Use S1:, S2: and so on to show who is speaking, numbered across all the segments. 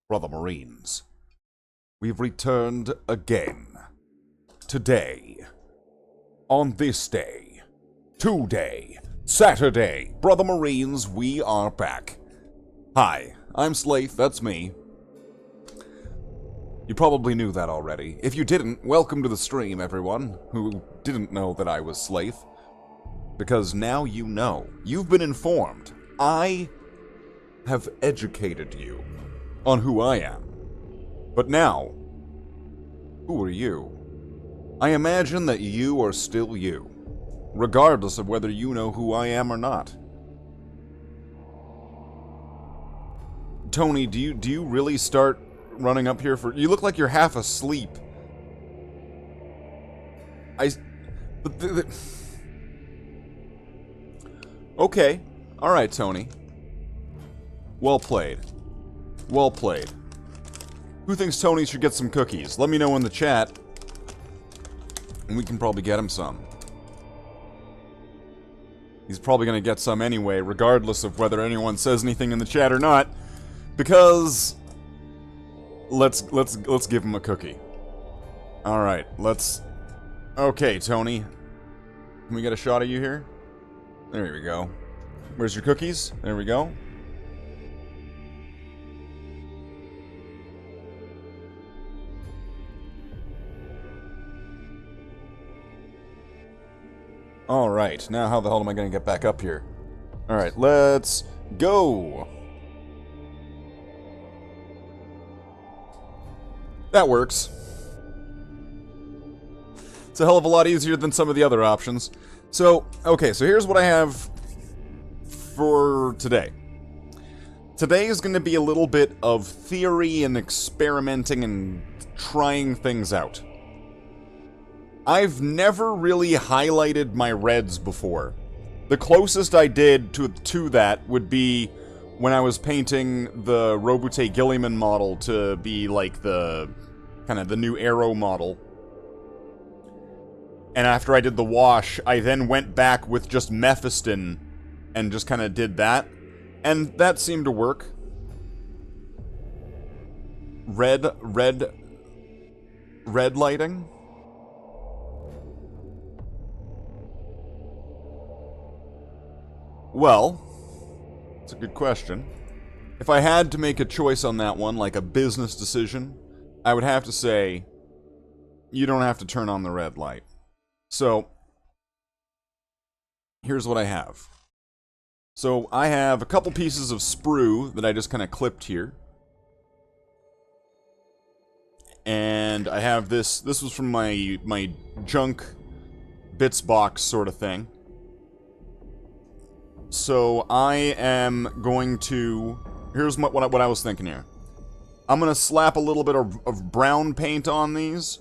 S1: Brother Marines, we've returned again. Today, on this day, today, Saturday, Brother Marines, we are back. Hi, I'm Slathe, that's me. You probably knew that already. If you didn't, welcome to the stream, everyone who didn't know that I was Slathe. Because now you know. You've been informed. I have educated you on who I am. But now, who are you? I imagine that you are still you, regardless of whether you know who I am or not. Tony, do you really start running up here for... You look like you're half asleep. Okay. Alright, Tony. Well played. Well played. Who thinks Tony should get some cookies? Let me know in the chat, and we can probably get him some. He's probably gonna get some anyway, regardless of whether anyone says anything in the chat or not, because let's give him a cookie. All right, let's. Okay, Tony, can we get a shot of you here? There we go. Where's your cookies? There we go. Alright, now how the hell am I going to get back up here? Alright, let's go! That works. It's a hell of a lot easier than some of the other options. So, okay, so here's what I have for today. Today is going to be a little bit of theory and experimenting and trying things out. I've never really highlighted my reds before. The closest I did to that would be when I was painting the Robute Gilliman model to be like the kind of the new Arrow model. And after I did the wash, I then went back with just Mephiston and just kind of did that. And that seemed to work. Red lighting? Well, it's a good question. If I had to make a choice on that one, like a business decision, I would have to say, you don't have to turn on the red light. So, here's what I have. So, I have a couple pieces of sprue that I just kind of clipped here. And I have this was from my junk bits box sort of thing. So I am going to... Here's what I was thinking here. I'm going to slap a little bit of brown paint on these,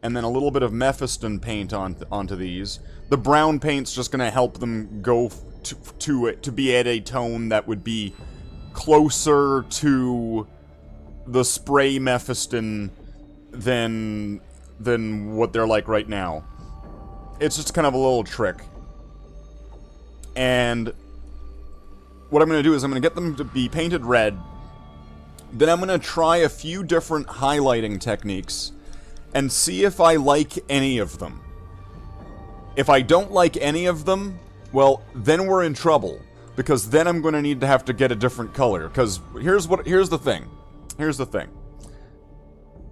S1: and then a little bit of Mephiston paint onto these. The brown paint's just going to help them go to be at a tone that would be closer to the spray Mephiston than what they're like right now. It's just kind of a little trick. And what I'm going to do is I'm going to get them to be painted red. Then I'm going to try a few different highlighting techniques and see if I like any of them. If I don't like any of them, well, then we're in trouble. Because then I'm going to have to get a different color. Because here's the thing. Here's the thing.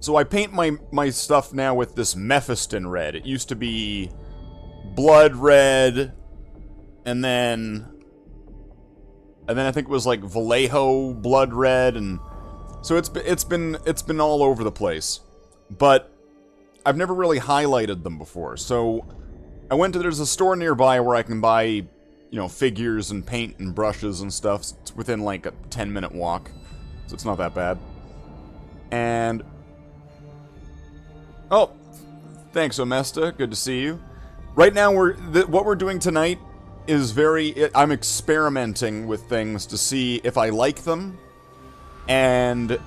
S1: So I paint my stuff now with this Mephiston red. It used to be blood red... And then I think it was like Vallejo blood red, and so it's been all over the place. But I've never really highlighted them before. So I went to there's a store nearby where I can buy, you know, figures and paint and brushes and stuff. It's within like a 10-minute walk, so it's not that bad. And oh, thanks, Omesta. Good to see you. Right now what we're doing tonight is I'm experimenting with things to see if I like them, and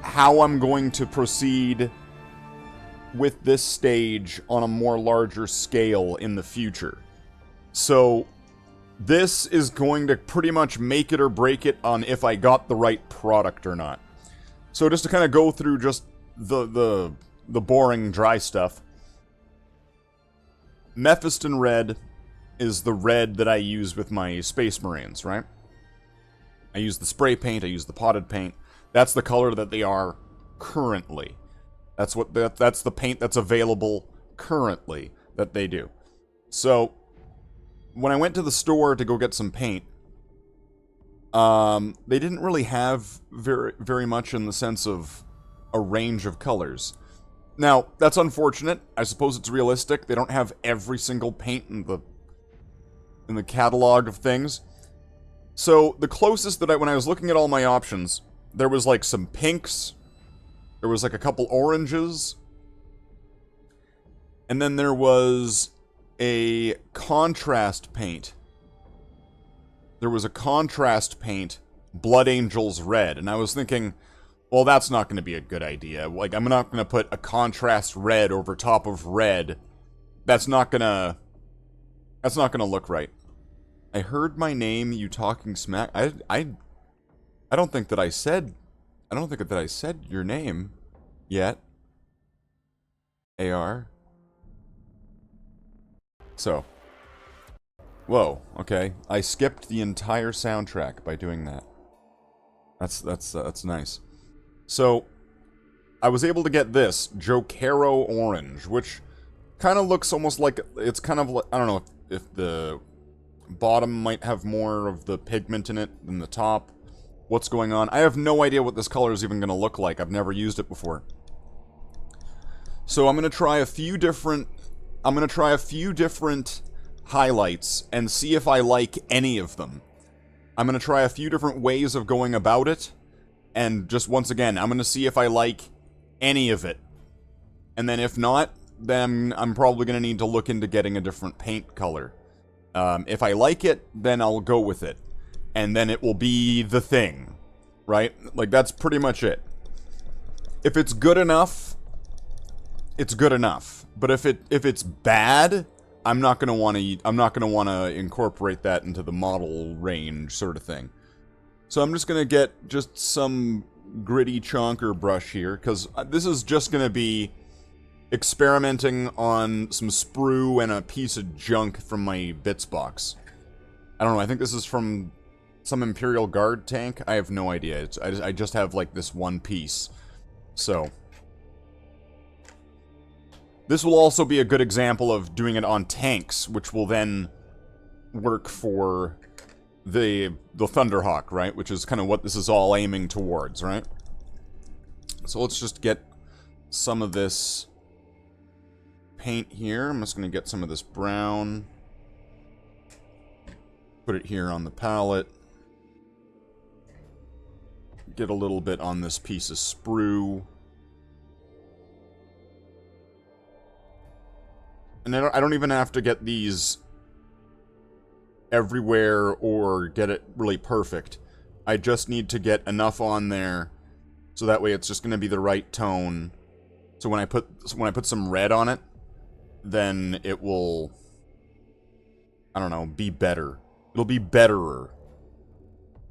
S1: how I'm going to proceed with this stage on a more larger scale in the future. So this is going to pretty much make it or break it on if I got the right product or not. So just to kind of go through just the boring dry stuff. Mephiston red is the red that I use with my Space Marines, right? I use the spray paint, I use the potted paint. That's the color that they are currently. That's the paint that's available currently that they do. So when I went to the store to go get some paint, they didn't really have very much in the sense of a range of colors. Now, that's unfortunate. I suppose it's realistic. They don't have every single paint in the catalog of things. So, the closest that when I was looking at all my options, there was like some pinks, there was like a couple oranges, and then there was a contrast paint. There was a contrast paint, Blood Angels Red, and I was thinking, well, that's not going to be a good idea. Like, I'm not going to put a contrast red over top of red. That's not going to look right. I heard my name, you talking smack. I don't think that I said your name yet. AR. So. Whoa, okay. I skipped the entire soundtrack by doing that. That's nice. So, I was able to get this, Jokero Orange, which kind of looks almost like, it's kind of like, I don't know if the bottom might have more of the pigment in it than the top. What's going on? I have no idea what this color is even going to look like. I've never used it before. So I'm going to try a few different highlights and see if I like any of them. I'm going to try a few different ways of going about it. And just once again, I'm going to see if I like any of it. And then if not, then I'm probably going to need to look into getting a different paint color. If I like it, then I'll go with it. And then it will be the thing. Right? Like, that's pretty much it. If it's good enough, it's good enough. But if it's bad, I'm not going to want to incorporate that into the model range sort of thing. So I'm just going to get just some gritty chonker brush here, because this is just going to be experimenting on some sprue and a piece of junk from my bits box. I don't know, I think this is from some Imperial Guard tank. I have no idea. I just have like this one piece. So this will also be a good example of doing it on tanks, which will then work for the Thunderhawk, right? Which is kind of what this is all aiming towards, right? So let's just get some of this paint here. I'm just going to get some of this brown. Put it here on the palette. Get a little bit on this piece of sprue. And I don't even have to get these everywhere or get it really perfect. I just need to get enough on there so that way it's just going to be the right tone. So when I put some red on it, then it will, I don't know, be better. It'll be betterer.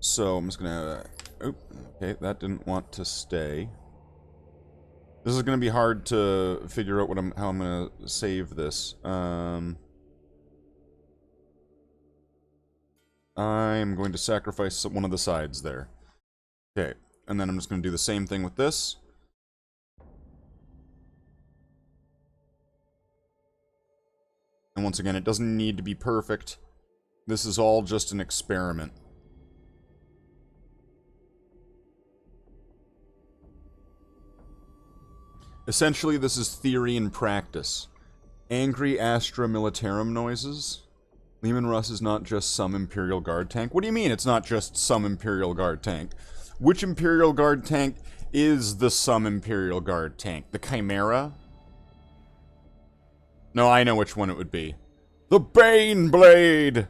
S1: So I'm just going to, okay, that didn't want to stay. This is going to be hard to figure out how I'm going to save this. I'm going to sacrifice one of the sides there. Okay, and then I'm just going to do the same thing with this. And once again, it doesn't need to be perfect. This is all just an experiment. Essentially, this is theory and practice. Angry Astra Militarum noises. Leman Russ is not just some Imperial Guard tank. What do you mean it's not just some Imperial Guard tank? Which Imperial Guard tank is the some Imperial Guard tank? The Chimera? No, I know which one it would be. The Bane Blade!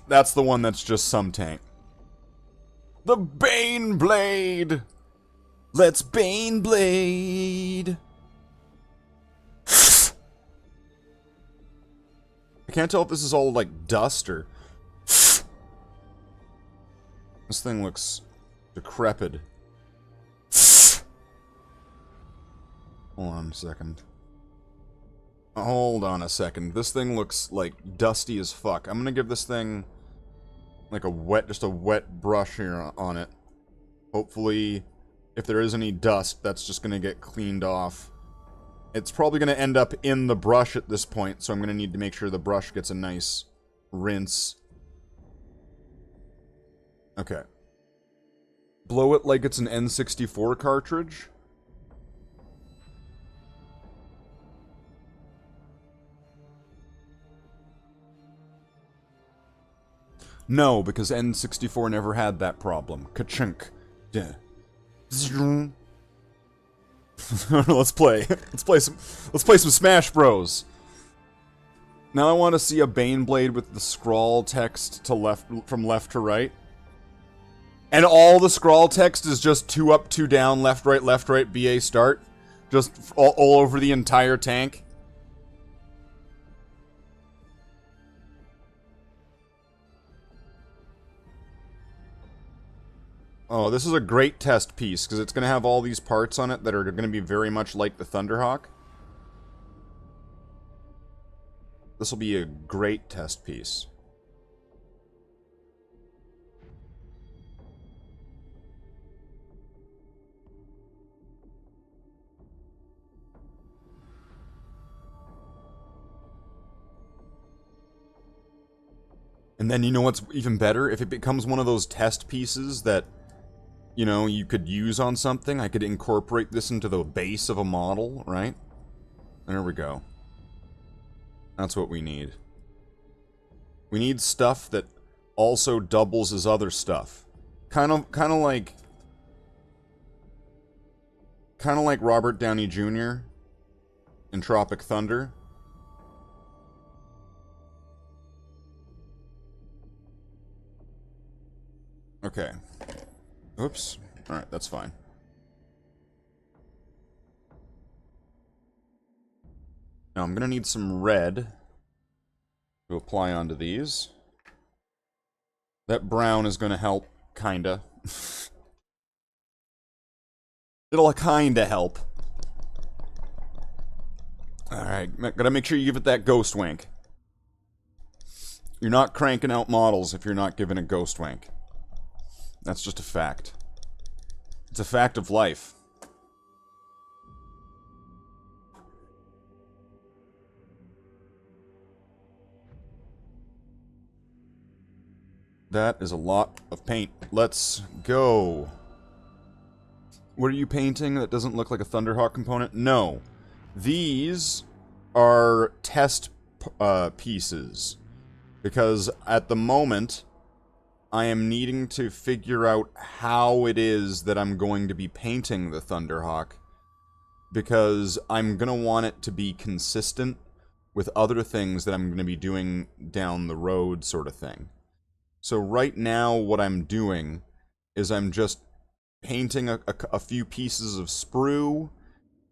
S1: That's the one that's just some tank. The Bane Blade! Let's Bane Blade! I can't tell if this is all, like, dust or... This thing looks decrepit. Hold on a second. Hold on a second. This thing looks, like, dusty as fuck. I'm gonna give this thing, like, just a wet brush here on it. Hopefully, if there is any dust, that's just gonna get cleaned off. It's probably gonna end up in the brush at this point, so I'm gonna need to make sure the brush gets a nice rinse. Okay. Blow it like it's an N64 cartridge. No, because N64 never had that problem. Ka-chunk. Let's play. Let's play some Smash Bros. Now I want to see a Baneblade with the scroll text to from left to right. And all the scroll text is just 2 up, 2 down, left, right, BA start. Just all over the entire tank. Oh, this is a great test piece, because it's going to have all these parts on it that are going to be very much like the Thunderhawk. This will be a great test piece. And then you know what's even better? If it becomes one of those test pieces that, you know, you could use on something, I could incorporate this into the base of a model, right? There we go. That's what we need. We need stuff that also doubles as other stuff. Kind of like Robert Downey Jr. in Tropic Thunder. Okay. Oops. Alright, that's fine. Now I'm gonna need some red to apply onto these. That brown is gonna help, kinda. It'll kinda help. Alright, gotta make sure you give it that ghost wank. You're not cranking out models if you're not giving a ghost wank. That's just a fact. It's a fact of life. That is a lot of paint. Let's go. What are you painting that doesn't look like a Thunderhawk component? No. These are test pieces. Because at the moment, I am needing to figure out how it is that I'm going to be painting the Thunderhawk. Because I'm going to want it to be consistent with other things that I'm going to be doing down the road, sort of thing. So right now, what I'm doing is I'm just painting a few pieces of sprue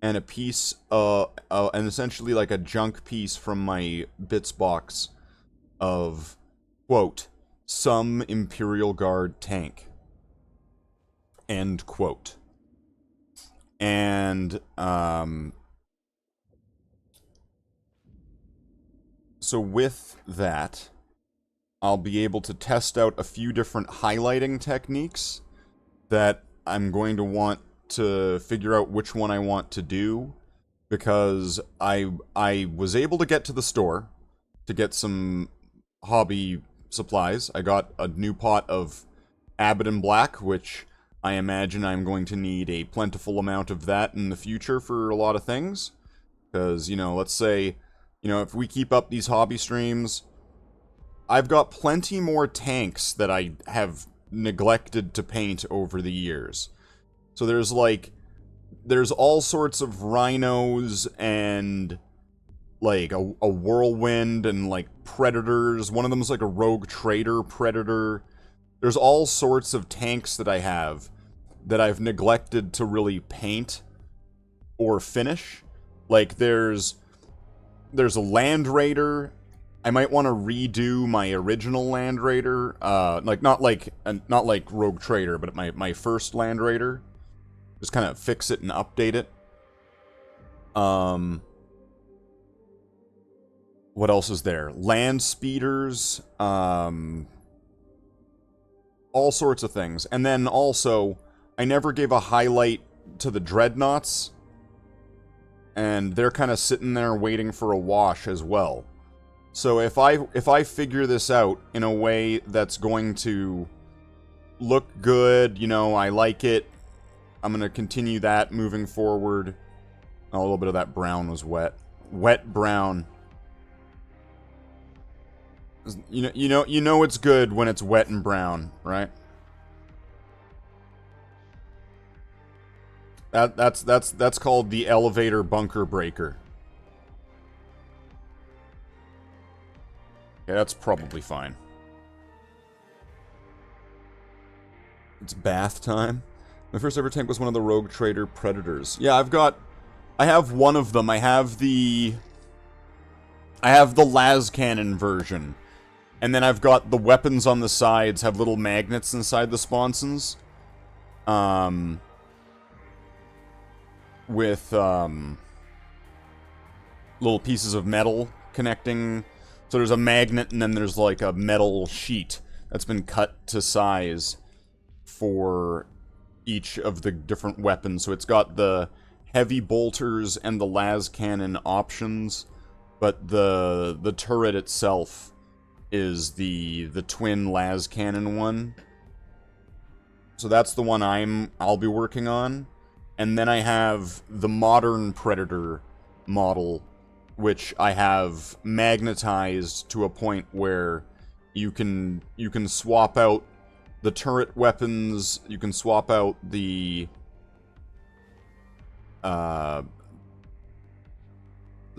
S1: and a piece, and essentially like a junk piece from my bits box of, quote, some Imperial Guard tank. End quote. And, so with that, I'll be able to test out a few different highlighting techniques that I'm going to want to figure out which one I want to do, because I was able to get to the store to get some hobby supplies. I got a new pot of Abaddon Black, which I imagine I'm going to need a plentiful amount of that in the future for a lot of things. Because, you know, let's say, you know, if we keep up these hobby streams, I've got plenty more tanks that I have neglected to paint over the years. So there's all sorts of rhinos and like a whirlwind and like predators. One of them is like a rogue trader predator. there's all sorts of tanks that I have that I've neglected to really paint or finish. Like, there's a Land Raider. I might want to redo my original Land Raider. Like, not like Rogue Trader, but my first Land Raider. Just kind of fix it and update it. What else is there? Land speeders, all sorts of things. And then also, I never gave a highlight to the dreadnoughts, and they're kind of sitting there waiting for a wash as well. So if I figure this out in a way that's going to look good, you know, I like it, I'm going to continue that moving forward. Oh, a little bit of that brown was wet. Wet brown. You know it's good when it's wet and brown, right? That's called the elevator bunker breaker. Yeah, that's probably fine. It's bath time. My first ever tank was one of the Rogue Trader Predators. Yeah, I have one of them. I have the las cannon version. And then I've got the weapons on the sides have little magnets inside the sponsons. With little pieces of metal connecting. So there's a magnet and then there's like a metal sheet that's been cut to size for each of the different weapons. So it's got the heavy bolters and the las cannon options, but the turret itself is the twin las cannon one. So that's the one I'll be working on. And then I have the modern Predator model, which I have magnetized to a point where you can swap out the turret weapons, you can swap out the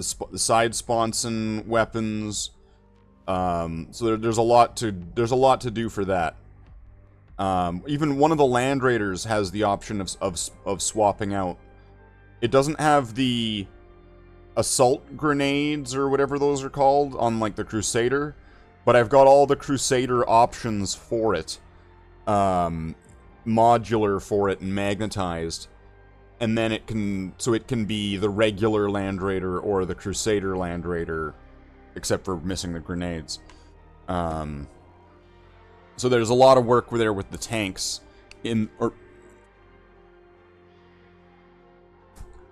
S1: side sponson weapons. So there's a lot to do for that. Even one of the Land Raiders has the option of swapping out. It doesn't have the assault grenades or whatever those are called on like the Crusader, but I've got all the Crusader options for it, modular for it and magnetized, and then it can be the regular Land Raider or the Crusader Land Raider, except for missing the grenades. So there's a lot of work there with the tanks.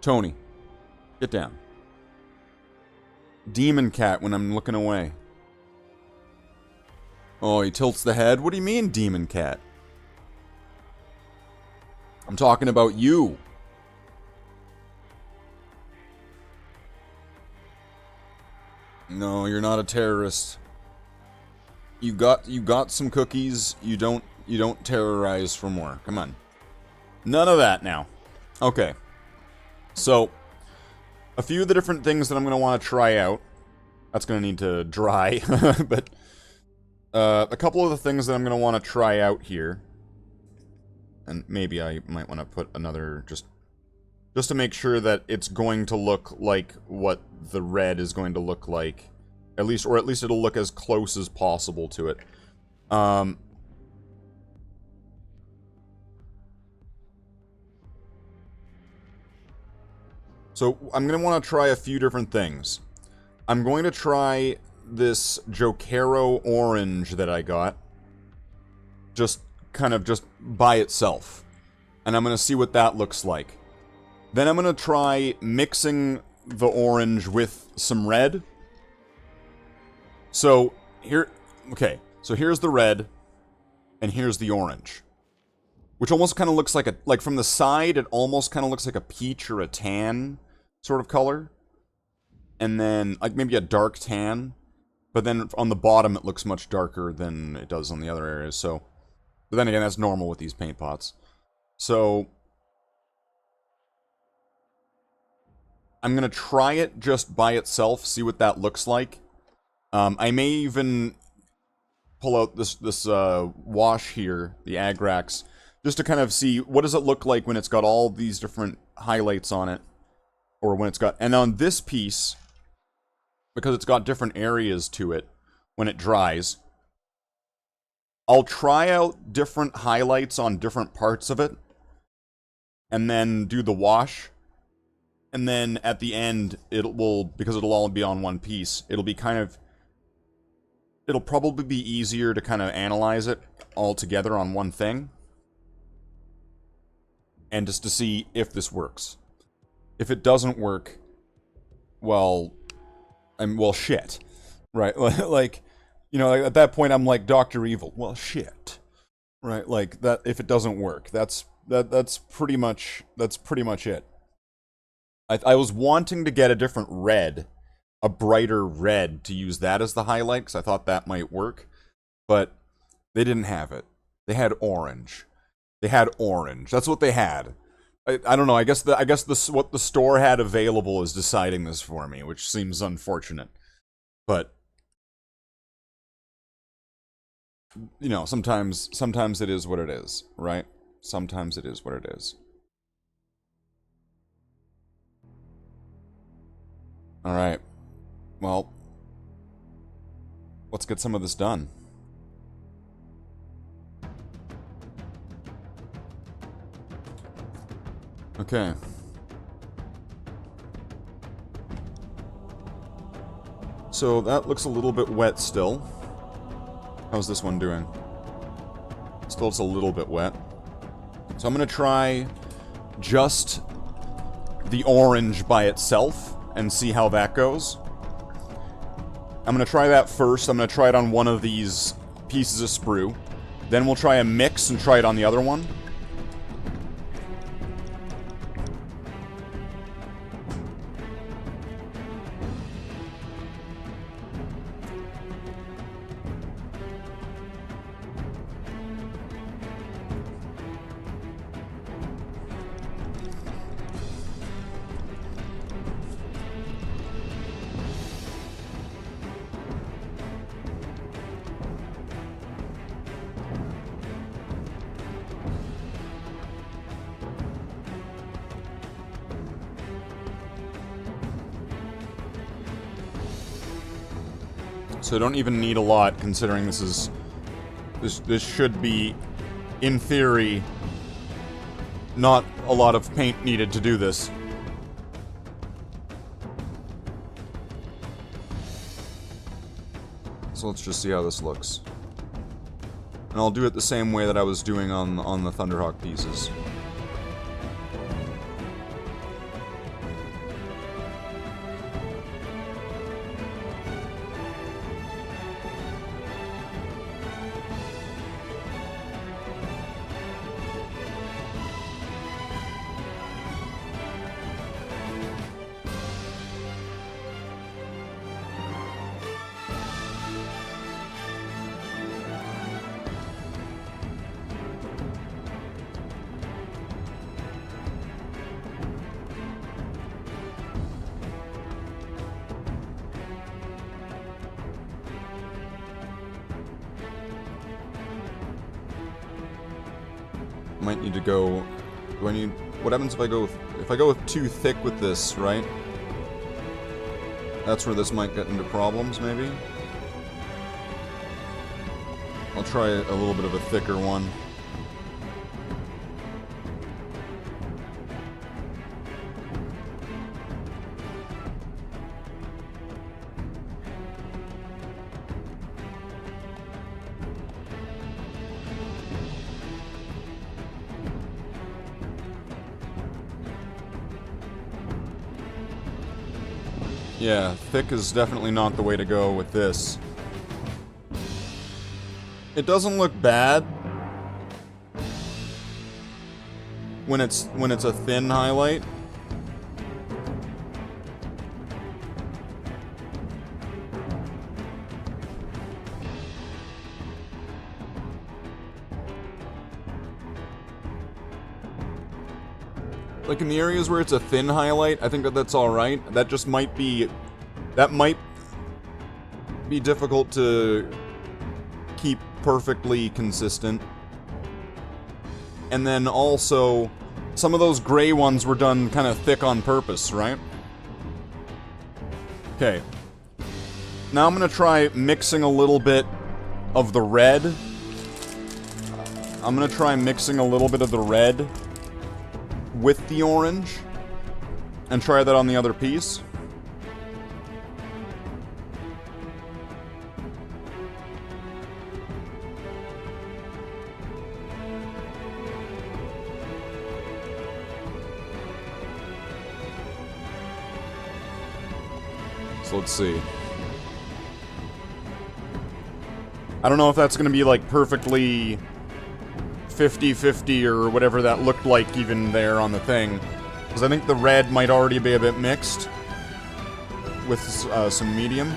S1: Tony, get down. Demon cat when I'm looking away. Oh, he tilts the head? What do you mean, demon cat? I'm talking about you. No, you're not a terrorist. You got some cookies. You don't terrorize for more. Come on. None of that now. Okay. So, a few of the different things that I'm going to want to try out. That's going to need to dry. But a couple of the things that I'm going to want to try out here. And maybe I might want to put another just to make sure that it's going to look like what the red is going to look like. At least it'll look as close as possible to it. So, I'm going to want to try a few different things. I'm going to try this Jokero orange that I got. Just by itself. And I'm going to see what that looks like. Then I'm going to try mixing the orange with some red. So, so here's the red, and here's the orange. Which almost kind of looks like from the side, it almost kind of looks like a peach or a tan sort of color. And then, like maybe a dark tan. But then on the bottom, it looks much darker than it does on the other areas, so... But then again, that's normal with these paint pots. So... I'm gonna try it just by itself, see what that looks like. I may even pull out this wash here, the Agrax, just to kind of see what does it look like when it's got all these different highlights on it, or when it's got, and on this piece, because it's got different areas to it when it dries, I'll try out different highlights on different parts of it, and then do the wash, and then at the end, because it'll all be on one piece, it'll probably be easier to kind of analyze it all together on one thing, and just to see if this works. If it doesn't work, well, shit, right? Like, you know, at that point, I'm like Dr. Evil. Well, shit, right? Like that. If it doesn't work, that's pretty much it. I was wanting to get a different red, a brighter red, to use that as the highlight, because I thought that might work, but they didn't have it. They had orange. That's what they had. I don't know. I guess what the store had available is deciding this for me, which seems unfortunate. But you know, sometimes it is what it is, right? Sometimes it is what it is. All right. Well, let's get some of this done. Okay. So that looks a little bit wet still. How's this one doing? Still just a little bit wet. So I'm gonna try just the orange by itself and see how that goes. I'm gonna try that first. I'm gonna try it on one of these pieces of sprue. Then we'll try a mix and try it on the other one. So I don't even need a lot, considering this should be, in theory, not a lot of paint needed to do this. So let's just see how this looks. And I'll do it the same way that I was doing on the Thunderhawk pieces. Might need to go... Do I need... What happens if I go too thick with this, right? That's where this might get into problems, maybe? I'll try a little bit of a thicker one. Yeah, thick is definitely not the way to go with this. It doesn't look bad when it's a thin highlight. Like in the areas where it's a thin highlight, I think that's alright. That just might be... That might be difficult to keep perfectly consistent. And then also, some of those gray ones were done kind of thick on purpose, right? Okay. Now I'm gonna try mixing a little bit of the red. I'm gonna try mixing a little bit of the red with the orange. And try that on the other piece. So let's see. I don't know if that's gonna be like perfectly 50-50 or whatever that looked like even there on the thing. Because I think the red might already be a bit mixed with some medium.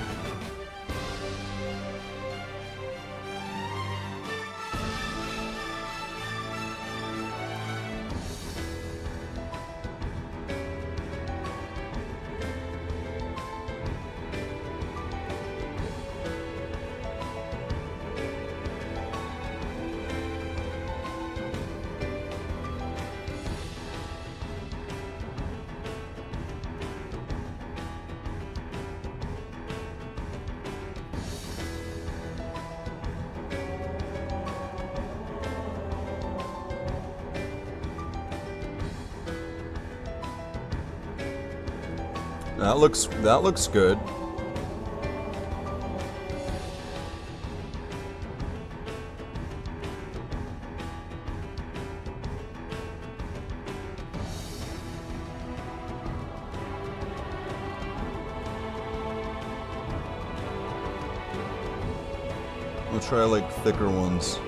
S1: That looks good. I'll try like thicker ones.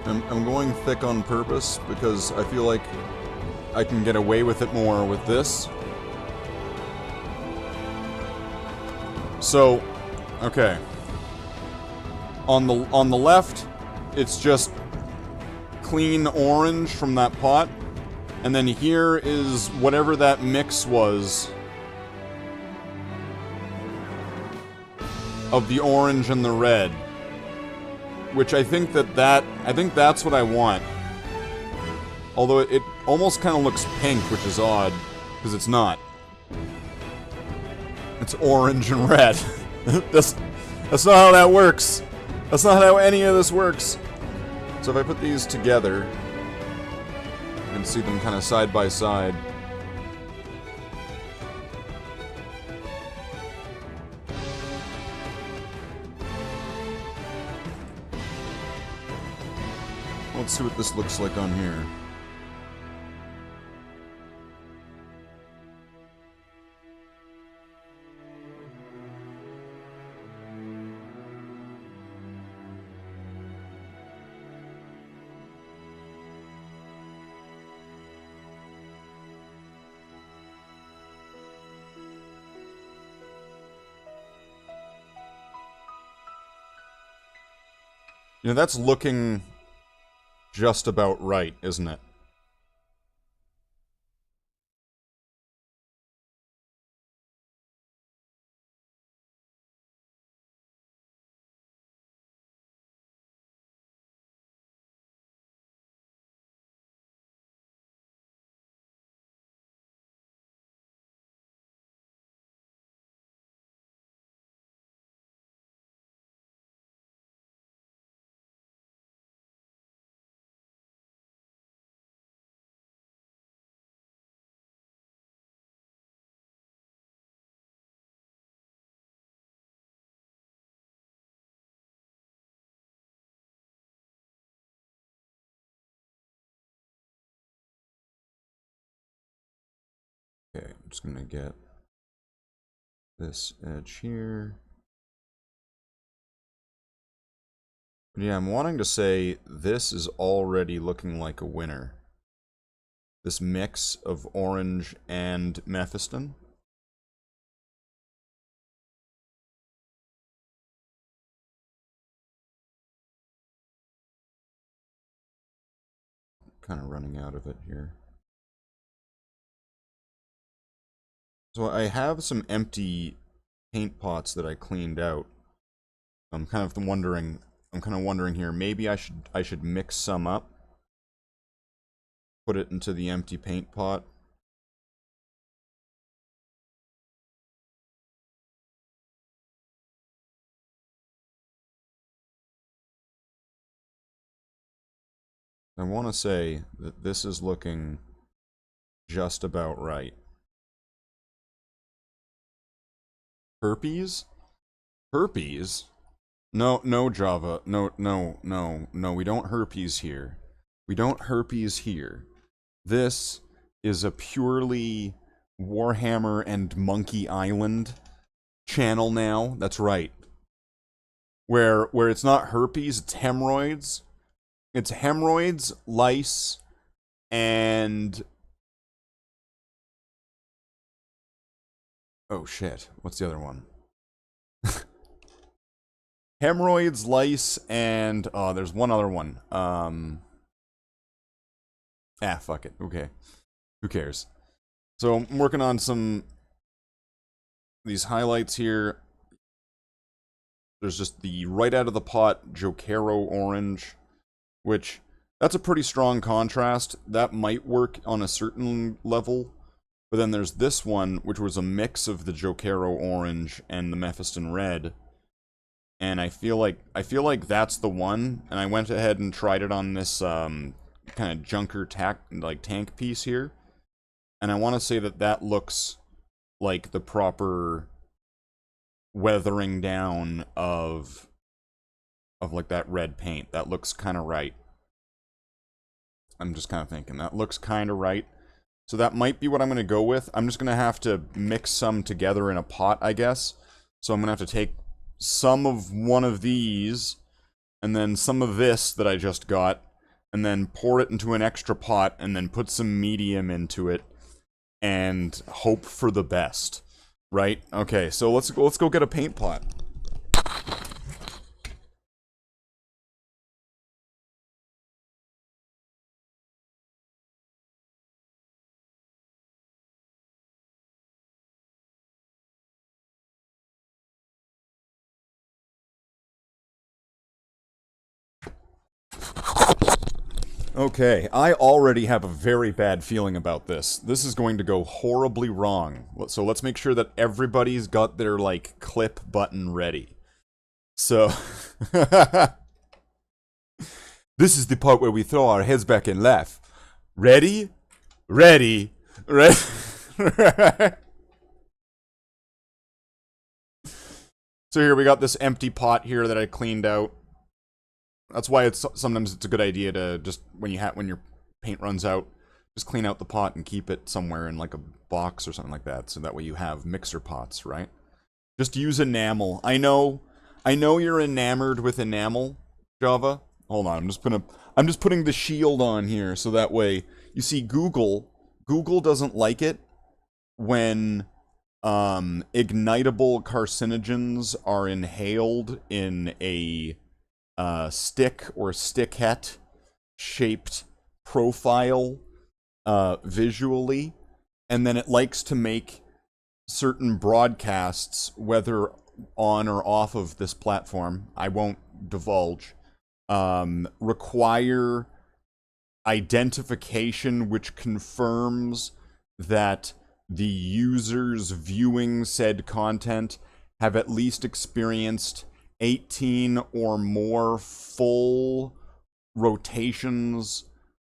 S1: I'm going thick on purpose because I feel like I can get away with it more with this. So, okay. On the left, it's just clean orange from that pot. And then here is whatever that mix was of the orange and the red. Which I think I think that's what I want. Although it almost kind of looks pink, which is odd, because it's not. It's orange and red. That's not how that works. That's not how any of this works. So if I put these together, you can see them kind of side by side. Let's see what this looks like on here. You know, that's looking just about right, isn't it? just gonna get this edge here. Yeah, I'm wanting to say this is already looking like a winner. This mix of orange and Mephiston. Kind of running out of it here. So I have some empty paint pots that I cleaned out. I'm kind of wondering here, maybe I should mix some up. Put it into the empty paint pot. I want to say that this is looking just about right. Herpes? Herpes? No, no, Java. No, we don't herpes here. We don't herpes here. This is a purely Warhammer and Monkey Island channel now. That's right. Where it's not herpes, it's hemorrhoids. It's hemorrhoids, lice, and... oh shit, what's the other one? Hemorrhoids, lice, and... oh, there's one other one. Fuck it. Okay. Who cares? So, I'm working on some... these highlights here. There's just the right out of the pot Jokero orange, which... that's a pretty strong contrast. That might work on a certain level. But then there's this one, which was a mix of the Jokero orange and the Mephiston red. And I feel like that's the one. And I went ahead and tried it on this kind of junker tank piece here. And I want to say that that looks like the proper weathering down of like that red paint. That looks kind of right. I'm just kind of thinking that looks kind of right. So that might be what I'm going to go with. I'm just going to have to mix some together in a pot, I guess. So I'm going to have to take some of one of these, and then some of this that I just got, and then pour it into an extra pot, and then put some medium into it, and hope for the best. Right? Okay, so let's go get a paint pot. Okay, I already have a very bad feeling about this. This is going to go horribly wrong. So let's make sure that everybody's got their, like, clip button ready. So... this is the part where we throw our heads back and laugh. Ready? Ready? Ready? So here we got this empty pot here that I cleaned out. That's why sometimes it's a good idea to just when your paint runs out, just clean out the pot and keep it somewhere in like a box or something like that, so that way you have mixer pots, right? Just use enamel. I know you're enamored with enamel, Java. Hold on, I'm just putting the shield on here so that way you see Google doesn't like it when ignitable carcinogens are inhaled in a stick or stickette shaped profile visually, and then it likes to make certain broadcasts, whether on or off of this platform, I won't divulge, require identification which confirms that the users viewing said content have at least experienced 18 or more full rotations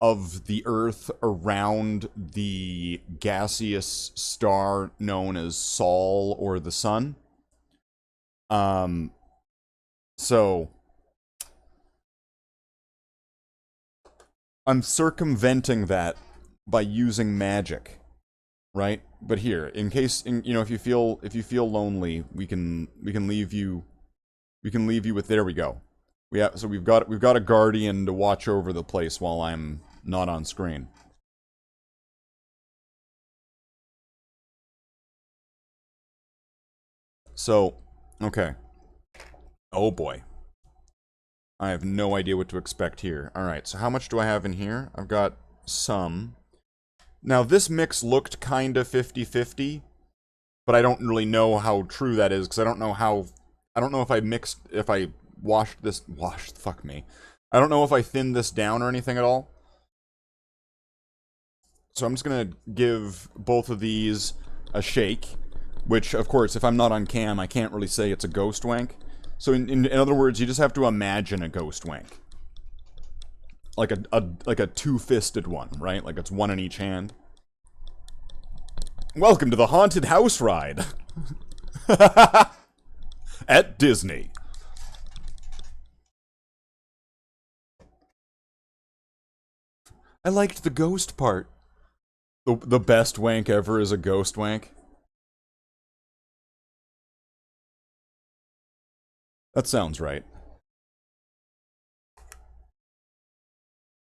S1: of the Earth around the gaseous star known as Sol or the Sun. So I'm circumventing that by using magic, right? but here, in case, you know, if you feel lonely, we can leave you with, there we go. So we've got a guardian to watch over the place while I'm not on screen. So, okay. Oh boy. I have no idea what to expect here. Alright, so how much do I have in here? I've got some. Now, this mix looked kinda 50-50, but I don't really know how true that is, because I don't know if I fuck me. I don't know if I thinned this down or anything at all. So I'm just gonna give both of these a shake, which, of course, if I'm not on cam, I can't really say it's a ghost wank. So in other words, you just have to imagine a ghost wank. Like a two-fisted one, right? Like it's one in each hand. Welcome to the haunted house ride. At Disney. I liked the ghost part. The best wank ever is a ghost wank. That sounds right.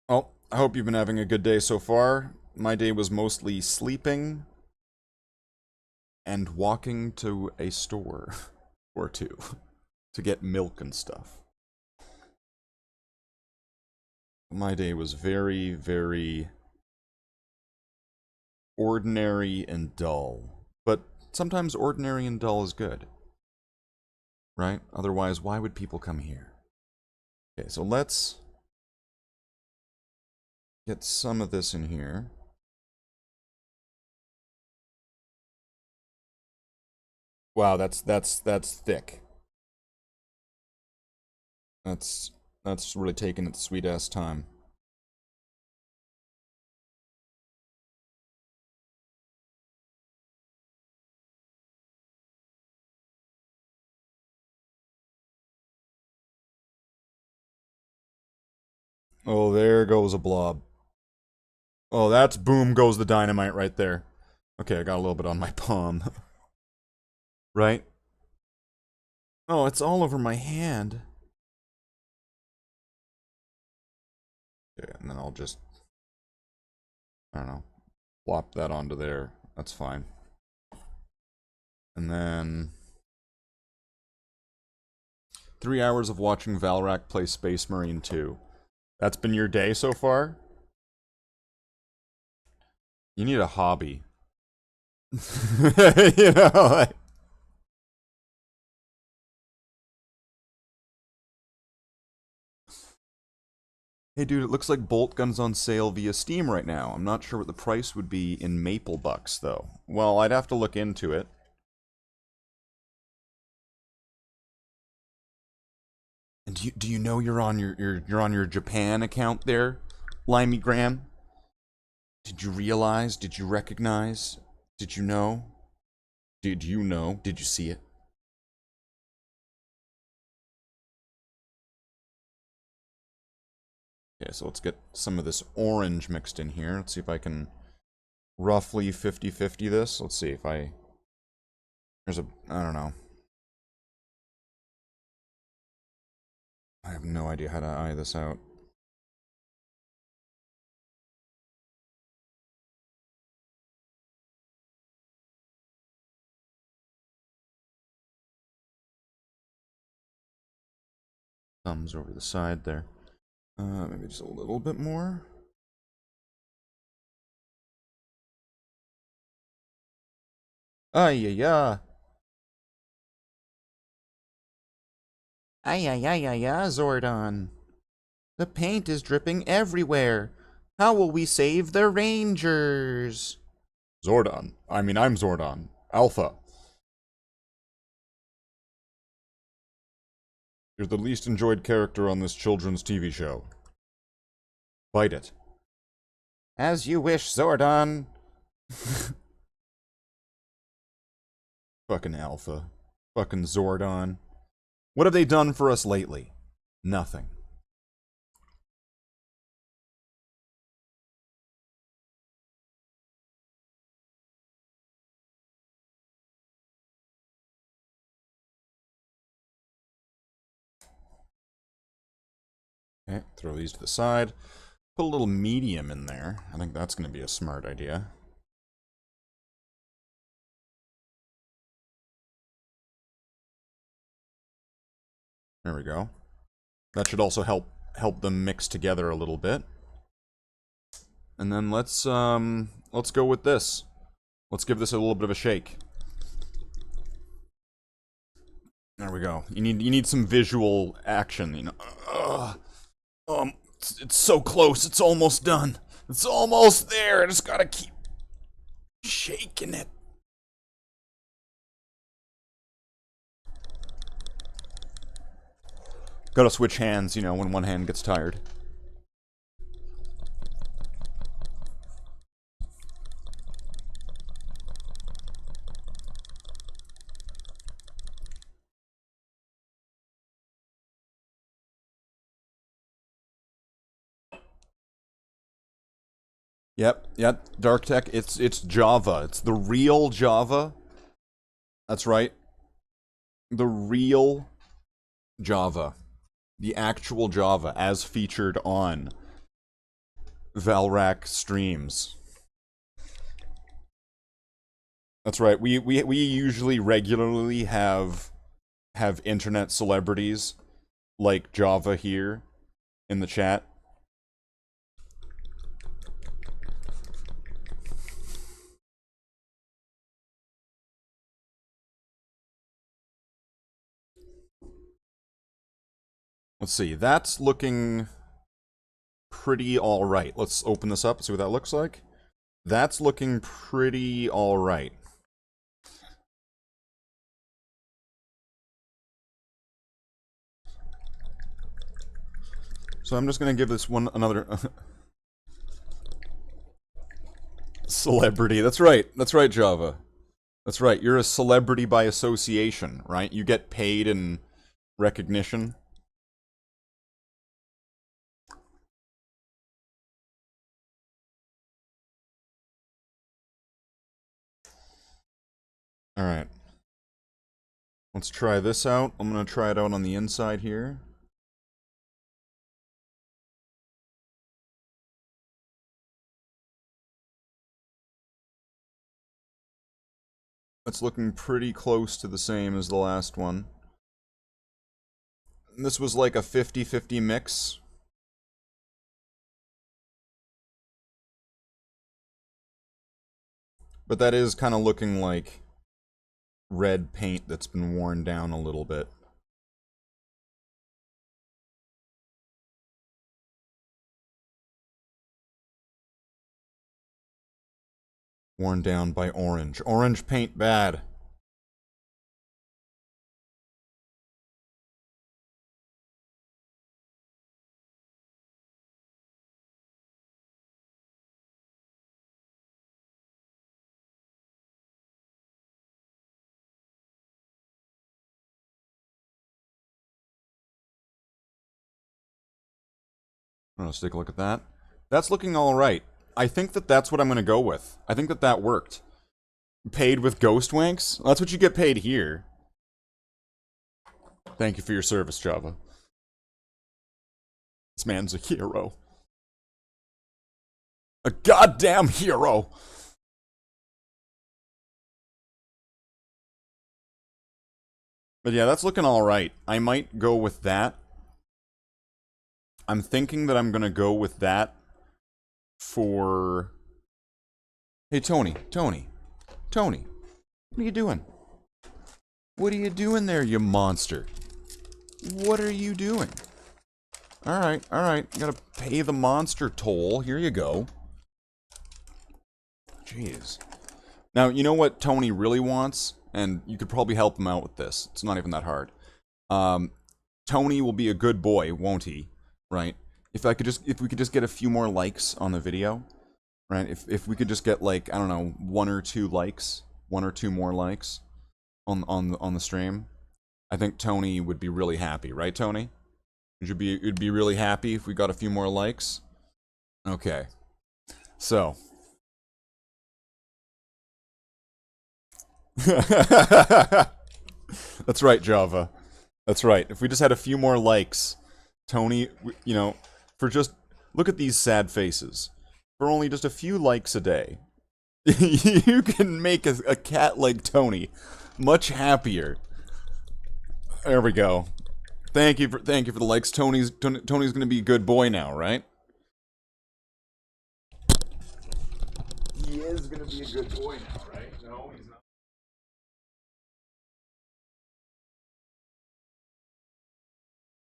S1: Well, I hope you've been having a good day so far. My day was mostly sleeping and walking to a store or two to get milk and stuff. My day was very, very ordinary and dull. But sometimes ordinary and dull is good. Right? Otherwise, why would people come here? Okay, so let's get some of this in here. Wow, that's thick. That's really taking its sweet ass time. Oh, there goes a blob. Oh, that's boom goes the dynamite right there. Okay, I got a little bit on my palm. Right? Oh, it's all over my hand. Okay, and then I'll just, I don't know, plop that onto there. That's fine. And then 3 hours of watching Valrak play Space Marine 2. That's been your day so far? You need a hobby. You know, like... Hey dude, it looks like Bolt Gun's on sale via Steam right now. I'm not sure what the price would be in Maple Bucks, though. Well, I'd have to look into it. And do you know you're on your Japan account there, Limey Graham? Did you realize? Did you recognize? Did you know? Did you know? Did you see it? Okay, so let's get some of this orange mixed in here. Let's see if I can roughly 50-50 this. Let's see if I... There's a... I don't know. I have no idea how to eye this out. Thumbs over the side there. Maybe just a little bit more. Ay, ay, ay. Ay, ay, ay, ay, ay, Zordon. The paint is dripping everywhere. How will we save the Rangers? Zordon. I mean, I'm Zordon. Alpha. You're the least enjoyed character on this children's TV show. Bite it. As you wish, Zordon. Fucking Alpha. Fucking Zordon. What have they done for us lately? Nothing. Okay, throw these to the side. Put a little medium in there. I think that's going to be a smart idea. There we go. That should also help them mix together a little bit. And then let's go with this. Let's give this a little bit of a shake. There we go. You need some visual action, you know. It's so close. It's almost done. It's almost there. I just gotta keep shaking it. Gotta switch hands, you know, when one hand gets tired. Yep, Dark Tech, it's Java. It's the real Java. That's right. The real Java. The actual Java, as featured on Valrak streams. That's right. We usually regularly have internet celebrities like Java here in the chat. Let's see, that's looking pretty alright. Let's open this up and see what that looks like. That's looking pretty alright. So I'm just gonna give this one another... Celebrity, that's right, Java. That's right, you're a celebrity by association, right? You get paid in recognition. Alright. Let's try this out. I'm gonna try it out on the inside here. That's looking pretty close to the same as the last one. And this was like a 50-50 mix. But that is kind of looking like red paint that's been worn down a little bit. Worn down by orange. Orange paint bad. Let's take a look at that. That's looking alright. I think that that's what I'm going to go with. I think that that worked. Paid with ghost wanks? Well, that's what you get paid here. Thank you for your service, Java. This man's a hero. A goddamn hero! But yeah, that's looking alright. I might go with that. I'm thinking that I'm gonna go with that for... Hey, Tony. What are you doing? What are you doing there, you monster? What are you doing? Alright. You gotta pay the monster toll. Here you go. Jeez. Now, you know what Tony really wants? And you could probably help him out with this. It's not even that hard. Tony will be a good boy, won't he? Right? If we could just get a few more likes on the video, right? If we could just get, like, I don't know, 1 or 2 likes, 1 or 2 more likes on the stream, I think Tony would be really happy, right, Tony? You'd be really happy if we got a few more likes. Okay, so that's right, Java. That's right. If we just had a few more likes, Tony, you know, for just... Look at these sad faces. For only just a few likes a day, you can make a cat like Tony much happier. There we go. Thank you for the likes. Tony's gonna be a good boy now, right? He is gonna be a good boy now, right? No, he's not.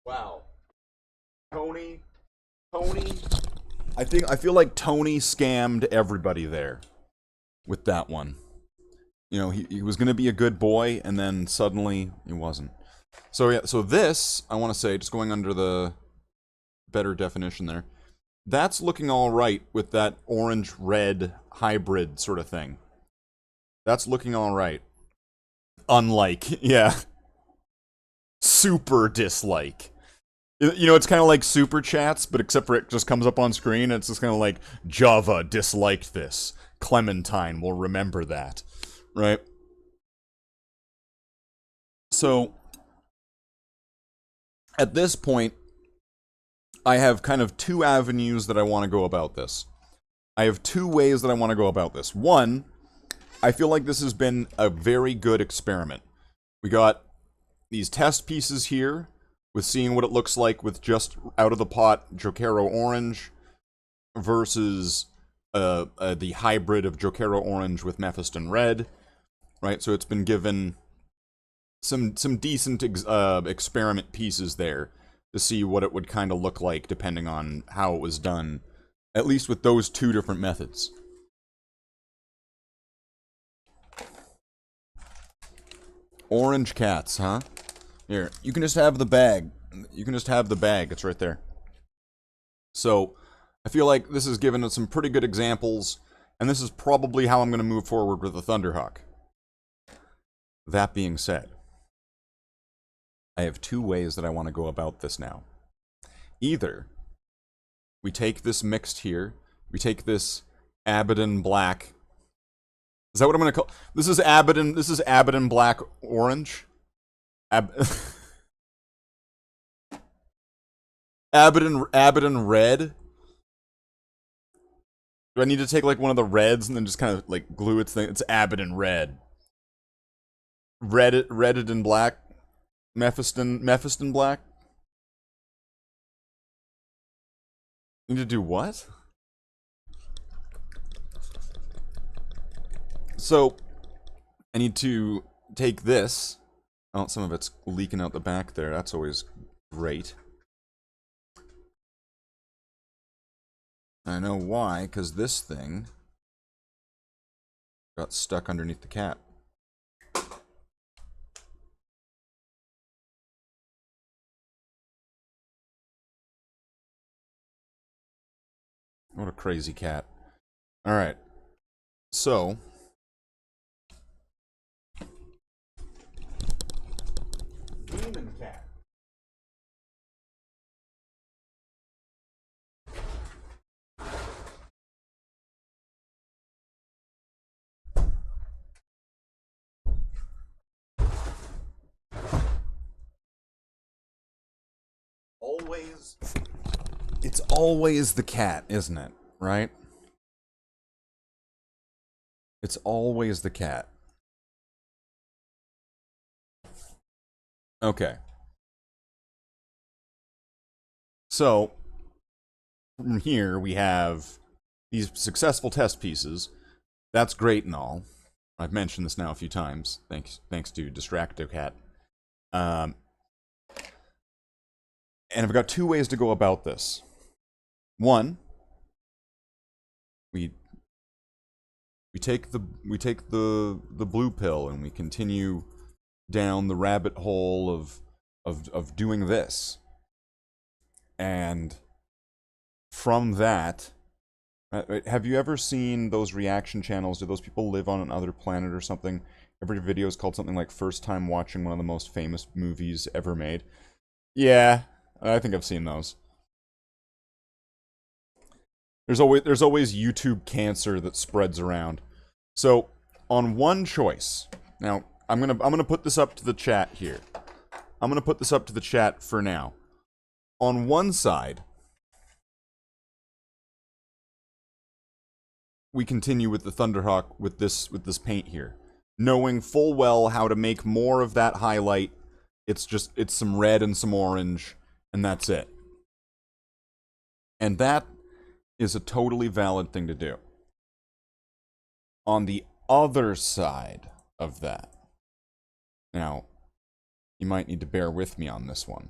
S1: Wow. Tony. I feel like Tony scammed everybody there with that one. You know, he was gonna be a good boy, and then suddenly he wasn't. So yeah, so this, I want to say, just going under the better definition there, that's looking alright with that orange-red hybrid sort of thing. That's looking alright. Unlike, yeah. Super dislike. You know, it's kind of like super chats, but except for it just comes up on screen, and it's just kind of like, Java disliked this. Clementine will remember that. Right? So, at this point, I have kind of two avenues that I want to go about this. I have two ways that I want to go about this. One, I feel like this has been a very good experiment. We got these test pieces here, with seeing what it looks like with just out-of-the-pot Jokero Orange versus the hybrid of Jokero Orange with Mephiston Red, right? So it's been given some decent experiment pieces there to see what it would kind of look like depending on how it was done, at least with those two different methods. Orange cats, huh? Here, you can just have the bag. You can just have the bag. It's right there. So, I feel like this has given us some pretty good examples, and this is probably how I'm going to move forward with the Thunderhawk. That being said, I have two ways that I want to go about this now. Either we take this mixed here, we take this Abaddon Black. Is that what I'm going to call? This is Abaddon Black Orange. Abaddon Red. Do I need to take like one of the reds and then just kind of like glue its thing? It's Abaddon Red. Reddit Black. Mephiston Black. Need to do what? So I need to take this. Oh, some of it's leaking out the back there. That's always great. I know why, because this thing got stuck underneath the cat. What a crazy cat. Alright. So... Demon cat. Always... It's always the cat, isn't it? Right? It's always the cat. Okay. So, from here we have these successful test pieces. That's great and all. I've mentioned this now a few times, thanks to DistractoCat. And I've got two ways to go about this. One, we take the blue pill and we continue down the rabbit hole of doing this. And from that, have you ever seen those reaction channels? Do those people live on another planet or something? Every video is called something like First Time Watching One of the Most Famous Movies Ever Made. Yeah, I think I've seen those. There's always YouTube cancer that spreads around. So, on one choice, now I'm gonna put this up to the chat here. I'm gonna put this up to the chat for now. on one side, we continue with the Thunderhawk with this paint here, knowing full well how to make more of that highlight. It's some red and some orange, and that's it. And that is a totally valid thing to do. On the other side of that, now, you might need to bear with me on this one,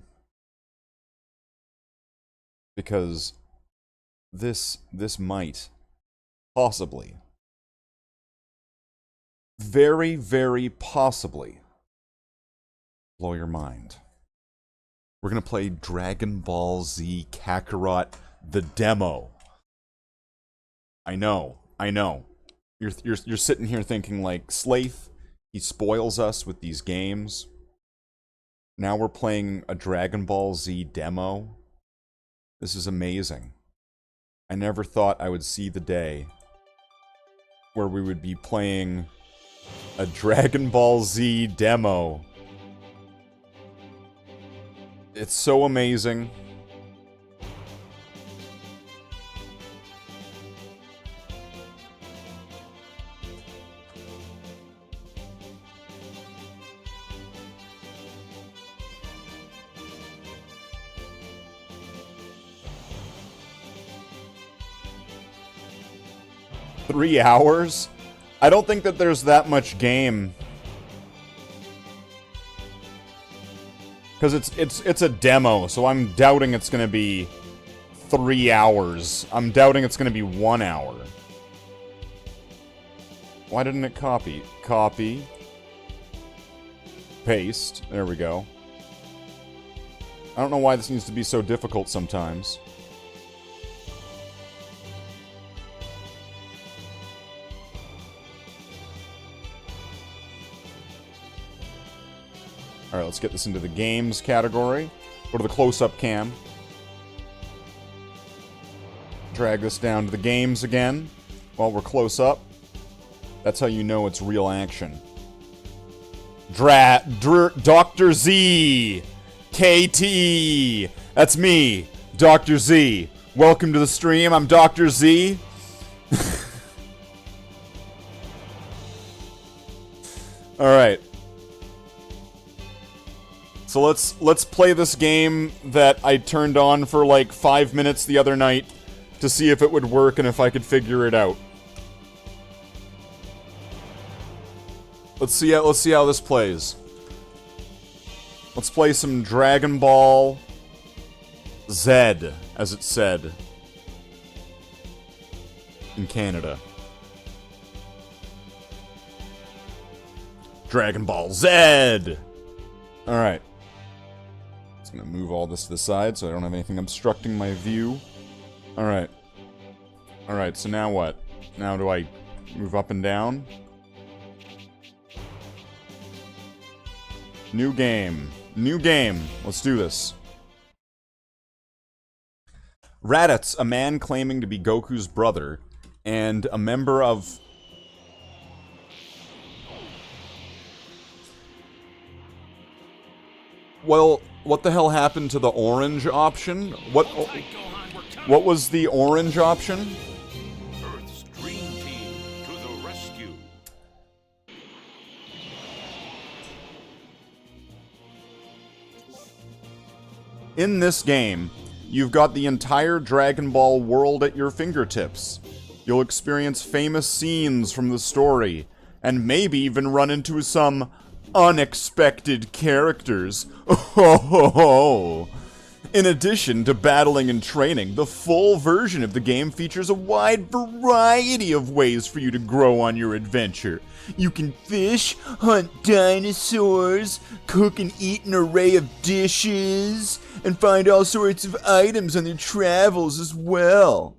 S1: because this might possibly, very, very possibly, blow your mind. We're gonna play Dragon Ball Z Kakarot, the demo. I know. You're sitting here thinking like, Slathe, he spoils us with these games. Now we're playing a Dragon Ball Z demo. This is amazing. I never thought I would see the day where we would be playing a Dragon Ball Z demo. It's so amazing. $3 hours? I don't think that there's that much game. Because it's a demo, so I'm doubting it's gonna be 3 hours. I'm doubting it's gonna be 1 hour. Why didn't it copy? Copy. Paste. There we go. I don't know why this needs to be so difficult sometimes. Alright, let's get this into the games category. Go to the close-up cam. Drag this down to the games again while we're close up. That's how you know it's real action. Dr. Z! KT! That's me, Dr. Z. Welcome to the stream, I'm Dr. Z. Alright. So let's play this game that I turned on for like 5 minutes the other night to see if it would work and if I could figure it out. Let's see how this plays. Let's play some Dragon Ball Z, as it said in Canada. Dragon Ball Z! Alright. Just gonna move all this to the side so I don't have anything obstructing my view. Alright. Alright, so now what? Now do I move up and down? New game. New game. Let's do this. Raditz, a man claiming to be Goku's brother, and a member of... Well, what the hell happened to the orange option? What was the orange option?
S2: Earth's Dream Team to the rescue.
S1: In this game, you've got the entire Dragon Ball world at your fingertips. You'll experience famous scenes from the story, and maybe even run into some unexpected characters. Oh, in addition to battling and training, the full version of the game features a wide variety of ways for you to grow on your adventure. You can fish, hunt dinosaurs, cook and eat an array of dishes, and find all sorts of items on your travels as well.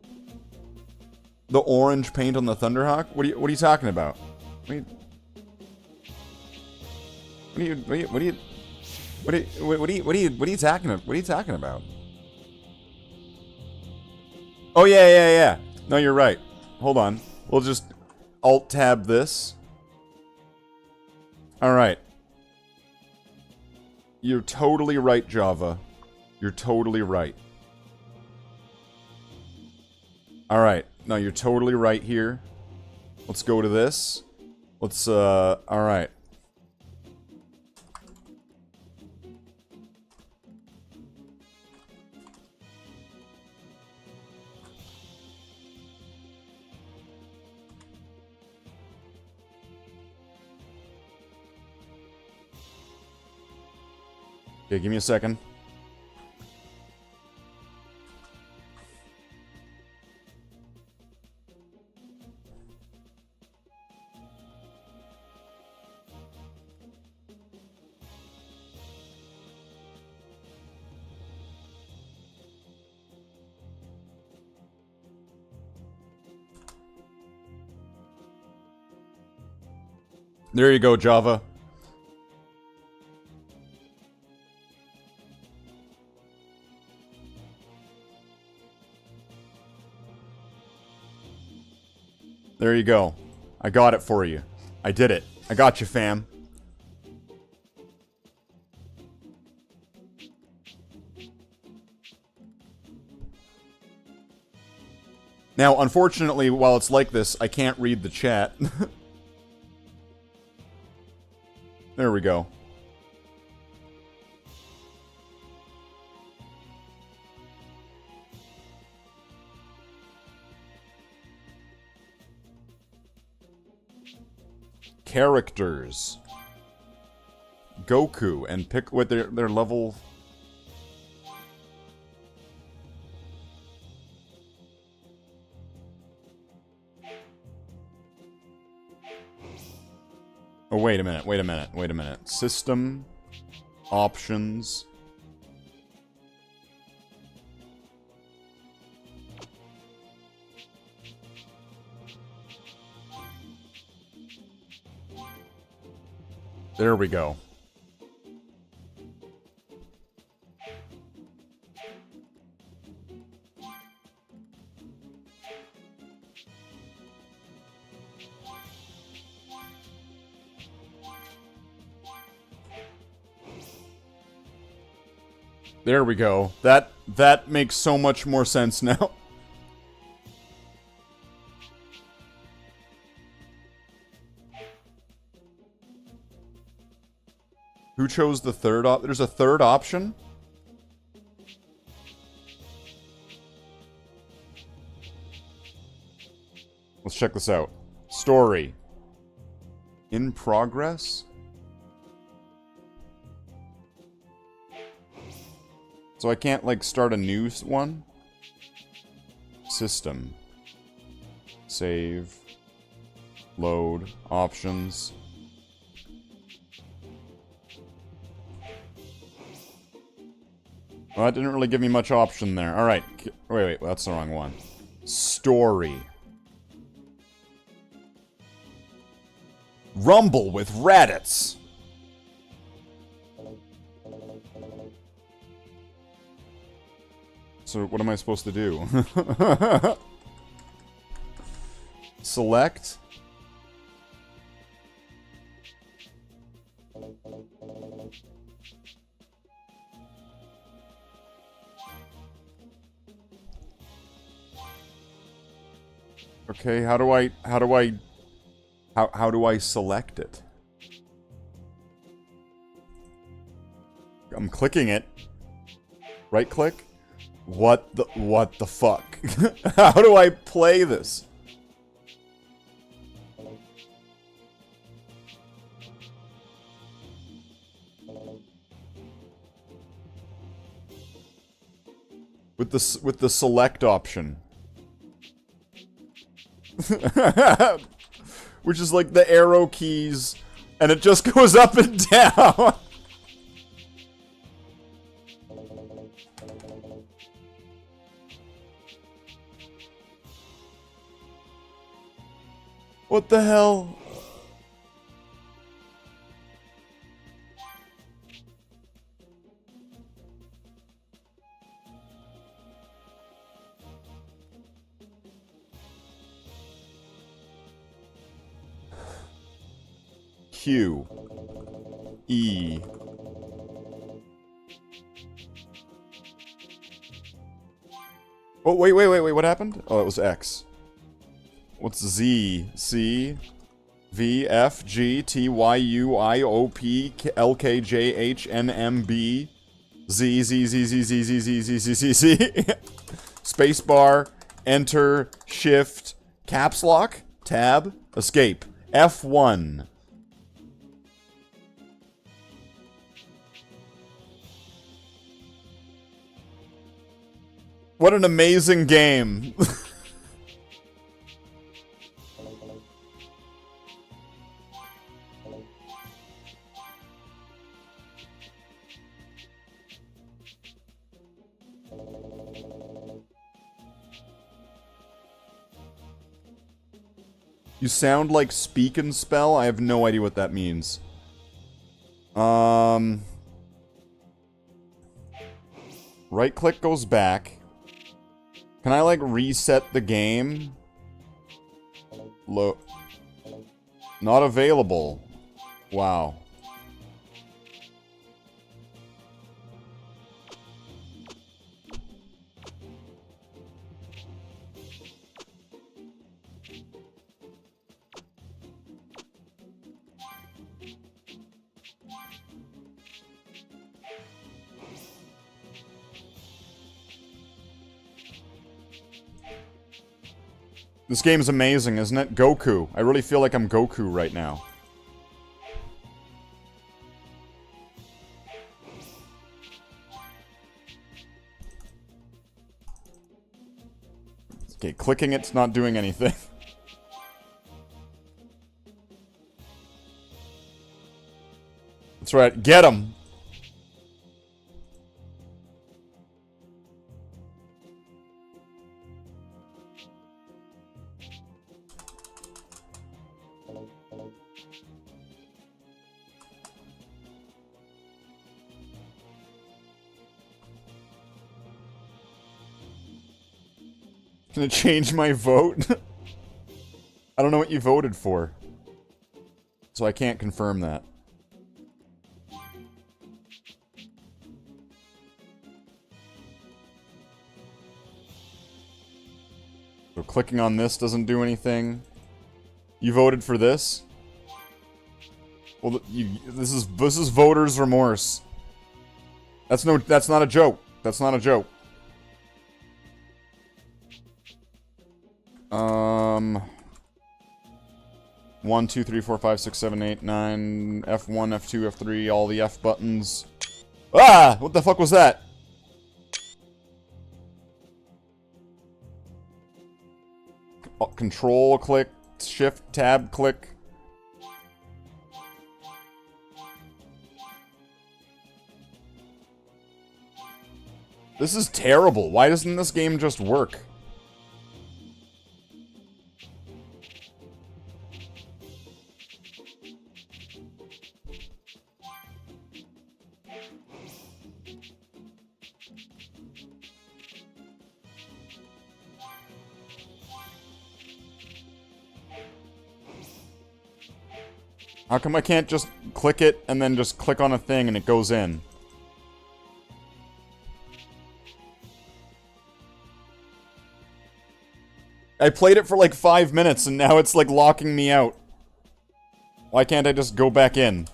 S1: The orange paint on the Thunderhawk? What are you talking about? What are you talking about? Oh yeah. No, you're right. Hold on. We'll just Alt-tab this. Alright. You're totally right, Java. You're totally right. Alright. No, you're totally right here. Let's go to this. Let's, alright. Okay, give me a second. There you go, Java. There you go. I got it for you. I did it. I got you, fam. Now, unfortunately, while it's like this, I can't read the chat. There we go. Characters. Goku, and pick what their level. Oh, wait a minute, wait a minute, wait a minute. System. Options. There we go. There we go. That makes so much more sense now. Who chose the third There's a third option? Let's check this out. Story. In progress? So I can't, like, start a new one? System. Save. Load. Options. Well, that didn't really give me much option there. Alright. Wait, that's the wrong one. Story. Rumble with Raditz. So what am I supposed to do? Select. Okay, how do I select it? I'm clicking it. Right click? What the fuck? How do I play this? With the select option. Which is like the arrow keys, and it just goes up and down. What the hell? Q. E. Oh, wait, what happened? Oh, it was X. What's Z? C? V, F, G, T, Y, U, I, O, P, L, K, J, H, N, M, B, Z, Z, Z, Z, Z, Z, Z, Z, Z, Z, Z. Spacebar, enter, shift, caps lock, tab, escape. F1. What an amazing game. You sound like speak and spell? I have no idea what that means. Right click goes back. Can I, like, reset the game? Not available. Wow. This game's amazing, isn't it? Goku. I really feel like I'm Goku right now. Okay, clicking it's not doing anything. That's right, get him! Gonna change my vote? I don't know what you voted for. So I can't confirm that. So clicking on this doesn't do anything. You voted for this? Well, this is voters' remorse. That's not a joke. That's not a joke. 1, 2, 3, 4, 5, 6, 7, 8, 9, F1, F2, F3, all the F buttons. Ah! What the fuck was that? Control click, shift tab click. This is terrible. Why doesn't this game just work? How come I can't just click it and then just click on a thing and it goes in? I played it for like 5 minutes and now it's like locking me out. Why can't I just go back in?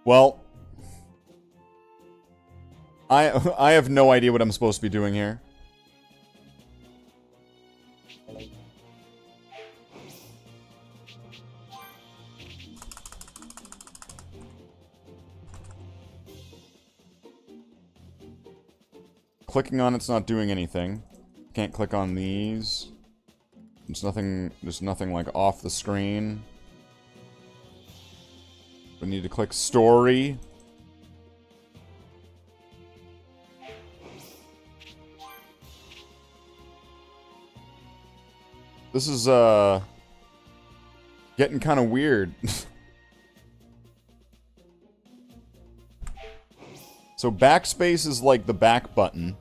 S1: Well, I have no idea what I'm supposed to be doing here. Clicking on it's not doing anything. Can't click on these. There's nothing like off the screen. We need to click story. This is, getting kind of weird. So backspace is like the back button.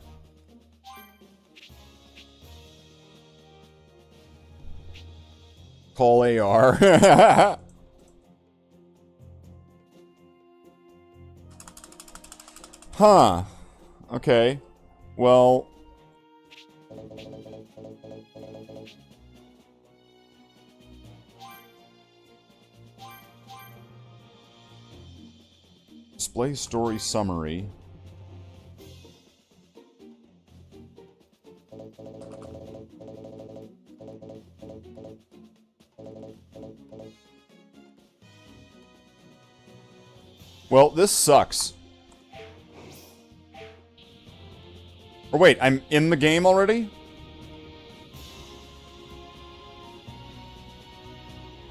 S1: Paul AR. Huh. Okay. Well... Display story summary. Well, this sucks. Or wait, I'm in the game already?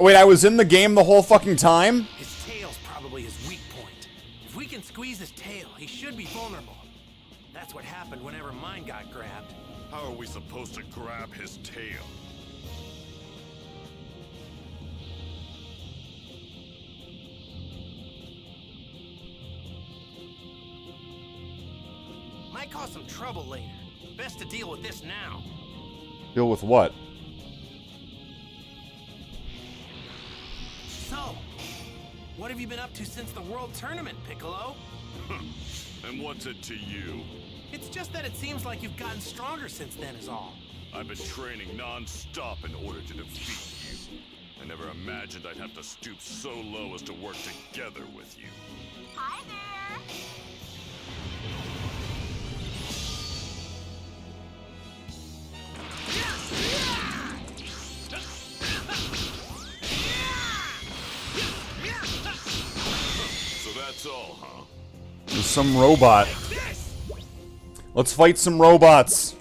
S1: Wait, I was in the game the whole fucking time?
S3: His tail's probably his weak point. If we can squeeze his tail, he should be vulnerable. That's what happened whenever mine got grabbed.
S2: How are we supposed to grab his tail?
S3: Might cause some trouble later. Best to deal with this now.
S1: Deal with what?
S3: So, what have you been up to since the World Tournament, Piccolo?
S2: And what's it to you?
S3: It's just that it seems like you've gotten stronger since then is all.
S2: I've been training non-stop in order to defeat you. I never imagined I'd have to stoop so low as to work together with you.
S4: Hi there.
S2: So that's all, huh?
S1: There's some robot. Let's fight some robots.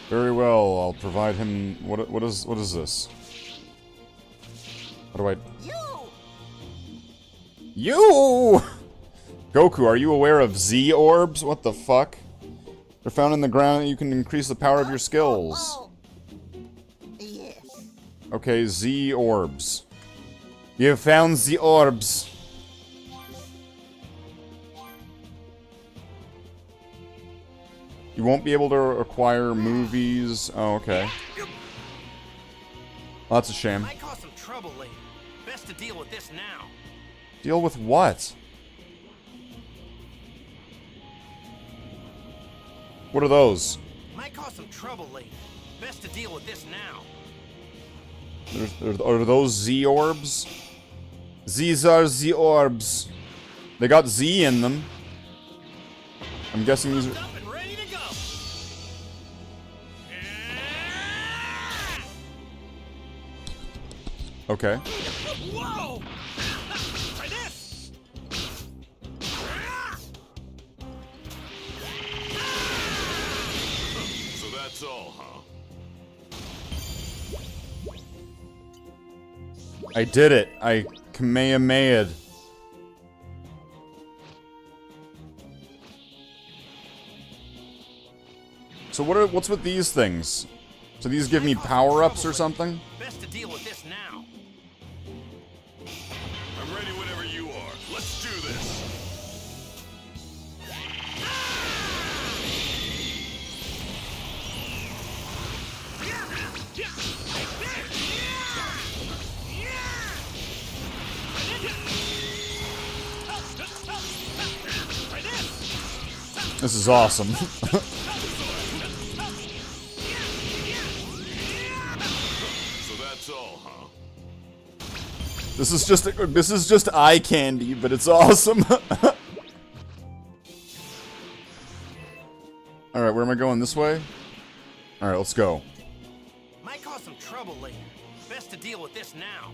S1: Very well, I'll provide him... What is this? How do I... You! Goku, are you aware of Z-orbs? What the fuck? They're found in the ground and you can increase the power of your skills.
S4: Oh. Yes.
S1: Okay, Z-orbs. You have found the orbs. You won't be able to acquire movies. Oh, okay. Well, that's a shame.
S3: Might cause some trouble later. Best to deal with this now.
S1: Deal with what? What are those?
S3: Might cause some trouble later. Best to deal with this now.
S1: Are those Z-orbs? These are Z-orbs. They got Z in them. I'm guessing these are...
S3: Up and ready to go.
S1: Okay.
S3: Whoa! Try this.
S2: So that's all, huh?
S1: I did it. I Kamehameha'd. So what's with these things? So these give me power-ups or something?
S3: Best to deal with this now.
S2: I'm ready whenever you are. Let's do this.
S1: This is awesome.
S2: So that's all, huh?
S1: This is just eye candy, but it's awesome. Alright, where am I going? This way? Alright, let's go.
S3: Might cause some trouble later. Best to deal with this now.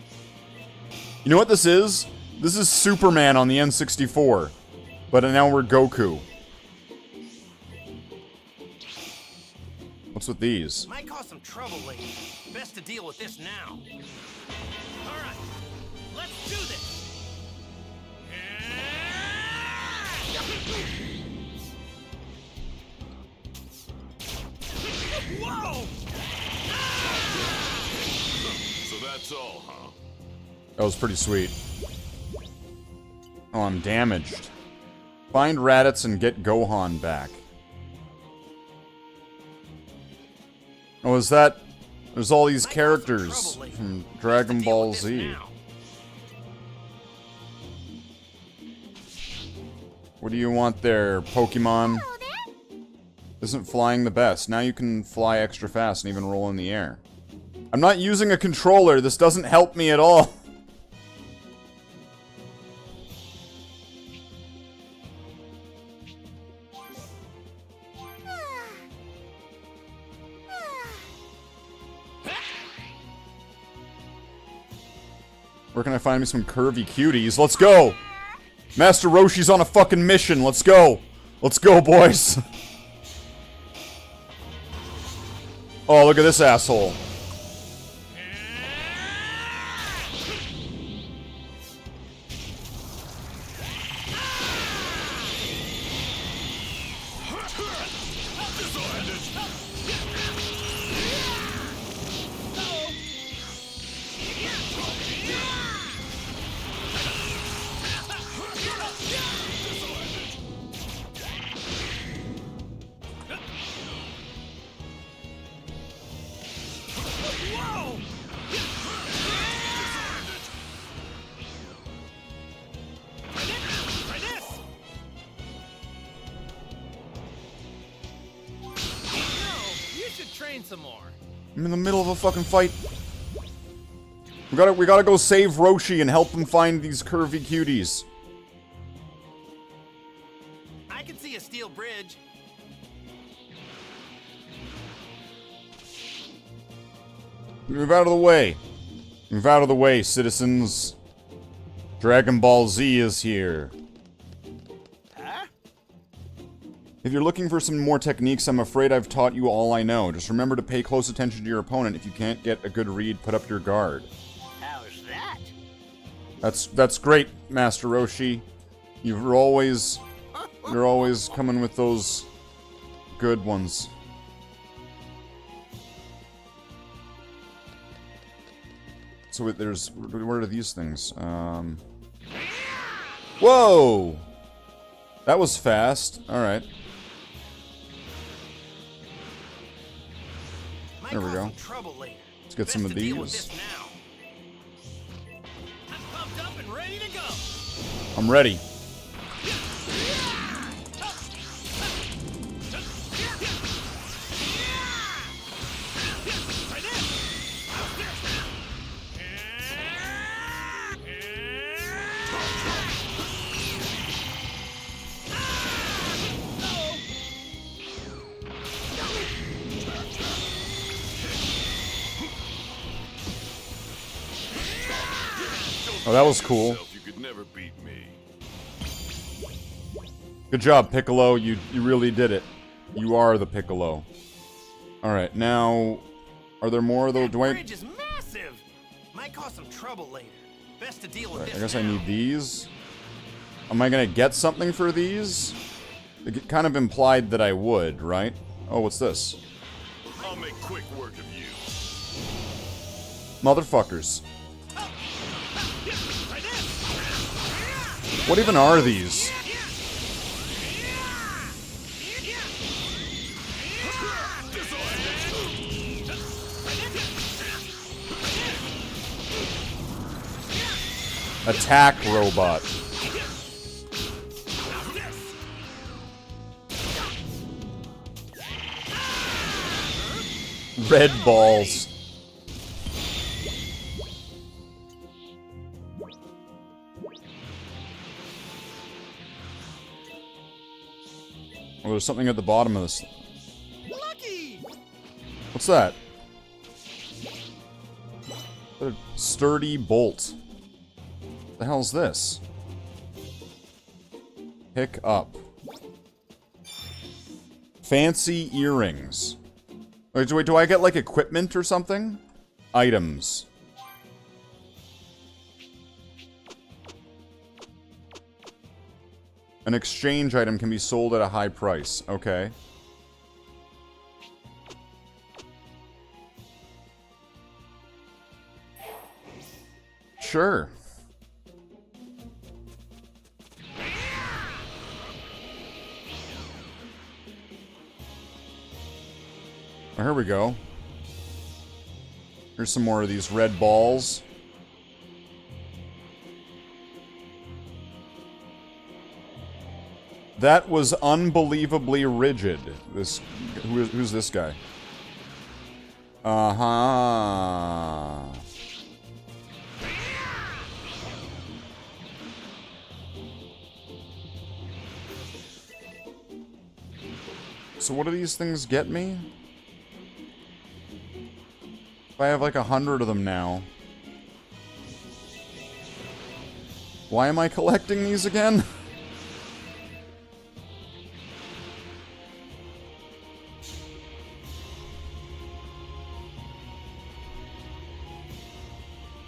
S1: You know what this is? This is Superman on the N64. But now we're Goku. What's with these?
S3: Might cause some trouble later. Best to deal with this now. Alright, let's do this! Whoa!
S2: So that's all, huh?
S1: That was pretty sweet. Oh, I'm damaged. Find Raditz and get Gohan back. Oh, is that... There's all these
S3: Might cause some
S1: characters
S3: trouble later.
S1: from
S3: Best to
S1: Dragon
S3: deal
S1: Ball
S3: with this
S1: Z.
S3: now.
S1: What do you want there, Pokemon?
S4: Hello there.
S1: Isn't flying the best. Now you can fly extra fast and even roll in the air. I'm not using a controller. This doesn't help me at all. Where can I find me some curvy cuties? Let's go! Master Roshi's on a fucking mission. Let's go. Let's go, boys. Oh, look at this asshole.
S3: Train some more.
S1: I'm in the middle of a fucking fight. We gotta go save Roshi and help him find these curvy cuties.
S3: I can see a steel bridge.
S1: Move out of the way. Move out of the way, citizens. Dragon Ball Z is here.
S3: Huh?
S1: If you're looking for some more techniques, I'm afraid I've taught you all I know. Just remember to pay close attention to your opponent. If you can't get a good read, put up your guard.
S4: How's that?
S1: That's great, Master Roshi. You're always coming with those good ones. So where are these things? Whoa! That was fast. Alright. There we go.
S3: Trouble later.
S1: Let's get some of
S3: Best to deal with
S1: these.
S3: this now. I'm pumped up and ready to go.
S1: I'm ready. Oh, that was cool.
S2: You could never beat me.
S1: Good job, Piccolo. You really did it. You are the Piccolo. Alright, now... Are there more of those?
S3: That
S1: Do I...
S3: bridge is massive. Might cause some trouble later. Best to deal with
S1: Right,
S3: this
S1: I guess I
S3: now.
S1: need these. Am I gonna get something for these? It kind of implied that I would, right? Oh, what's this?
S2: I'll make quick work of you.
S1: Motherfuckers. What even are these? Attack robot. Red balls. Oh, there's something at the bottom of this.
S3: Lucky.
S1: What's that? A sturdy bolt. The hell's this? Pick up. Fancy earrings. Wait, do I get like equipment or something? Items. An exchange item can be sold at a high price. Okay. Sure. Oh, here we go. Here's some more of these red balls. That was unbelievably rigid. Who's this guy? Uh-huh. So what do these things get me? If I have like 100 of them now. Why am I collecting these again?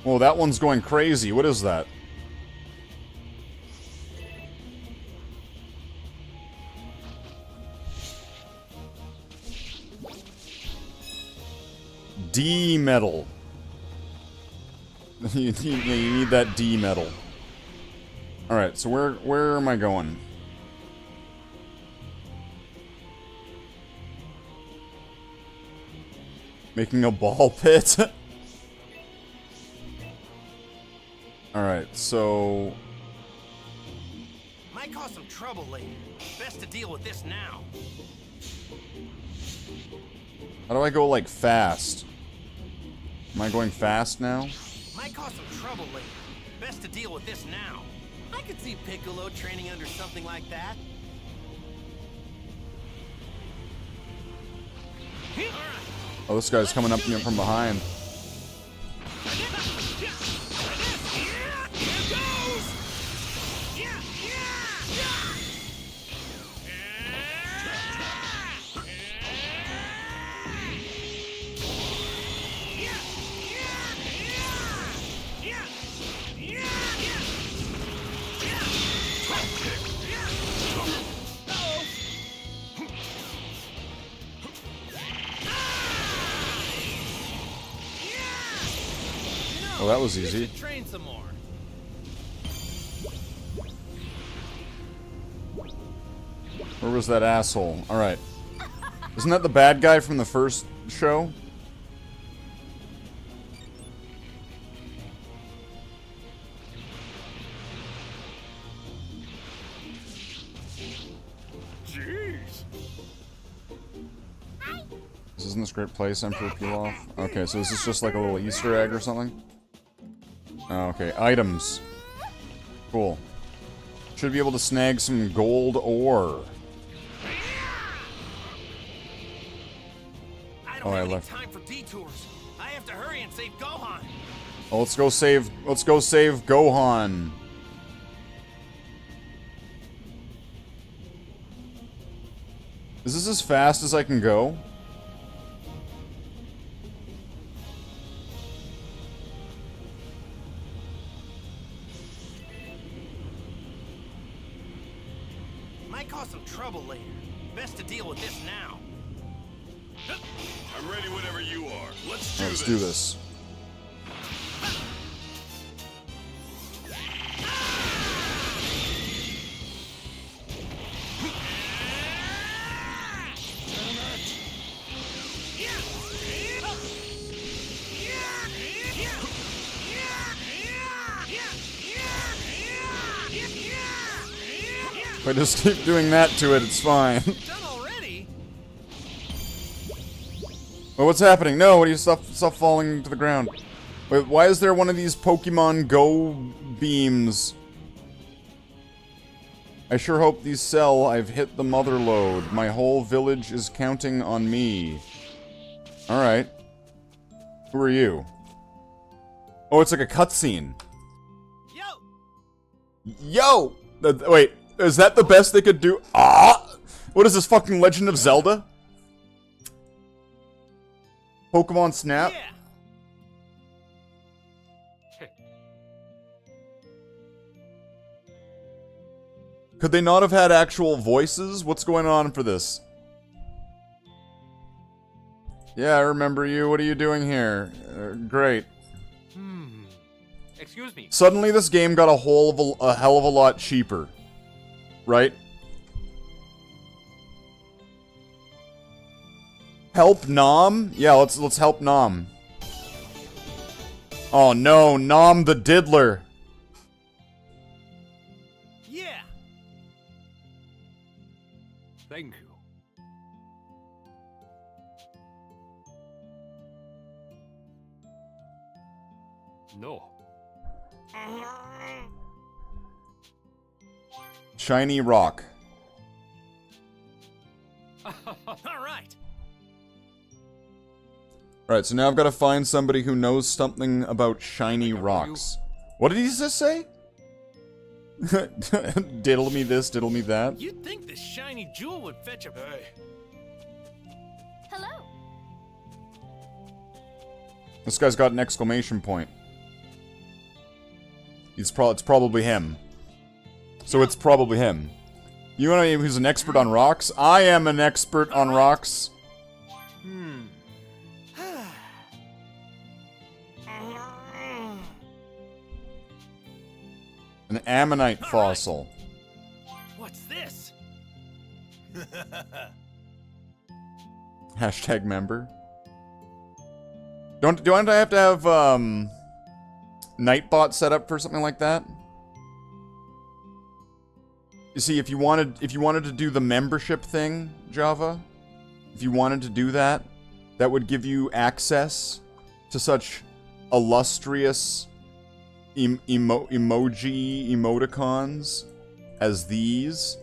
S1: Whoa, that one's going crazy. What is that? D metal. You need that D metal. Alright, so where am I going? Making a ball pit? Alright, so...
S3: Might cause some trouble later. Best to deal with this now.
S1: How do I go, like, fast? Am I going fast now?
S3: Might cause some trouble later. Best to deal with this now. I could see Piccolo training under something like that.
S1: Oh, this guy's coming up to me from behind. Oh, that was easy.
S3: Train some more.
S1: Where was that asshole? Alright. Isn't that the bad guy from the first show?
S2: Jeez.
S1: This isn't this great place, Emperor Pilaf? Okay, so this is just like a little Easter egg or something? Oh, okay, items. Cool. Should be able to snag some gold ore. Oh, I left.
S3: Time for detours. I have to hurry and save Gohan.
S1: Oh, let's go save Gohan. Is this as fast as I can go?
S3: Might cause some trouble later. Best to deal with this now.
S2: I'm ready whenever you are. Let's
S1: Do this. If I just keep doing that to it, it's fine.
S3: Done already?
S1: Well, what's happening? No, what do you stop falling to the ground? Wait, why is there one of these Pokemon Go beams? I sure hope these sell. I've hit the mother load. My whole village is counting on me. Alright. Who are you? Oh, it's like a cutscene. Yo! Wait, is that the best they could do? Ah! What is this, fucking Legend of Zelda? Pokemon Snap?
S3: Yeah.
S1: Could they not have had actual voices? What's going on for this? Yeah, I remember you. What are you doing here? Great.
S3: Excuse me.
S1: Suddenly this game got a hell of a lot cheaper. Right? Help Nom? Yeah, let's help Nom. Oh no, Nom the Diddler.
S3: Yeah.
S5: Thank you. No.
S1: Shiny rock.
S3: All right.
S1: Alright, so now I've got to find somebody who knows something about shiny rocks. What did he just say? Diddle me this, diddle me that.
S3: You'd think this shiny jewel would fetch a... Hey.
S6: Hello.
S1: This guy's got an exclamation point. It's probably him. So it's probably him. You know who's an expert on rocks? I am an expert on rocks. An ammonite fossil.
S3: What's this?
S1: Hashtag member. Don't I have to have Nightbot set up for something like that? You see, if you wanted to do the membership thing, Java, if you wanted to do that, that would give you access to such illustrious emoticons as these,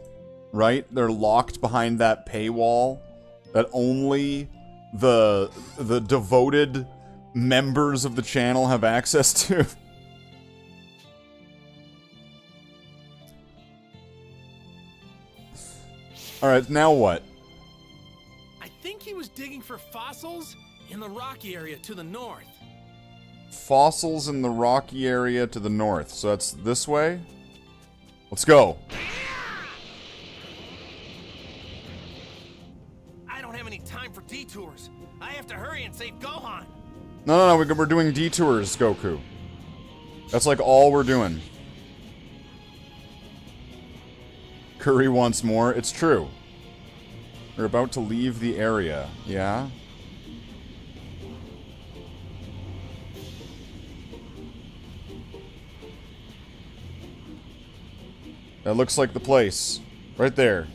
S1: right? They're locked behind that paywall that only the devoted members of the channel have access to. Alright, now what?
S3: I think he was digging for fossils in the rocky area to the north.
S1: Fossils in the rocky area to the north. So that's this way? Let's go.
S3: I don't have any time for detours. I have to hurry and save Gohan.
S1: No, we're doing detours, Goku. That's like all we're doing. Curry wants more. It's true. We're about to leave the area. Yeah? That looks like the place. Right there.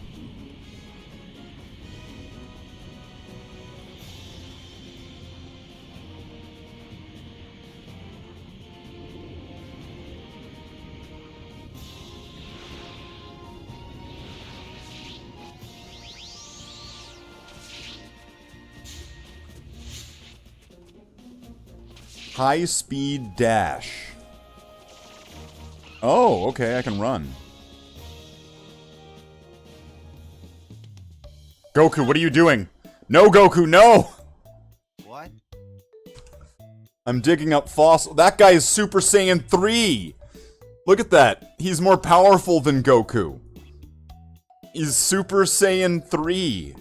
S1: High speed dash. Oh, okay, I can run. Goku, what are you doing? No, Goku, no!
S7: What?
S1: I'm digging up fossil. That guy is Super Saiyan 3! Look at that. He's more powerful than Goku. He's Super Saiyan 3.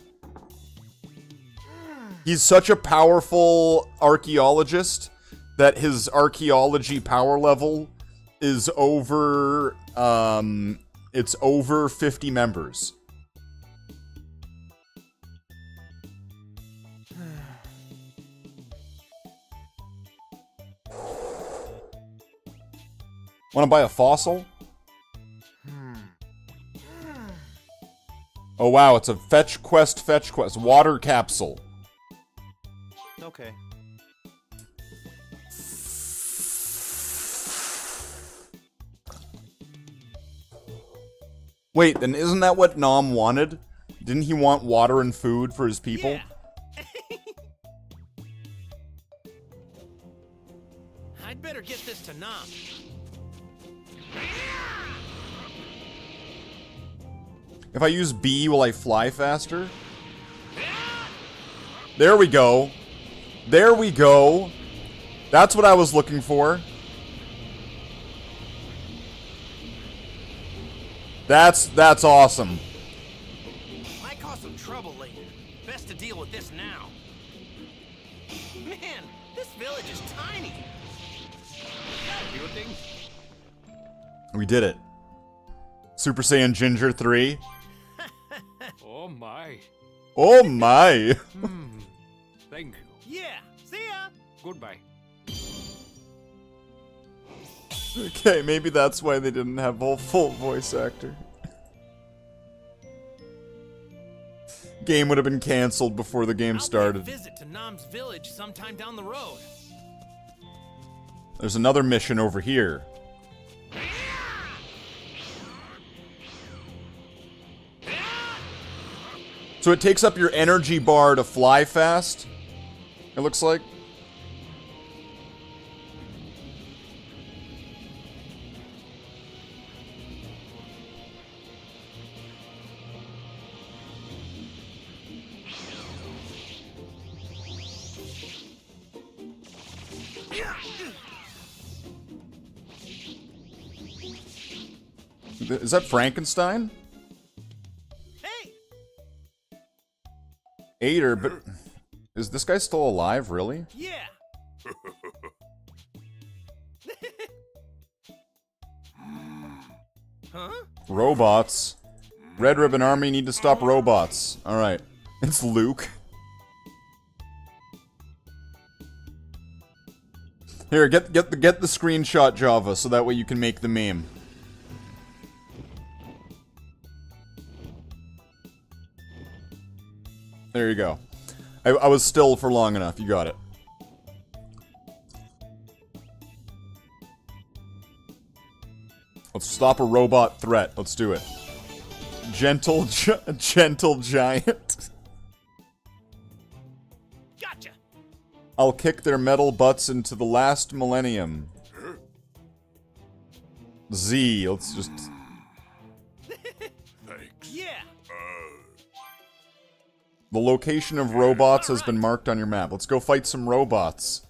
S1: He's such a powerful archaeologist that his archaeology power level is over, it's over 50 members. Wanna buy a fossil? Oh wow, it's a fetch quest, water capsule.
S7: Okay.
S1: Wait, then isn't that what Nom wanted? Didn't he want water and food for his people?
S3: Yeah. I'd better get this to Nam.
S1: If I use B, will I fly faster? There we go. There we go. That's what I was looking for. That's awesome.
S3: Might cause some trouble later. Best to deal with this now. Man, this village is tiny.
S1: We did it. Super Saiyan Ginger 3.
S5: Oh my.
S1: Oh my.
S5: Thank you.
S3: Yeah, see ya.
S5: Goodbye.
S1: Okay, maybe that's why they didn't have a full voice actor. Game would have been canceled before the game started.
S3: I'll pay a visit to Nam's village sometime down the road.
S1: There's another mission over here. So it takes up your energy bar to fly fast, it looks like. Is that Frankenstein?
S3: Hey!
S1: Ader, but is this guy still alive, really?
S3: Yeah! Huh?
S1: Robots. Red Ribbon Army need to stop robots. Alright. It's Luke. Here, get the screenshot, Java, so that way you can make the meme. There you go. I was still for long enough. You got it. Let's stop a robot threat. Let's do it. Gentle giant.
S3: Gotcha!
S1: I'll kick their metal butts into the last millennium. Z. Let's just...
S2: Thanks.
S3: Yeah!
S1: The location of robots has been marked on your map. Let's go fight some robots.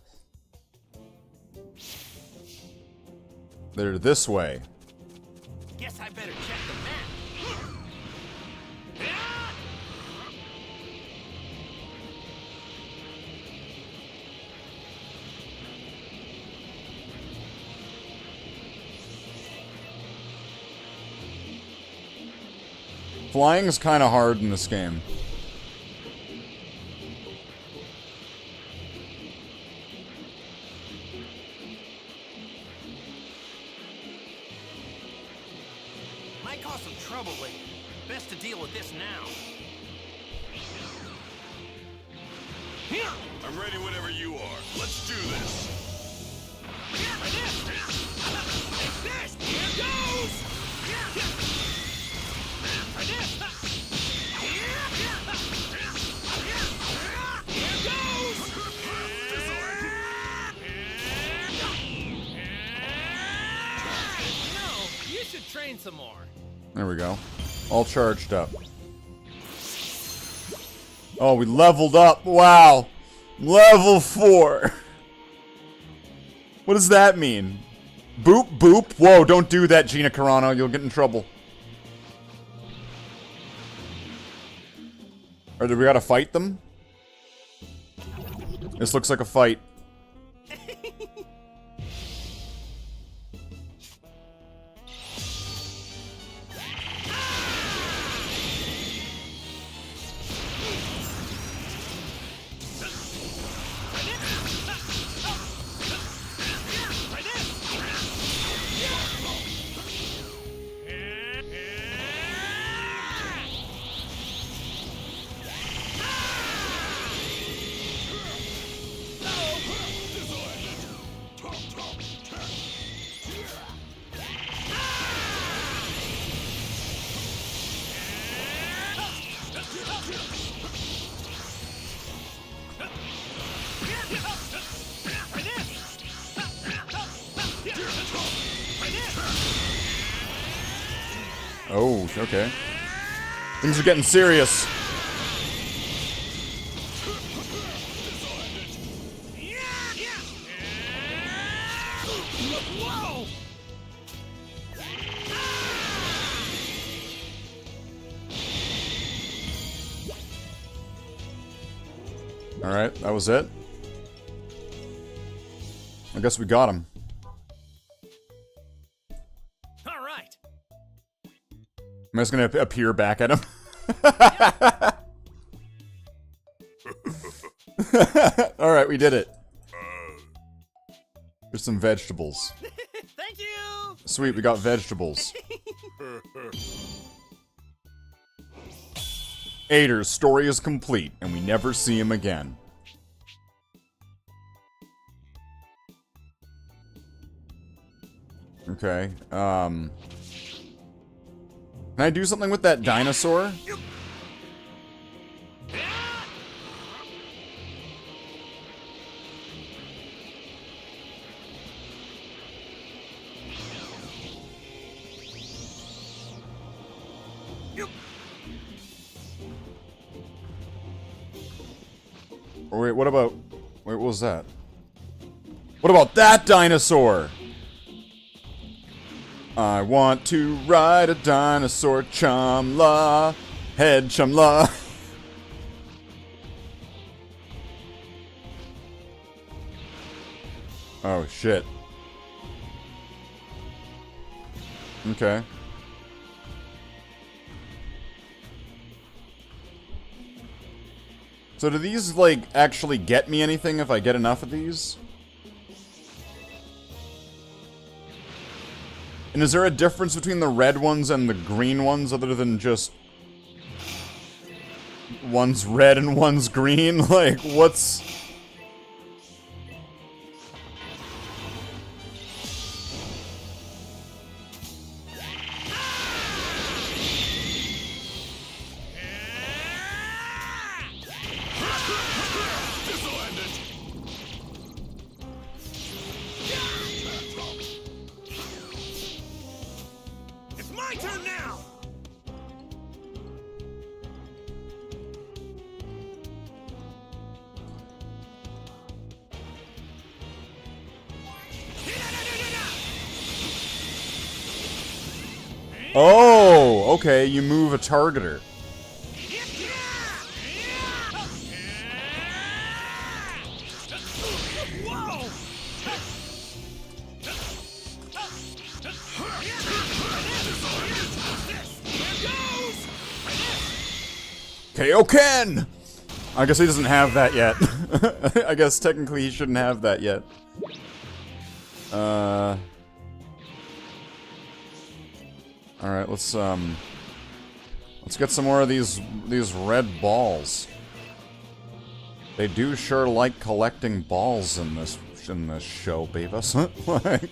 S1: They're this way.
S3: Guess I better check the map.
S1: Flying is kind of hard in this game.
S3: Might cause some trouble later. Best to deal with this now.
S2: I'm ready whenever you are. Let's do this.
S3: Here goes! You should train some more.
S1: There we go. All charged up. Oh, we leveled up. Wow. Level 4. What does that mean? Boop, boop. Whoa, don't do that, Gina Carano. You'll get in trouble. Or do we gotta fight them? This looks like a fight. Oh, okay. Things are getting serious.
S3: Whoa!
S1: Alright, that was it. I guess we got him.
S3: All right.
S1: Am I just gonna appear back at him? Alright, we did it. There's some vegetables.
S3: Thank you.
S1: Sweet, we got vegetables. Ader's story is complete, and we never see him again. Okay, can I do something with that dinosaur? Or wait, what about... Wait, what was that? What about that dinosaur? I want to ride a dinosaur, chum-la, head chum-la. Oh, shit. Okay. So do these, like, actually get me anything if I get enough of these? And is there a difference between the red ones and the green ones other than just... one's red and one's green? Like, what's... Oh, okay, you move a targeter. KO Ken! I guess he doesn't have that yet. I guess technically he shouldn't have that yet. Alright, let's get some more of these red balls. They do sure like collecting balls in this show, Beavis. Like...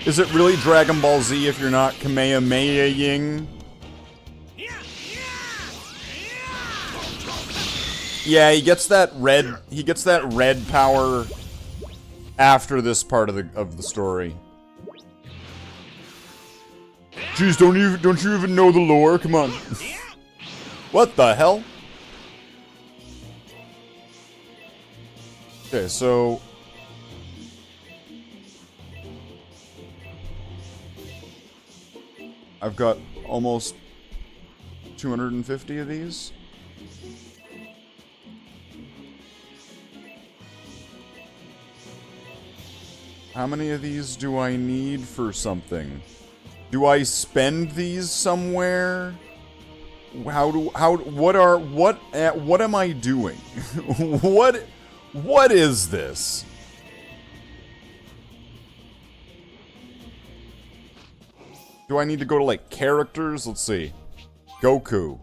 S1: Is it really Dragon Ball Z if you're not Kamehameha-ing? Yeah, he gets that red power after this part of the story. Jeez, don't you even know the lore? Come on. What the hell? Okay, so I've got almost 250 of these. How many of these do I need for something? Do I spend these somewhere? What am I doing? What is this? Do I need to go to, like, characters? Let's see. Goku.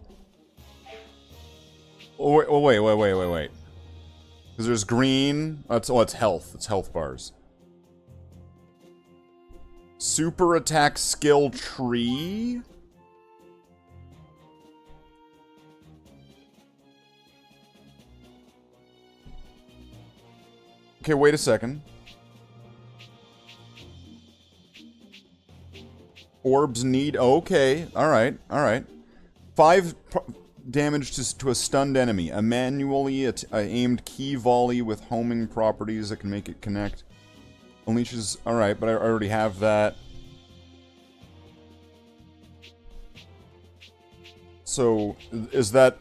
S1: Oh, wait. Because there's green. It's health. It's health bars. Super attack skill tree? Okay, wait a second. Orbs need... Okay, alright. damage to a stunned enemy. A manually aimed key volley with homing properties that can make it connect. Unleashes... Alright, but I already have that. So, is that...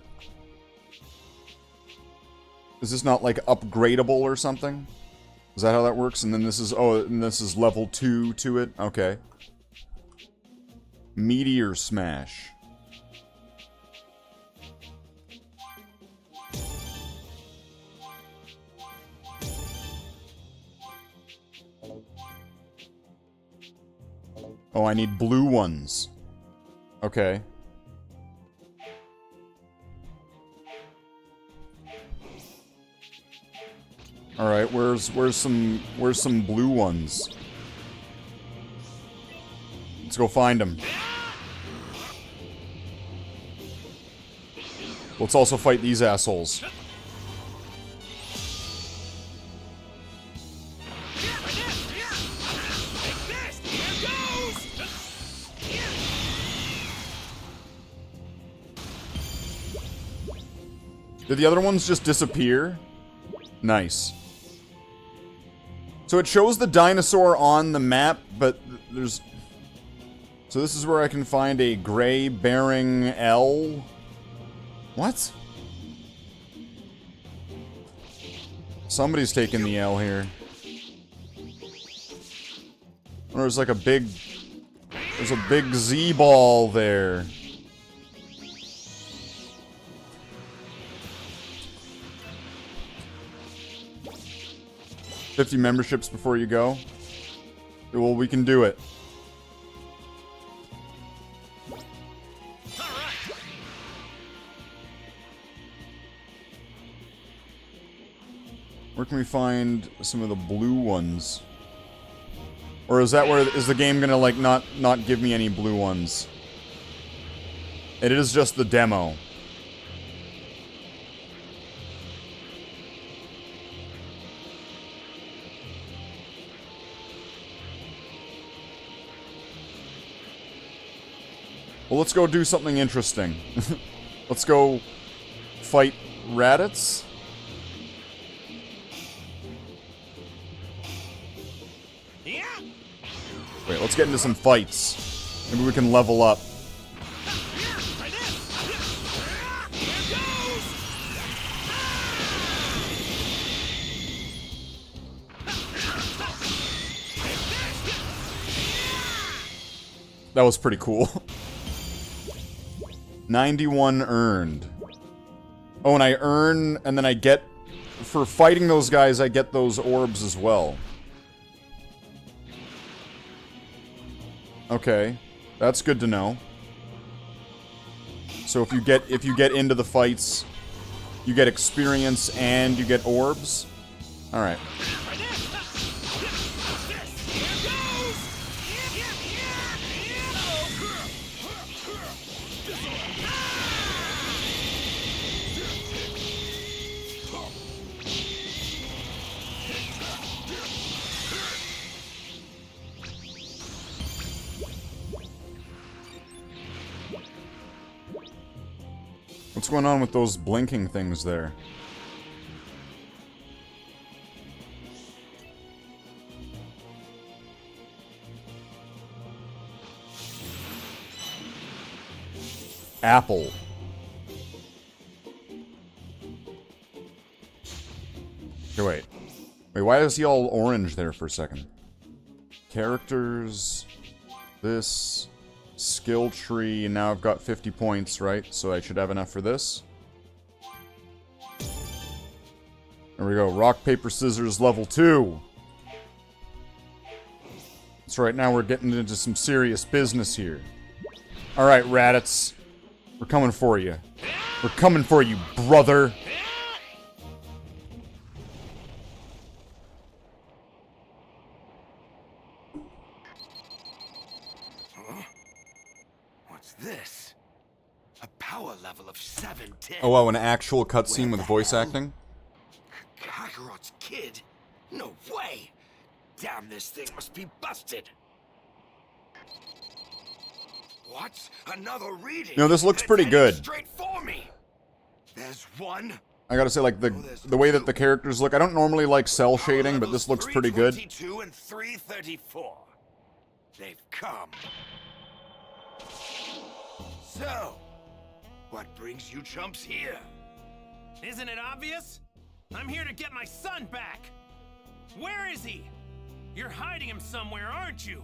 S1: Is this not, like, upgradable or something? Is that how that works? And then this is... Oh, and this is level 2 to it? Okay. Meteor Smash. Oh, I need blue ones. Okay. Alright, where's some blue ones? Let's go find them. Let's also fight these assholes. Did the other ones just disappear? Nice. So it shows the dinosaur on the map, but there's... So this is where I can find a gray bearing L? What? Somebody's taking the L here. Or there's like a big... There's a big Z ball there. $50 memberships before you go? Well, we can do it. Where can we find some of the blue ones? Or is that where... Is the game gonna, like, not give me any blue ones? It is just the demo. Well, let's go do something interesting. Let's go fight Raditz. Wait, let's get into some fights. Maybe we can level up. That was pretty cool. 91 earned. Oh, and I earn, and then I get... For fighting those guys, I get those orbs as well. Okay. That's good to know. So if you get into the fights, you get experience and you get orbs? Alright. What's going on with those blinking things there? Apple. Okay, wait. Wait, why is he all orange there for a second? Characters... This... Skill tree, and now I've got 50 points, right? So I should have enough for this. There we go. Rock, paper, scissors, level 2. That's right, now we're getting into some serious business here. Alright, Raditz. We're coming for you. We're coming for you, brother.
S3: This? A power level of 710.
S1: Oh wow, an actual cutscene with voice acting?
S3: Kakarot's kid? No way! Damn, this thing must be busted. What? Another reading?
S1: No, this looks
S3: It's
S1: pretty
S3: heading
S1: good.
S3: Straight for me.
S6: There's one.
S1: I gotta say, like, the way that the characters look, I don't normally like cell shading, but this looks pretty good.
S6: 322 and 334. They've come. So, what brings you chumps here?
S3: Isn't it obvious? I'm here to get my son back. Where is he? You're hiding him somewhere, aren't you?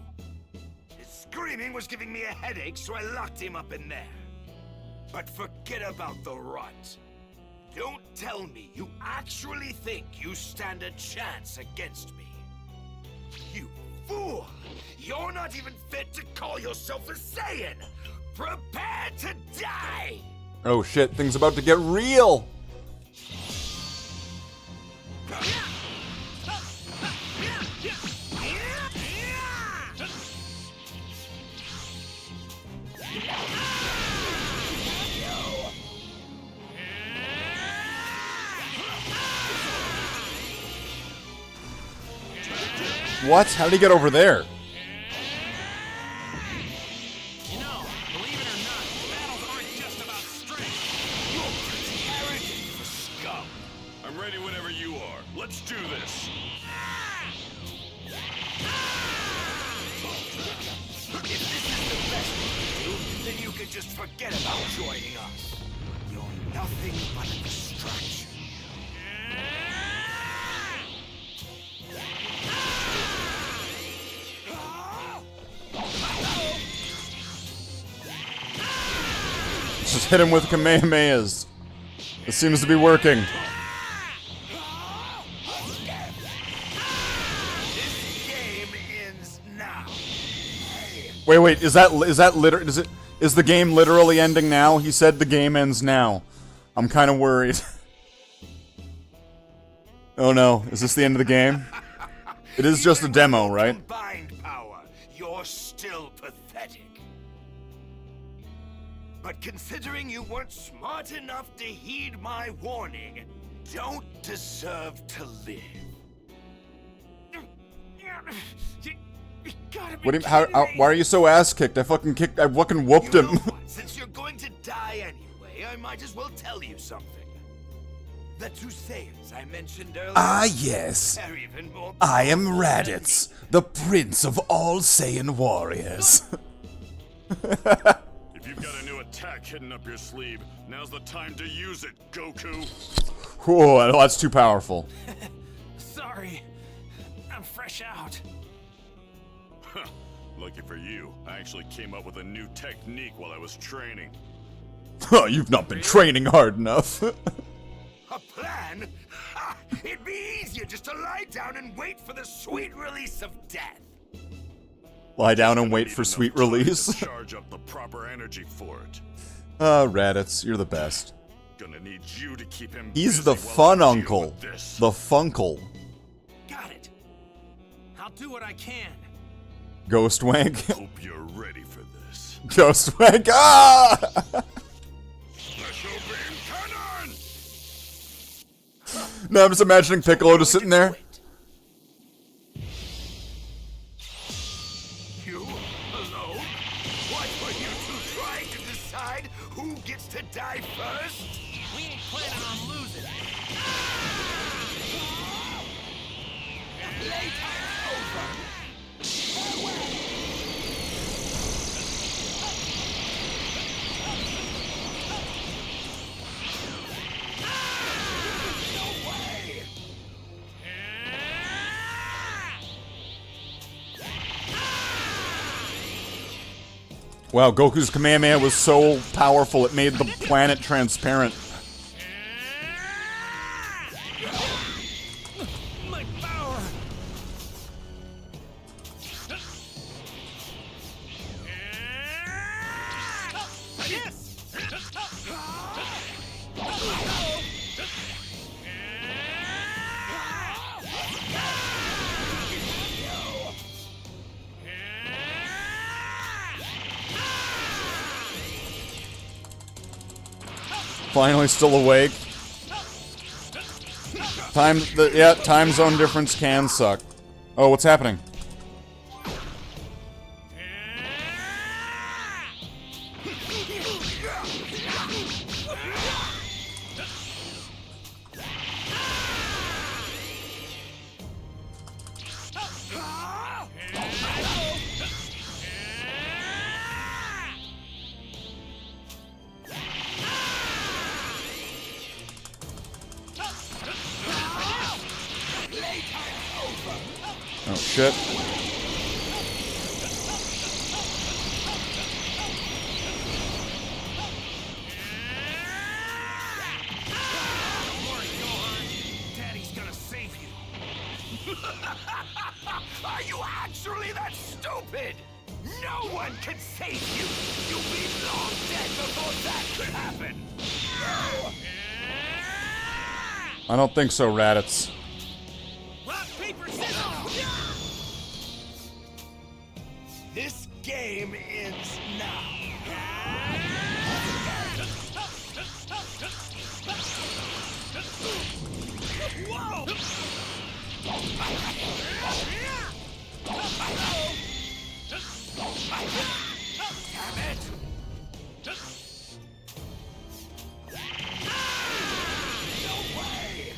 S6: His screaming was giving me a headache, so I locked him up in there. But forget about the runt. Don't tell me you actually think you stand a chance against me. You fool! You're not even fit to call yourself a Saiyan! Prepare to die!
S1: Oh shit, things about to get real! What? How did he get over there?
S3: You know, believe it or not, battles aren't just about strength.
S6: You're pretty arrogant for scum.
S2: I'm ready whenever you are. Let's do this.
S6: If this is the best you can do, then you could just forget about joining us. You're nothing but a distraction.
S1: Just hit him with Kamehamehas. It seems to be working.
S6: This game ends now.
S1: Wait, is the game literally ending now? He said the game ends now. I'm kind of worried. Oh no, is this the end of the game? It is just a demo, right?
S6: Combined power, you're still pathetic. But considering you weren't smart enough to heed my warning, don't deserve to live. You gotta be
S1: What do you, how, why are you so ass kicked? I fucking whooped
S6: You
S1: him.
S6: know what? Since you're going to die anyway, I might as well tell you something. The two Saiyans I mentioned earlier.
S1: Ah, yes.
S6: They're even more
S1: I am
S6: powerful than
S1: Raditz, the prince of all Saiyan warriors.
S2: If you've got a new attack hidden up your sleeve, now's the time to use it, Goku.
S1: Whoa, that's too powerful.
S3: Sorry, I'm fresh out.
S2: Lucky for you, I actually came up with a new technique while I was training.
S1: Huh, you've not been training hard enough.
S6: A plan? Ha! It'd be easier just to lie down and wait for the sweet release of death.
S1: Lie down and wait
S2: Need
S1: for
S2: enough
S1: sweet
S2: time
S1: release.
S2: to charge up the proper energy for it.
S1: Raditz, you're the best.
S2: Gonna need you to keep him
S1: He's
S2: busy
S1: the
S2: while
S1: fun
S2: I deal
S1: uncle.
S2: with this.
S1: The Funkle.
S3: Got it. I'll do what I can.
S1: Ghost Wank.
S2: Hope you're ready for this.
S1: Ghost Wank. Ah!
S2: Special beam cannon!
S1: No, I'm just imagining Piccolo just sitting there.
S6: You alone? What were you two trying to decide who gets to die first?
S3: We ain't planning on losing.
S6: Playtime's over. No way!
S1: Wow, Goku's Kamehameha was so powerful it made the planet transparent.
S3: My power. Yes.
S1: Finally still awake. Time zone difference can suck. Oh, what's happening? Oh, shit.
S3: Daddy's gonna save you.
S6: Are you actually that stupid? No one can save you! You'll be long dead before that could happen!
S1: I don't think so, Raditz.
S3: Rock, paper, scissors!
S6: This game ends now.
S3: Whoa!
S6: Damn it! No way!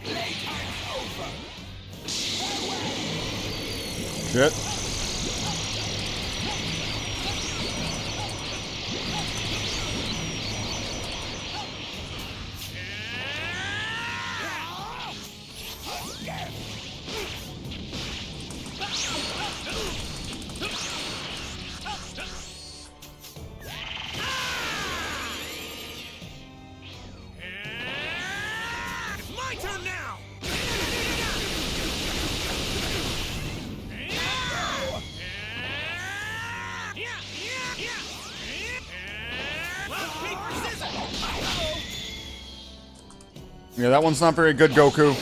S6: Playtime's over!
S1: Shit.
S3: It's my turn now! Rock, paper, scissors!
S1: Yeah, that one's not very good, Goku.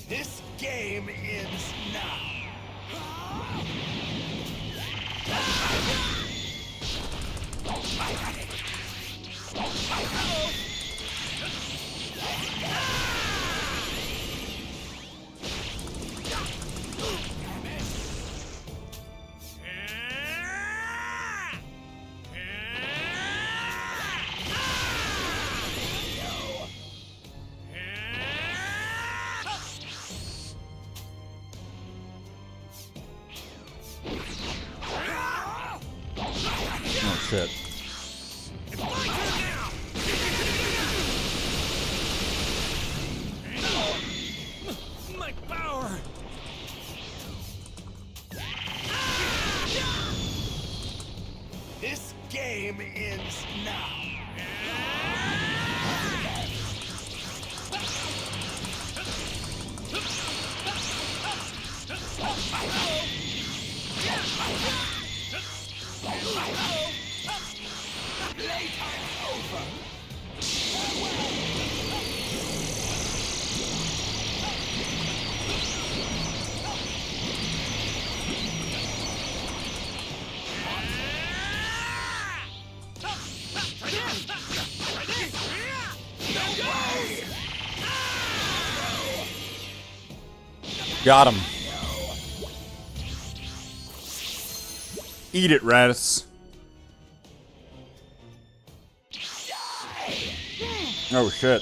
S6: This game ends now.
S1: Oh, shit.
S3: It's my turn now! My power!
S6: This game ends now. Playtime's over.
S1: Got him. Eat it, Raditz. Oh, shit.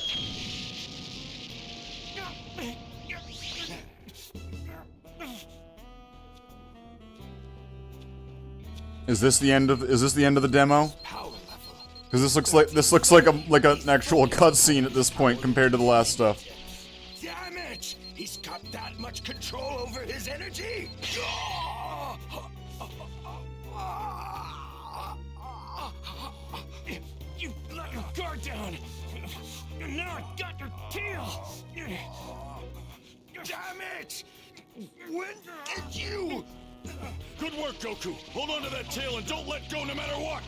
S1: Is this the end of the demo? Because this looks like an actual cutscene at this point compared to the last stuff.
S6: Damn it! He's got that much control over his energy!
S3: You let your guard down! Now I got your tail!
S6: Damn it! When did you?
S2: Good work, Goku. Hold on to that tail and don't let go no matter what.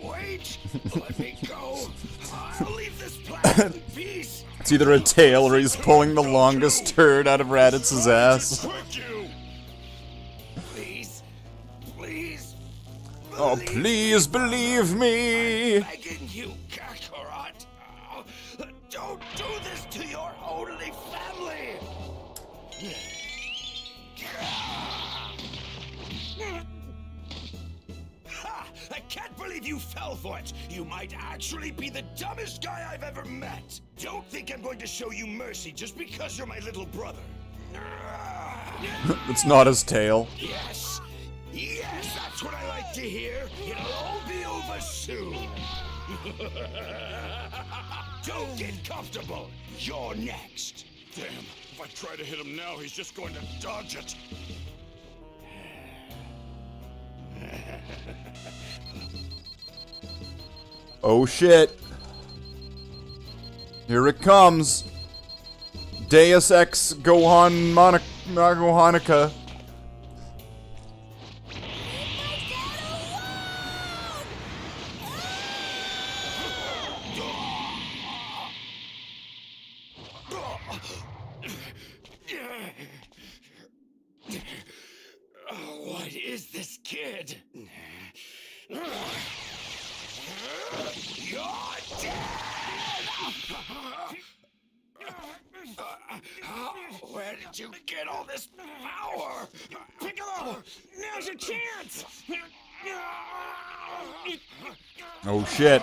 S6: Wait! Let me go! I'll leave this planet in peace!
S1: It's either a tail or he's pulling the longest turd out of Raditz's ass.
S2: Quick, you!
S6: Please, please.
S1: Oh, please believe me!
S6: I'm begging you, Kakarot. Don't do this to your only family. Ha! I can't believe you fell for it! You might actually be the dumbest guy I've ever met! Don't think I'm going to show you mercy just because you're my little brother.
S1: It's not his tail.
S6: Yes! Yes, that's what I like to hear! It'll all be over soon! Don't get comfortable! You're next!
S2: Damn, if I try to hit him now, he's just going to dodge it.
S1: Oh shit. Here it comes. Deus Ex Gohan Gohanica.
S6: What is this kid? You're dead! Where did you get all this power?
S3: Piccolo, now's your chance!
S1: Oh shit.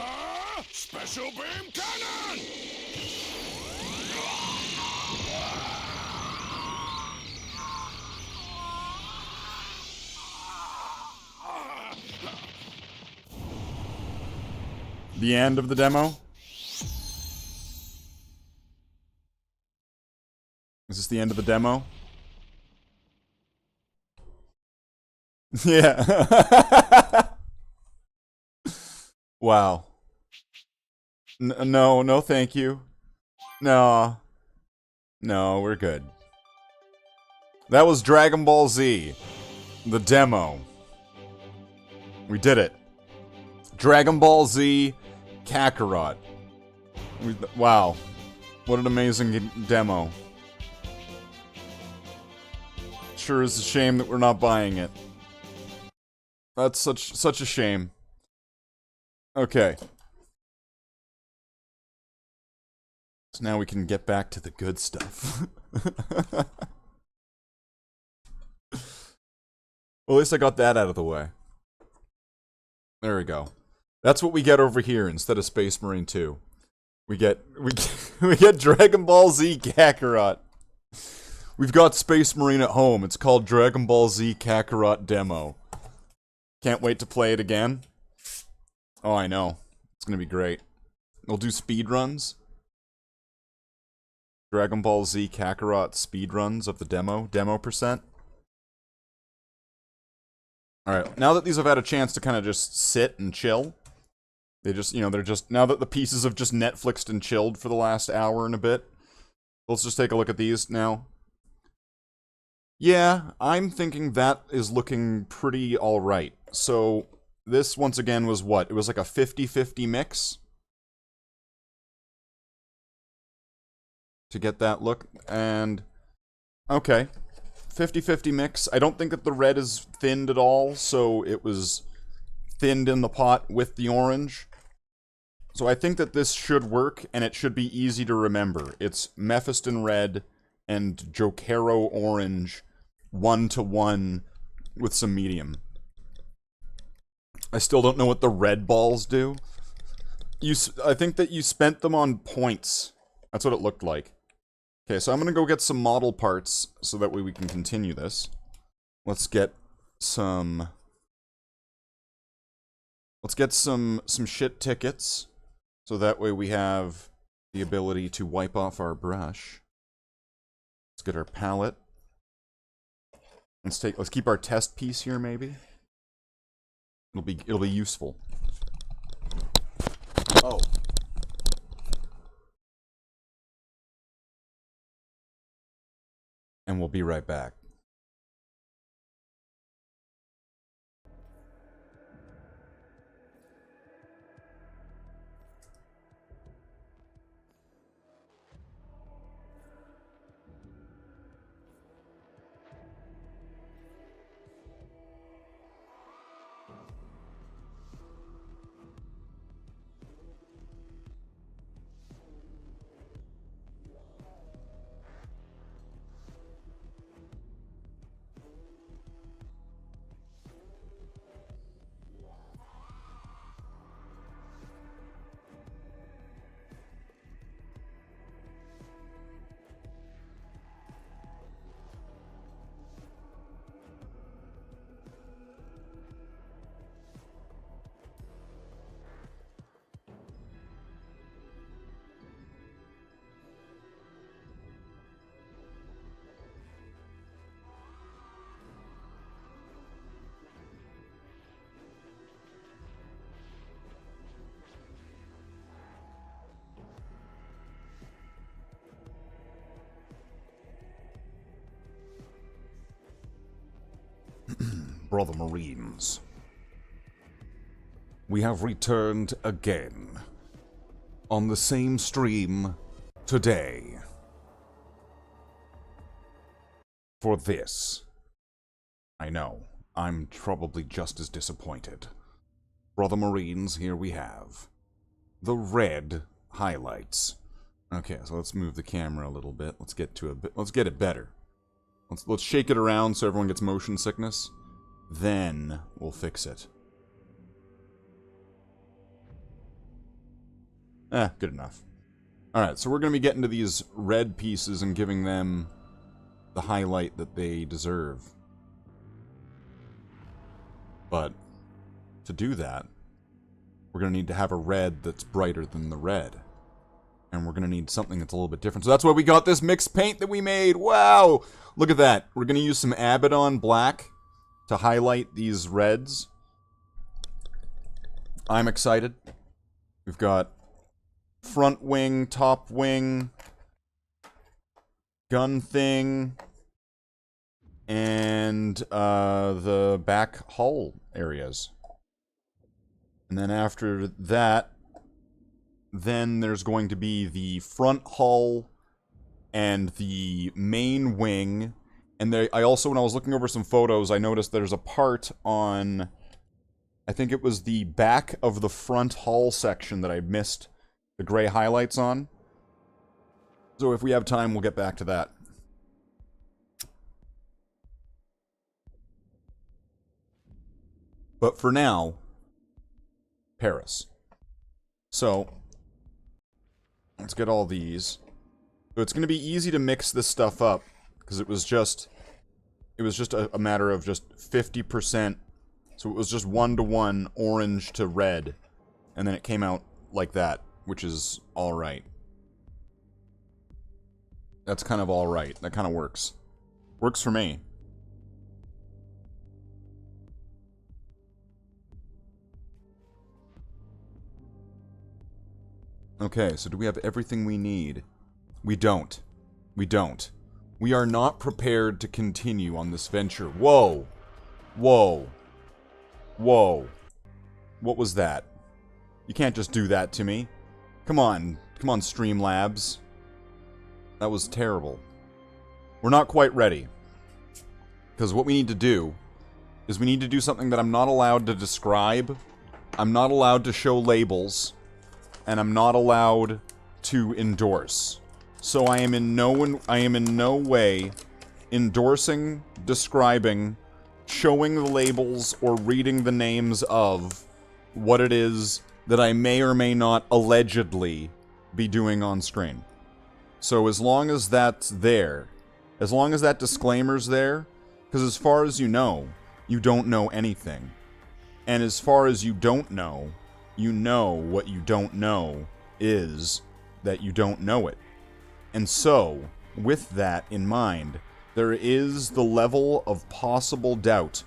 S2: Special beam cannon!
S1: The end of the demo? Is this the end of the demo? Yeah. Wow. No, no thank you. No. No, we're good. That was Dragon Ball Z. The demo. We did it. Dragon Ball Z Kakarot. Wow. What an amazing demo. Sure is a shame that we're not buying it. That's such a shame. Okay. So now we can get back to the good stuff. Well, at least I got that out of the way. There we go. That's what we get over here instead of Space Marine 2. We get Dragon Ball Z Kakarot. We've got Space Marine at home. It's called Dragon Ball Z Kakarot Demo. Can't wait to play it again. Oh, I know. It's gonna be great. We'll do speedruns. Dragon Ball Z Kakarot speedruns of the demo percent. Alright, now that these have had a chance to kind of just sit and chill, they just, you know, they're just, now that the pieces have just Netflixed and chilled for the last hour and a bit, let's just take a look at these now. Yeah, I'm thinking that is looking pretty alright. So, this once again was what? It was like a 50-50 mix? To get that look, and... okay. 50-50 mix. I don't think that the red is thinned at all, so it was thinned in the pot with the orange. So I think that this should work, and it should be easy to remember. It's Mephiston red and Jokero orange 1-to-1 with some medium. I still don't know what the red balls do. I think that you spent them on points. That's what it looked like. Okay, so I'm gonna go get some model parts so that way we can continue this. Let's get some... let's get some shit tickets. So that way we have the ability to wipe off our brush. Let's get our palette. Let's keep our test piece here maybe. It'll be useful. Oh. And we'll be right back. Brother Marines. We have returned again on the same stream today for this. I know, I'm probably just as disappointed. Brother Marines, here we have the red highlights. Okay, so let's move the camera a little bit. Let's get to a bit. Let's get it better. Let's shake it around so everyone gets motion sickness. Then we'll fix it. Good enough. Alright, so we're going to be getting to these red pieces and giving them the highlight that they deserve. But to do that, we're going to need to have a red that's brighter than the red. And we're going to need something that's a little bit different. So that's why we got this mixed paint that we made. Wow! Look at that. We're going to use some Abaddon black to highlight these reds. I'm excited. We've got front wing, top wing, gun thing, and the back hull areas. And then after that, then there's going to be the front hull and the main wing. And I also, when I was looking over some photos, I noticed there's a part on, I think it was the back of the front hull section that I missed the gray highlights on. So if we have time, we'll get back to that. But for now, Paris. So, let's get all these. So it's going to be easy to mix this stuff up, because it was just a matter of just 50%. So it was just 1-to-1 orange to red, and then it came out like that, which is alright. That's kind of alright. That kind of works. Works for me. Okay, so do we have everything we need? We don't. We don't. We are not prepared to continue on this venture. Whoa! Whoa! Whoa! What was that? You can't just do that to me. Come on. Come on, Streamlabs. That was terrible. We're not quite ready. Because what we need to do is we need to do something that I'm not allowed to describe. I'm not allowed to show labels. And I'm not allowed to endorse. So I am in no way endorsing, describing, showing the labels, or reading the names of what it is that I may or may not allegedly be doing on screen. So as long as that's there, as long as that disclaimer's there, because as far as you don't know anything. And as far as you know what you don't know is that you don't know it. And so, with that in mind, there is the level of possible doubt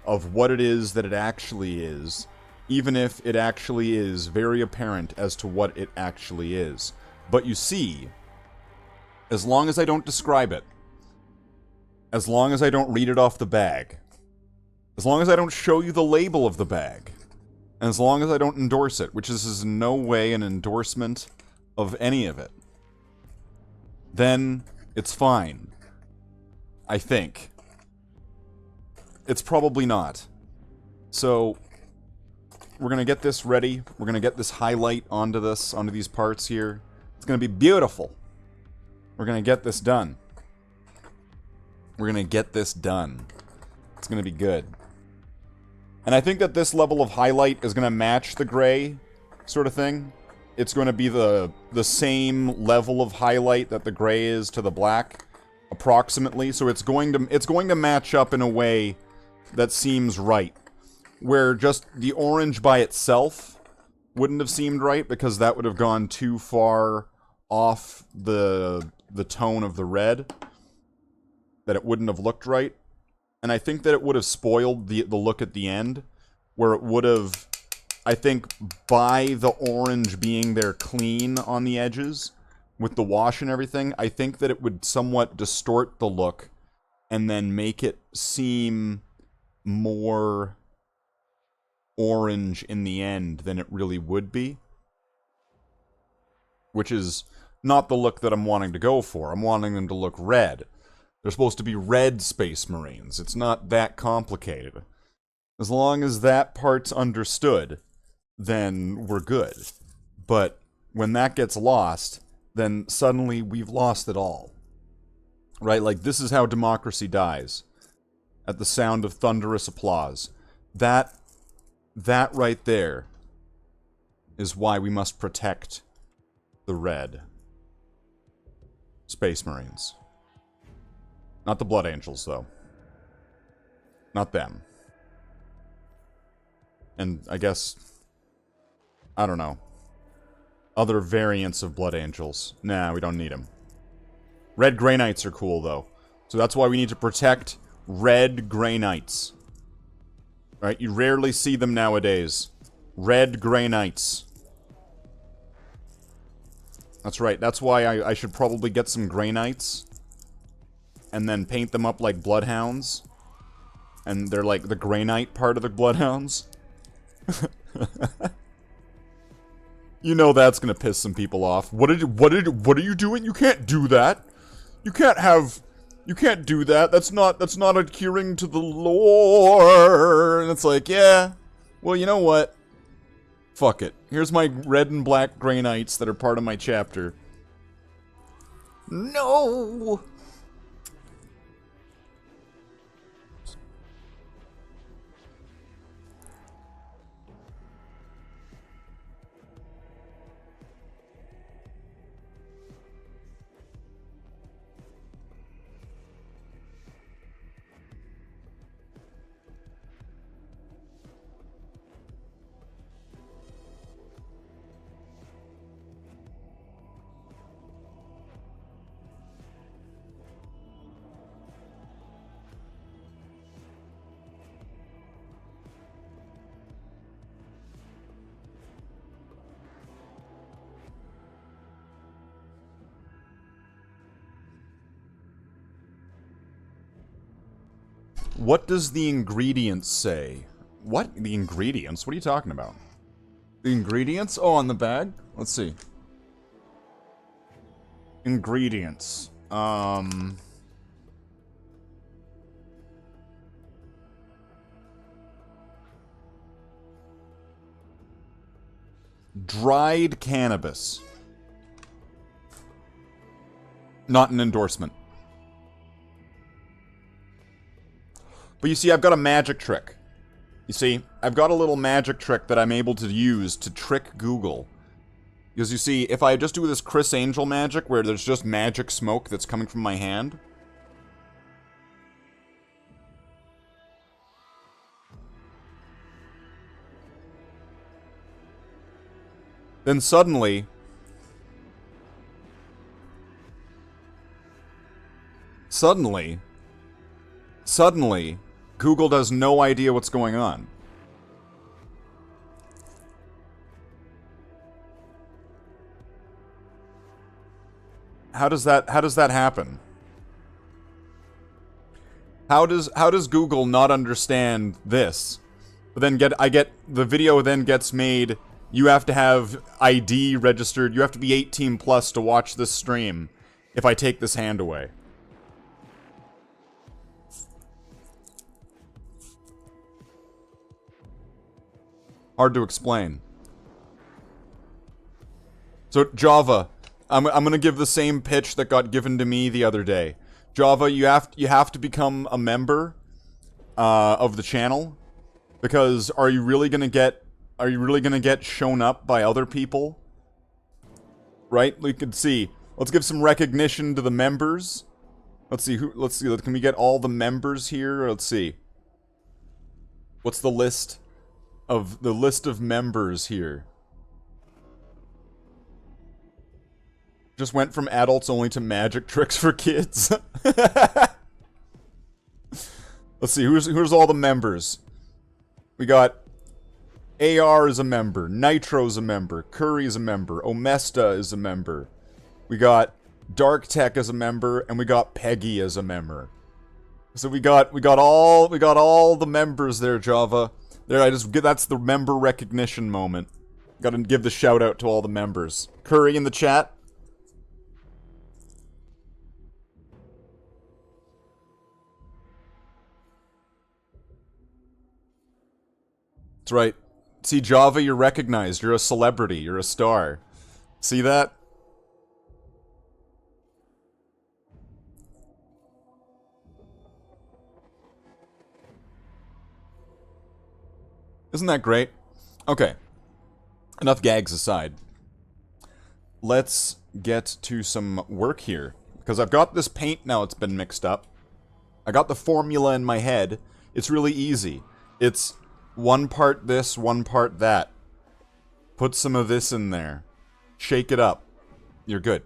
S1: of what it is that it actually is, even if it actually is very apparent as to what it actually is. But you see, as long as I don't describe it, as long as I don't read it off the bag, as long as I don't show you the label of the bag, and as long as I don't endorse it, which is in no way an endorsement of any of it, then it's fine. I think. It's probably not. So, we're gonna get this ready. We're gonna get this highlight onto these parts here. It's gonna be beautiful. We're gonna get this done. We're gonna get this done. It's gonna be good. And I think that this level of highlight is going to match the gray sort of thing. It's going to be the same level of highlight that the gray is to the black, approximately. So it's going to match up in a way that seems right. Where just the orange by itself wouldn't have seemed right, because that would have gone too far off the tone of the red. That it wouldn't have looked right. And I think that it would have spoiled the look at the end, where it would have, I think, by the orange being there clean on the edges, with the wash and everything, I think that it would somewhat distort the look, and then make it seem more orange in the end than it really would be. Which is not the look that I'm wanting to go for. I'm wanting them to look red. They're supposed to be red Space Marines. It's not that complicated. As long as that part's understood, then we're good. But when that gets lost, then suddenly we've lost it all. Right? Like, this is how democracy dies. At the sound of thunderous applause. That right there is why we must protect the red Space Marines. Not the Blood Angels, though. Not them. And I guess, I don't know, other variants of Blood Angels. Nah, we don't need them. Red Grey Knights are cool, though. So that's why we need to protect Red Grey Knights. Right? You rarely see them nowadays. Red Grey Knights. That's right. That's why I should probably get some Grey Knights. And then paint them up like Bloodhounds. And they're like the Grey Knight part of the Bloodhounds. You know that's gonna piss some people off. What are you doing? You can't do that. You can't do that. That's not adhering to the lore. And it's like, yeah. Well, you know what? Fuck it. Here's my red and black Grey Knights that are part of my chapter. No! What does the ingredients say? What? The ingredients? What are you talking about? The ingredients? Oh, on the bag? Let's see. Ingredients. Dried cannabis. Not an endorsement. But you see, I've got a magic trick. You see, I've got a little magic trick that I'm able to use to trick Google. Because you see, if I just do this Chris Angel magic, where there's just magic smoke that's coming from my hand... then suddenly... Suddenly, Google has no idea what's going on. How does that happen? How does Google not understand this? But then the video then gets made, you have to have ID registered, you have to be 18 plus to watch this stream if I take this hand away. Hard to explain. So, Java, I'm gonna give the same pitch that got given to me the other day. Java, you have to become a member of the channel, because are you really gonna get shown up by other people? Right? We could see. Let's give some recognition to the members. Let's see can we get all the members here? Let's see. What's the list of members here? Just went from adults only to magic tricks for kids. Let's see, who's all the members? We got AR is a member, Nitro's a member, Curry's a member, Omesta is a member. We got Dark Tech as a member, and we got Peggy as a member. So we got all the members there, Java. There, that's the member recognition moment. Gotta give the shout out to all the members. Curry in the chat. That's right. See, Java, you're recognized. You're a celebrity. You're a star. See that? Isn't that great? Okay. Enough gags aside. Let's get to some work here. Because I've got this paint now, it's been mixed up. I got the formula in my head. It's really easy. It's one part this, one part that. Put some of this in there. Shake it up. You're good.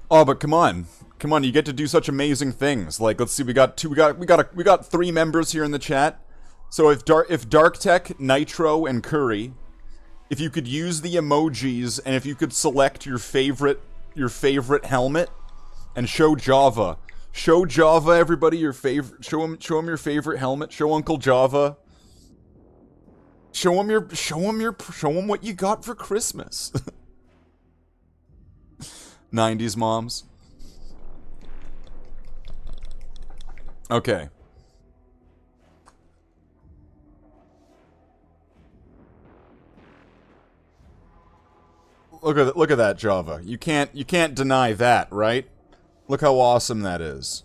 S1: Oh, but come on. Come on, you get to do such amazing things. Like, let's see, we got 3 members here in the chat. So if Dark Tech, Nitro, and Curry, if you could use the emojis and if you could select your favorite helmet and show Java. Show Java, everybody, your favorite. Show him your favorite helmet. Show Uncle Java. Show him what you got for Christmas. 90s moms. Okay. Look at that, Java. You can't deny that, right? Look how awesome that is.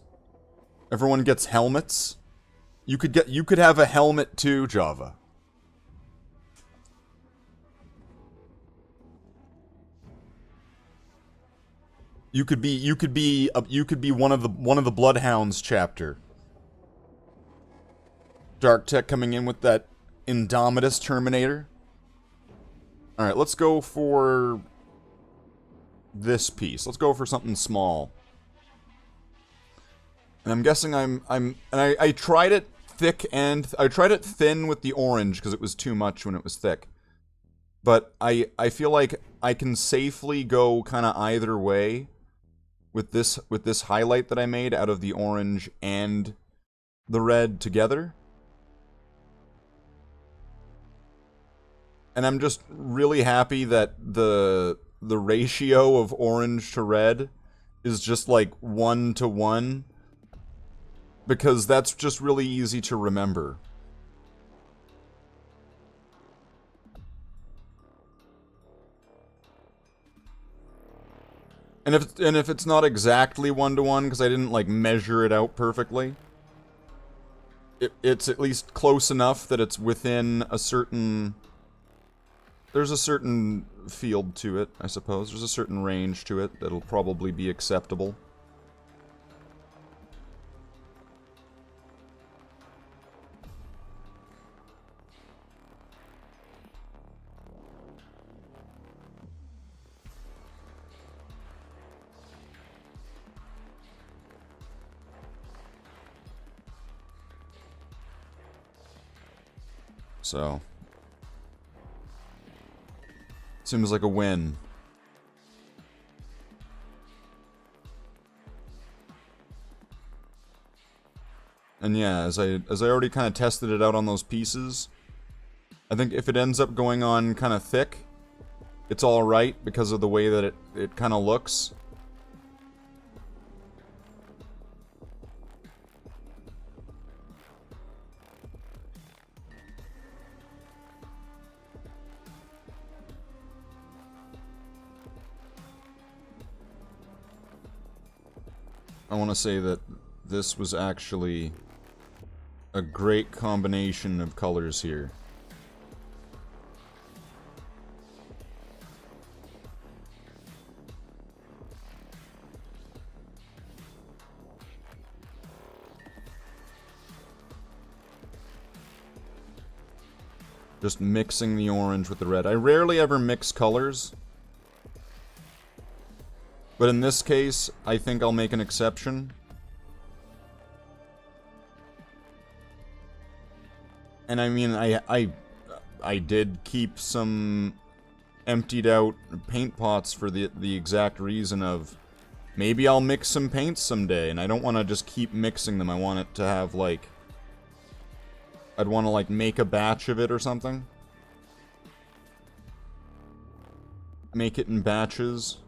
S1: Everyone gets helmets. You could have a helmet too, Java. You could be one of the Bloodhounds chapter. Dark Tech coming in with that Indomitus Terminator. All right, let's go for this piece. Let's go for something small. And I'm guessing I tried it thick and I tried it thin with the orange because it was too much when it was thick. But I feel like I can safely go kind of either way with this highlight that I made out of the orange and the red together. And I'm just really happy that the ratio of orange to red is just like 1-to-1. Because that's just really easy to remember. And if it's not exactly 1-to-1, because I didn't like measure it out perfectly, it's at least close enough that it's within a certain. There's a certain field to it, I suppose. There's a certain range to it that'll probably be acceptable. So, seems like a win. And yeah, as I already kind of tested it out on those pieces, I think if it ends up going on kind of thick, it's all right because of the way that it kind of looks. I want to say that this was actually a great combination of colors here. Just mixing the orange with the red. I rarely ever mix colors. But in this case, I think I'll make an exception. And I mean, I did keep some emptied out paint pots for the exact reason of Maybe I'll mix some paints someday, and I don't want to just keep mixing them. I want it to have, like... I'd want to, like, make a batch of it or something. Make it in batches.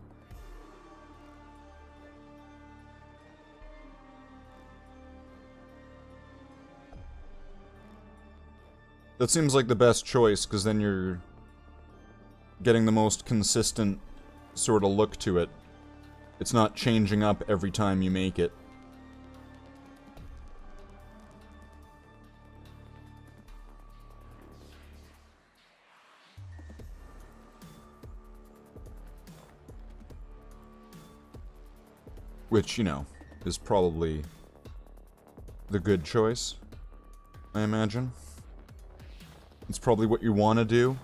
S1: That seems like the best choice, because then you're getting the most consistent sort of look to it. It's not changing up every time you make it. Which, you know, is probably the good choice, I imagine. It's probably what you want to do.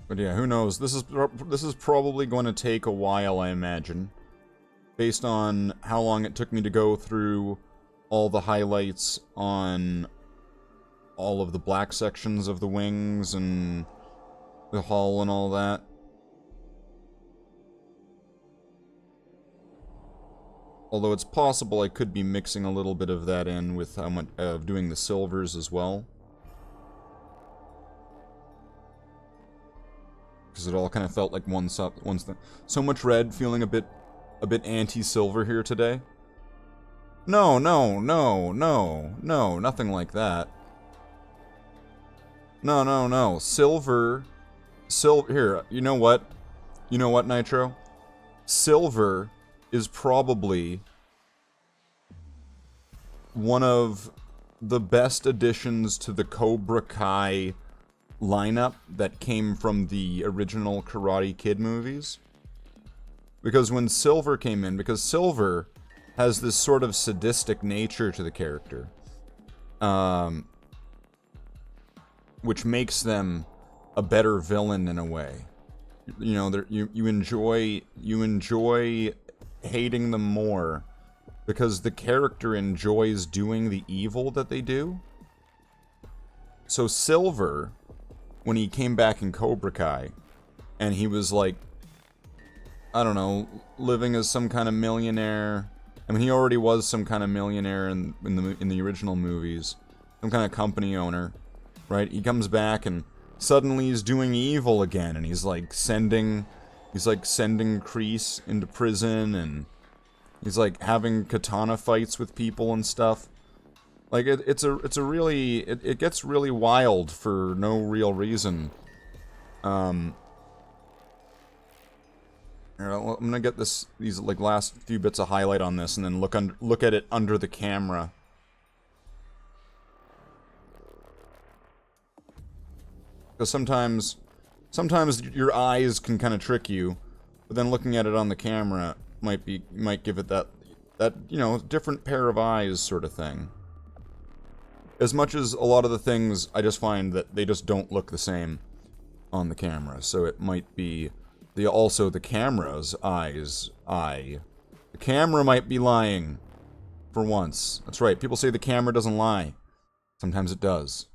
S1: But yeah, who knows? This is probably going to take a while, I imagine. Based on how long it took me to go through all the highlights on all of the black sections of the wings and the hull and all that. Although it's possible I could be mixing a little bit of that in with how much doing the silvers as well. Because it all kind of felt like one thing. So much red, feeling a bit anti-silver here today. No, nothing like that. No. Silver, here, you know what? You know what, Nitro? Silver is probably one of the best additions to the Cobra Kai lineup that came from the original Karate Kid movies. Because when Silver came in, because Silver has this sort of sadistic nature to the character, which makes them a better villain in a way. You know, you enjoy hating them more because the character enjoys doing the evil that they do. So Silver, when he came back in Cobra Kai, and he was like, I don't know, living as some kind of millionaire. I mean, he already was some kind of millionaire in the original movies, some kind of company owner, right? He comes back and suddenly he's doing evil again, and he's like sending Kreese into prison, and he's like having katana fights with people and stuff. Like, it gets really wild for no real reason. Here, I'm gonna get these like last few bits of highlight on this, and then look at it under the camera. Because sometimes your eyes can kind of trick you, but then looking at it on the camera might give it that you know, different pair of eyes sort of thing. As much as a lot of the things, I just find that they just don't look the same on the camera. So it might be also the camera's eyes. The camera might be lying for once. That's right. People say the camera doesn't lie. Sometimes it does.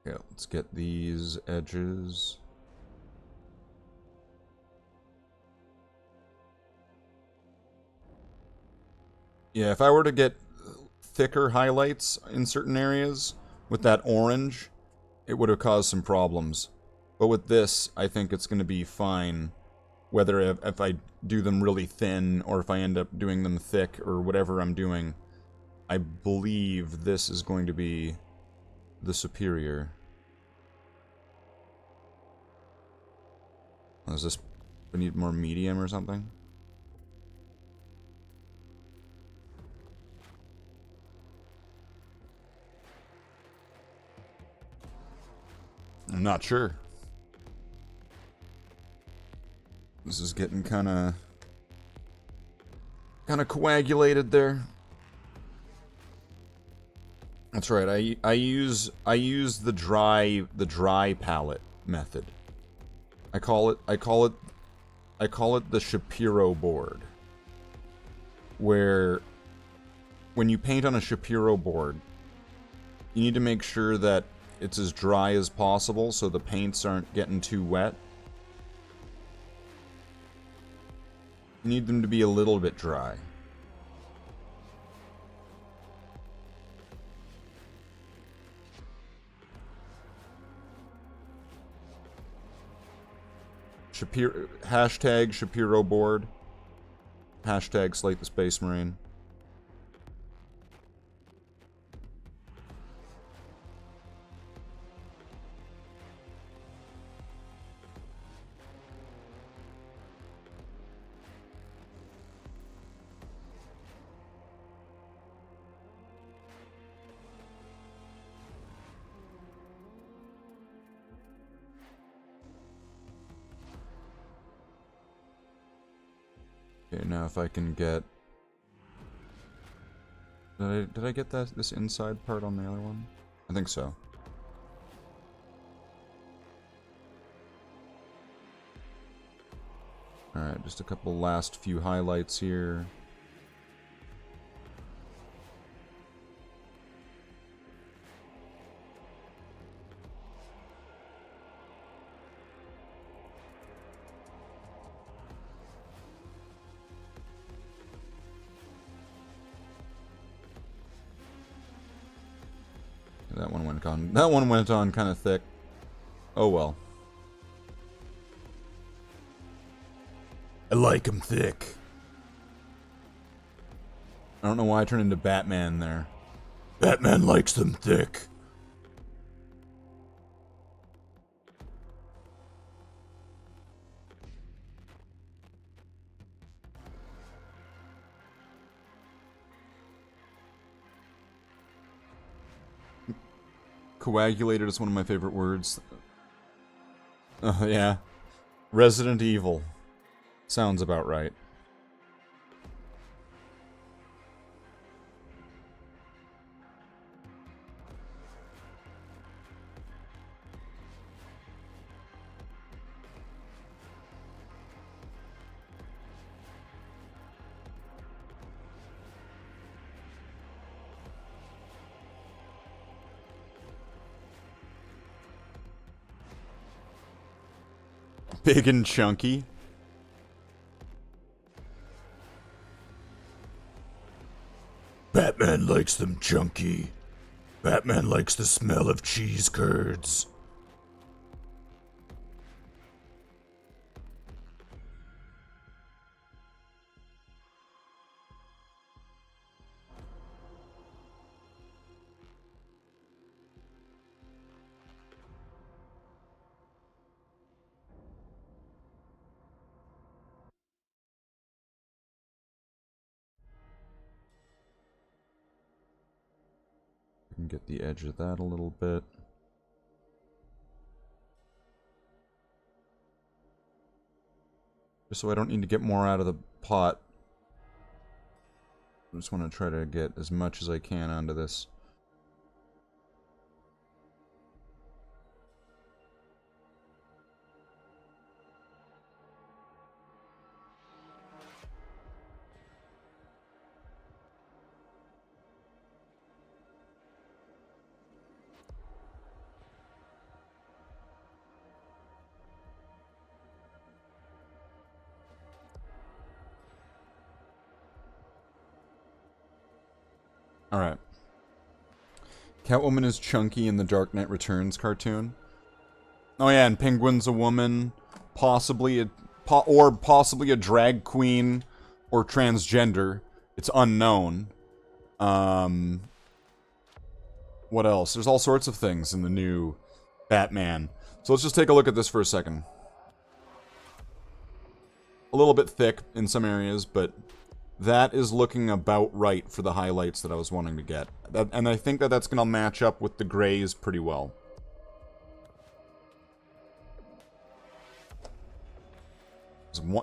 S1: Okay, let's get these edges. Yeah, if I were to get thicker highlights in certain areas with that orange, it would have caused some problems. But with this, I think it's going to be fine. Whether if I do them really thin or if I end up doing them thick or whatever I'm doing, I believe this is going to be the superior. Is this We need more medium or something. I'm not sure. This is getting kind of coagulated there. That's right. I use the dry palette method. I call it the Shapiro board. Where when you paint on a Shapiro board, you need to make sure that it's as dry as possible so the paints aren't getting too wet. You need them to be a little bit dry. Hashtag Shapiro board. Hashtag Slathe the Space Marine. Okay, now if I can get... Did I get this inside part on the other one? I think so. Alright, just a couple last few highlights here. That one went on kind of thick. Oh well. I like 'em thick. I don't know why I turned into Batman there. Batman likes them thick. Coagulated is one of my favorite words. Yeah. Resident Evil. Sounds about right. Big and chunky. Batman likes them chunky. Batman likes the smell of cheese curds. Get the edge of that a little bit. Just so I don't need to get more out of the pot. I just want to try to get as much as I can onto this. Alright. Catwoman is chunky in the Dark Knight Returns cartoon. Oh yeah, and Penguin's a woman, possibly a drag queen or transgender. It's unknown. What else? There's all sorts of things in the new Batman. So let's just take a look at this for a second. a little bit thick in some areas, but that is looking about right for the highlights that I was wanting to get. And I think that that's going to match up with the grays pretty well.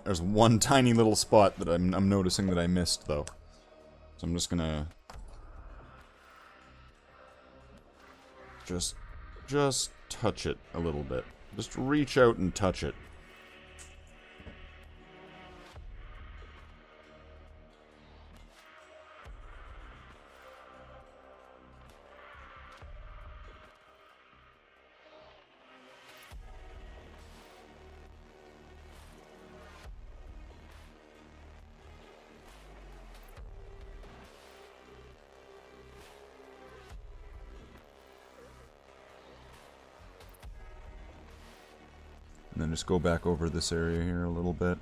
S1: There's one tiny little spot that I'm noticing that I missed, though. So I'm just gonna... Just touch it a little bit. Just reach out and touch it. And then just go back over this area here a little bit.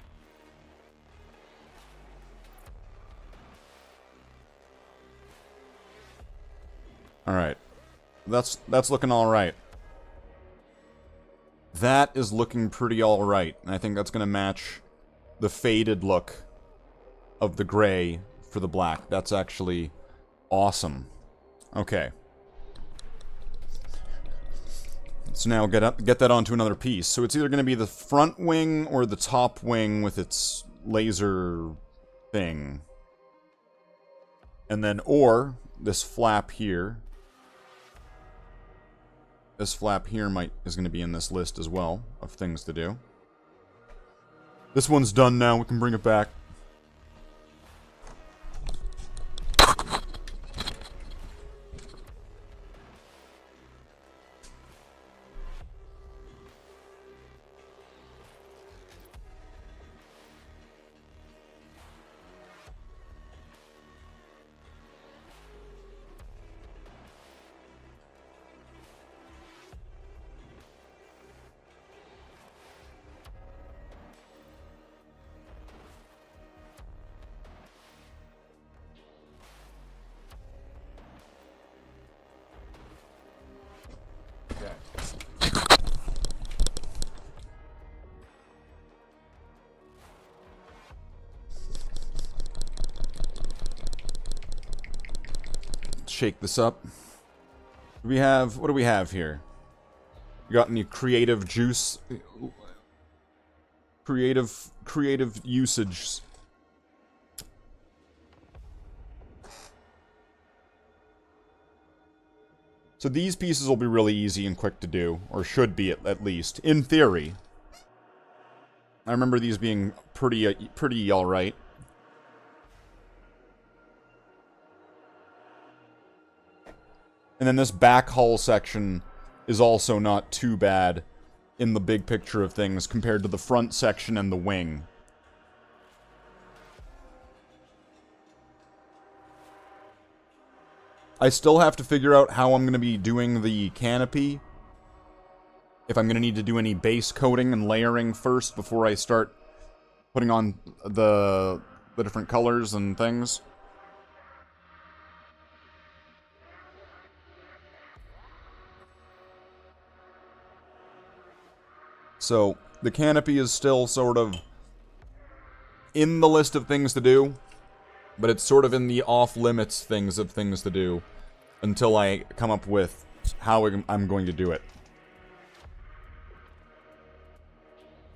S1: Alright. That's looking alright. That is looking pretty alright. And I think that's going to match the faded look of the gray for the black. That's actually awesome. Okay. So now get that onto another piece. So it's either going to be the front wing or the top wing with its laser thing. And then, or this flap here. This flap here is going to be in this list as well of things to do. This one's done now. We can bring it back. Shake this up. What do we have here? You got any creative juice? Creative usage. So these pieces will be really easy and quick to do, or should be at least, in theory. I remember these being pretty alright. And then this back hull section is also not too bad in the big picture of things compared to the front section and the wing. I still have to figure out how I'm going to be doing the canopy. If I'm going to need to do any base coating and layering first before I start putting on the different colors and things. So, the canopy is still sort of in the list of things to do, but it's sort of in the off-limits things to do until I come up with how I'm going to do it.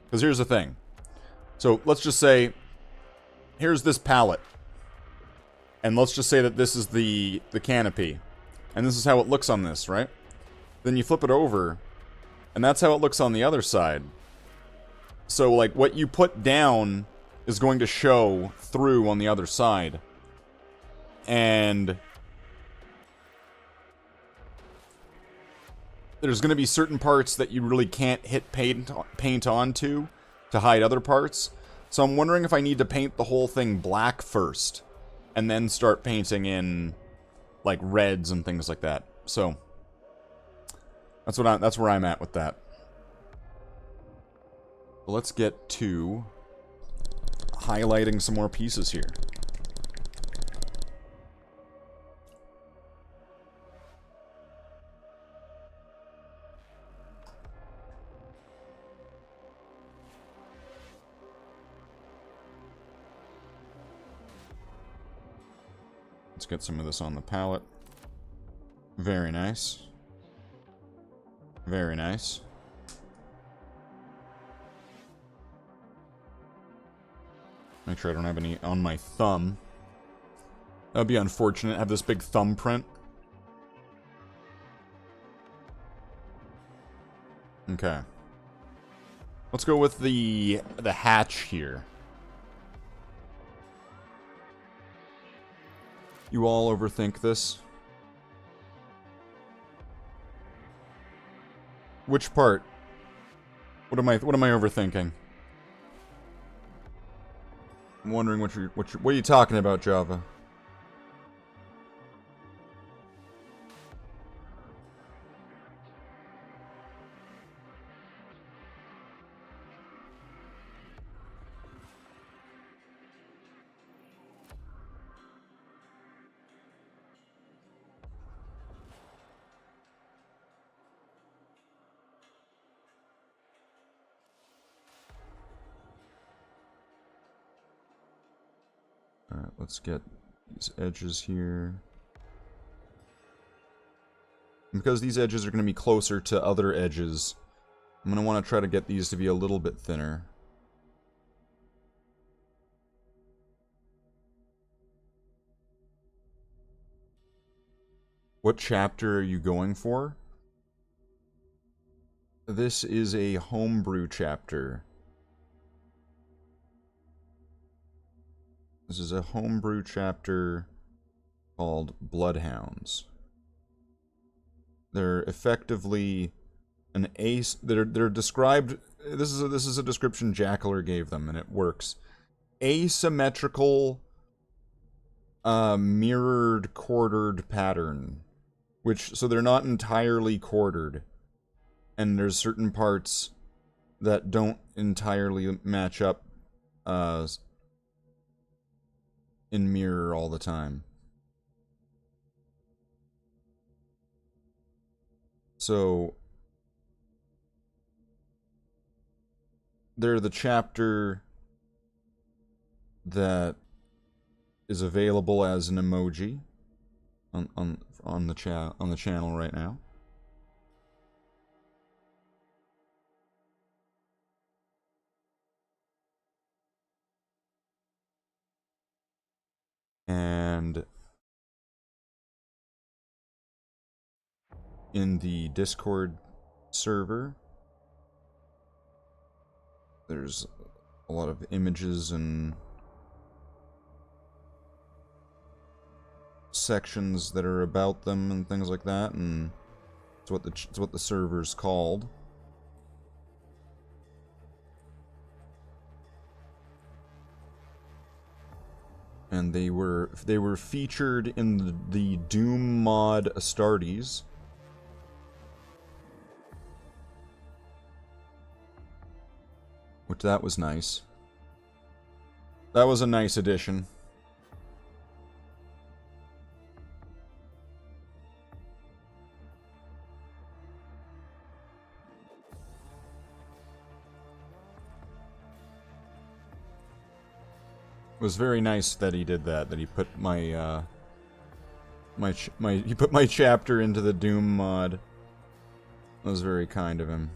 S1: Because here's the thing. So, let's just say, here's this palette. And let's just say that this is the canopy. And this is how it looks on this, right? Then you flip it over, and that's how it looks on the other side. So, like, what you put down is going to show through on the other side. And there's going to be certain parts that you really can't hit paint onto to hide other parts. So I'm wondering if I need to paint the whole thing black first, and then start painting in, like, reds and things like that. So that's where I'm at with that. But let's get to highlighting some more pieces here. Let's get some of this on the palette. Very nice. Very nice. Make sure I don't have any on my thumb. That would be unfortunate, have this big thumbprint. Okay. Let's go with the hatch here. You all overthink this? Which part? What am I overthinking? I'm wondering what are you talking about, Java? Alright, let's get these edges here. And because these edges are going to be closer to other edges, I'm going to want to try to get these to be a little bit thinner. What chapter are you going for? This is a homebrew chapter. This is a homebrew chapter called Bloodhounds. They're effectively an ace. They're described. This is a description Jackler gave them, and it works. Asymmetrical, mirrored quartered pattern, so they're not entirely quartered, and there's certain parts that don't entirely match up. In mirror all the time. So they're the chapter that is available as an emoji on the channel right now. And in the Discord server, there's a lot of images and sections that are about them and things like that, and it's what the server's called. And they were featured in the Doom mod Astartes. Which, that was nice. That was a nice addition. It was very nice that he did that. That he put my he put my chapter into the Doom mod. That was very kind of him.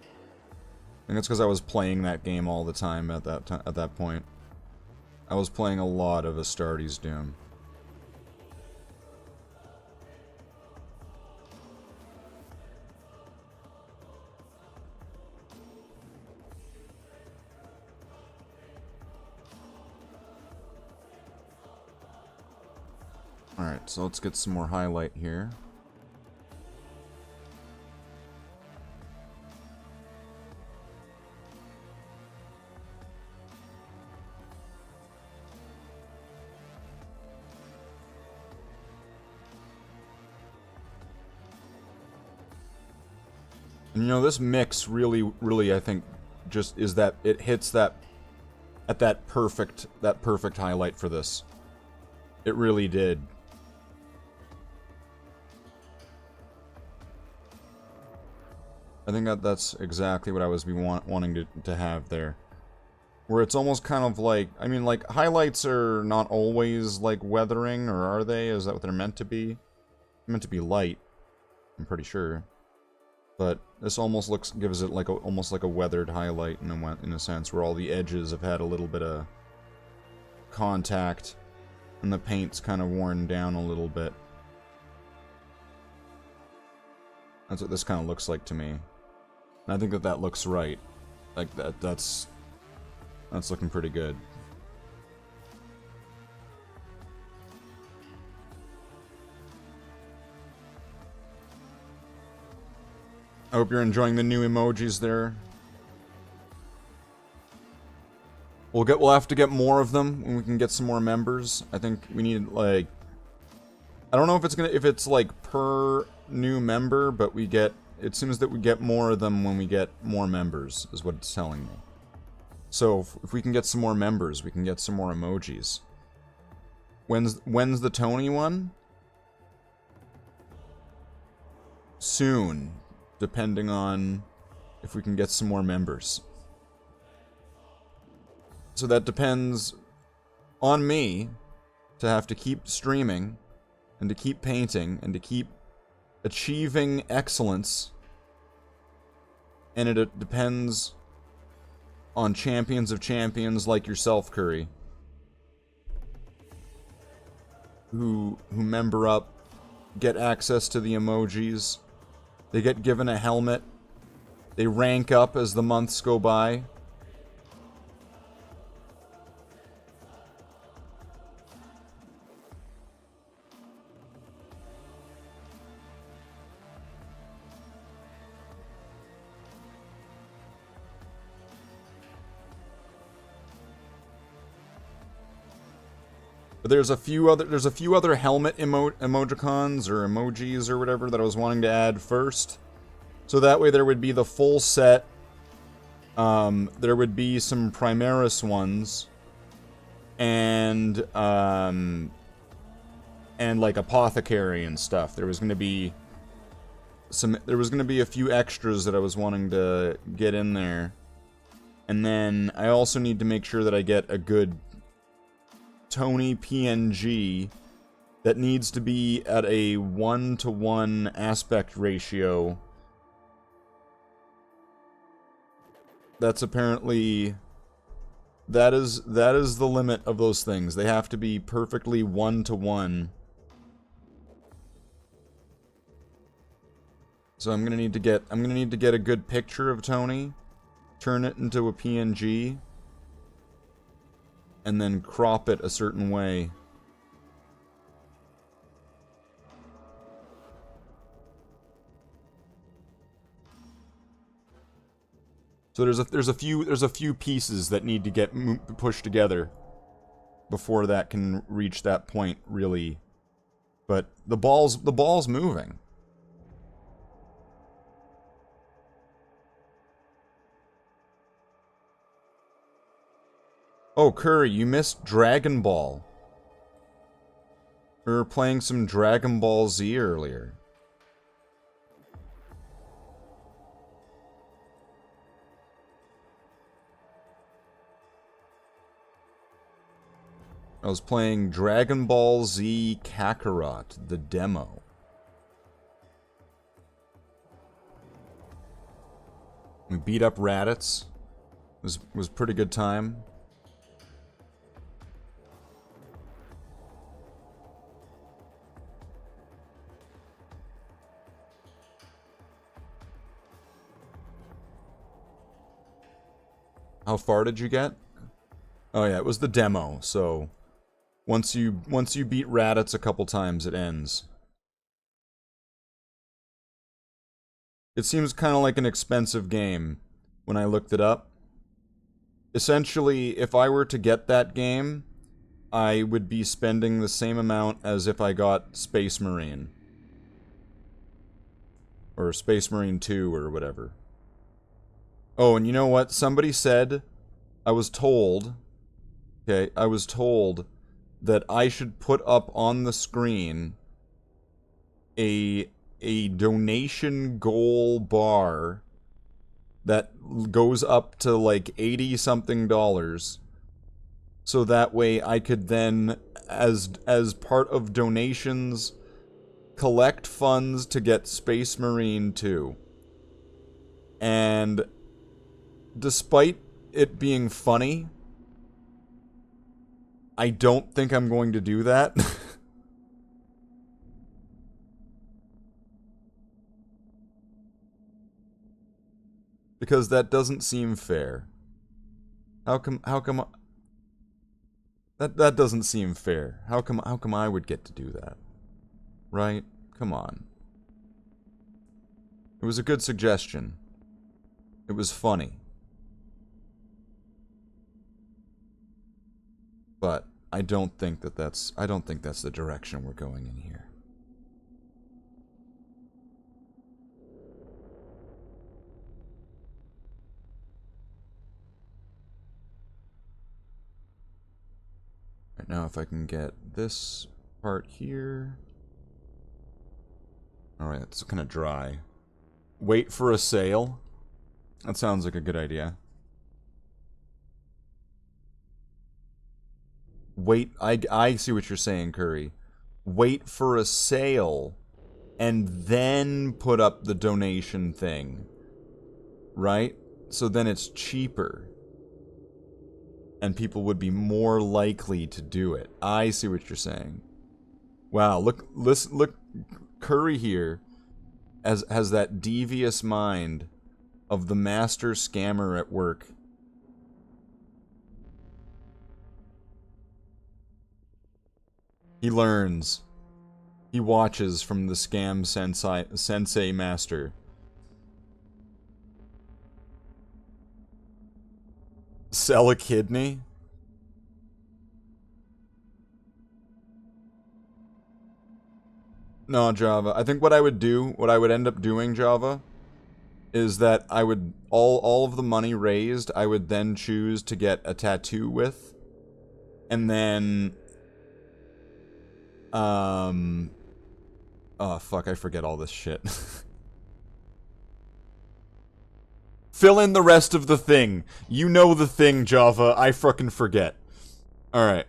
S1: I think it's because I was playing that game all the time at that point. I was playing a lot of Astartes Doom. Alright, so let's get some more highlight here. And you know, this mix really, I think, just is that it hits that at that perfect highlight for this. It really did. I think that's exactly what I was wanting to have there. Where it's almost kind of like, I mean, like, highlights are not always, like, weathering, or are they? Is that what they're meant to be? They're meant to be light, I'm pretty sure. But this almost gives it like almost like a weathered highlight in a sense, where all the edges have had a little bit of contact, and the paint's kind of worn down a little bit. That's what this kind of looks like to me. And I think that looks right. Like, that's looking pretty good. I hope you're enjoying the new emojis there. We'll have to get more of them when we can get some more members. I think we need, like, I don't know if it's like per new member, but it seems that we get more of them when we get more members, is what it's telling me. So if we can get some more members, we can get some more emojis. When's the Tony one? Soon, depending on if we can get some more members. So that depends on me to have to keep streaming and to keep painting and to keep achieving excellence. And it depends on champions of champions like yourself, Curry, who member up, get access to the emojis, they get given a helmet, they rank up as the months go by. But there's a few other helmet emojicons or emojis or whatever that I was wanting to add first. So that way there would be the full set. There would be some Primaris ones. And like Apothecary and stuff. There was gonna be a few extras that I was wanting to get in there. And then I also need to make sure that I get a good Tony PNG that needs to be at a 1-to-1 aspect ratio. That's apparently that is the limit of those things. They have to be perfectly 1-to-1. So I'm gonna need to get a good picture of Tony, turn it into a PNG, and then crop it a certain way. So there's a few pieces that need to get pushed together before that can reach that point, really. But the ball's moving. Oh, Curry, you missed Dragon Ball. We were playing some Dragon Ball Z earlier. I was playing Dragon Ball Z Kakarot, the demo. We beat up Raditz. Was pretty good time. How far did you get? Oh yeah, it was the demo, so once you beat Raditz a couple times, it ends. It seems kind of like an expensive game when I looked it up. Essentially, if I were to get that game, I would be spending the same amount as if I got Space Marine. Or Space Marine 2 or whatever. Oh, and you know what? Somebody said, I was told that I should put up on the screen a donation goal bar that goes up to like 80 something dollars. So that way I could then, as part of donations, collect funds to get Space Marine 2. And despite it being funny, I don't think I'm going to do that. Because that doesn't seem fair. How come that doesn't seem fair. How come I would get to do that? Right? Come on. It was a good suggestion. It was funny. But I don't think that's the direction we're going in here. Right now, if I can get this part here. Alright, it's kind of dry. Wait for a sale? That sounds like a good idea. Wait, I see what you're saying, Curry. Wait for a sale, and then put up the donation thing. Right? So then it's cheaper. And people would be more likely to do it. I see what you're saying. Wow, look, Curry here has that devious mind of the master scammer at work. He learns. He watches from the scam sensei master. Sell a kidney? No, Java. I think what I would end up doing, Java, is that I would, all of the money raised, I would then choose to get a tattoo with. And then, oh fuck, I forget all this shit. Fill in the rest of the thing. You know the thing, Java. I fucking forget. Alright.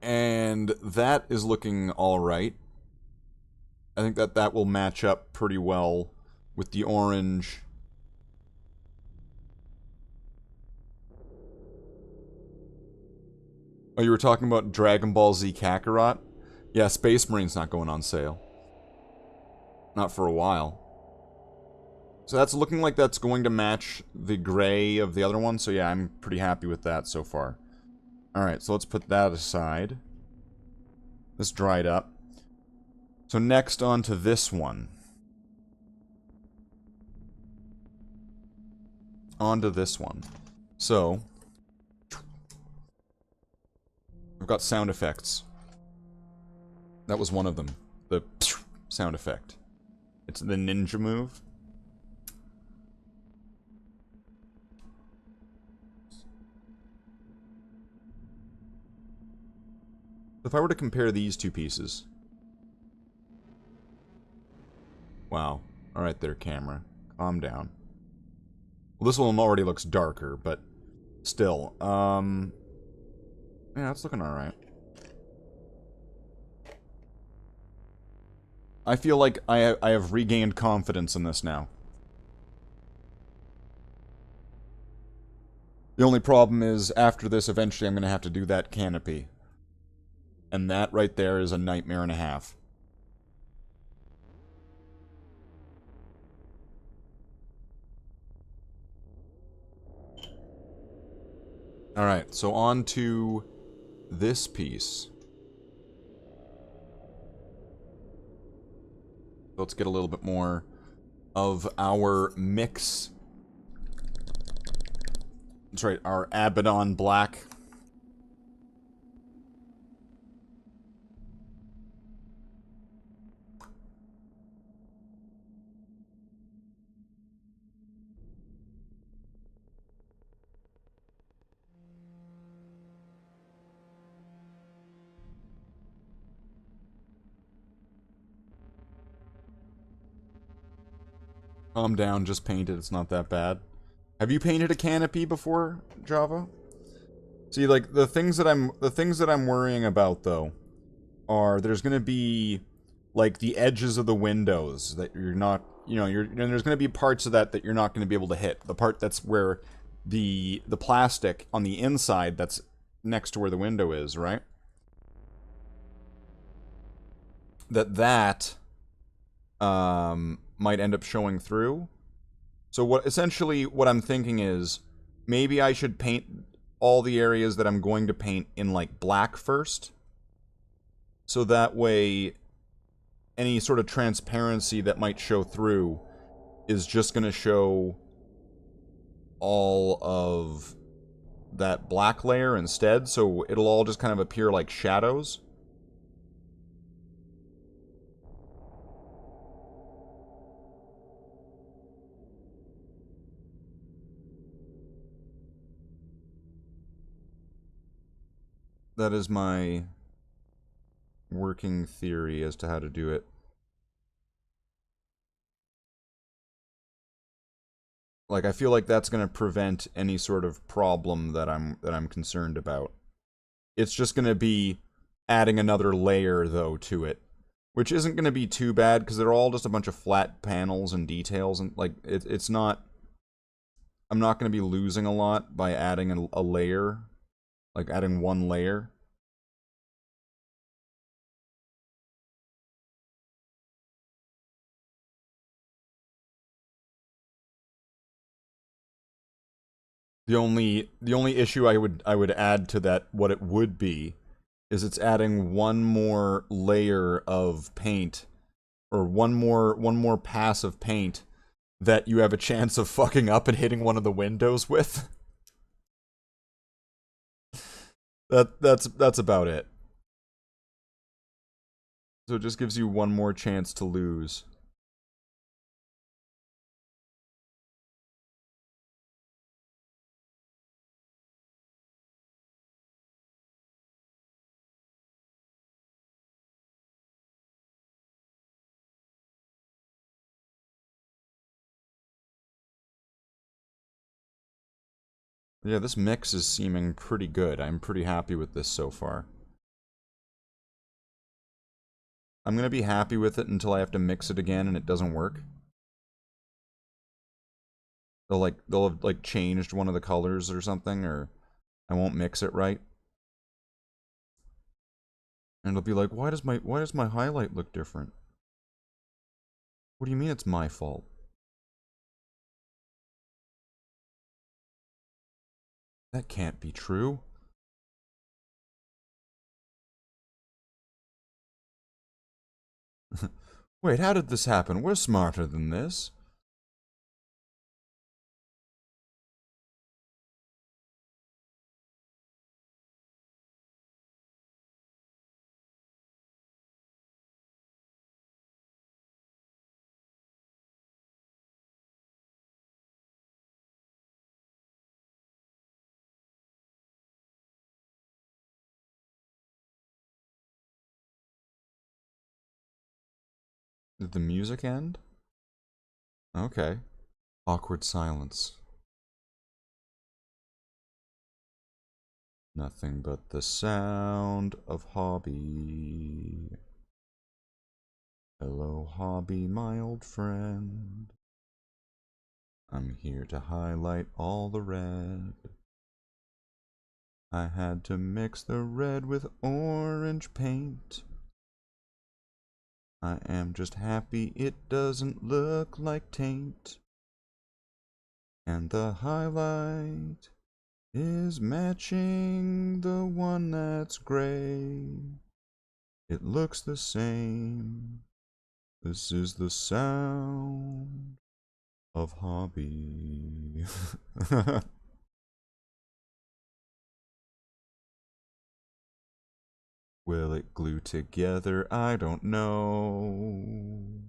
S1: And that is looking alright. I think that will match up pretty well with the orange. Oh, you were talking about Dragon Ball Z Kakarot? Yeah, Space Marine's not going on sale. Not for a while. So that's looking like that's going to match the gray of the other one. So yeah, I'm pretty happy with that so far. Alright, so let's put that aside. This dried up. So next on to this one. On to this one. So, I've got sound effects. That was one of them. The sound effect. It's the ninja move. If I were to compare these two pieces... Wow. Alright there, camera. Calm down. Well, this one already looks darker, but... Still, yeah, it's looking alright. I feel like I have regained confidence in this now. The only problem is, after this, eventually I'm going to have to do that canopy. And that right there is a nightmare and a half. Alright, so on to this piece. Let's get a little bit more of our mix. That's right, our Abaddon Black. Calm down, just paint it, it's not that bad. Have you painted a canopy before, Java? See, like, the things that I'm worrying about, though, are there's gonna be, like, the edges of the windows that you're not, you know, and there's gonna be parts of that you're not gonna be able to hit. The part that's where the plastic on the inside that's next to where the window is, right? That might end up showing through. So essentially what I'm thinking is maybe I should paint all the areas that I'm going to paint in like black first. So that way any sort of transparency that might show through is just going to show all of that black layer instead, so it'll all just kind of appear like shadows. That is my working theory as to how to do it. Like, I feel like that's going to prevent any sort of problem that I'm concerned about. It's just going to be adding another layer, though, to it. Which isn't going to be too bad, because they're all just a bunch of flat panels and details, and, like, it's not... I'm not going to be losing a lot by adding a layer. Like, adding one layer. The only issue I would add to that, what it would be, is it's adding one more layer of paint, or one more pass of paint that you have a chance of fucking up and hitting one of the windows with. That's about it. So it just gives you one more chance to lose. Yeah, this mix is seeming pretty good. I'm pretty happy with this so far. I'm gonna be happy with it until I have to mix it again and it doesn't work. They'll have like changed one of the colors or something, or I won't mix it right. And it'll be like, why does my highlight look different? What do you mean it's my fault? That can't be true. Wait, how did this happen? We're smarter than this. Did the music end? Okay. Awkward silence. Nothing but the sound of Hobby. Hello, Hobby, my old friend. I'm here to highlight all the red. I had to mix the red with orange paint. I am just happy it doesn't look like taint. And the highlight is matching the one that's gray. It looks the same. This is the sound of Hobby. Will it glue together? I don't know.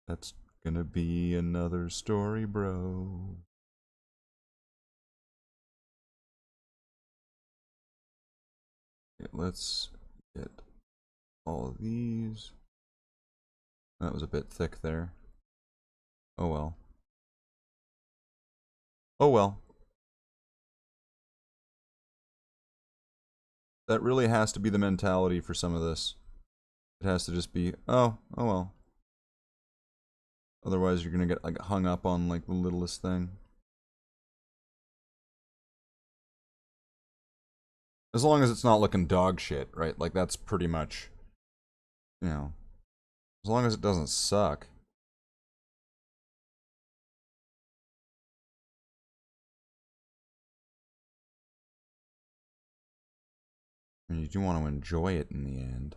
S1: That's gonna be another story, bro. Okay, let's get all of these. That was a bit thick there. Oh well. Oh well. That really has to be the mentality for some of this. It has to just be, oh well. Otherwise you're gonna get like hung up on like the littlest thing. As long as it's not looking dog shit, right? Like that's pretty much, you know, as long as it doesn't suck. I mean, you do want to enjoy it in the end.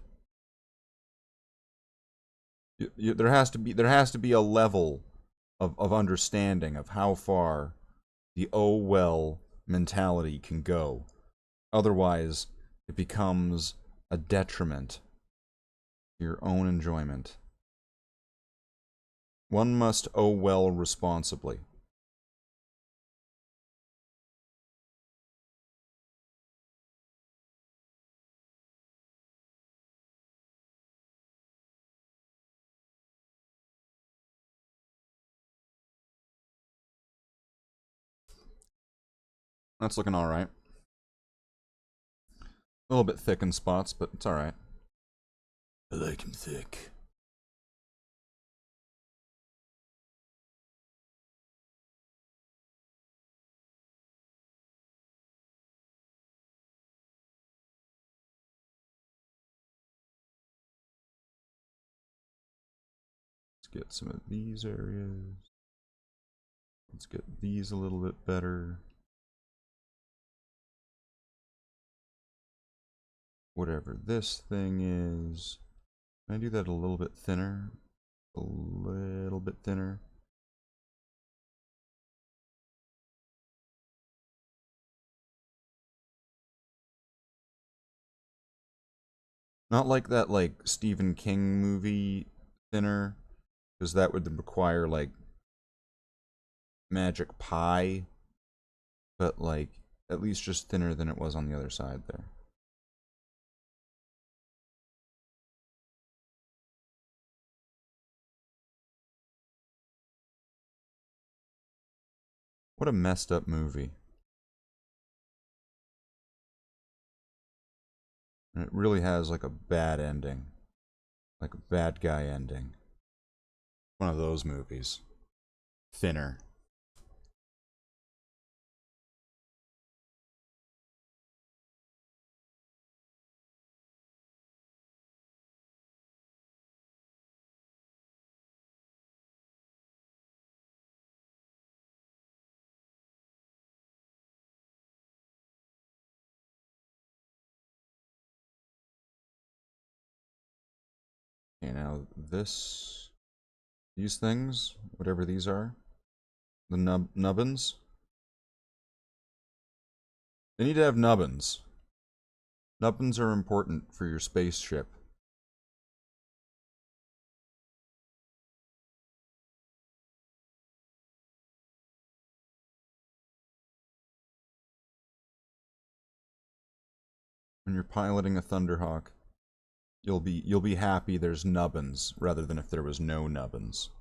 S1: There has to be a level of understanding of how far the oh well mentality can go. Otherwise, it becomes a detriment to your own enjoyment. One must oh well responsibly. That's looking alright. A little bit thick in spots, but it's alright. I like him thick. Let's get some of these areas. Let's get these a little bit better. Whatever this thing is. Can I do that a little bit thinner? A little bit thinner. Not like that like Stephen King movie thinner, because that would require like magic pie, but like at least just thinner than it was on the other side there. What a messed up movie. And it really has like a bad ending. Like a bad guy ending. One of those movies. Thinner. Okay, now these things, whatever these are, the nubbins, they need to have nubbins. Nubbins are important for your spaceship. When you're piloting a Thunderhawk, you'll be happy there's nubbins rather than if there was no nubbins.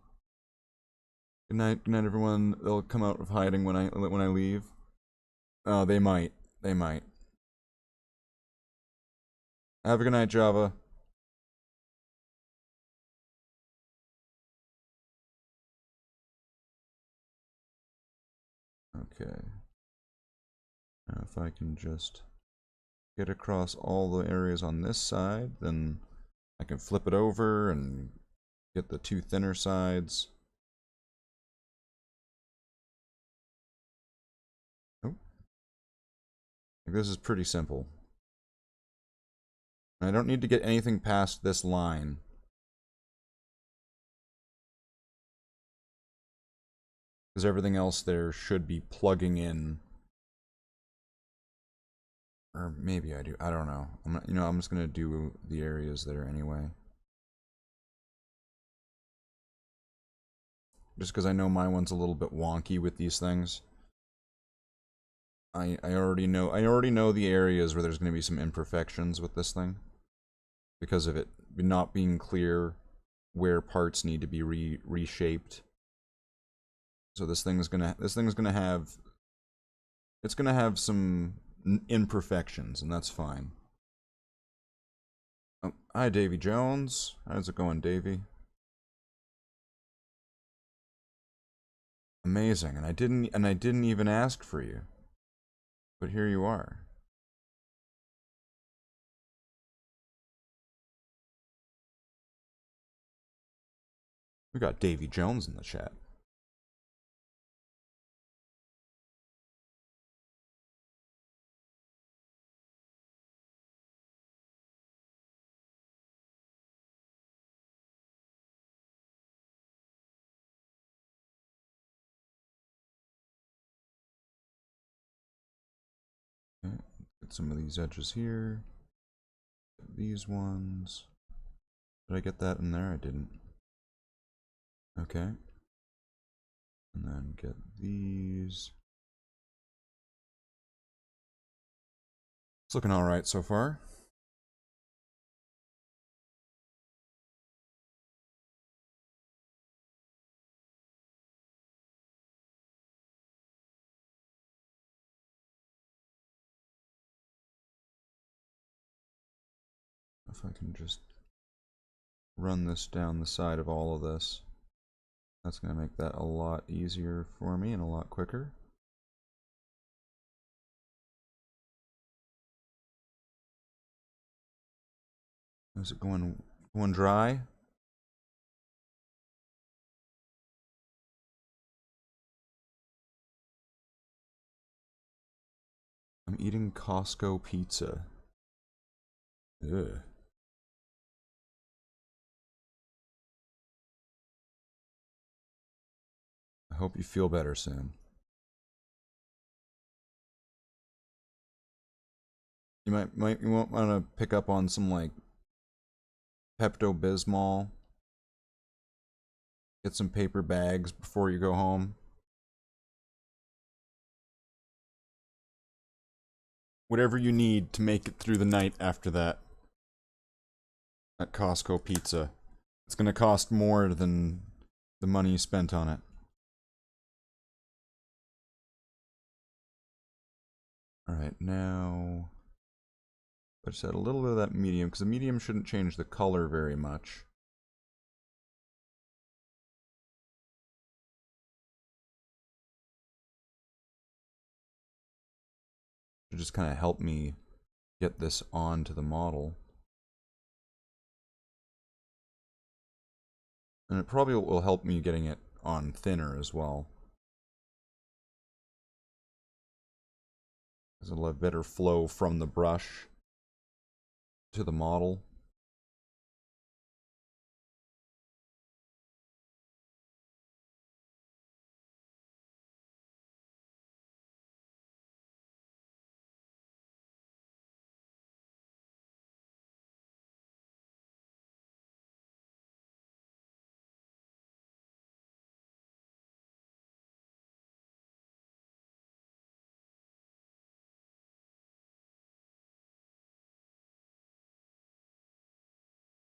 S1: Good night, everyone. They'll come out of hiding when I leave. Oh, they might. They might. Have a good night, Java. Okay. Now if I can just get across all the areas on this side, then I can flip it over and get the two thinner sides. Oh. This is pretty simple. I don't need to get anything past this line. Because everything else there should be plugging in. Or maybe I do. I don't know. I'm not, I'm just gonna do the areas there anyway. Just because I know my one's a little bit wonky with these things. I already know the areas where there's gonna be some imperfections with this thing. Because of it not being clear where parts need to be reshaped. So this thing's gonna have, it's gonna have some imperfections, and that's fine. Oh, hi, Davy Jones. How's it going, Davy? Amazing, and I didn't even ask for you, but here you are. We got Davy Jones in the chat. Okay, get some of these edges here. These ones. Did I get that in there? I didn't. Okay. And then get these. It's looking alright so far. If I can just run this down the side of all of this, that's going to make that a lot easier for me and a lot quicker. Is it going dry? I'm eating Costco pizza. Ugh. I hope you feel better soon. You might want to pick up on some like Pepto-Bismol. Get some paper bags before you go home. Whatever you need to make it through the night after that. That Costco pizza. It's gonna cost more than the money you spent on it. Alright, now I just add a little bit of that medium, because the medium shouldn't change the color very much. To just kind of help me get this onto the model. And it probably will help me getting it on thinner as well. Because it'll have better flow from the brush to the model.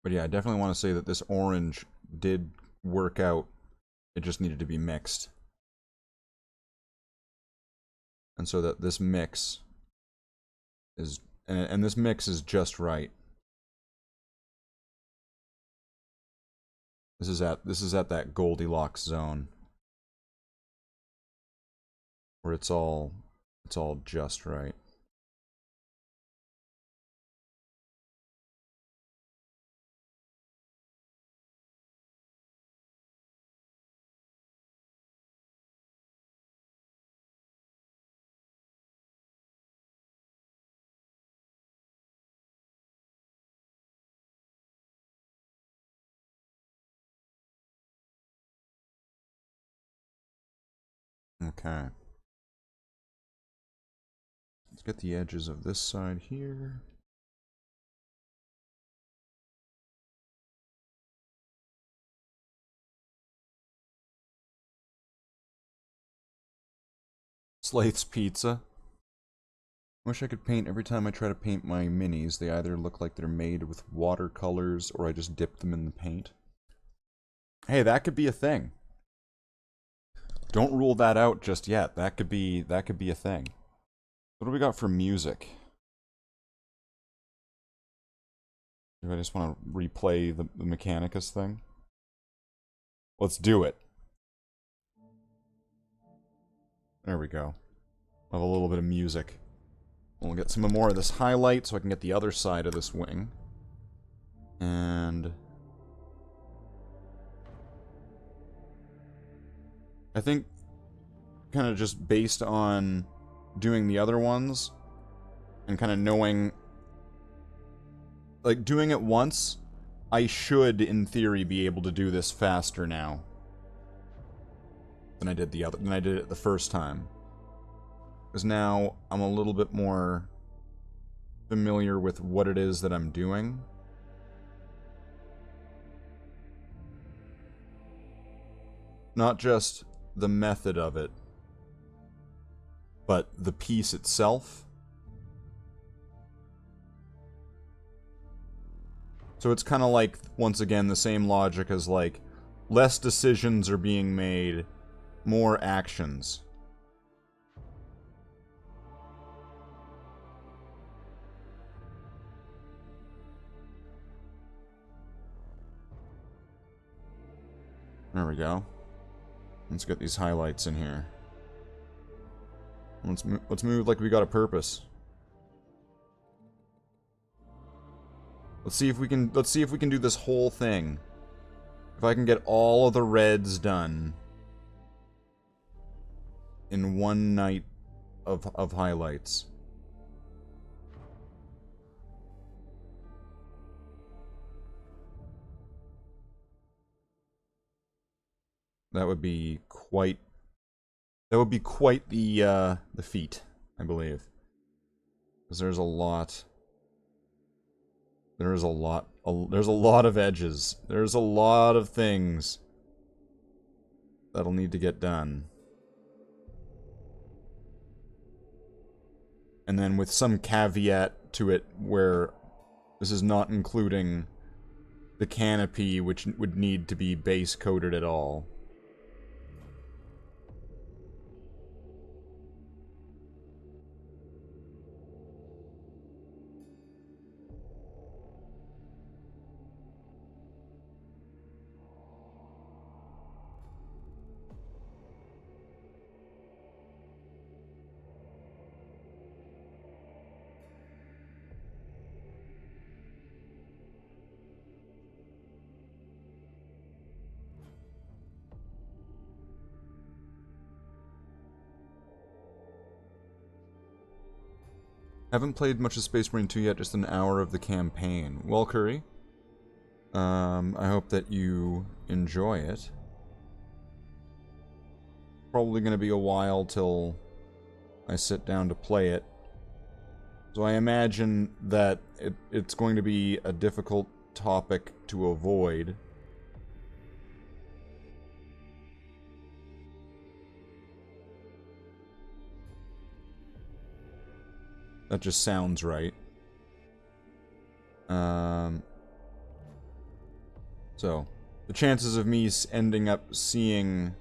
S1: But yeah, I definitely want to say that this orange did work out. It just needed to be mixed. And so that this mix is, and this mix is just right. This is at that Goldilocks zone. Where it's all just right. Okay. Let's get the edges of this side here. Slate's Pizza. Wish I could paint every time I try to paint my minis. They either look like they're made with watercolors or I just dip them in the paint. Hey, that could be a thing. Don't rule that out just yet. That could be a thing. What do we got for music? Do I just want to replay the Mechanicus thing? Let's do it. There we go. Have a little bit of music. We'll get some more of this highlight so I can get the other side of this wing. And I think kind of just based on doing the other ones and kind of knowing, like, doing it once, I should in theory be able to do this faster now than I did it the first time. Because now I'm a little bit more familiar with what it is that I'm doing. Not just the method of it, but the piece itself. So it's kind of like, once again, the same logic as, like, less decisions are being made, more actions. There we go. Let's get these highlights in here. Let's move like we got a purpose. Let's see if we can do this whole thing. If I can get all of the reds done in one night of highlights. That would be quite the feat, I believe. Because there's a lot of edges. There's a lot of things that'll need to get done. And then with some caveat to it where this is not including the canopy, which would need to be base coated at all. Haven't played much of Space Marine 2 yet, just an hour of the campaign. Well, Curry, I hope that you enjoy it. Probably going to be a while till I sit down to play it. So I imagine that it's going to be a difficult topic to avoid. That just sounds right. So, the chances of me ending up seeing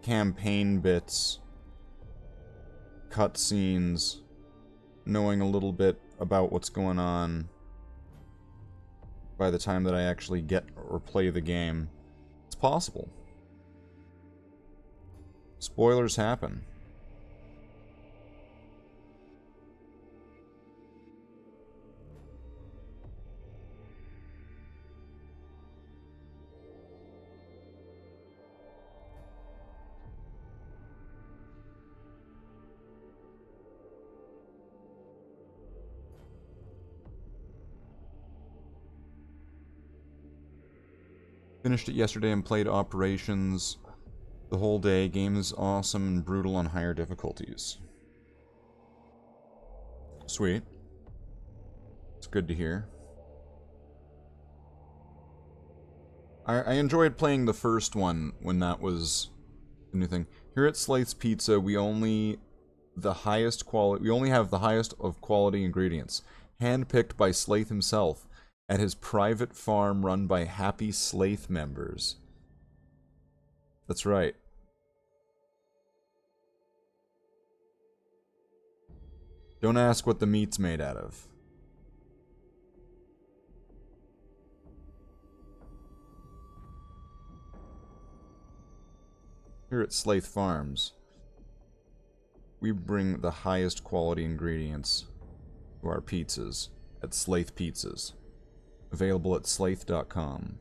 S1: campaign bits, cutscenes, knowing a little bit about what's going on by the time that I actually get or play the game, it's possible. Spoilers happen. Finished it yesterday and played Operations the whole day. Game is awesome and brutal on higher difficulties. Sweet. It's good to hear. I enjoyed playing the first one when that was the new thing. Here at Slathe's Pizza, we only have the highest of quality ingredients, handpicked by Slathe himself. at his private farm run by happy Slathe members. That's right. Don't ask what the meat's made out of. Here at Slathe Farms, we bring the highest quality ingredients to our pizzas at Slathe Pizzas. Available at slathe.com.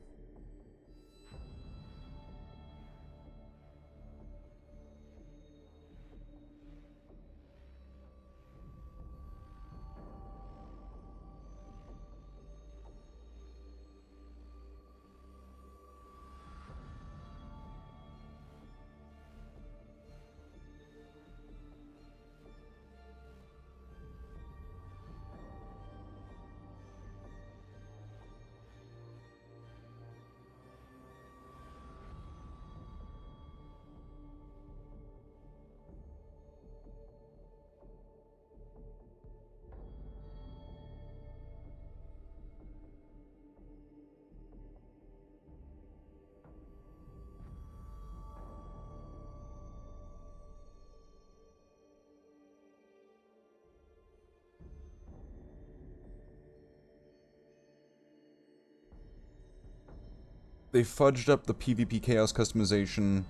S1: They fudged up the PvP chaos customization.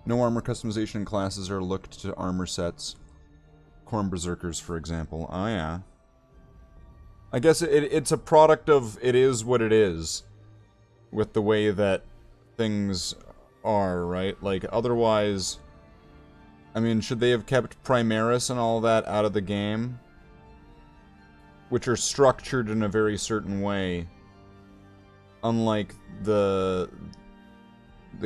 S1: No armor customization in classes are looked to armor sets. Corn Berserkers, for example. Oh, yeah. I guess it's a product of it is what it is. With the way that things are, right? Like, otherwise... I mean, should they have kept Primaris and all that out of the game? Which are structured in a very certain way. Unlike the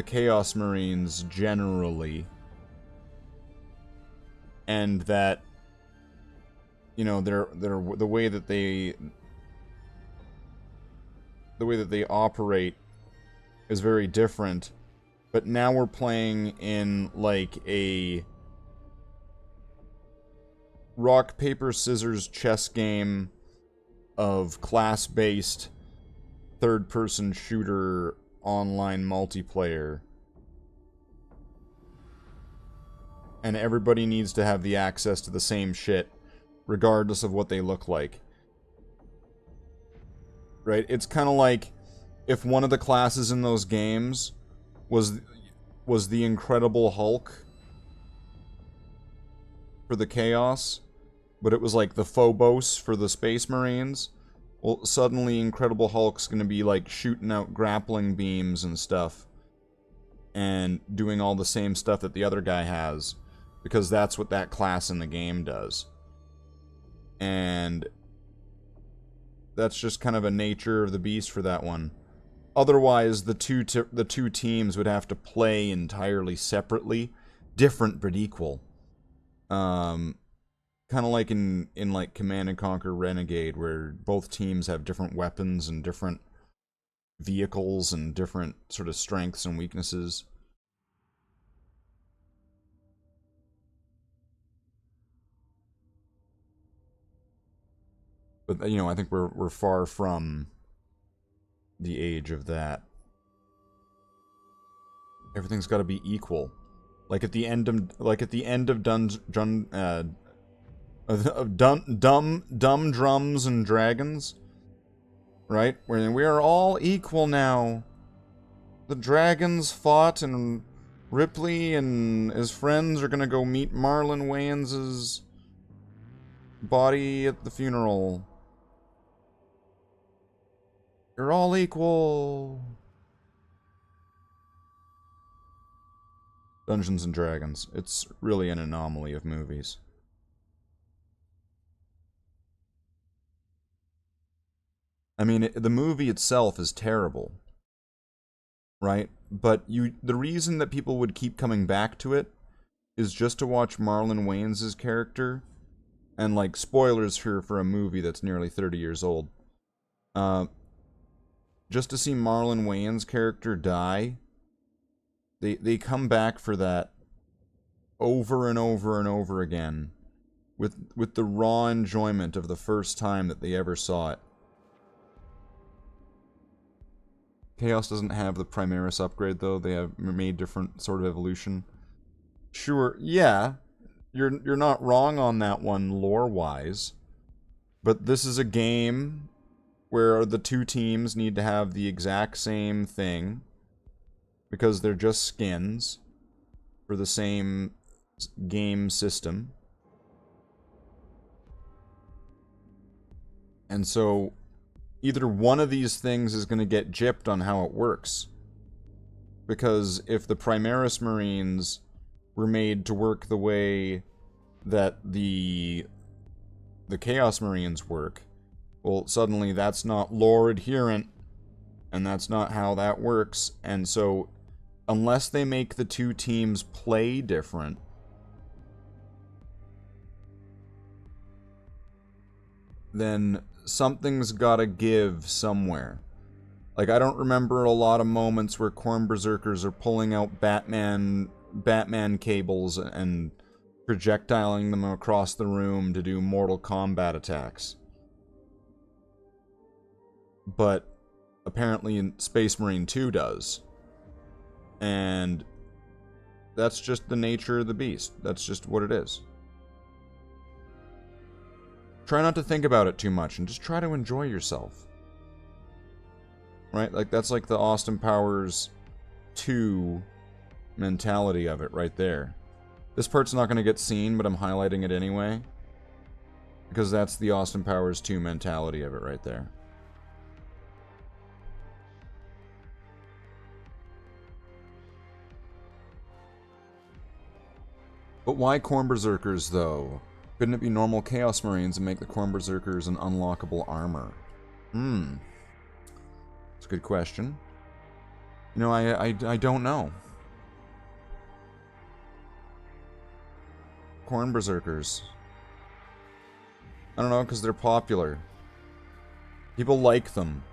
S1: Chaos Marines generally. And that, you know, they're the way that they operate is very different. But now we're playing in like a rock paper scissors chess game of class-based third-person shooter online multiplayer. And everybody needs to have the access to the same shit, regardless of what they look like. Right? It's kind of like if one of the classes in those games was the Incredible Hulk for the Chaos, but it was like the Phobos for the Space Marines. Well, suddenly Incredible Hulk's gonna be, like, shooting out grappling beams and stuff. And doing all the same stuff that the other guy has. Because that's what that class in the game does. And that's just kind of a nature of the beast for that one. Otherwise, the two teams would have to play entirely separately. Different but equal. Kind of like in like Command & Conquer Renegade, where both teams have different weapons and different vehicles and different sort of strengths and weaknesses. But, you know, I think we're far from the age of that. Everything's got to be equal. Like at the end of Dumb Drums and Dragons, right? Where we are all equal now. The dragons fought, and Ripley and his friends are gonna go meet Marlon Wayans' body at the funeral. You're all equal. Dungeons and Dragons. It's really an anomaly of movies. I mean, the movie itself is terrible, right? But the reason that people would keep coming back to it is just to watch Marlon Wayans' character, and like spoilers for a movie that's nearly 30 years old. Just to see Marlon Wayans' character die, they come back for that over and over and over again, with the raw enjoyment of the first time that they ever saw it. Chaos doesn't have the Primaris upgrade, though. They have made different sort of evolution. Sure, yeah. You're not wrong on that one, lore-wise. But this is a game where the two teams need to have the exact same thing. Because they're just skins for the same game system. And so, either one of these things is going to get gypped on how it works. Because if the Primaris Marines were made to work the way that the Chaos Marines work, well, suddenly that's not lore adherent, and that's not how that works. And so, unless they make the two teams play different, then something's gotta give somewhere. Like, I don't remember a lot of moments where Khorne Berserkers are pulling out Batman cables and projectiling them across the room to do Mortal Kombat attacks. But apparently Space Marine 2 does. And that's just the nature of the beast. That's just what it is. Try not to think about it too much and just try to enjoy yourself. Right? Like, that's like the Austin Powers 2 mentality of it right there. This part's not going to get seen, but I'm highlighting it anyway. Because that's the Austin Powers 2 mentality of it right there. But why Khorne Berserkers, though? Couldn't it be normal Chaos Marines and make the Khorne Berserkers an unlockable armor? It's a good question. You know, I don't know. Khorne Berserkers. I don't know, because they're popular. People like them.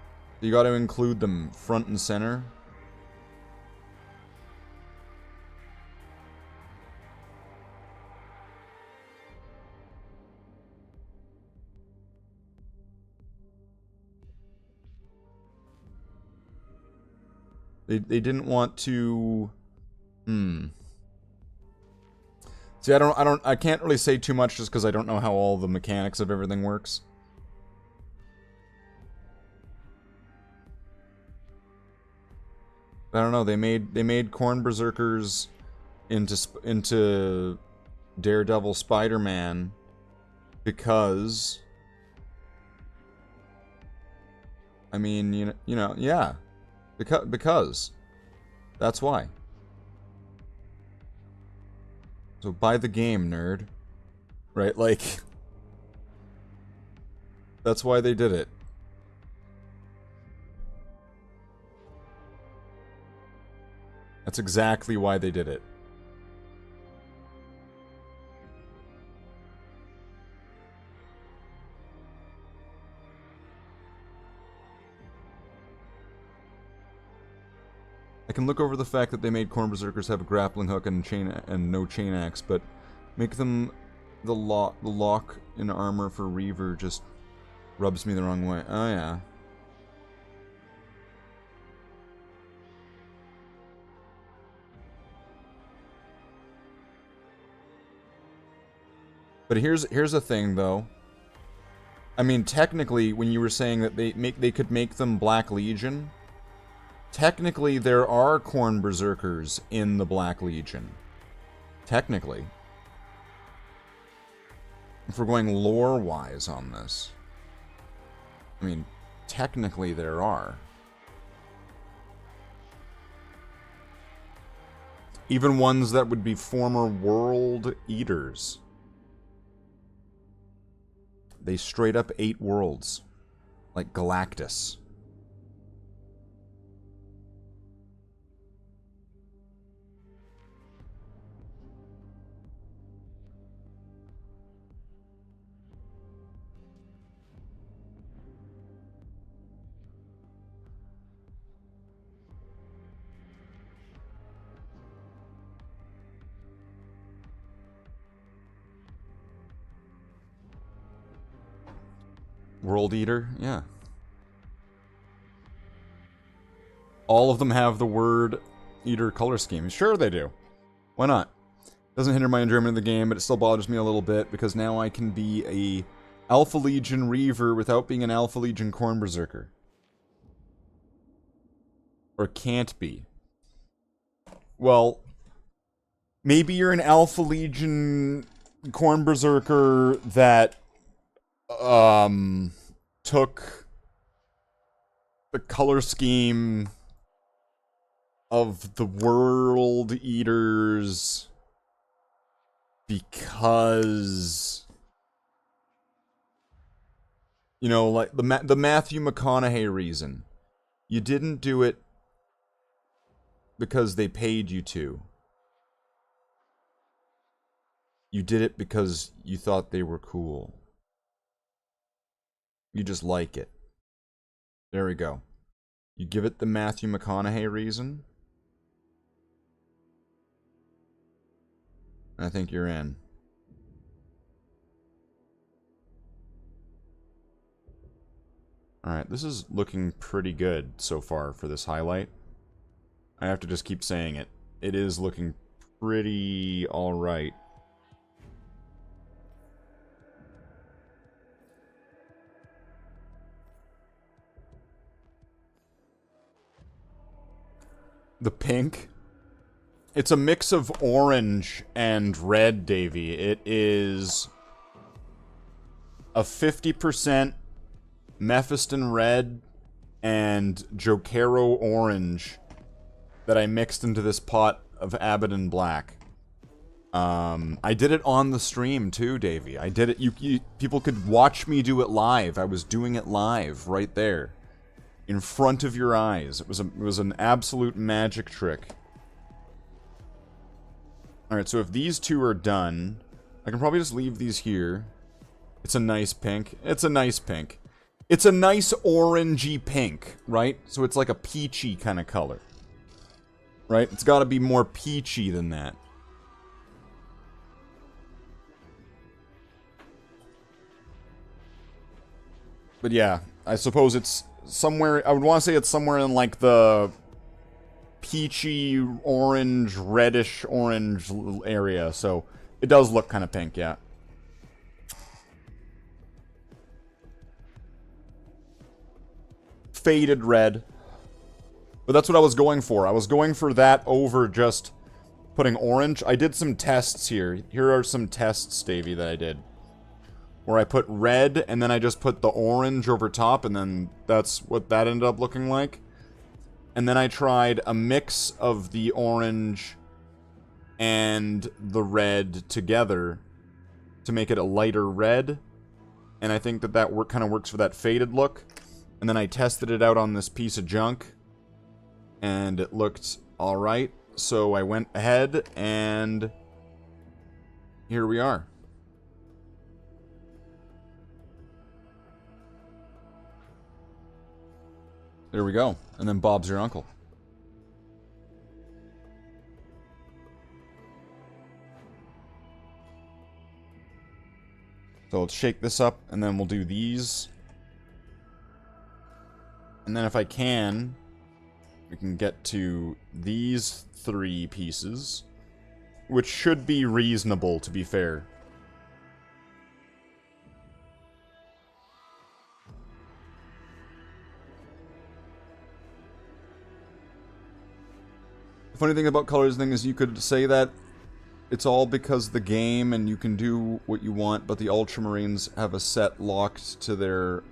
S1: You gotta include them front and center. They didn't want to... See, I can't really say too much just because I don't know how all the mechanics of everything works. I don't know, they made Khorne Berserkers into Daredevil Spider-Man because... I mean, you know, yeah. Because. That's why. So buy the game, nerd. Right, like... That's why they did it. That's exactly why they did it. I can look over the fact that they made Khorne Berserkers have a grappling hook and no chain axe, but make them the lock in armor for Reaver just rubs me the wrong way. Oh yeah. But here's the thing though. I mean, technically, when you were saying that they could make them Black Legion, technically there are Khorne Berserkers in the Black Legion. Technically. If we're going lore-wise on this. I mean, technically there are. Even ones that would be former World Eaters. They straight up ate worlds. Like Galactus. World Eater? Yeah. All of them have the word eater color scheme. Sure they do. Why not? Doesn't hinder my enjoyment of the game, but it still bothers me a little bit because now I can be a Alpha Legion Reaver without being an Alpha Legion Corn Berserker. Or can't be. Well, maybe you're an Alpha Legion Corn Berserker that took the color scheme of the World Eaters because, you know, like the Matthew McConaughey reason. You didn't do it because they paid you to. You did it because you thought they were cool. You just like it. There we go. You give it the Matthew McConaughey reason. I think you're in. Alright, this is looking pretty good so far for this highlight. I have to just keep saying it. It is looking pretty alright. The pink? It's a mix of orange and red, Davey. It is a 50% Mephiston red and Jokero orange that I mixed into this pot of Abaddon black. I did it on the stream too, Davey. I did it. People could watch me do it live. I was doing it live right there, in front of your eyes. It was an absolute magic trick. All right, so if these two are done, I can probably just leave these here. It's a nice pink. It's a nice pink. It's a nice orangey pink, right? So it's like a peachy kind of color. Right? It's got to be more peachy than that. But yeah, I suppose it's somewhere... I would want to say it's somewhere in like the peachy, orange, reddish orange area. So it does look kind of pink, yeah. Faded red. But that's what I was going for. I was going for that over just putting orange. I did some tests here. Here are some tests, Davey, that I did. Where I put red, and then I just put the orange over top, and then that's what that ended up looking like. And then I tried a mix of the orange and the red together to make it a lighter red. And I think that that kind of works for that faded look. And then I tested it out on this piece of junk. And it looked alright. So I went ahead and here we are. There we go. And then Bob's your uncle. So let's shake this up, and then we'll do these. And then if I can, we can get to these 3 pieces, which should be reasonable, to be fair. The funny thing about colors thing is you could say that it's all because the game and you can do what you want, but the Ultramarines have a set locked to their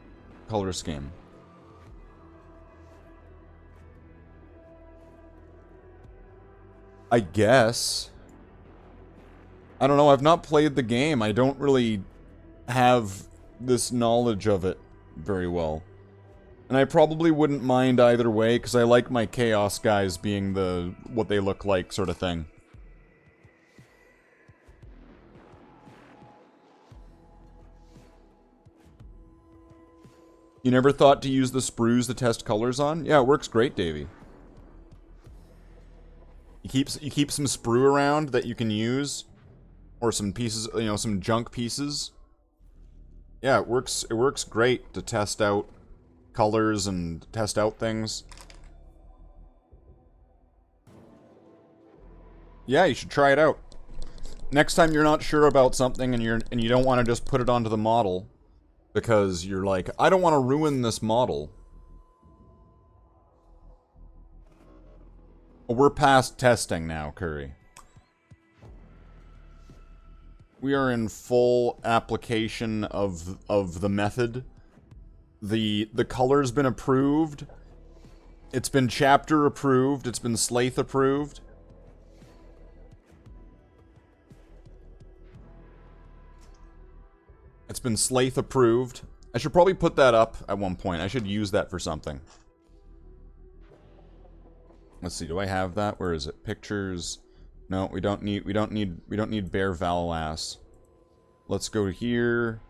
S1: color scheme. I guess. I don't know, I've not played the game. I don't really have this knowledge of it very well. And I probably wouldn't mind either way, because I like my Chaos guys being the what they look like sort of thing. You never thought to use the sprues to test colors on? Yeah, it works great, Davey. You keep some sprue around that you can use, or some pieces, you know, some junk pieces. Yeah, it works great to test out colors and test out things. Yeah, you should try it out. Next time you're not sure about something and you don't want to just put it onto the model because you're like, I don't want to ruin this model. We're past testing now, Curry. We are in full application of the method. The color's been approved. It's been chapter approved. It's been Slathe approved. It's been Slathe approved. I should probably put that up at one point. I should use that for something. Let's see, do I have that? Where is it? Pictures. No, we don't need bare Valalas. Let's go here.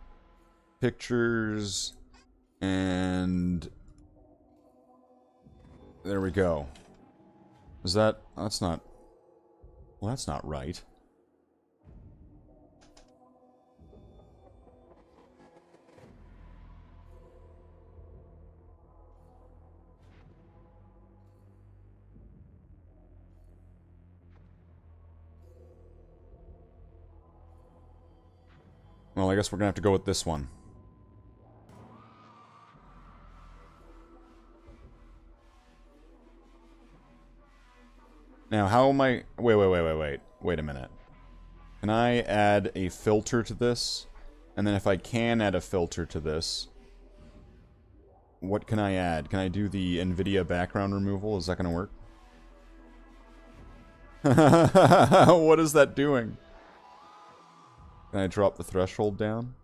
S1: Pictures. And there we go. Is that that's not well, that's not right. Well, I guess we're gonna have to go with this one. Now, how am I... Wait a minute. Can I add a filter to this? And then if I can add a filter to this, what can I add? Can I do the NVIDIA background removal? Is that gonna work? What is that doing? Can I drop the threshold down?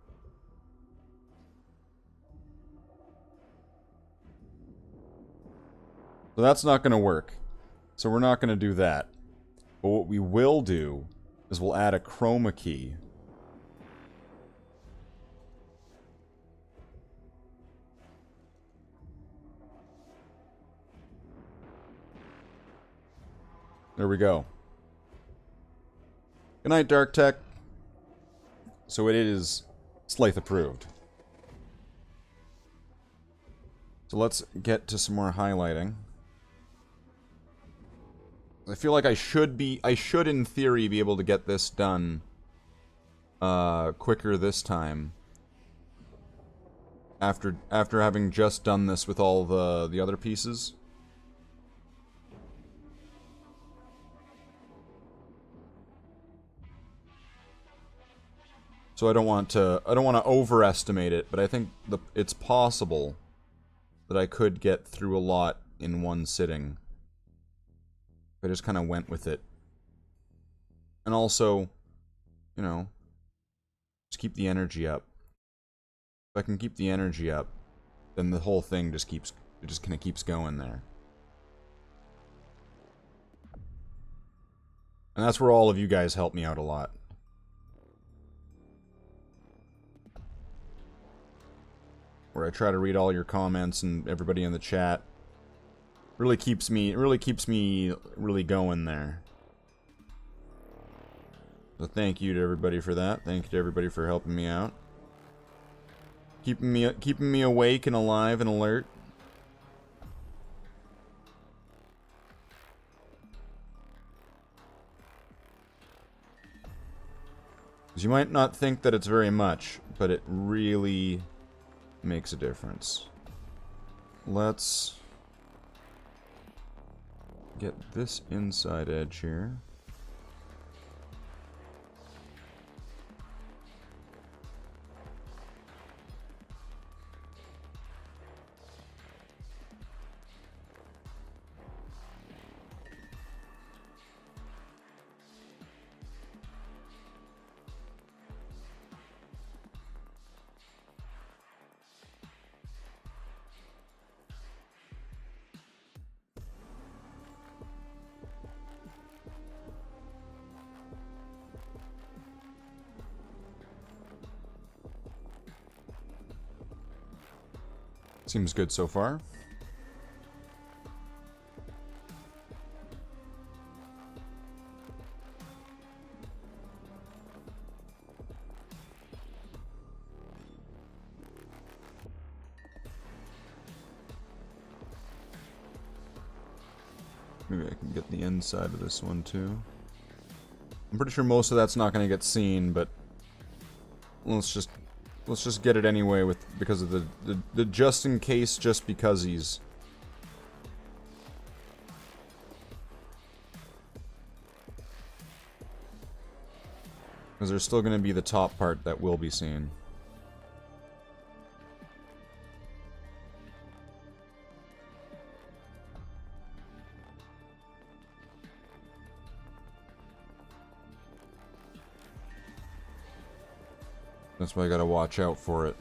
S1: So that's not going to work. So we're not going to do that. But what we will do is we'll add a chroma key. There we go. Good night, Dark Tech. So it is Slathe approved. So let's get to some more highlighting. I feel like I should in theory be able to get this done quicker this time. After having just done this with all the other pieces. So I don't want to overestimate it, but I think it's possible that I could get through a lot in one sitting. I just kind of went with it. And also, you know, just keep the energy up. If I can keep the energy up, then the whole thing just kind of keeps going there. And that's where all of you guys help me out a lot. Where I try to read all your comments and everybody in the chat. Really keeps me really going there. So thank you to everybody for that. Thank you to everybody for helping me out. Keeping me awake and alive and alert. Because you might not think that it's very much, but it really makes a difference. Let's get this inside edge here. Seems good so far. Maybe I can get the inside of this one too. I'm pretty sure most of that's not going to get seen, but let's just get it anyway because of the just in case, just because he's. Because there's still going to be the top part that will be seen. That's why I gotta watch out for it.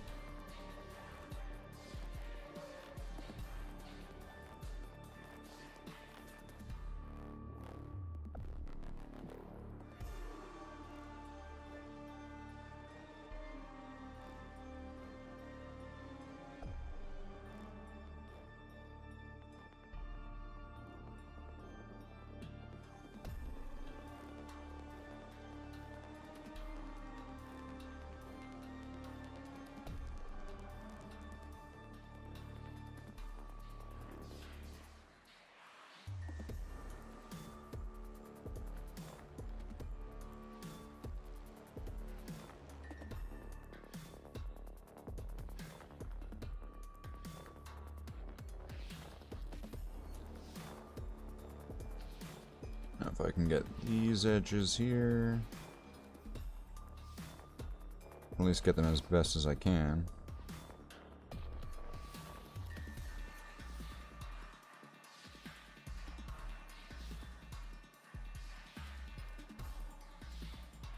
S1: Now if I can get these edges here, at least get them as best as I can.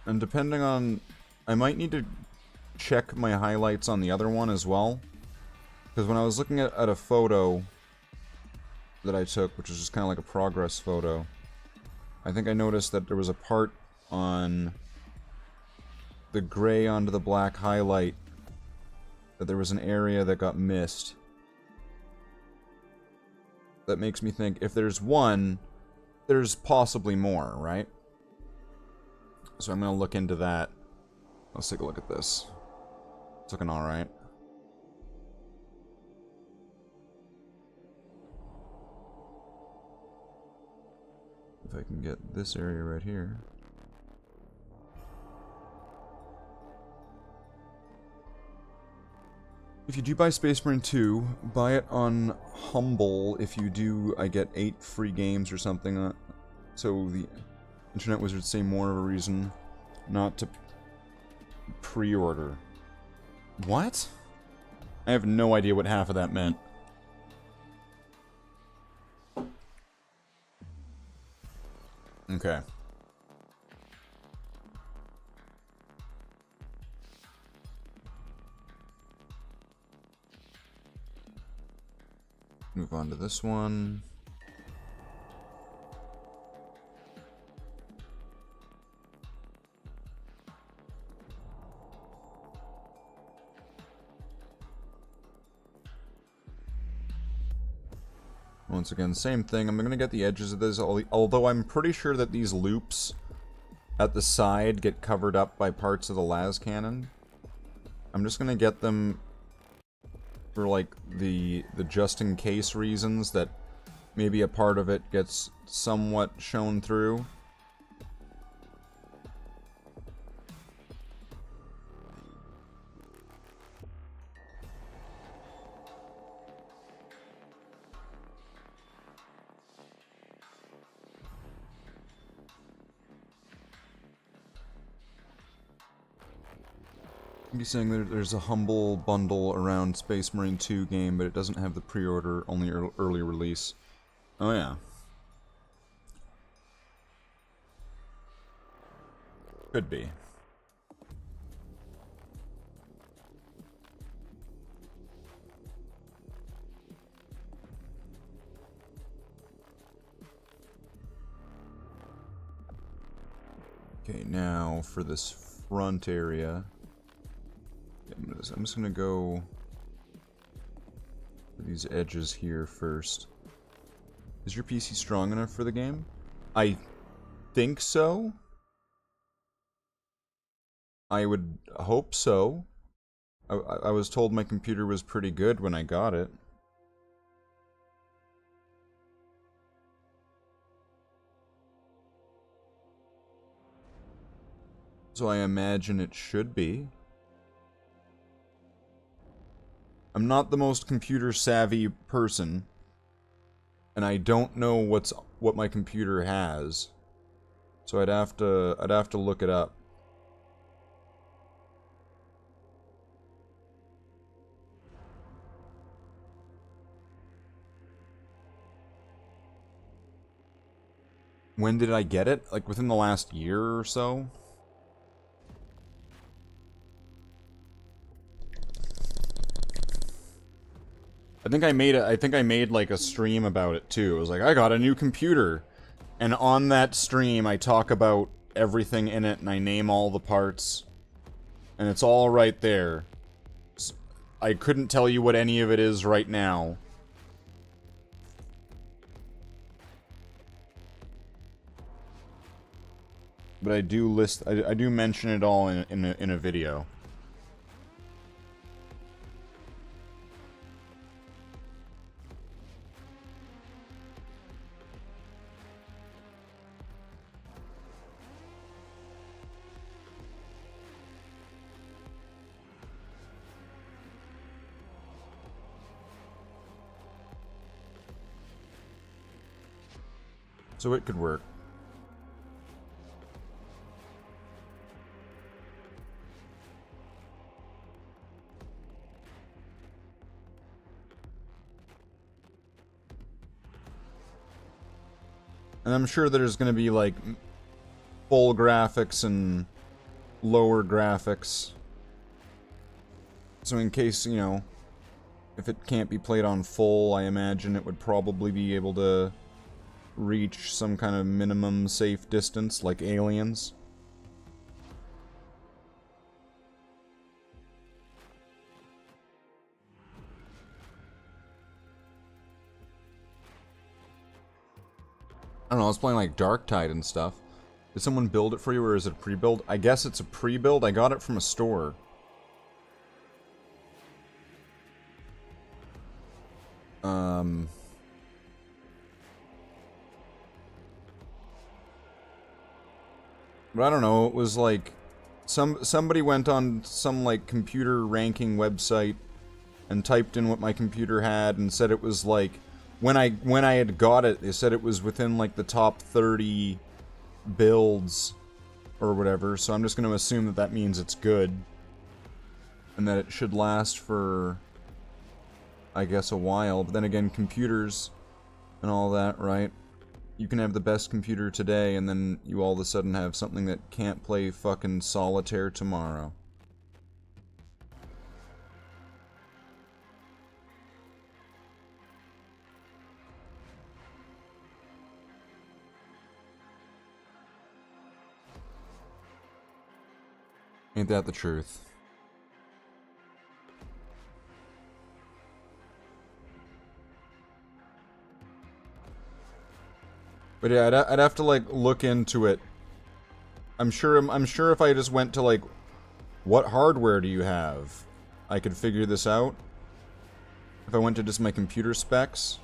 S1: And depending on, I might need to check my highlights on the other one as well, because when I was looking at a photo that I took, which was just kind of like a progress photo, I think I noticed that there was a part on the gray onto the black highlight that there was an area that got missed. That makes me think if there's one, there's possibly more, right? So I'm gonna look into that. Let's take a look at this. It's looking alright. If I can get this area right here. If you do buy Space Marine 2, buy it on Humble. If you do, I get 8 free games or something. So the Internet Wizards say more of a reason not to pre-order. What? I have no idea what half of that meant. Okay. Move on to this one. Once again, same thing. I'm gonna get the edges of this, although I'm pretty sure that these loops at the side get covered up by parts of the las cannon. I'm just gonna get them for like the just in case reasons that maybe a part of it gets somewhat shown through. Be saying there's a Humble bundle around Space Marine 2 game, but it doesn't have the pre-order, only early release. Oh yeah. Could be. Okay, now for this front area. I'm just gonna go for these edges here first. Is your PC strong enough for the game? I think so. I would hope so. I was told my computer was pretty good when I got it. So I imagine it should be. I'm not the most computer savvy person, and I don't know what my computer has. So I'd have to look it up. When did I get it? Like within the last year or so? I think I made like a stream about it too. It was like, I got a new computer. And on that stream I talk about everything in it and I name all the parts. And it's all right there. I couldn't tell you what any of it is right now. But I do mention it all in a video. So it could work. And I'm sure there's going to be, like, full graphics and lower graphics. So in case, you know, if it can't be played on full, I imagine it would probably be able to reach some kind of minimum safe distance, like Aliens. I don't know, I was playing like Darktide and stuff. Did someone build it for you, or is it a pre-build? I guess it's a pre-build. I got it from a store. But I don't know, it was like... Somebody went on some, like, computer ranking website and typed in what my computer had and said it was, like... When I had got it, they said it was within, like, the top 30 builds or whatever, so I'm just going to assume that that means it's good. And that it should last for, I guess, a while. But then again, computers and all that, right? You can have the best computer today, and then you all of a sudden have something that can't play fucking solitaire tomorrow. Ain't that the truth? But yeah, I'd have to like look into it. I'm sure if I just went to like, what hardware do you have? I could figure this out. If I went to just my computer specs.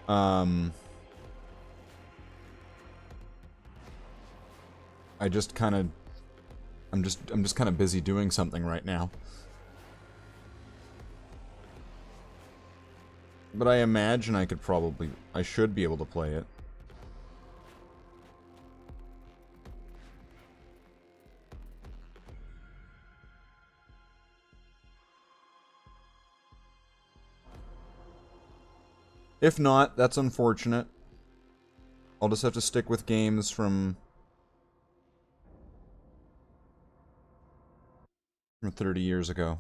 S1: I just kind of... I'm just kind of busy doing something right now. But I imagine I should be able to play it. If not, that's unfortunate. I'll just have to stick with games from 30 years ago.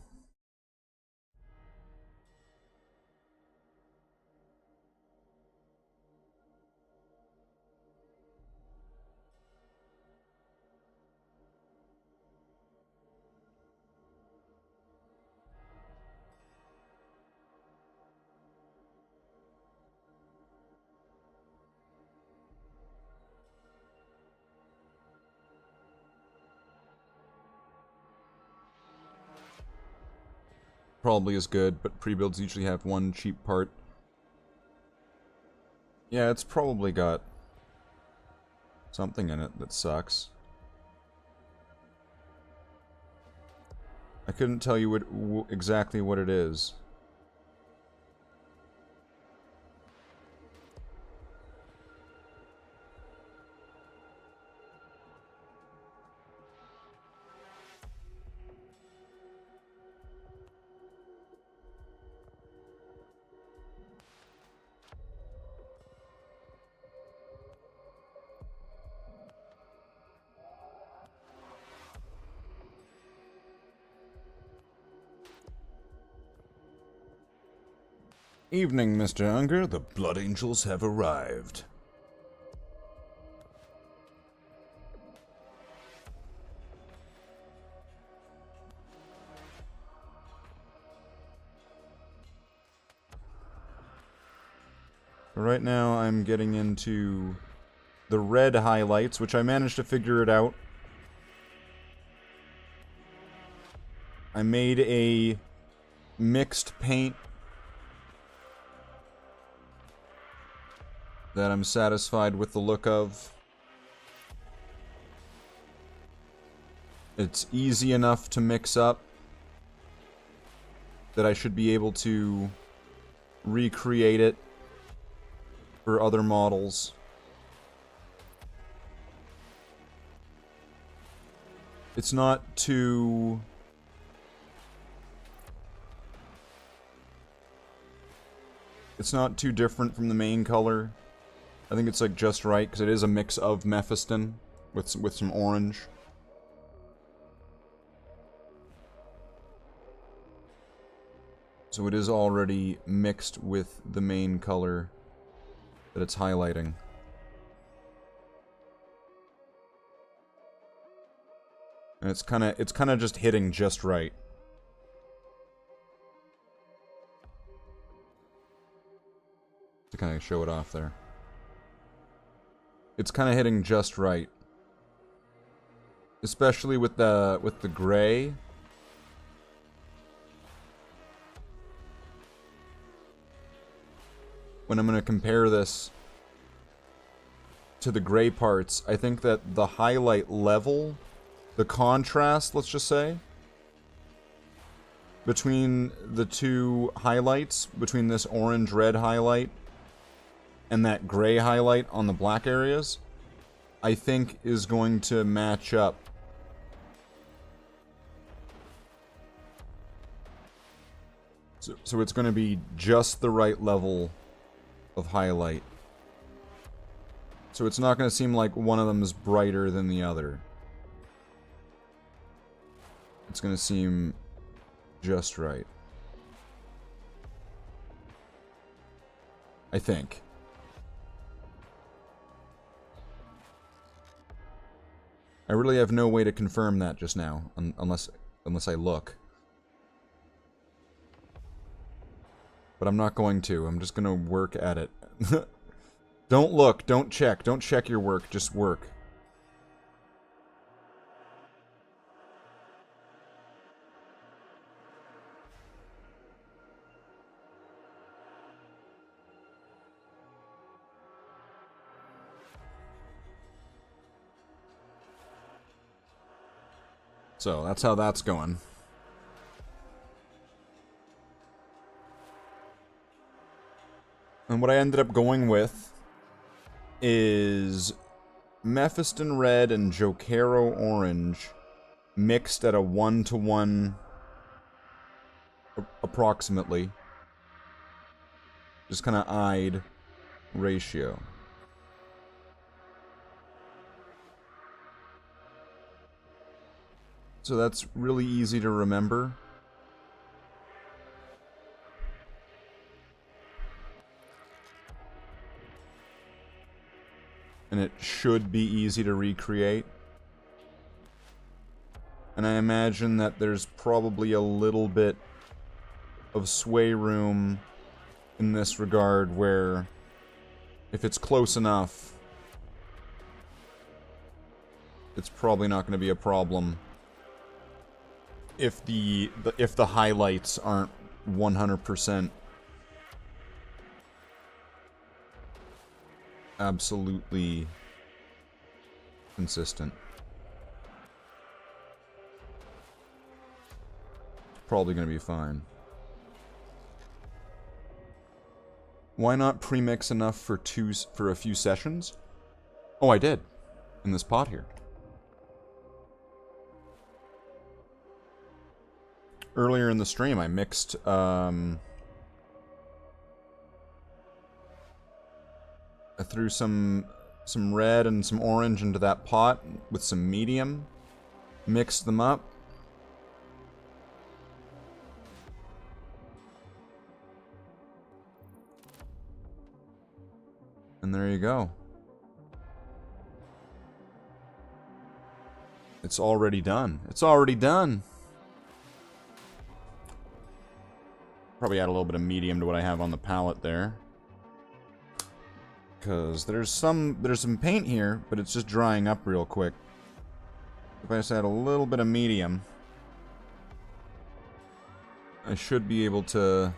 S1: Probably is good, but pre-builds usually have one cheap part. Yeah, it's probably got something in it that sucks. I couldn't tell you exactly what it is. Evening, Mr. Unger. The Blood Angels have arrived. Right now, I'm getting into the red highlights, which I managed to figure it out. I made a mixed paint that I'm satisfied with the look of. It's easy enough to mix up that I should be able to recreate it for other models. It's not too... It's not too different from the main color. I think it's like just right, because it is a mix of Mephiston with some orange. So it is already mixed with the main color that it's highlighting. And it's kind of just hitting just right. To kind of show it off there. It's kind of hitting just right. Especially with the gray. When I'm going to compare this to the gray parts, I think that the highlight level, the contrast, let's just say, between the two highlights, between this orange-red highlight and that gray highlight on the black areas, I think is going to match up. So it's going to be just the right level of highlight. So it's not going to seem like one of them is brighter than the other. It's going to seem just right. I think. I really have no way to confirm that just now, unless I look. But I'm not going to. I'm just going to work at it. Don't look. Don't check. Don't check your work. Just work. So, that's how that's going. And what I ended up going with is Mephiston Red and Jokero Orange mixed at a 1-to-1 approximately. Just kind of eyed ratio. So that's really easy to remember. And it should be easy to recreate. And I imagine that there's probably a little bit of sway room in this regard where if it's close enough, it's probably not going to be a problem if the highlights aren't 100% absolutely consistent. probably going to be fine. Why not premix enough for a few sessions? Oh, I did. In this pot here. Earlier in the stream, I mixed, I threw some red and some orange into that pot with some medium. Mixed them up. And there you go. It's already done. It's already done. Probably add a little bit of medium to what I have on the palette there. Because there's some paint here, but it's just drying up real quick. If I just add a little bit of medium, I should be able to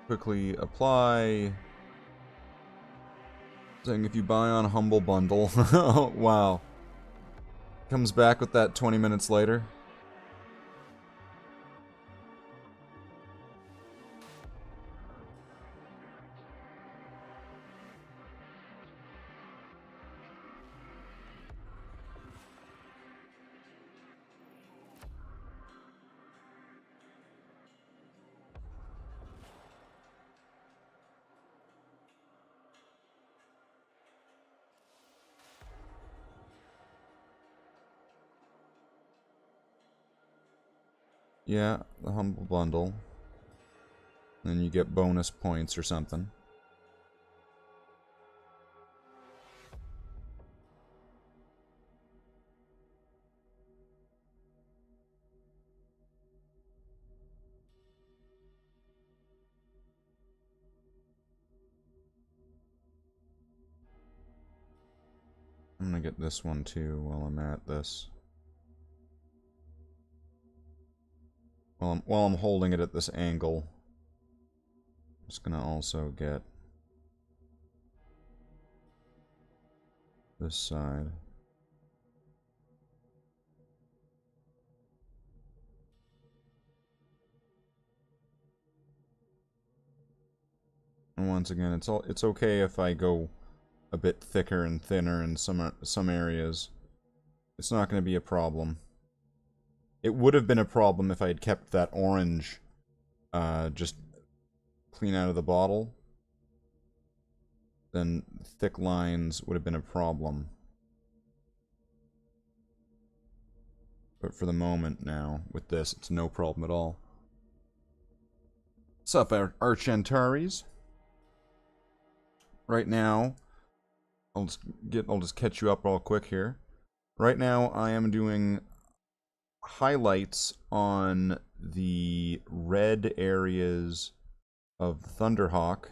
S1: quickly apply. Saying if you buy on Humble Bundle, oh, wow. Comes back with that 20 minutes later. Yeah, the Humble Bundle. Then you get bonus points or something. I'm gonna get this one too while I'm at this. While I'm holding it at this angle, I'm just gonna also get this side. And once again, it's okay if I go a bit thicker and thinner in some areas. It's not going to be a problem. It would have been a problem if I had kept that orange just clean out of the bottle. Then thick lines would have been a problem. But for the moment now, with this, it's no problem at all. What's up, Archantaris? Right now, I'll just catch you up real quick here. Right now, I am doing highlights on the red areas of Thunderhawk.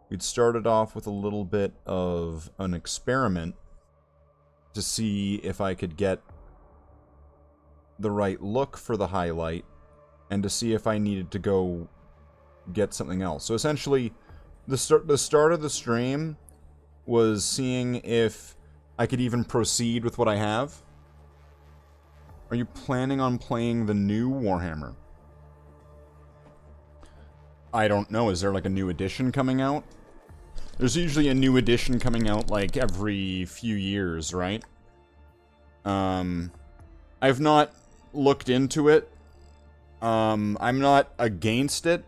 S1: We'd started off with a little bit of an experiment to see if I could get the right look for the highlight and to see if I needed to go get something else. So essentially, the start of the stream was seeing if I could even proceed with what I have. Are you planning on playing the new Warhammer? I don't know. Is there like a new edition coming out? There's usually a new edition coming out like every few years, right? I've not looked into it. I'm not against it,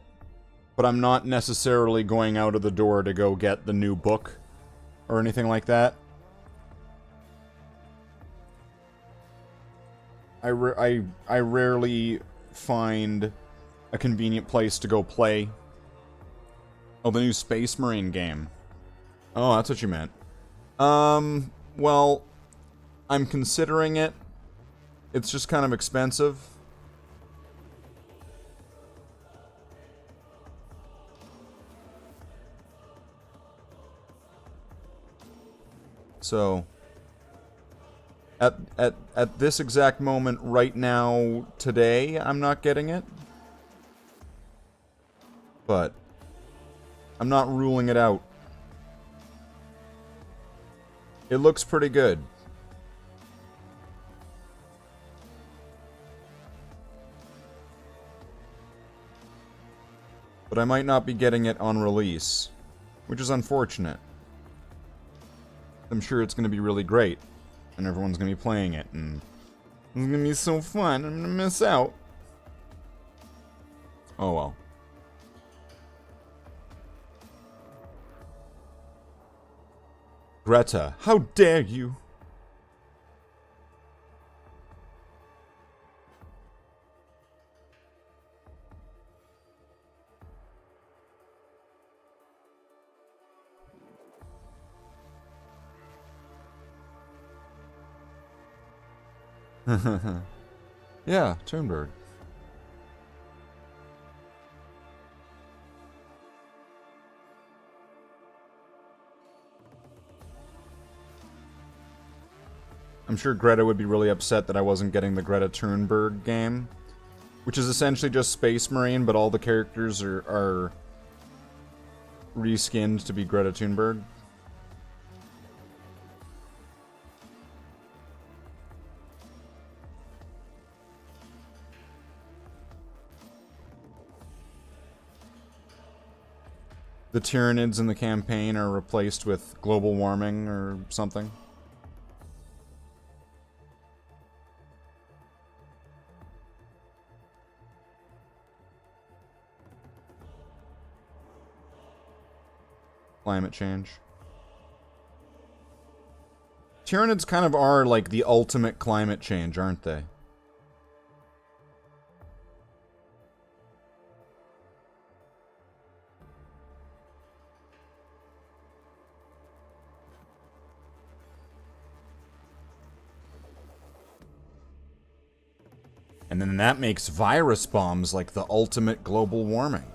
S1: but I'm not necessarily going out of the door to go get the new book or anything like that. I rarely find a convenient place to go play. Oh, the new Space Marine game. Oh, that's what you meant. Well, I'm considering it. It's just kind of expensive. So, at this exact moment right now, today, I'm not getting it. But I'm not ruling it out. It looks pretty good. But I might not be getting it on release, which is unfortunate. I'm sure it's going to be really great, and everyone's going to be playing it, and it's going to be so fun. I'm going to miss out. Oh well. Greta, how dare you? Yeah, Toonberg. I'm sure Greta would be really upset that I wasn't getting the Greta Thunberg game, which is essentially just Space Marine, but all the characters are reskinned to be Greta Thunberg. The Tyranids in the campaign are replaced with global warming or something. Climate change. Tyranids kind of are like the ultimate climate change, aren't they? And then that makes virus bombs like the ultimate global warming.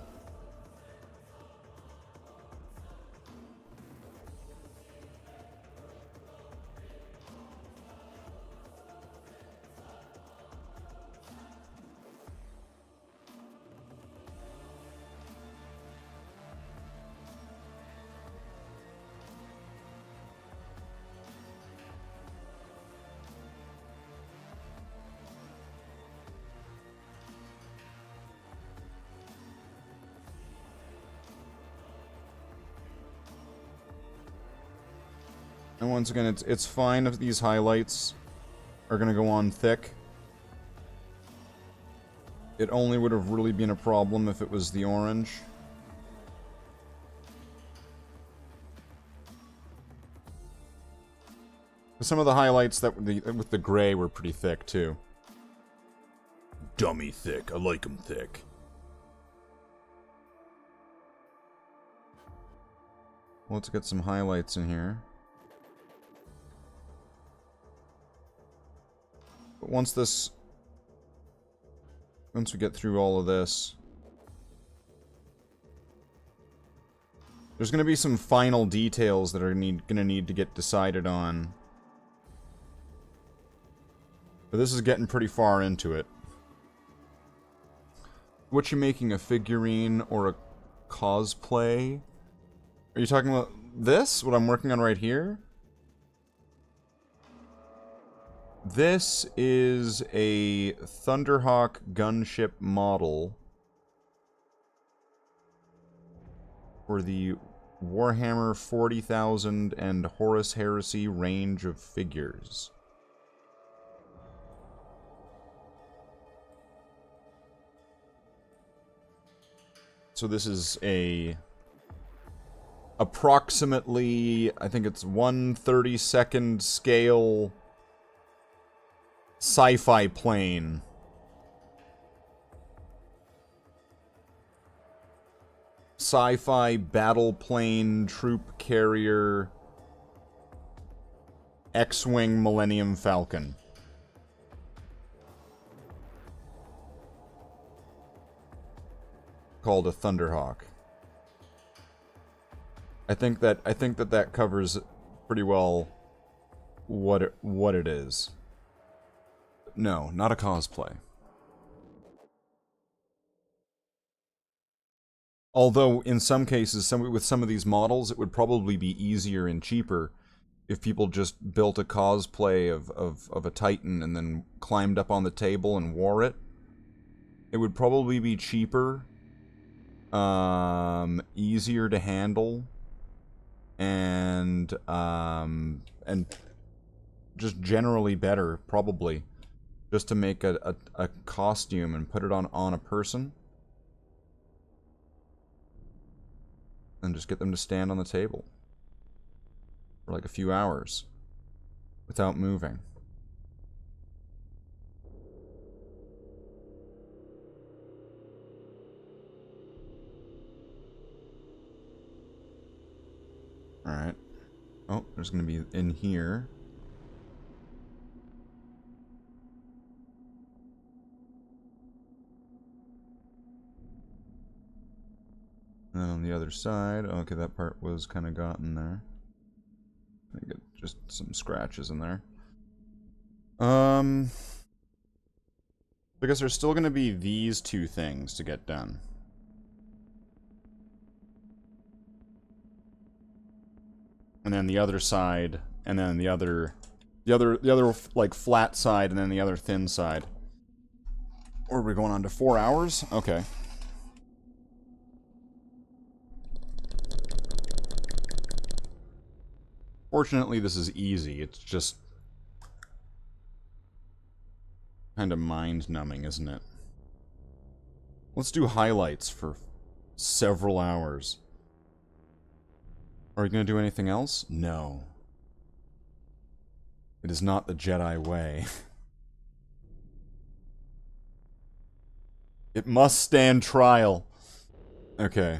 S1: And once again, it's fine if these highlights are going to go on thick. It only would have really been a problem if it was the orange. Some of the highlights that with the gray were pretty thick, too. Dummy thick. I like them thick. Let's get some highlights in here. But once we get through all of this, there's going to be some final details that are going to need to get decided on. But this is getting pretty far into it. What you making, a figurine or a cosplay? Are you talking about this? What I'm working on right here? This is a Thunderhawk gunship model for the Warhammer 40,000 and Horus Heresy range of figures. So this is a approximately, I think it's 1/32nd scale sci-fi plane. Sci-fi battle plane troop carrier X-Wing Millennium Falcon. Called a Thunderhawk. I think that covers pretty well what it is. No, not a cosplay. Although, in some cases, with some of these models, it would probably be easier and cheaper if people just built a cosplay of a Titan and then climbed up on the table and wore it. It would probably be cheaper easier to handle, and just generally better, probably. Just to make a costume and put it on a person. And just get them to stand on the table. For like a few hours. Without moving. Alright. Oh, there's gonna be in here. And then on the other side, okay, that part was kind of gotten there. I get just some scratches in there. I guess there's still going to be these two things to get done. And then the other side, and then the other like flat side, and then the other thin side. Or are we going on to 4 hours? Okay. Fortunately, this is easy. It's just kind of mind-numbing, isn't it? Let's do highlights for several hours. Are we going to do anything else? No. It is not the Jedi way. It must stand trial. Okay.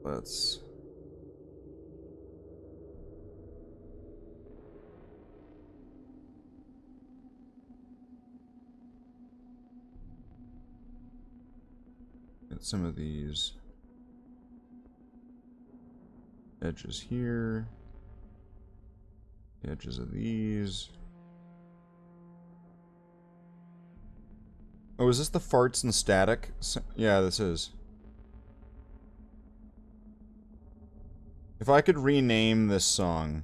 S1: Let's... get some of these edges here. The edges of these. Oh, is this the farts and static? Yeah, this is. If I could rename this song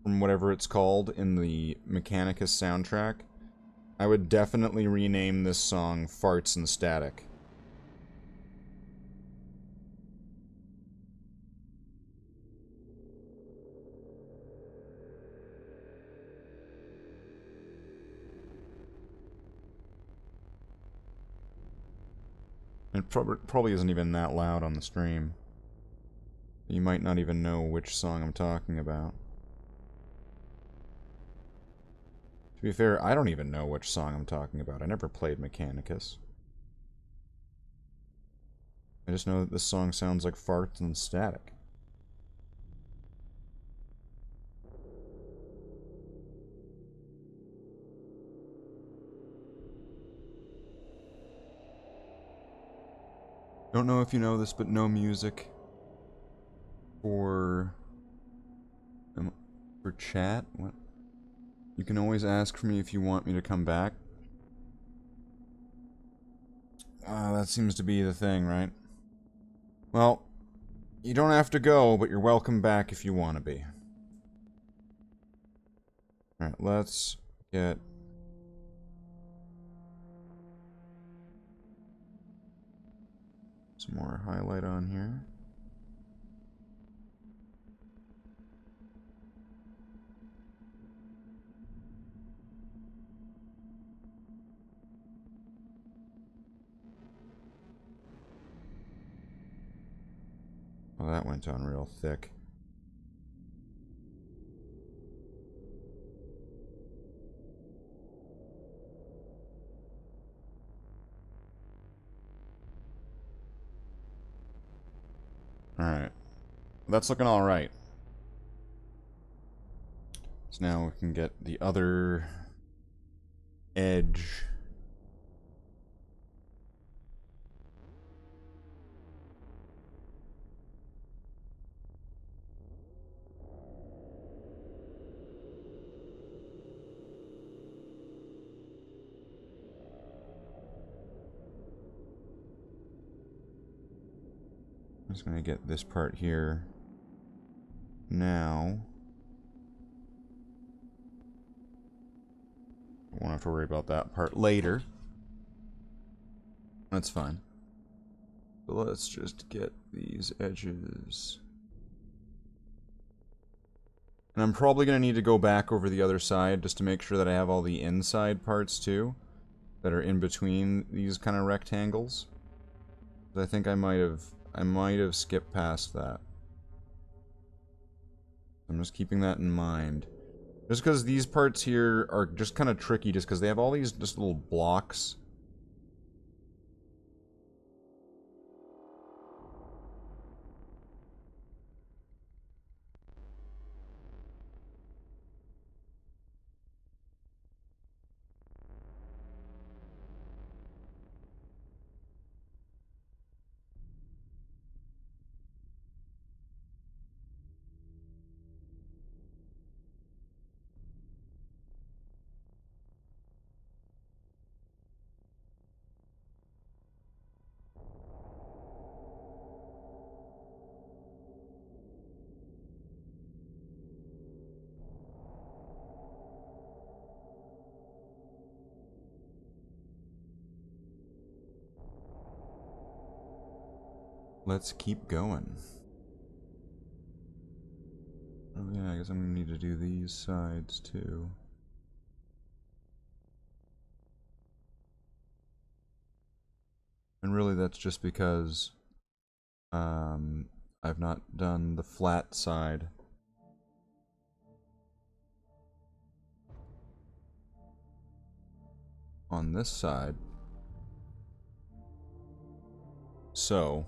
S1: from whatever it's called in the Mechanicus soundtrack, I would definitely rename this song Farts and Static. It probably isn't even that loud on the stream. You might not even know which song I'm talking about. To be fair, I don't even know which song I'm talking about. I never played Mechanicus. I just know that this song sounds like farts and static. Don't know if you know this, but no music for chat. What? You can always ask for me if you want me to come back. That seems to be the thing, right? Well, you don't have to go, but you're welcome back if you want to be. Alright, let's get... some more highlight on here. Oh, that went on real thick. Alright. That's looking alright. So now we can get the other edge. I'm just going to get this part here now. Won't have to worry about that part later. That's fine. But let's just get these edges. And I'm probably going to need to go back over the other side just to make sure that I have all the inside parts too that are in between these kind of rectangles. I think I might have skipped past that. I'm just keeping that in mind. Just because these parts here are just kind of tricky just because they have all these just little blocks. Let's keep going. Oh yeah, I guess I'm gonna need to do these sides too. And really that's just because I've not done the flat side. On this side. So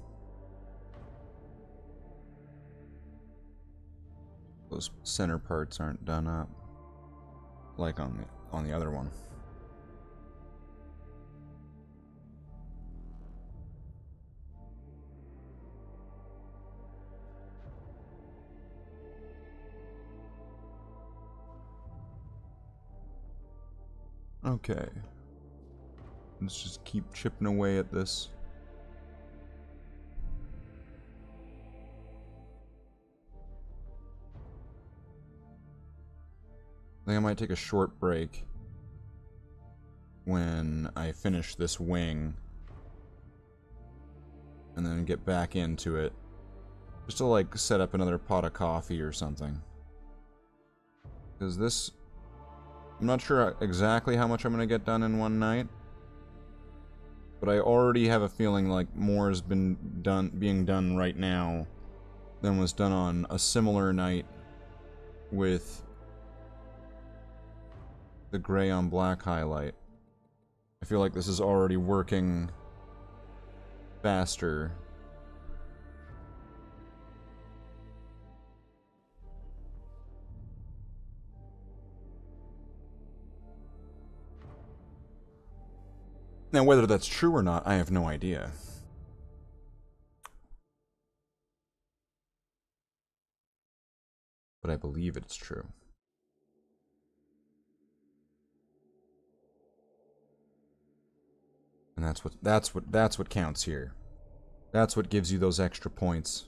S1: those center parts aren't done up like on the other one. Okay. Let's just keep chipping away at this. I think I might take a short break when I finish this wing and then get back into it just to like set up another pot of coffee or something, because this, I'm not sure exactly how much I'm going to get done in one night, but I already have a feeling like more has been being done right now than was done on a similar night with the gray on black highlight. I feel like this is already working faster. Now, whether that's true or not, I have no idea. But I believe it's true. And that's what counts here. That's what gives you those extra points.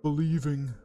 S1: Believing.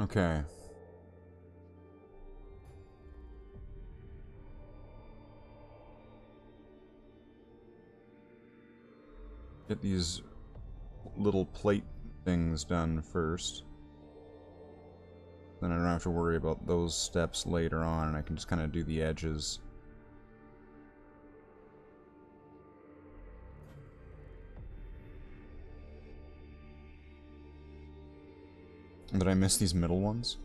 S1: Okay. Get these little plate things done first. Then I don't have to worry about those steps later on, and I can just kind of do the edges. Did I miss these middle ones?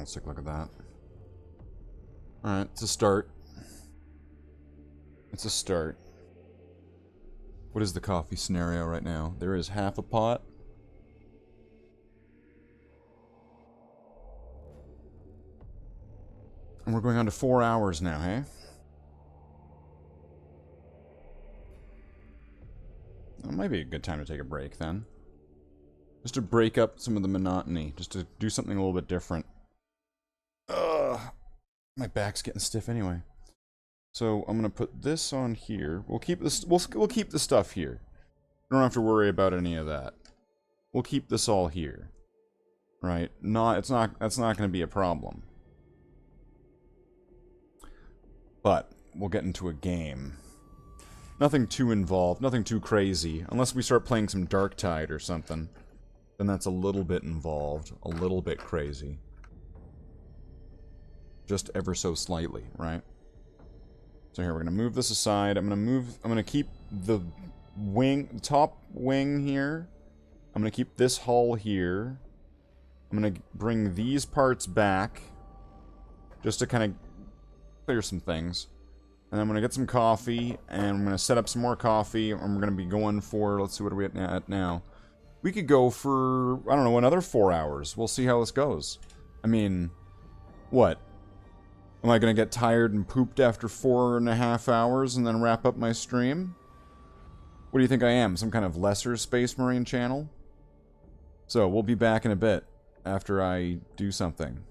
S1: Let's take a look at that. Alright, it's a start. It's a start. What is the coffee scenario right now? There is half a pot. And we're going on to 4 hours now, hey? That might be a good time to take a break, then. Just to break up some of the monotony. Just to do something a little bit different. Ugh. My back's getting stiff anyway. So I'm gonna put this on here. We'll keep this. We'll keep the stuff here. We don't have to worry about any of that. We'll keep this all here. Right? That's not gonna be a problem. But we'll get into a game. Nothing too involved, nothing too crazy. Unless we start playing some Darktide or something. Then that's a little bit involved. A little bit crazy. Just ever so slightly, right? So here, we're gonna move this aside. I'm gonna keep the top wing here. I'm gonna keep this hull here. I'm gonna bring these parts back. Just to kind of clear some things. And I'm gonna get some coffee, and I'm gonna set up some more coffee, and we're gonna be going for, let's see, what are we at now? We could go for, I don't know, another 4 hours. We'll see how this goes. I mean, what? Am I gonna get tired and pooped after 4.5 hours and then wrap up my stream? What do you think I am? Some kind of lesser Space Marine channel? So, we'll be back in a bit after I do something.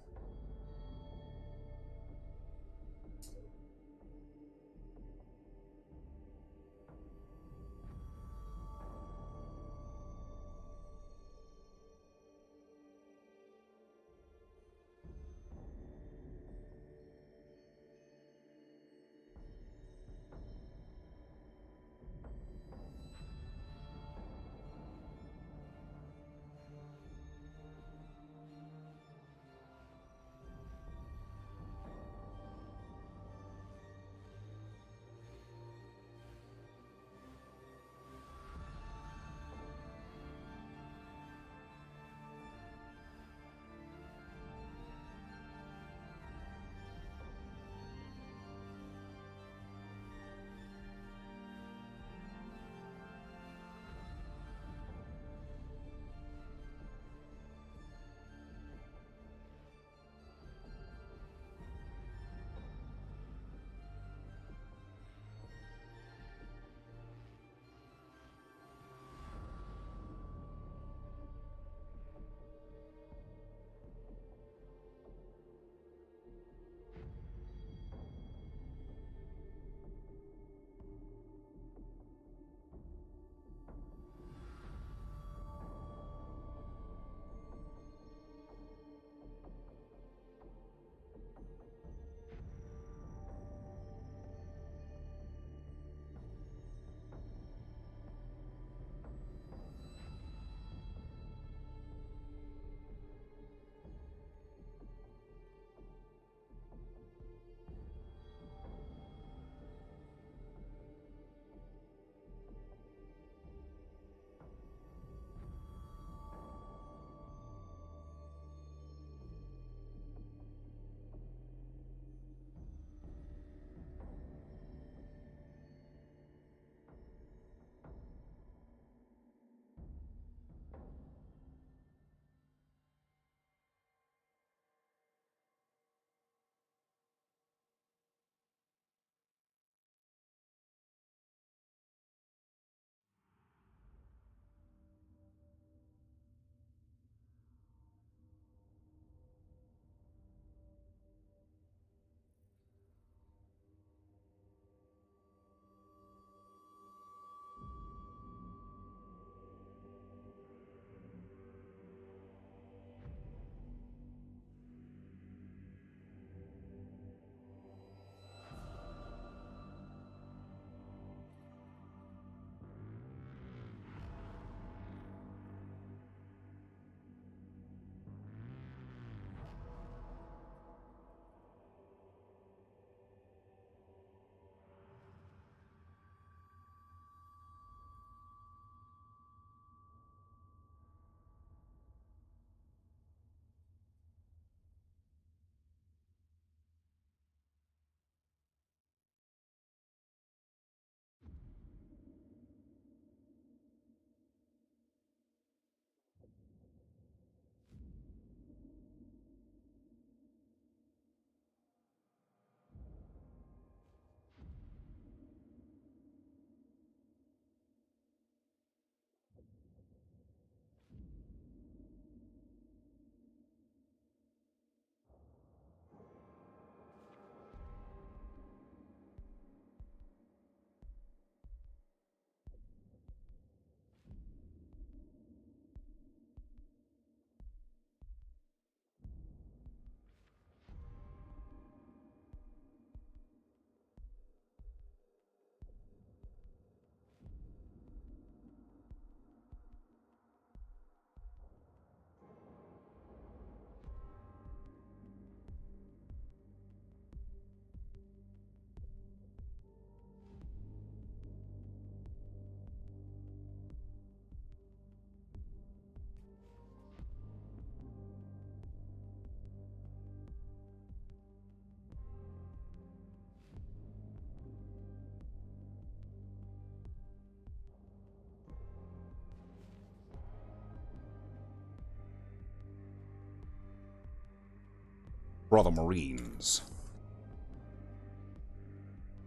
S1: Brother Marines.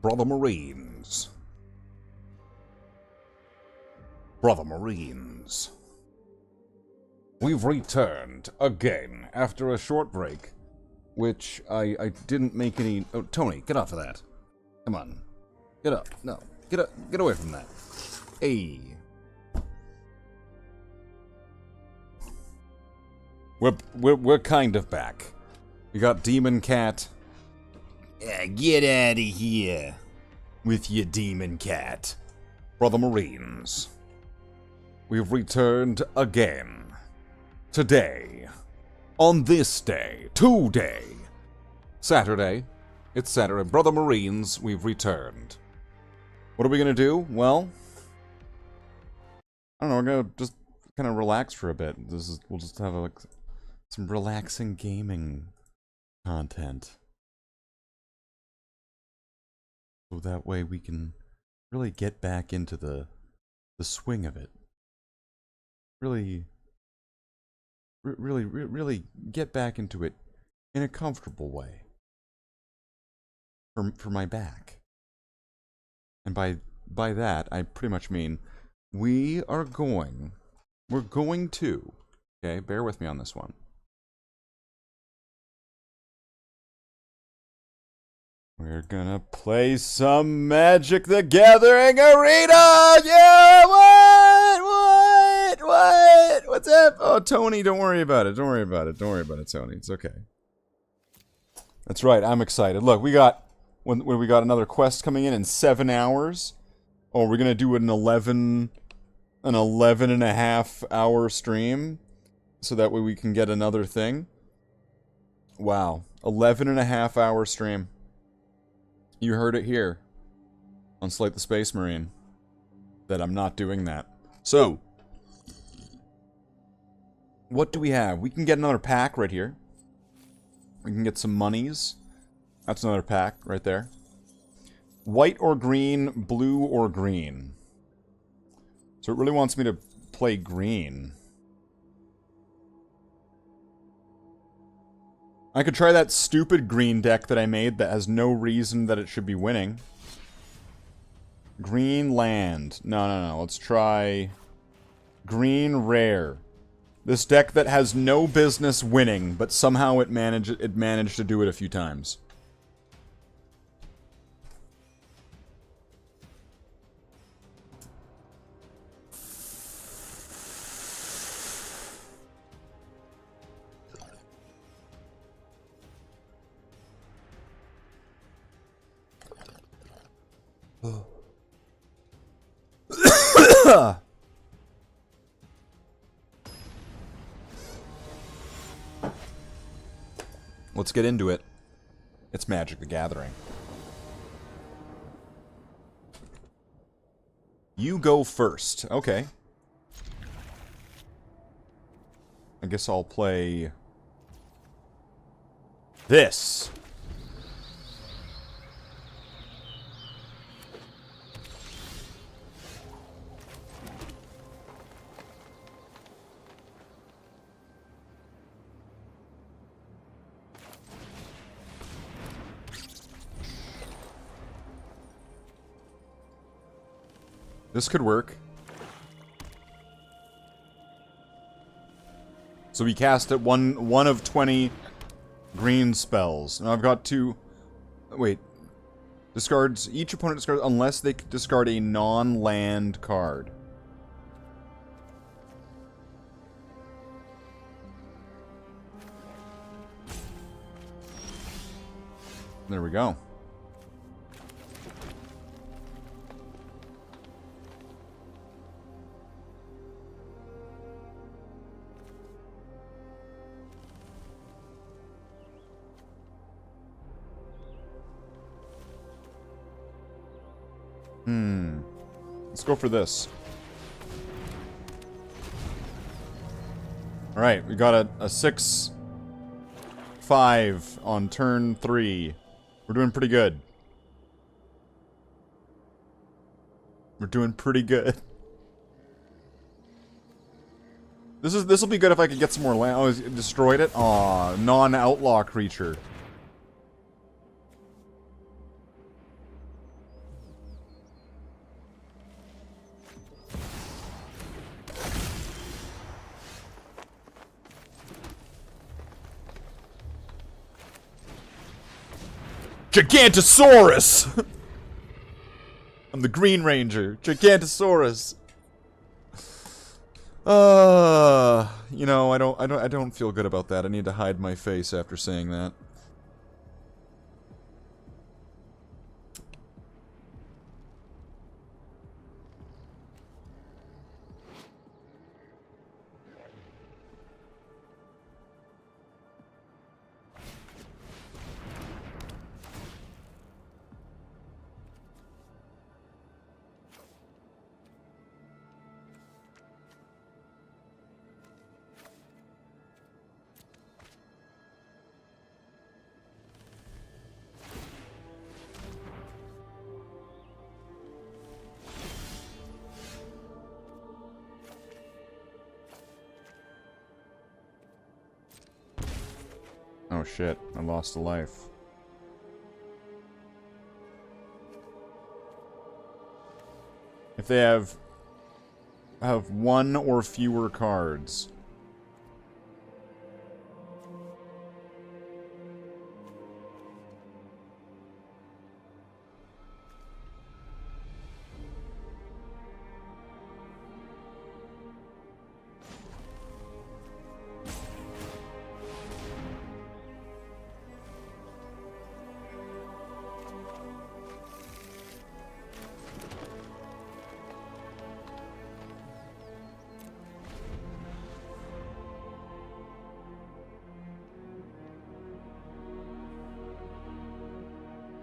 S1: Brother Marines. Brother Marines. We've returned again after a short break, which I didn't make any... Oh, Tony, get off of that. Come on. Get up. No. Get up. Get away from that. Hey. We're kind of back. We got Demon Cat. Yeah, get out of here with your Demon Cat. Brother Marines. We've returned again. Today. On this day. Today. Saturday. It's Saturday. Brother Marines, we've returned. What are we gonna do? Well, I don't know, we're gonna just kind of relax for a bit. We'll just have like some relaxing gaming content. So that way we can really get back into the swing of it. Really get back into it in a comfortable way. For my back. And by that, I pretty much mean we're going to, okay, bear with me on this one. We're gonna play some Magic the Gathering Arena! Yeah, what? What's up? Oh, Tony, don't worry about it. Don't worry about it, Tony. It's okay. That's right, I'm excited. Look, we got when we got another quest coming in 7 hours. Oh, we're gonna do an 11 and a half hour stream, so that way we can get another thing. Wow, 11 and a half hour stream. You heard it here on Slathe the Space Marine that I'm not doing that. So, what do we have? We can get another pack right here. We can get some monies. That's another pack right there. White or green, blue or green. So it really wants me to play green. I could try that stupid green deck that I made that has no reason that it should be winning. Green land. No. Let's try green rare. This deck that has no business winning, but somehow it managed to do it a few times. Let's get into it. It's Magic the Gathering. You go first. Okay. I guess I'll play this. This could work. So we cast at one of 20 green spells. Now I've got two... Wait. Discards... Each opponent discards unless they discard a non-land card. There we go. Let's go for this. Alright, we got a 6-5 on turn 3. We're doing pretty good. We're doing pretty good. This will be good if I could get some more land. Oh, it destroyed it? Aw, non-outlaw creature. Gigantosaurus! I'm the Green Ranger. Gigantosaurus. You know, I don't feel good about that. I need to hide my face after saying that. Oh shit, I lost a life. If they have one or fewer cards.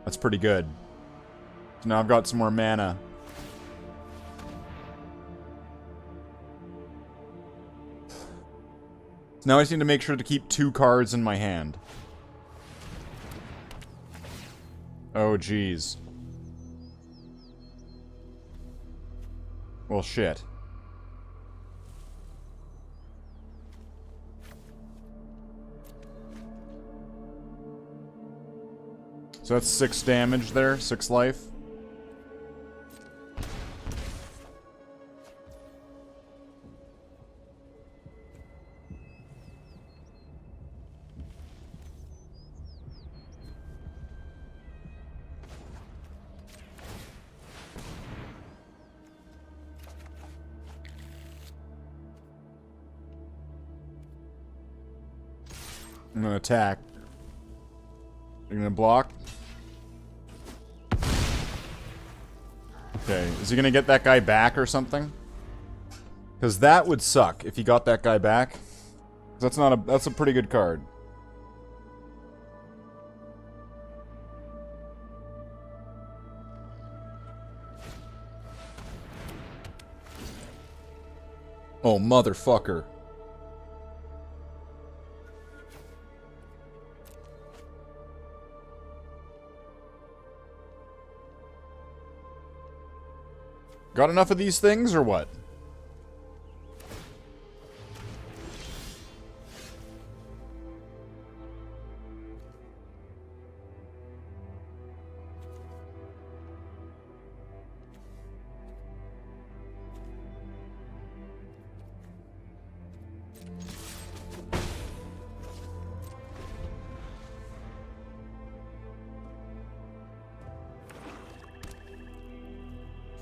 S1: That's pretty good. So now I've got some more mana. So now I just need to make sure to keep 2 cards in my hand. Oh, jeez. Well, shit. So that's 6 damage there, 6 life. I'm gonna attack. You're gonna block? Okay, is he gonna get that guy back or something? Because that would suck if he got that guy back. That's a pretty good card. Oh, motherfucker. Got enough of these things, or what?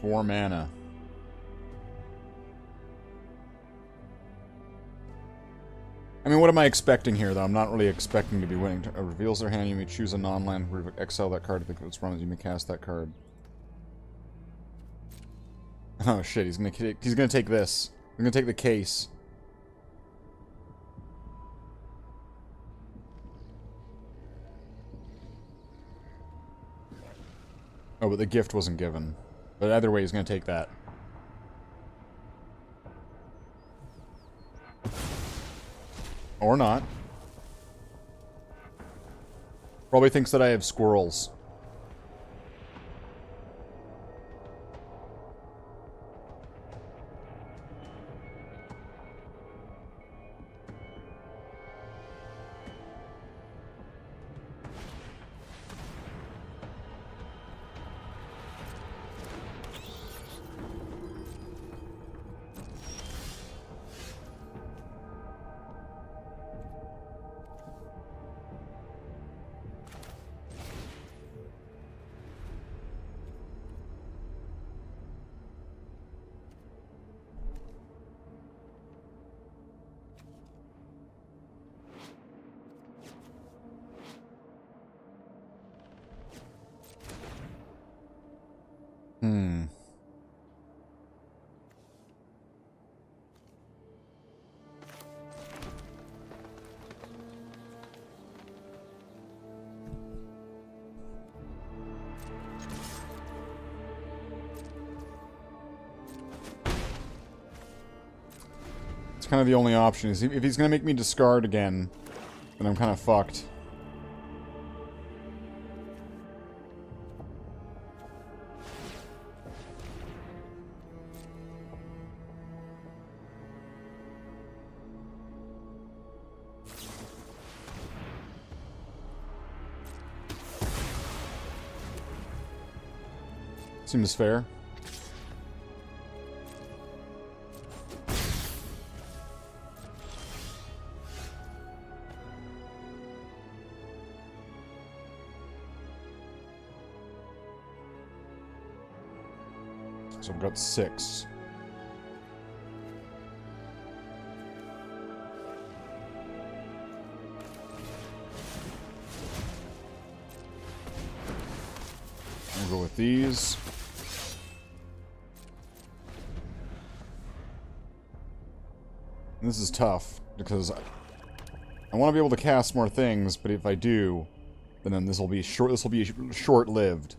S1: Four mana. I mean, what am I expecting here, though? I'm not really expecting to be winning. Reveals their hand, you may choose a non-land, exile that card if it's run, you may cast that card. Oh shit, he's gonna take this. He's gonna take the case. Oh, but the gift wasn't given. But either way, he's gonna take that. Or not. Probably thinks that I have squirrels. It's kind of the only option. Is if he's gonna make me discard again, then I'm kind of fucked. Seems fair. So I've got 6. I'll go with these. This is tough, because I want to be able to cast more things, but if I do, then this will be short-lived.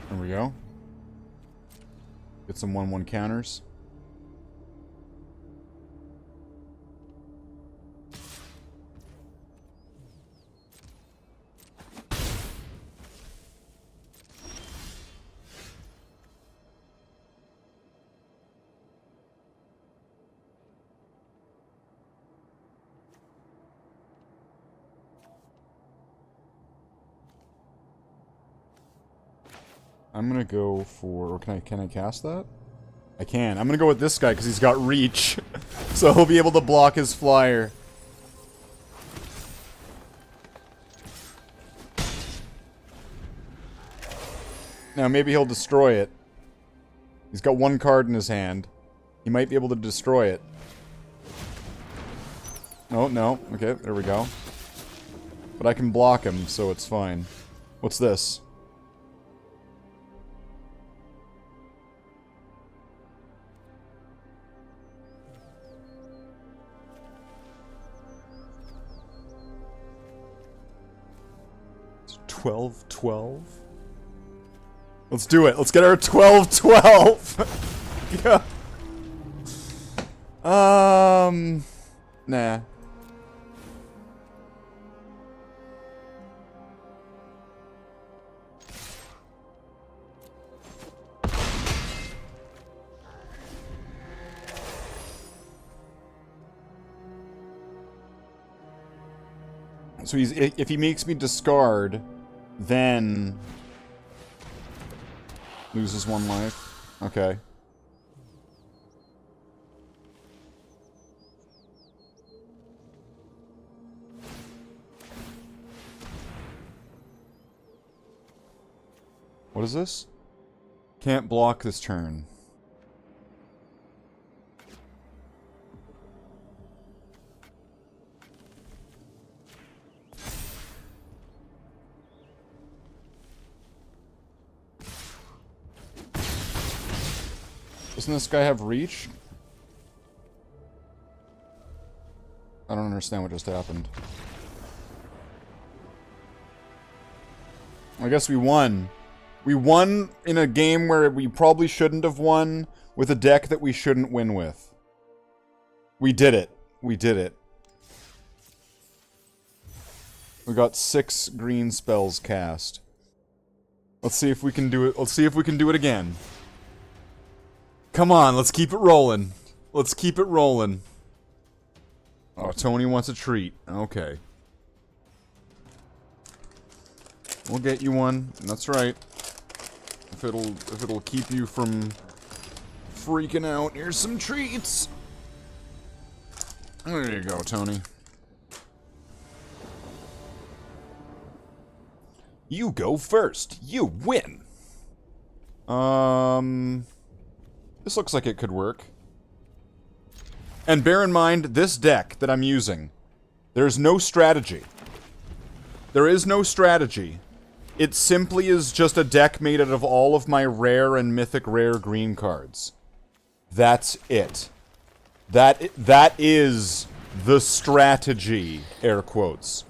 S1: There we go. Get some 1/1 counters. I'm gonna go for... Or can I cast that? I can. I'm gonna go with this guy because he's got reach. So he'll be able to block his flyer. Now maybe he'll destroy it. He's got 1 card in his hand. He might be able to destroy it. Oh, no. Okay, there we go. But I can block him, so it's fine. What's this? It's 12-12? Let's do it. Let's get our 12-12! Yeah. Nah. So if he makes me discard, then loses 1 life. Okay. What is this? Can't block this turn. Doesn't this guy have reach? I don't understand what just happened. I guess we won. We won in a game where we probably shouldn't have won, with a deck that we shouldn't win with. We did it. We did it. We got 6 green spells cast. Let's see if we can do it. Let's see if we can do it again. Come on, let's keep it rolling. Let's keep it rolling. Oh, Tony wants a treat. Okay. We'll get you one. That's right. If it'll keep you from freaking out, here's some treats. There you go, Tony. You go first. You win. This looks like it could work. And bear in mind, this deck that I'm using, there's no strategy. There is no strategy. It simply is just a deck made out of all of my rare and mythic rare green cards. That's it. That is the strategy, air quotes.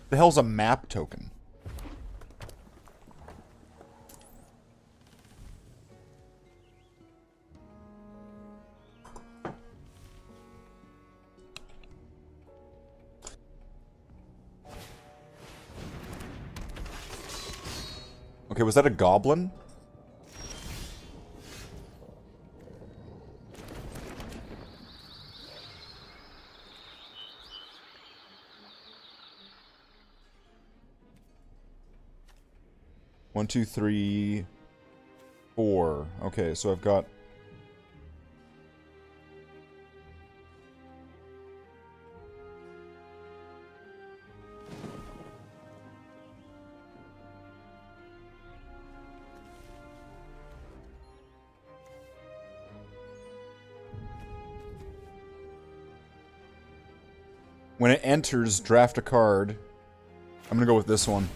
S1: The hell's a map token? Okay, was that a goblin? One, two, three, four. Okay, so I've got... When it enters, draft a card. I'm gonna go with this one.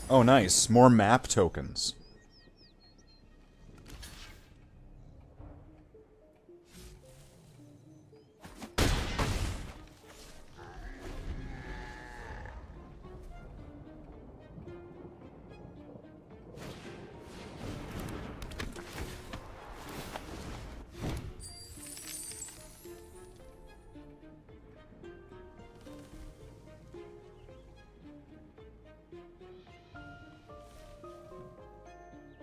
S1: Oh, nice. More map tokens.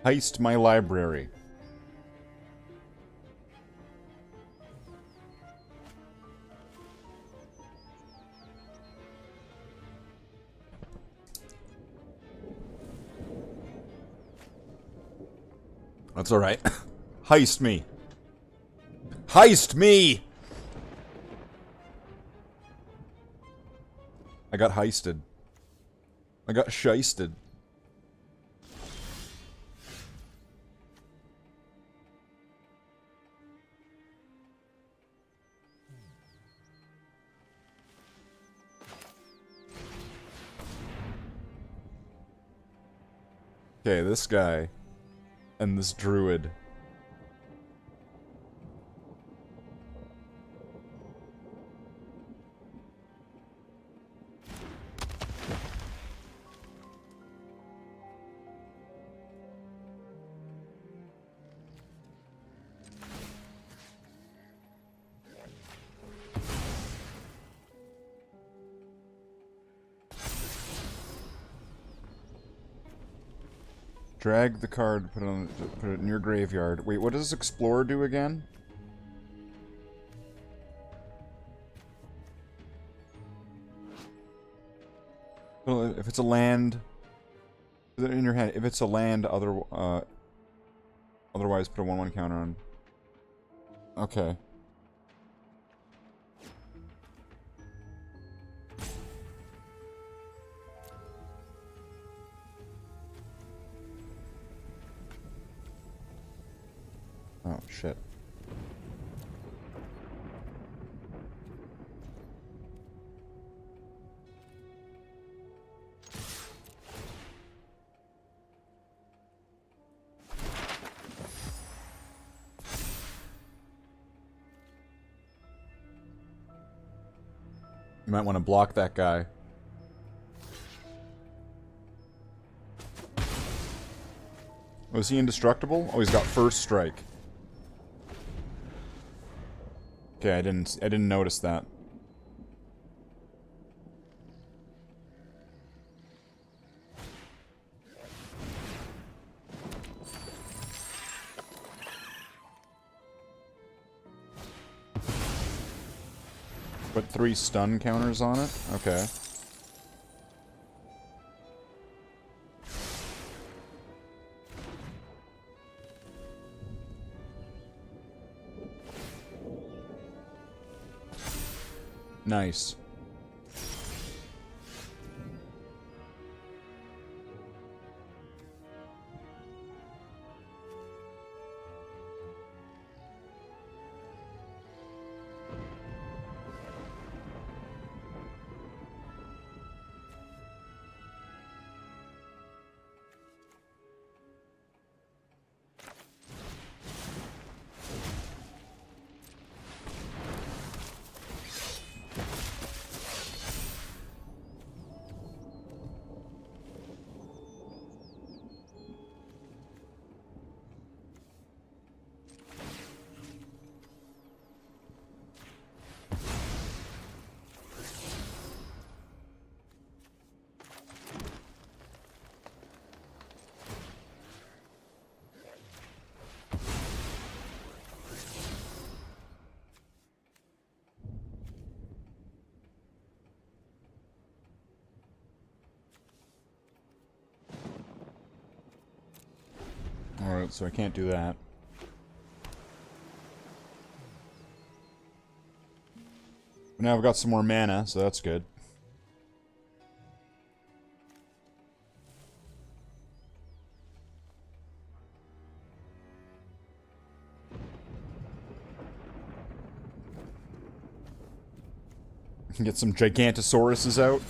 S1: Heist my library. That's alright. Heist me. Heist me! I got heisted. I got shisted. Okay, this guy and this druid. Drag the card, put it in your graveyard. Wait, what does Explorer do again? Well, if it's a land, put it in your hand. If it's a land, otherwise put a 1/1 counter on. Okay. Oh, shit. You might want to block that guy. Was he indestructible? Oh, he's got first strike. Okay, I didn't notice that. Put 3 stun counters on it? Okay. Nice. Alright, so I can't do that. But now I've got some more mana, so that's good. Get some Gigantosauruses out.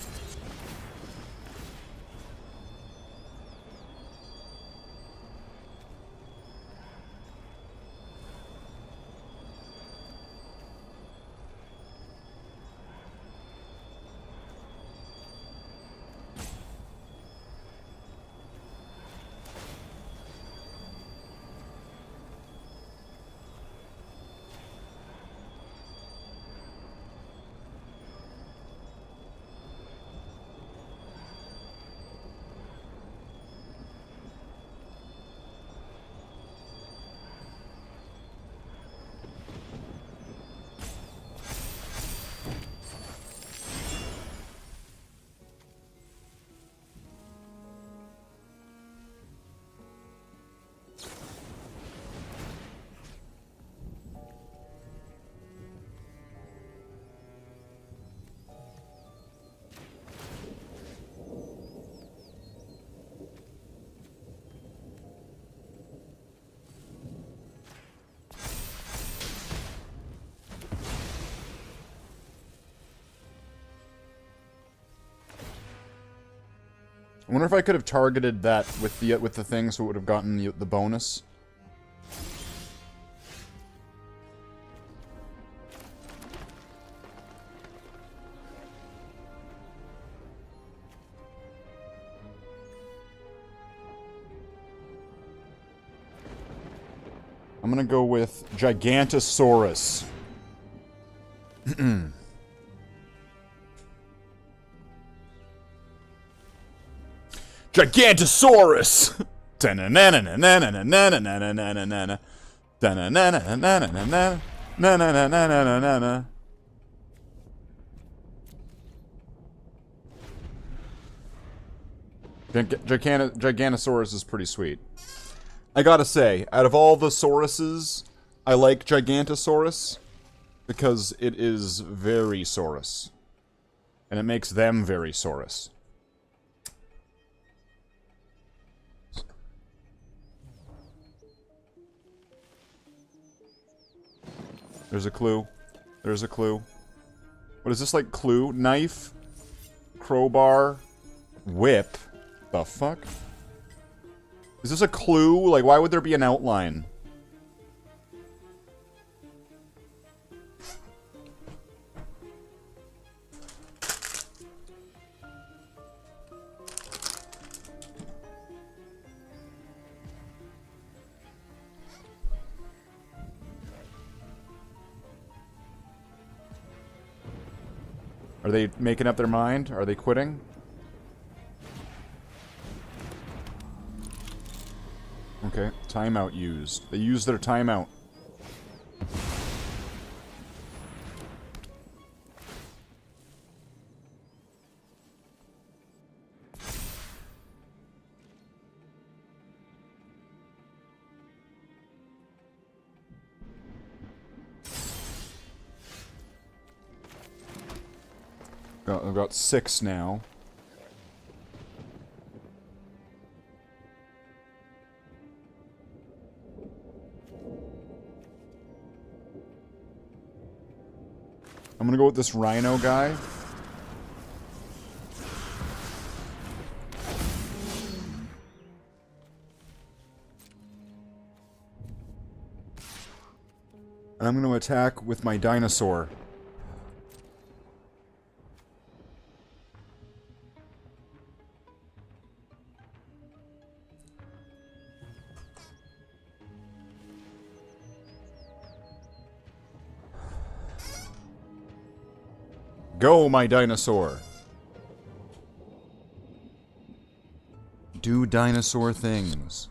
S1: I wonder if I could have targeted that with the thing so it would have gotten the bonus. I'm gonna go with Gigantosaurus. Gigantosaurus! Giganosaurus is pretty sweet. I gotta say, out of all the Sauruses, I like Gigantosaurus because it is very Saurus. And it makes them very Saurus. There's a clue. There's a clue. What is this, like, clue? Knife? Crowbar? Whip? The fuck? Is this a clue? Like, why would there be an outline? Are they making up their mind? Are they quitting? Okay, timeout used. They used their timeout. I've got 6 now. I'm gonna go with this rhino guy. And I'm gonna attack with my dinosaur. Go, my dinosaur! Do dinosaur things.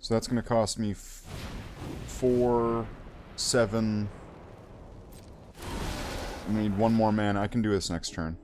S1: So that's going to cost me 4, 7... I need 1 more mana. I can do this next turn.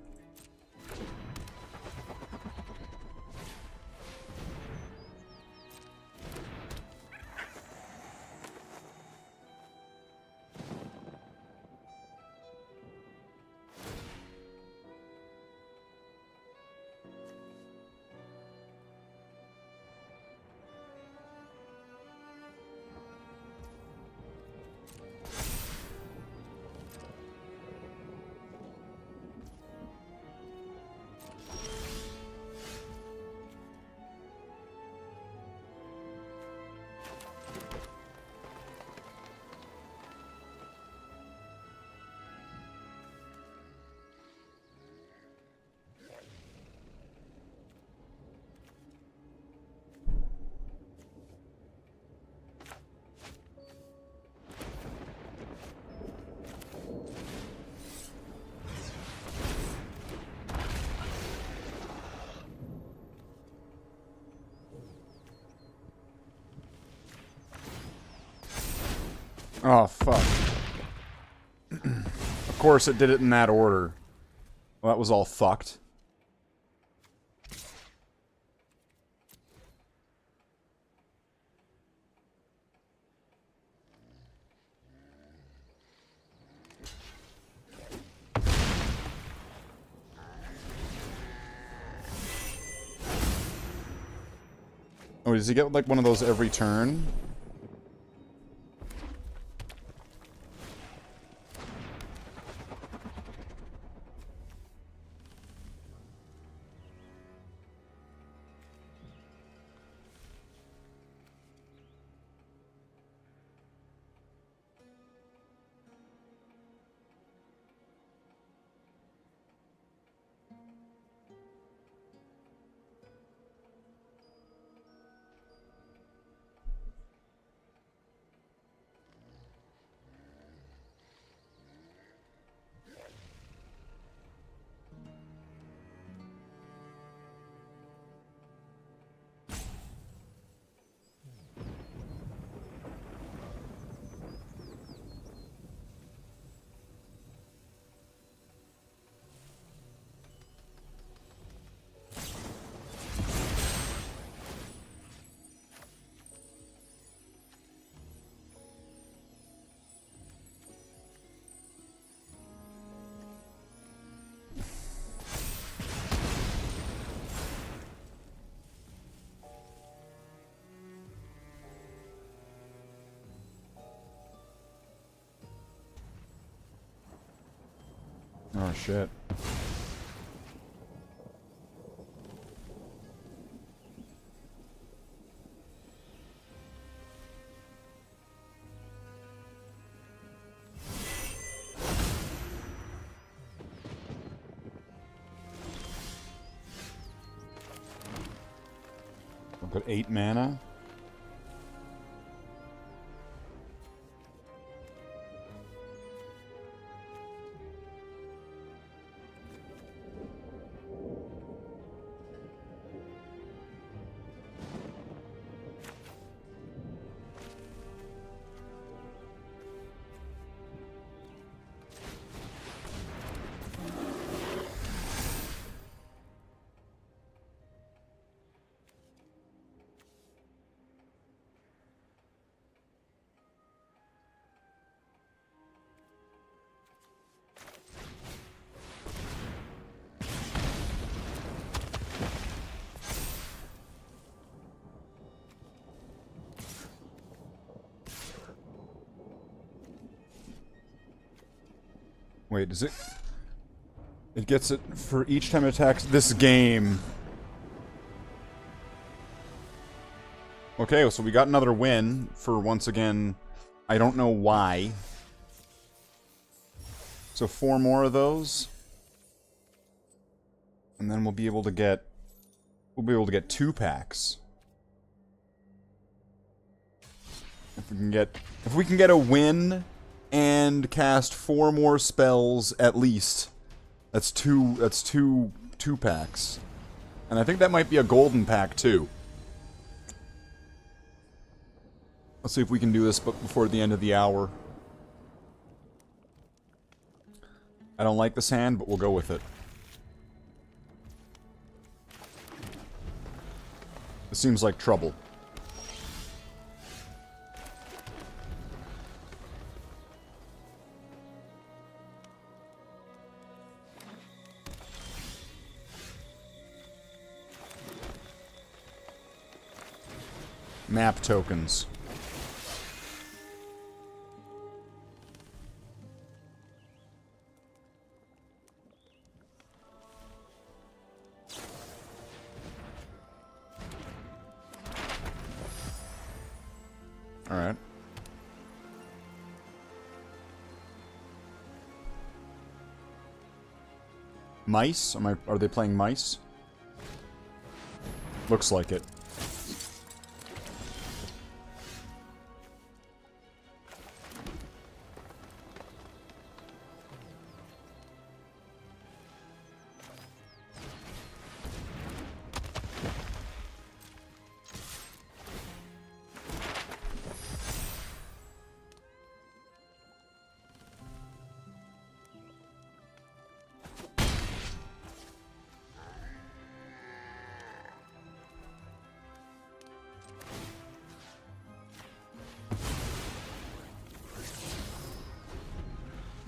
S1: Oh, fuck. Of course it did it in that order. Well, that was all fucked. Oh, does he get like one of those every turn? Oh shit. I've got 8 mana. Wait, does it... It gets it for each time it attacks this game. Okay, so we got another win for, once again, I don't know why. So 4 more of those. And then we'll be able to get... We'll be able to get 2 packs. If we can get a win and cast 4 more spells at least. That's two packs. And I think that might be a golden pack too. Let's see if we can do this before the end of the hour. I don't like this hand, but we'll go with it. This seems like trouble. Map tokens. All right. Mice? Are they playing mice? Looks like it.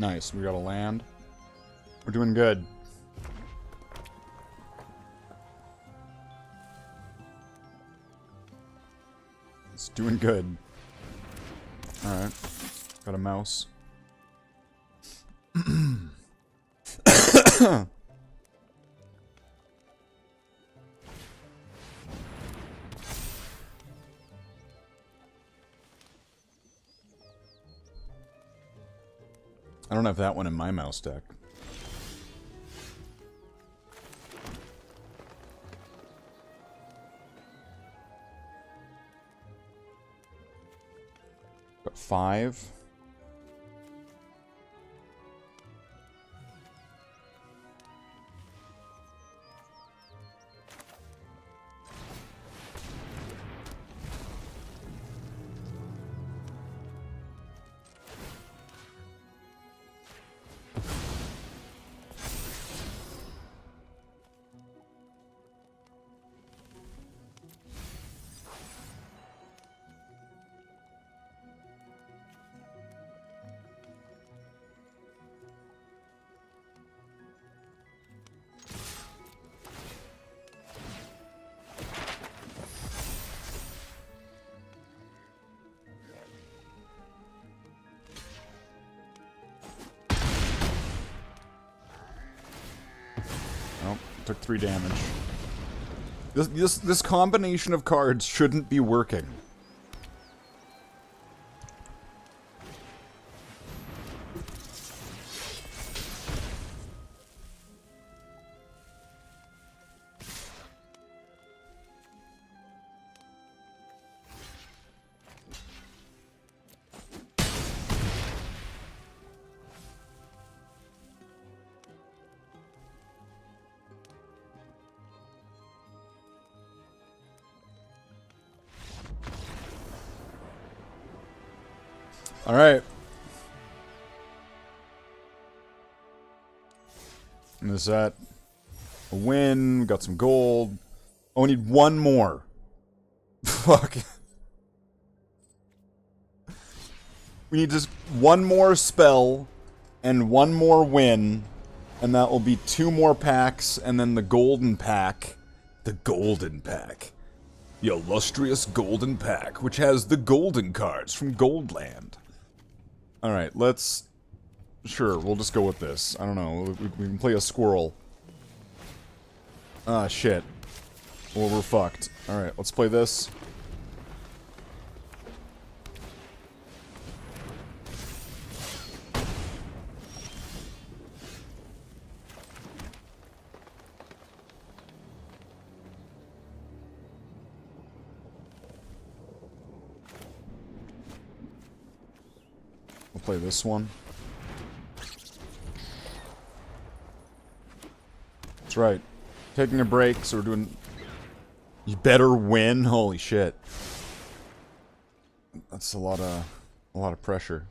S1: Nice, we got a land. We're doing good. It's doing good. Alright. Got a mouse. I don't have that one in my mouse deck. Got 5. took 3 damage. This combination of cards shouldn't be working. Alright. And is that a win? We got some gold. Oh, we need one more. Fuck. We need just one more spell and one more win. And that will be 2 more packs and then the golden pack. The golden pack. The illustrious golden pack, which has the golden cards from Goldland. Alright, let's... Sure, we'll just go with this. I don't know, we can play a squirrel. Ah, shit. Well, we're fucked. Alright, let's play this. We'll play this one. That's right. Taking a break, so we're doing... You better win? Holy shit. That's a lot of pressure.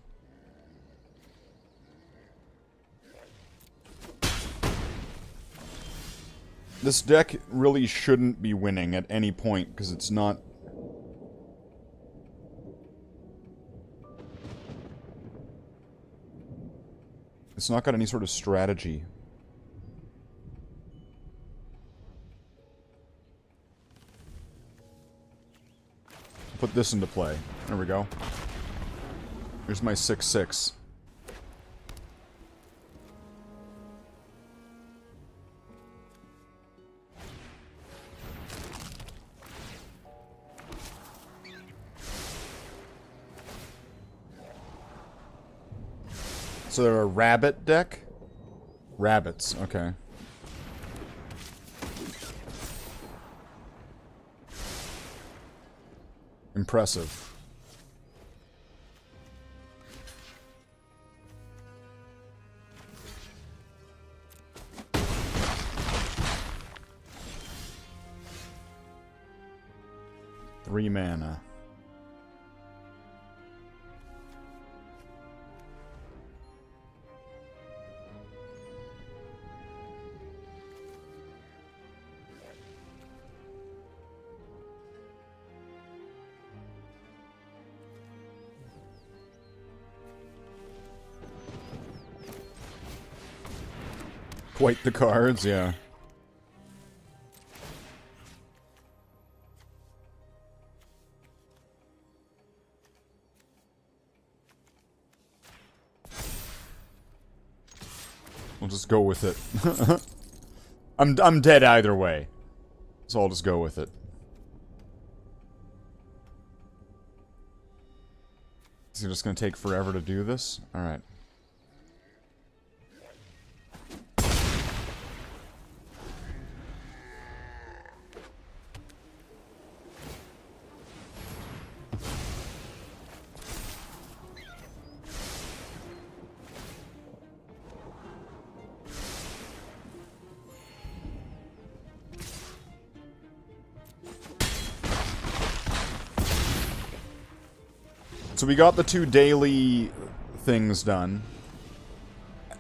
S1: This deck really shouldn't be winning at any point, because it's not... It's not got any sort of strategy. Put this into play. There we go. Here's my 6/6. So they're a rabbit deck? Rabbits, okay. Impressive. Three mana. Quite the cards, yeah. We'll just go with it. I'm dead either way. So I'll just go with it. Is it just gonna take forever to do this? Alright. So we got the 2 daily things done.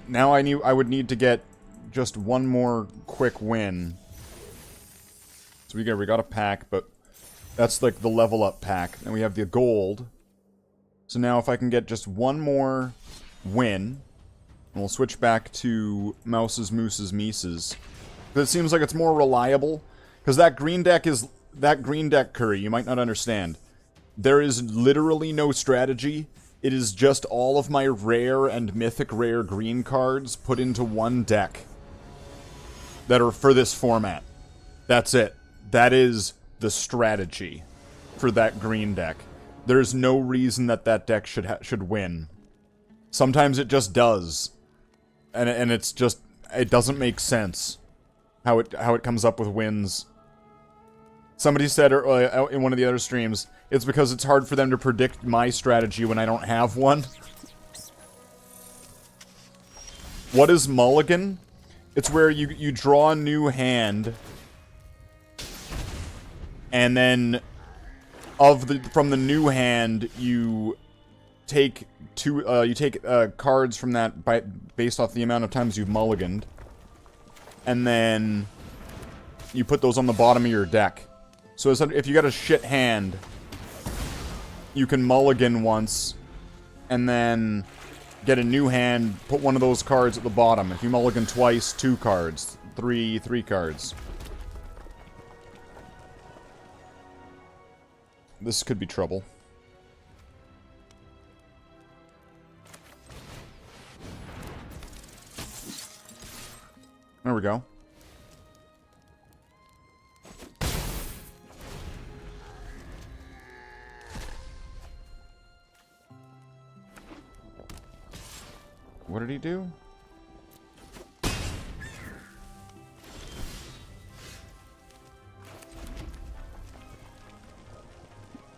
S1: Now I would need to get just one more quick win. So we got a pack, but that's like the level up pack. And we have the gold. So now if I can get just one more win, and we'll switch back to Mouses, Mooses, Mises. Because it seems like it's more reliable. Because that green deck curry, you might not understand. There is literally no strategy. It is just all of my rare and mythic rare green cards put into one deck. that are for this format. That's it. That is the strategy for that green deck. There's no reason that that deck should win. Sometimes it just does. And it's just, it doesn't make sense how it comes up with wins. Somebody said in one of the other streams, it's because it's hard for them to predict my strategy when I don't have one. What is Mulligan? It's where you draw a new hand, and then from the new hand you take cards from that based off the amount of times you've mulliganed, and then you put those on the bottom of your deck. So if you got a shit hand, you can mulligan once, and then get a new hand, put one of those cards at the bottom. If you mulligan twice, 2 cards. 3 cards. This could be trouble. There we go. What did he do?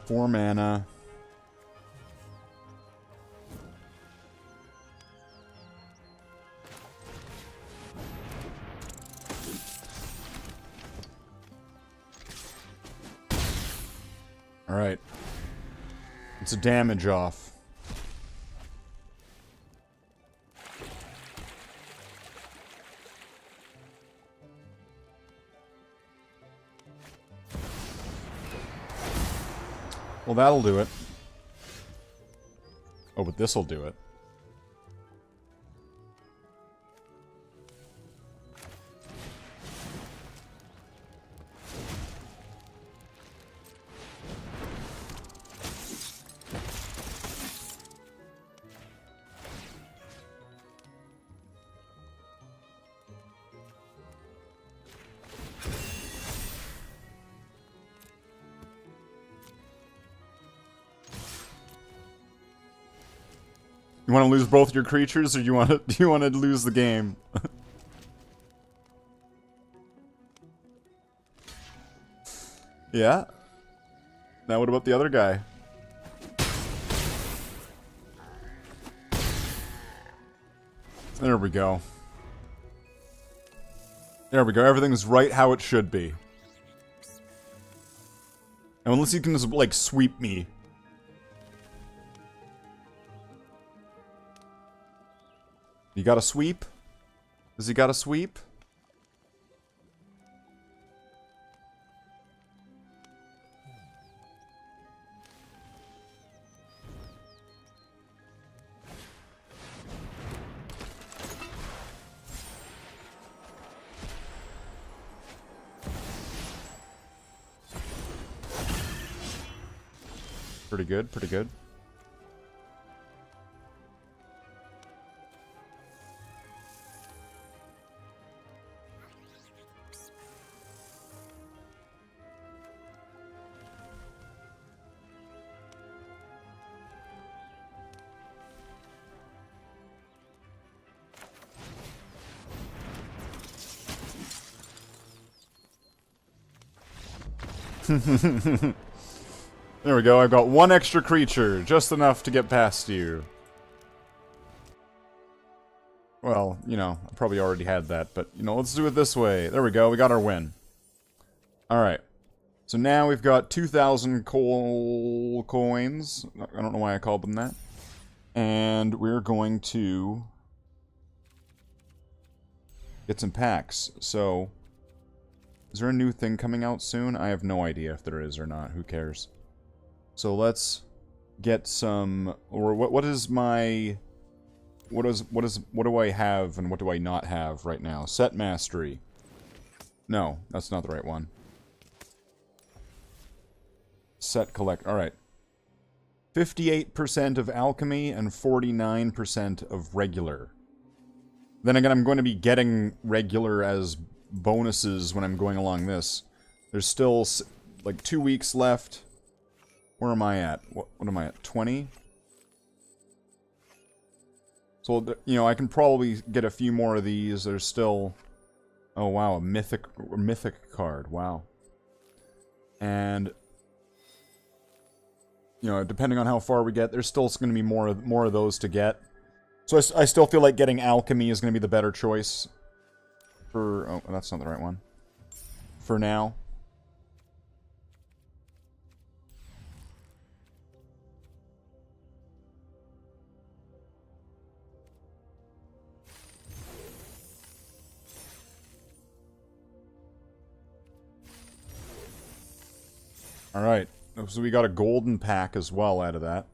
S1: Four mana. Alright. It's a damage off. Well, that'll do it. Oh, but this'll do it. You want to lose both your creatures, or do you want to lose the game? Yeah. Now what about the other guy? There we go. There we go. Everything's right how it should be. And unless you can just, like, sweep me. You got a sweep? Does he got a sweep? Pretty good, pretty good. There we go, I've got one extra creature, just enough to get past you. Well, you know, I probably already had that, but, you know, let's do it this way. There we go, we got our win. Alright. So now we've got 2,000 coal coins. I don't know why I called them that. And we're going to get some packs. So, is there a new thing coming out soon? I have no idea if there is or not. Who cares? So let's get some, or what is my, what do I have and what do I not have right now? Set mastery. No, that's not the right one. Set collect, alright. 58% of alchemy and 49% of regular. Then again, I'm going to be getting regular as bonuses when I'm going along this. There's still, like, 2 weeks left. Where am I at? What am I at? 20? So, you know, I can probably get a few more of these. There's still... Oh, wow, a mythic card. Wow. And... You know, depending on how far we get, there's still going to be more of those to get. So I still feel like getting Alchemy is going to be the better choice. For... Oh, that's not the right one. For now. Alright, so we got a golden pack as well out of that.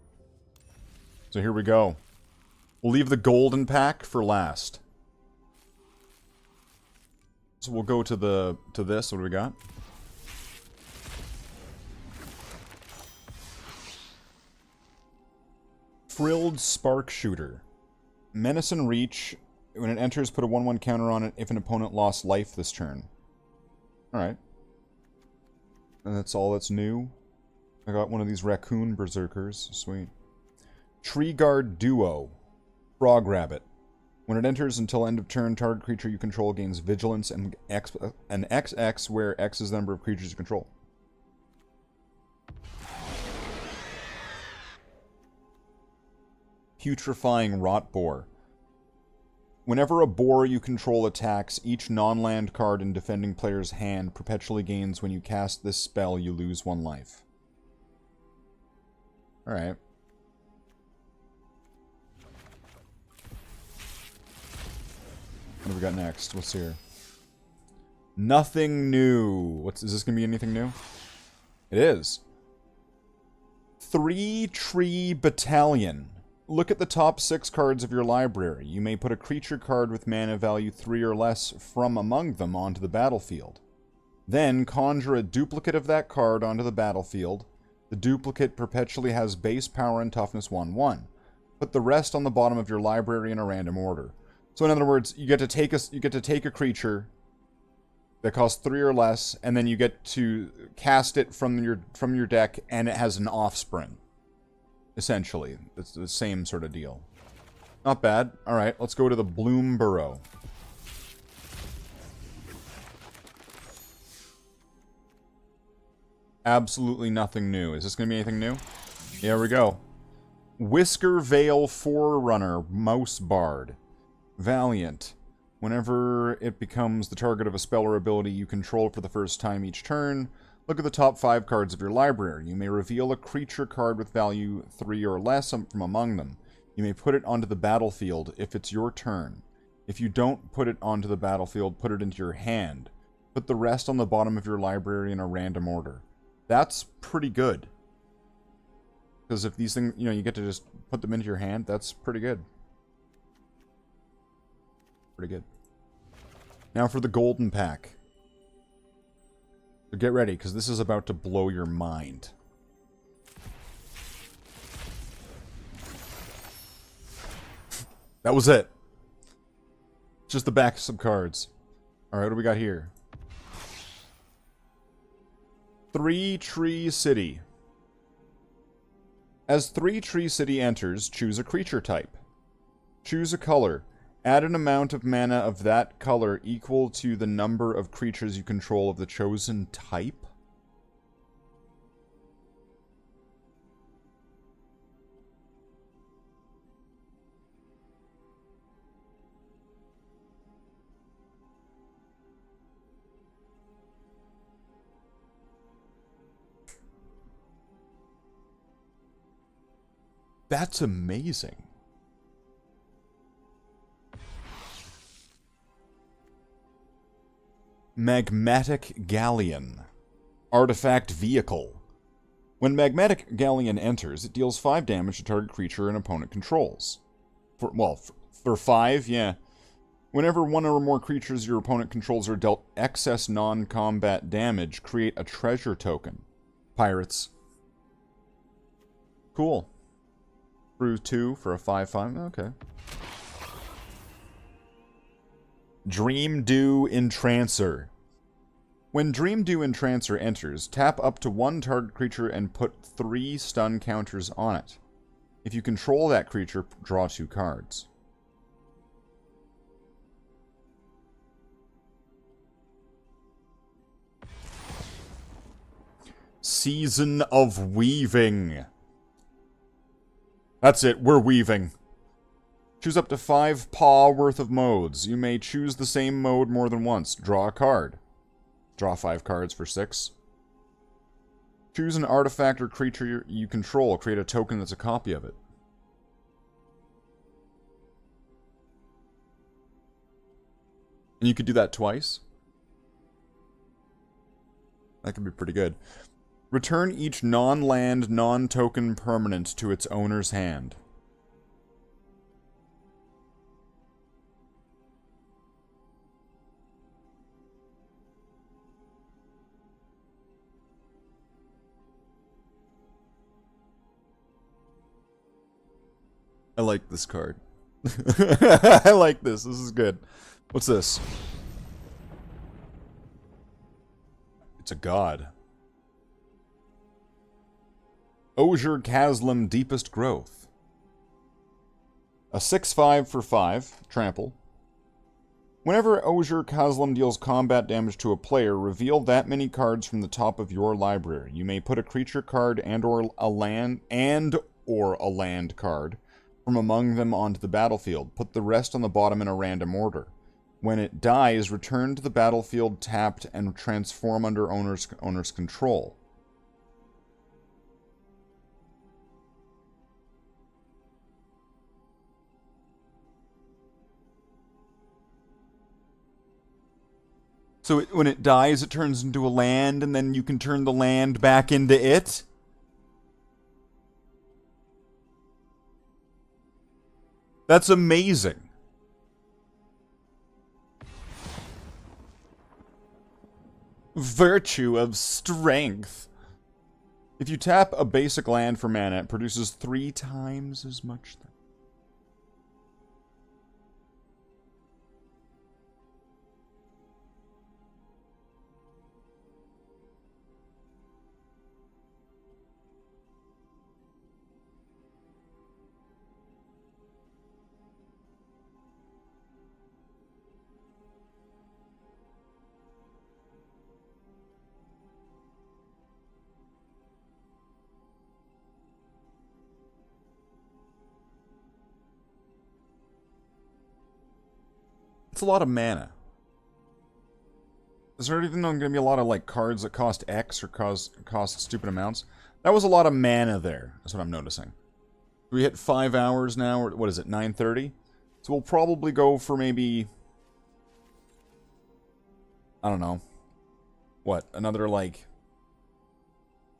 S1: So here we go. We'll leave the golden pack for last. So we'll go to this. What do we got? Frilled Spark Shooter. Menace and Reach. When it enters, put a 1/1 counter on it if an opponent lost life this turn. Alright. And that's all that's new. I got one of these Raccoon Berserkers. Sweet. Tree Guard Duo. Frog Rabbit. When it enters until end of turn, target creature you control gains Vigilance and XX, where X is the number of creatures you control. Putrefying Rot Boar. Whenever a boar you control attacks, each non-land card in defending player's hand perpetually gains. When you cast this spell, you lose 1 life. Alright. What do we got next? What's here? Nothing new. Is this going to be anything new? It is. 3 Tree Battalion. Look at the top 6 cards of your library. You may put a creature card with mana value 3 or less from among them onto the battlefield. Then conjure a duplicate of that card onto the battlefield. The duplicate perpetually has base power and toughness 1/1. Put the rest on the bottom of your library in a random order. So in other words, you get to take a creature that costs 3 or less, and then you get to cast it from your deck, and it has an offspring. Essentially, it's the same sort of deal. Not bad. Alright, let's go to the Bloom Burrow. Absolutely nothing new. Is this going to be anything new? Here we go. Whisker Veil Forerunner Mouse Bard. Valiant. Whenever it becomes the target of a spell or ability you control for the first time each turn, look at the top 5 cards of your library. You may reveal a creature card with value 3 or less from among them. You may put it onto the battlefield if it's your turn. If you don't put it onto the battlefield, put it into your hand. Put the rest on the bottom of your library in a random order. That's pretty good. Because if these things, you know, you get to just put them into your hand, that's pretty good. Pretty good. Now for the golden pack. So get ready, because this is about to blow your mind. That was it. Just the back of some cards. Alright, what do we got here? 3 Tree City. As 3 Tree City enters, choose a creature type. Choose a color. Add an amount of mana of that color equal to the number of creatures you control of the chosen type. That's amazing. Magmatic Galleon. Artifact Vehicle. When Magmatic Galleon enters, it deals 5 damage to target creature an opponent controls. For 5, yeah. Whenever 1 or more creatures your opponent controls are dealt excess non-combat damage, create a treasure token. Pirates. Cool. Through 2 for a 5/5. Okay. Dream Dew Entrancer. When Dream Dew Entrancer enters, tap up to one target creature and put 3 stun counters on it. If you control that creature, draw 2 cards. Season of Weaving. That's it, we're weaving. Choose up to 5 paw worth of modes. You may choose the same mode more than once. Draw a card. Draw 5 cards for 6. Choose an artifact or creature you control. Create a token that's a copy of it. And you could do that twice. That could be pretty good. Return each non-land, non-token permanent to its owner's hand. I like this card. I like this. This is good. What's this? It's a god. Osier Chasm Deepest Growth. A 6/5 for 5. Trample. Whenever Osier Chasm deals combat damage to a player, reveal that many cards from the top of your library. You may put a creature card and/or a land card from among them onto the battlefield. Put the rest on the bottom in a random order. When it dies, return to the battlefield tapped and transform under owner's control. So when it dies, it turns into a land, and then you can turn the land back into it? That's amazing. Virtue of Strength. If you tap a basic land for mana, it produces 3 times as much. It's a lot of mana. Is there even going to be a lot of like cards that cost X or cost stupid amounts? That was a lot of mana there. That's what I'm noticing. We hit 5 hours now, or what is it, 9:30? So we'll probably go for maybe, I don't know, what, another like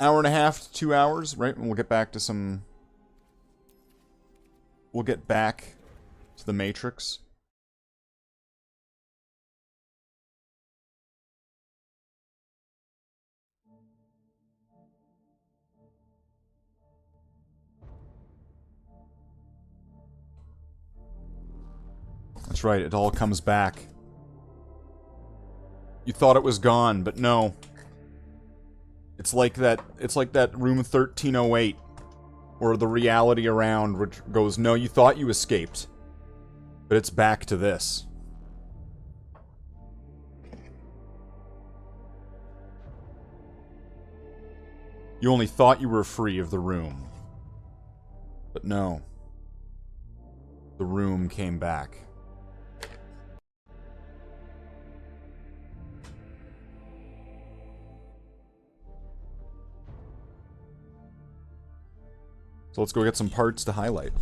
S1: hour and a half to 2 hours, right? And we'll get back to some. We'll get back to the Matrix. That's right, it all comes back. You thought it was gone, but no. It's like that room 1308 where the reality around which goes, no, you thought you escaped. But it's back to this. You only thought you were free of the room. But no. The room came back. So let's go get some parts to highlight.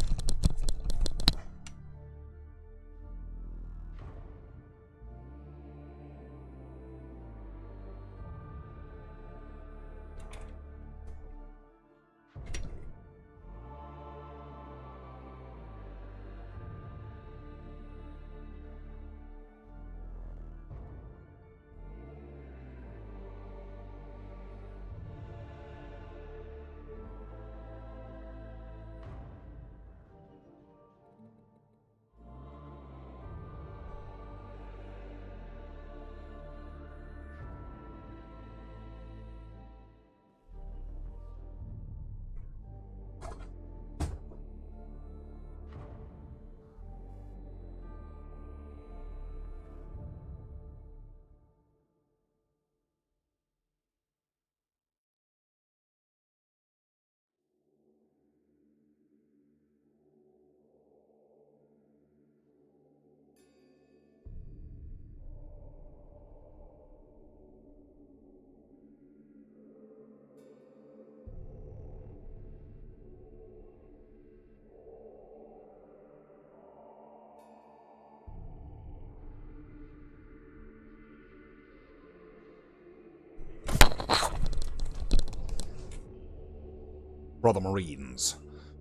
S1: Brother Marines.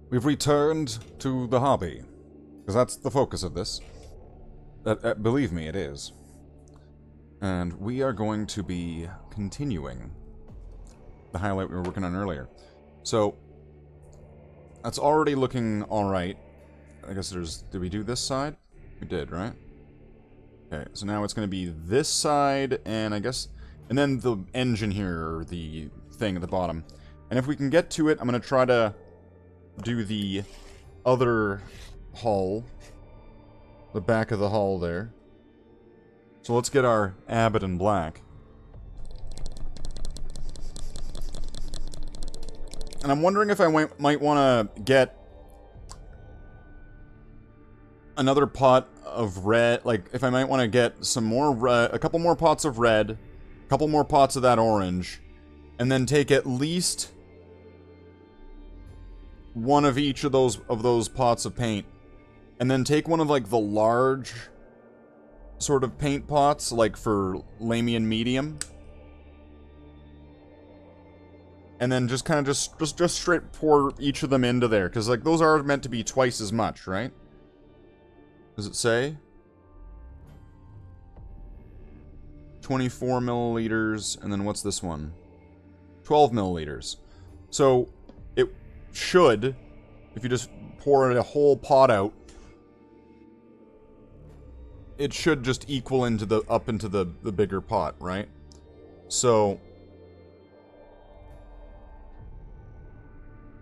S1: We've returned to the hobby. Because that's the focus of this. Believe me, it is. And we are going to be continuing the highlight we were working on earlier. So, that's already looking alright. I guess there's... Did we do this side? We did, right? Okay, so now it's going to be this side, and I guess... And then the engine here, or the thing at the bottom. And if we can get to it, I'm going to try to do the other hull. The back of the hull there. So let's get our Abbott in black. And I'm wondering if I might want to get another pot of red, like if I might want to get some more a couple more pots of red, a couple more pots of that orange, and then take at least one of each of those pots of paint, and then take one of like the large sort of paint pots, like for Lamian medium, and then just kind of just straight pour each of them into there, because like those are meant to be twice as much, right? Does it say? 24 milliliters, and then what's this one? 12 milliliters. So, it should, if you just pour a whole pot out, it should just equal into the, up into the bigger pot, right? So,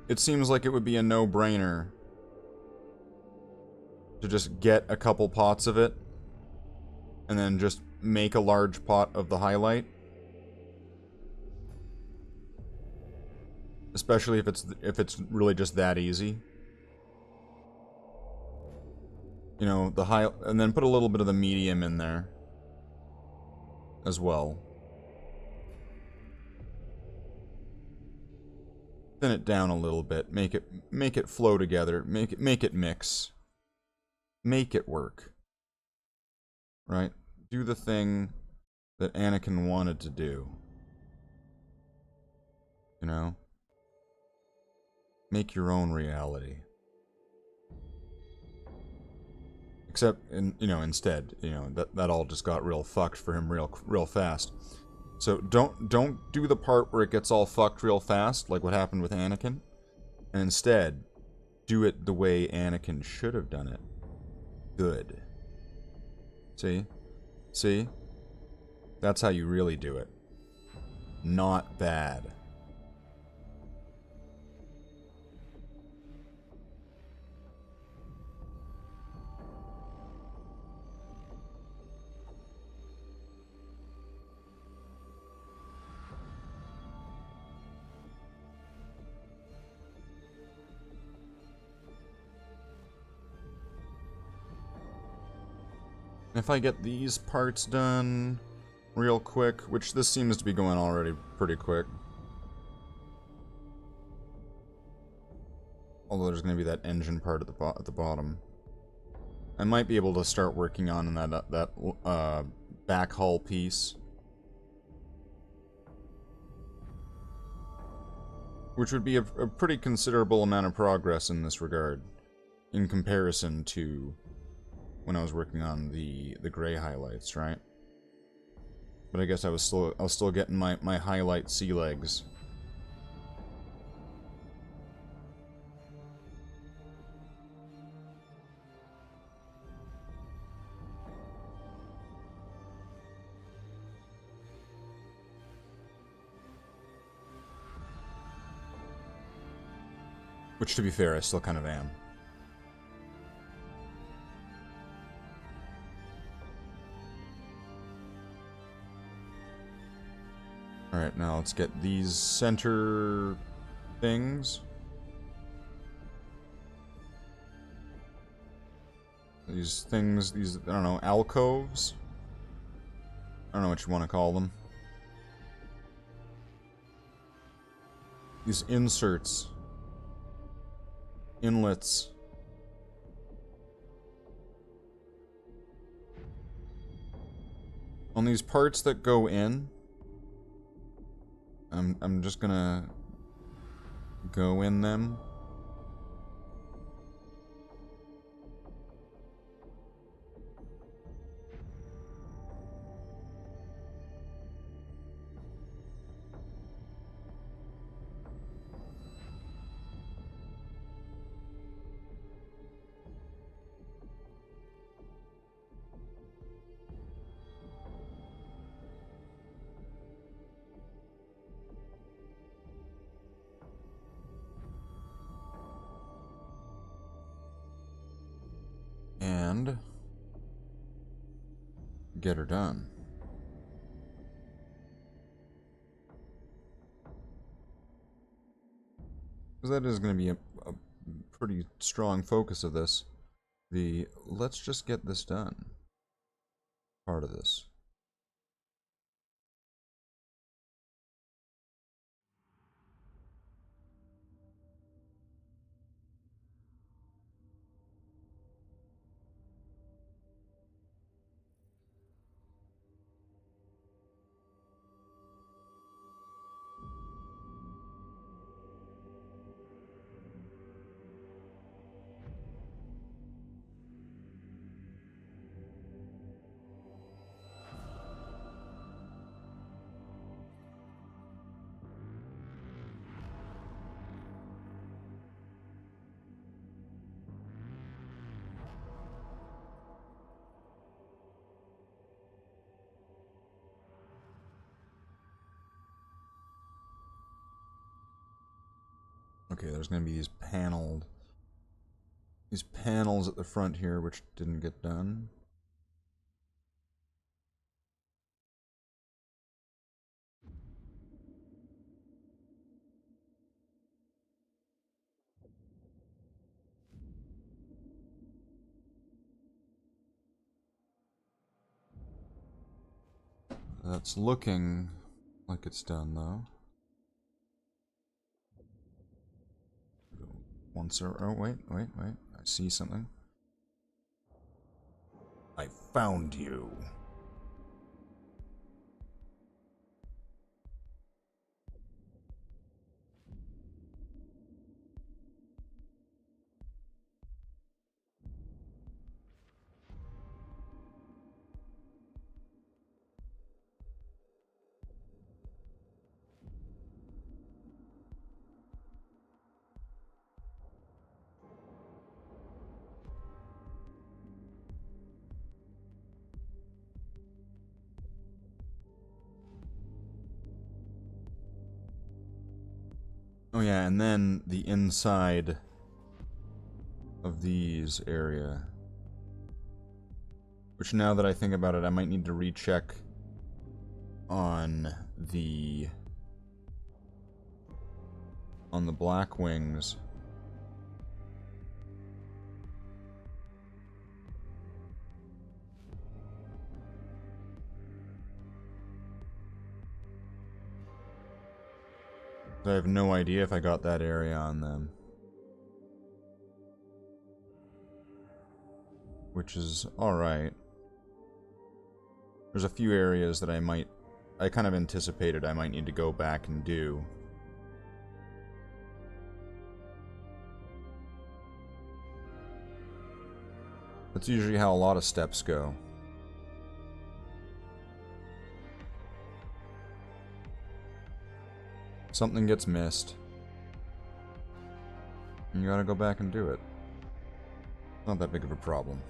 S1: it seems like it would be a no-brainer to just get a couple pots of it, and then just make a large pot of the highlight. Especially if it's really just that easy. You know, the high, and then put a little bit of the medium in there as well. Thin it down a little bit, make it flow together, make it mix. Make it work. Right? Do the thing that Anakin wanted to do. You know? Make your own reality. Except, instead, that all just got real fucked for him real fast. So don't do the part where it gets all fucked real fast, like what happened with Anakin. And instead, do it the way Anakin should have done it. Good. See? See? That's how you really do it. Not bad. If I get these parts done real quick, which this seems to be going already pretty quick. Although there's going to be that engine part at the bottom. I might be able to start working on that back hull piece. Which would be a pretty considerable amount of progress in this regard. In comparison to when I was working on the gray highlights, right? But I guess I was still getting my highlight sea legs. Which, to be fair, I still kind of am. Alright, now let's get these center things. These things, I don't know, alcoves? I don't know what you want to call them. These inserts. Inlets. On these parts that go in, I'm just gonna go in them. And get her done. Because that is going to be a pretty strong focus of this. The let's just get this done part of this. Okay, there's going to be these panels at the front here which didn't get done. That's looking like it's done though. Oh, wait. I see something. I found you. Oh yeah, and then the inside of these area. Which now that I think about it, I might need to recheck on the black wings. I have no idea if I got that area on them. Which is alright. There's a few areas that I kind of anticipated I might need to go back and do. That's usually how a lot of steps go. Something gets missed. And you gotta go back and do it. Not that big of a problem.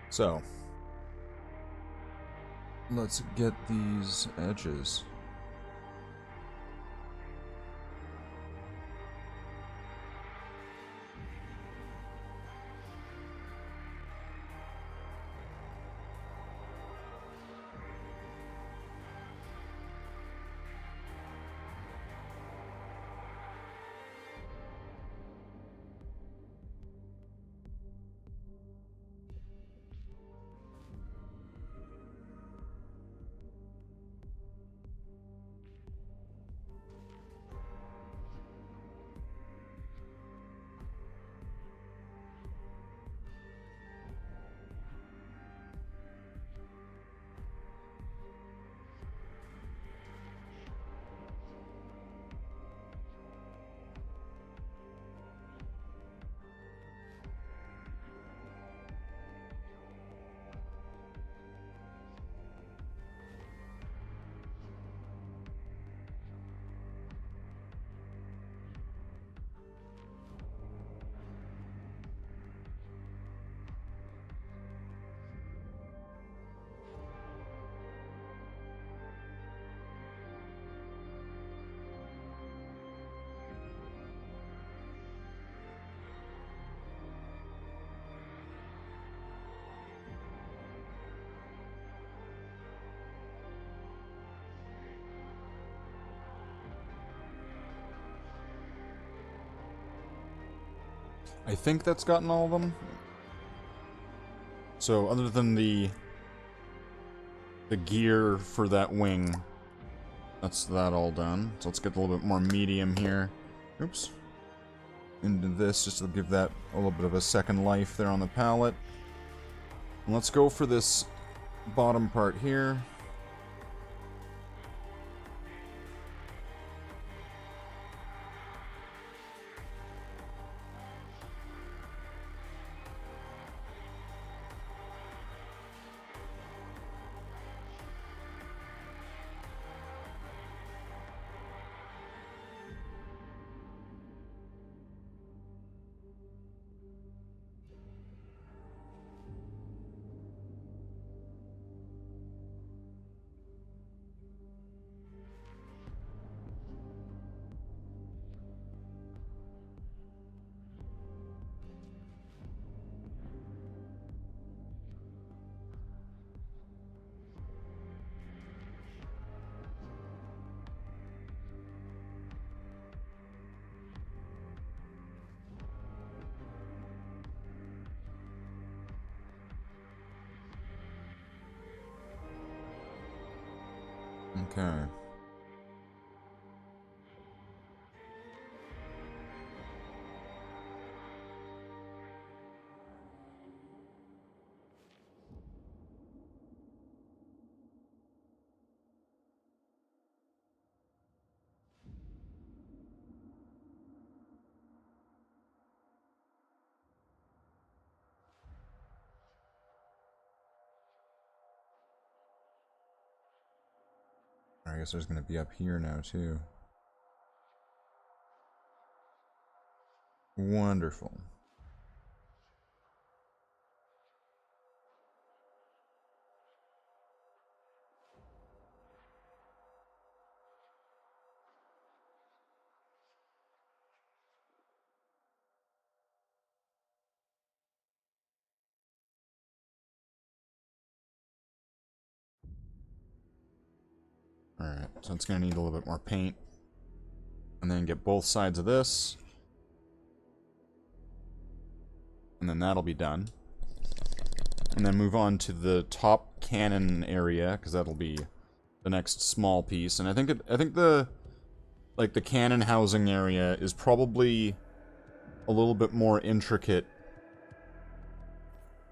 S1: So, let's get these edges. I think that's gotten all of them. So, other than the gear for that wing, that's that all done. So let's get a little bit more medium here. Oops. Into this, just to give that a little bit of a second life there on the palette. And let's go for this bottom part here. Okay. I guess there's going to be up here now, too. Wonderful. Alright, so it's going to need a little bit more paint. And then get both sides of this. And then that'll be done. And then move on to the top cannon area, because that'll be the next small piece. And I think the cannon housing area is probably a little bit more intricate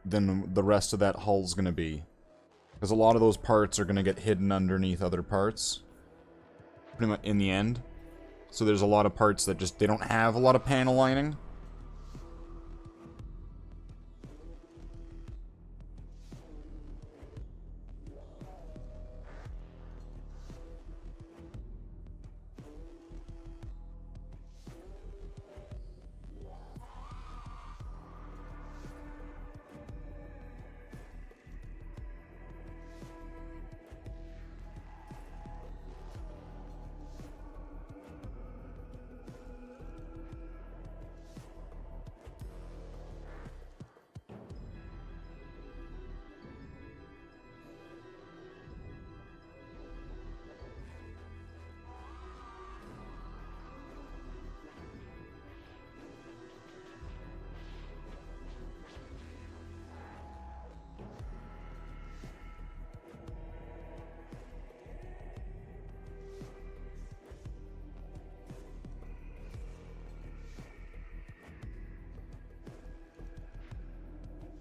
S1: than the rest of that hull's going to be. Because a lot of those parts are going to get hidden underneath other parts. Pretty much in the end. So there's a lot of parts that just, they don't have a lot of panel lining.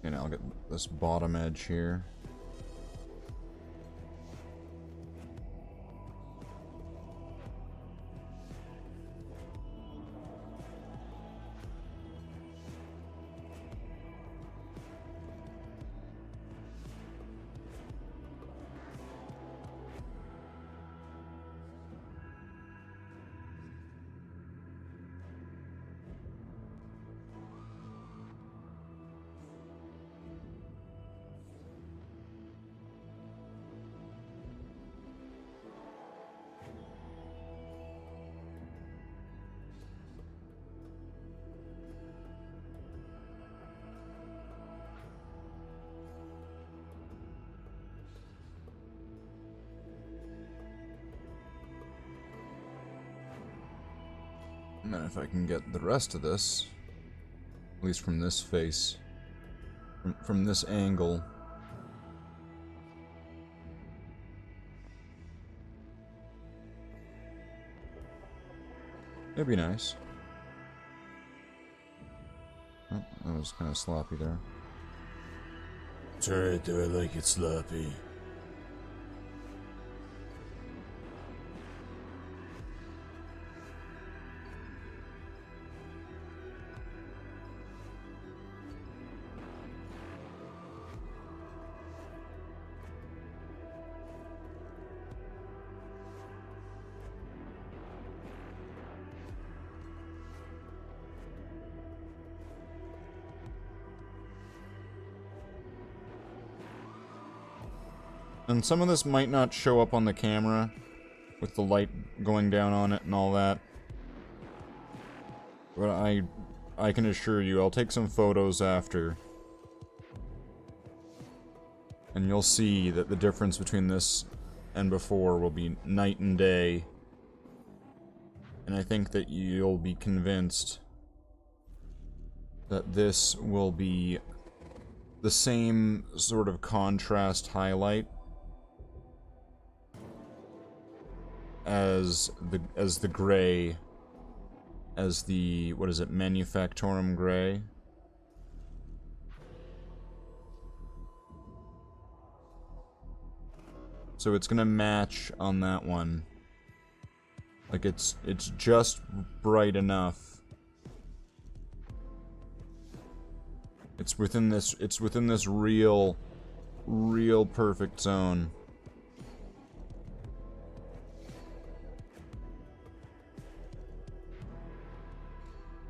S1: And I'll get this bottom edge here. And then if I can get the rest of this least from this face. From this angle. It'd be nice. Oh, that was kind of sloppy there. It's alright though, I like it sloppy. And some of this might not show up on the camera, with the light going down on it and all that. But I can assure you, I'll take some photos after. And you'll see that the difference between this and before will be night and day. And I think that you'll be convinced that this will be the same sort of contrast highlight as the gray, as the, what is it, Manufactorum gray. So it's gonna match on that one. Like it's just bright enough. It's within this real perfect zone.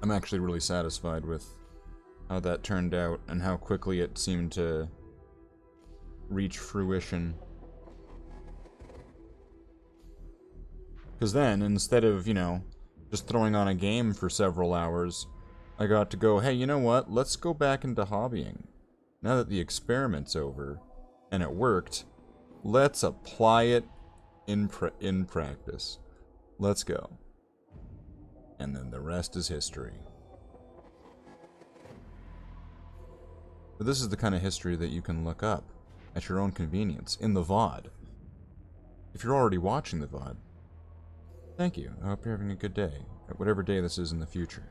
S1: I'm actually really satisfied with how that turned out and how quickly it seemed to reach fruition. Because then, instead of, you know, just throwing on a game for several hours, I got to go, hey, you know what? Let's go back into hobbying. Now that the experiment's over, and it worked, let's apply it in practice. Let's go. And then the rest is history. But this is the kind of history that you can look up at your own convenience in the VOD. If you're already watching the VOD, thank you. I hope you're having a good day, at whatever day this is in the future.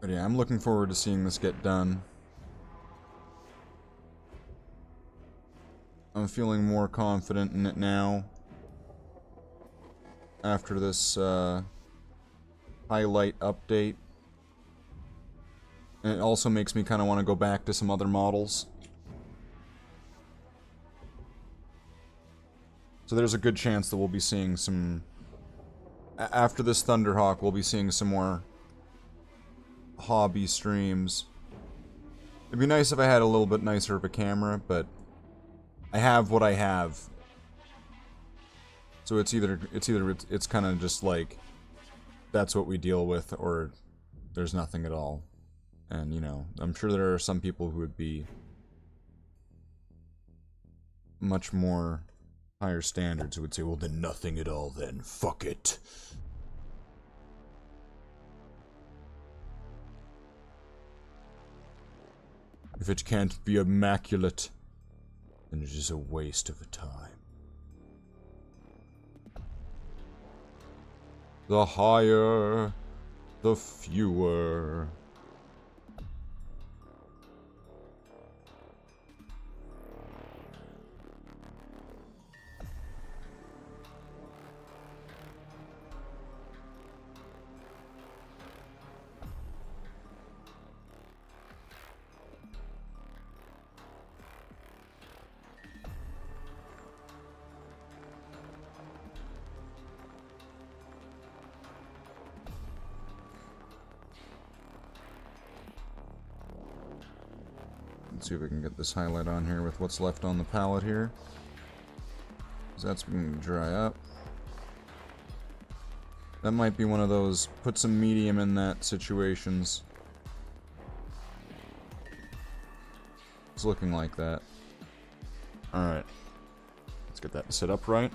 S1: But yeah, I'm looking forward to seeing this get done. I'm feeling more confident in it now. After this highlight update. And it also makes me kind of want to go back to some other models. So there's a good chance that we'll be seeing some... After this Thunderhawk, we'll be seeing some more hobby streams. It'd be nice if I had a little bit nicer of a camera, but I have what I have. So it's kind of just like that's what we deal with, or there's nothing at all. And you know, I'm sure there are some people who would be much more higher standards who would say, well then nothing at all then, fuck it. If it can't be immaculate, then it is a waste of a time. The higher, the fewer. Let's see if we can get this highlight on here with what's left on the palette here. 'Cause that's beginning to dry up. That might be one of those put some medium in that situations. It's looking like that. Alright. Let's get that set up right.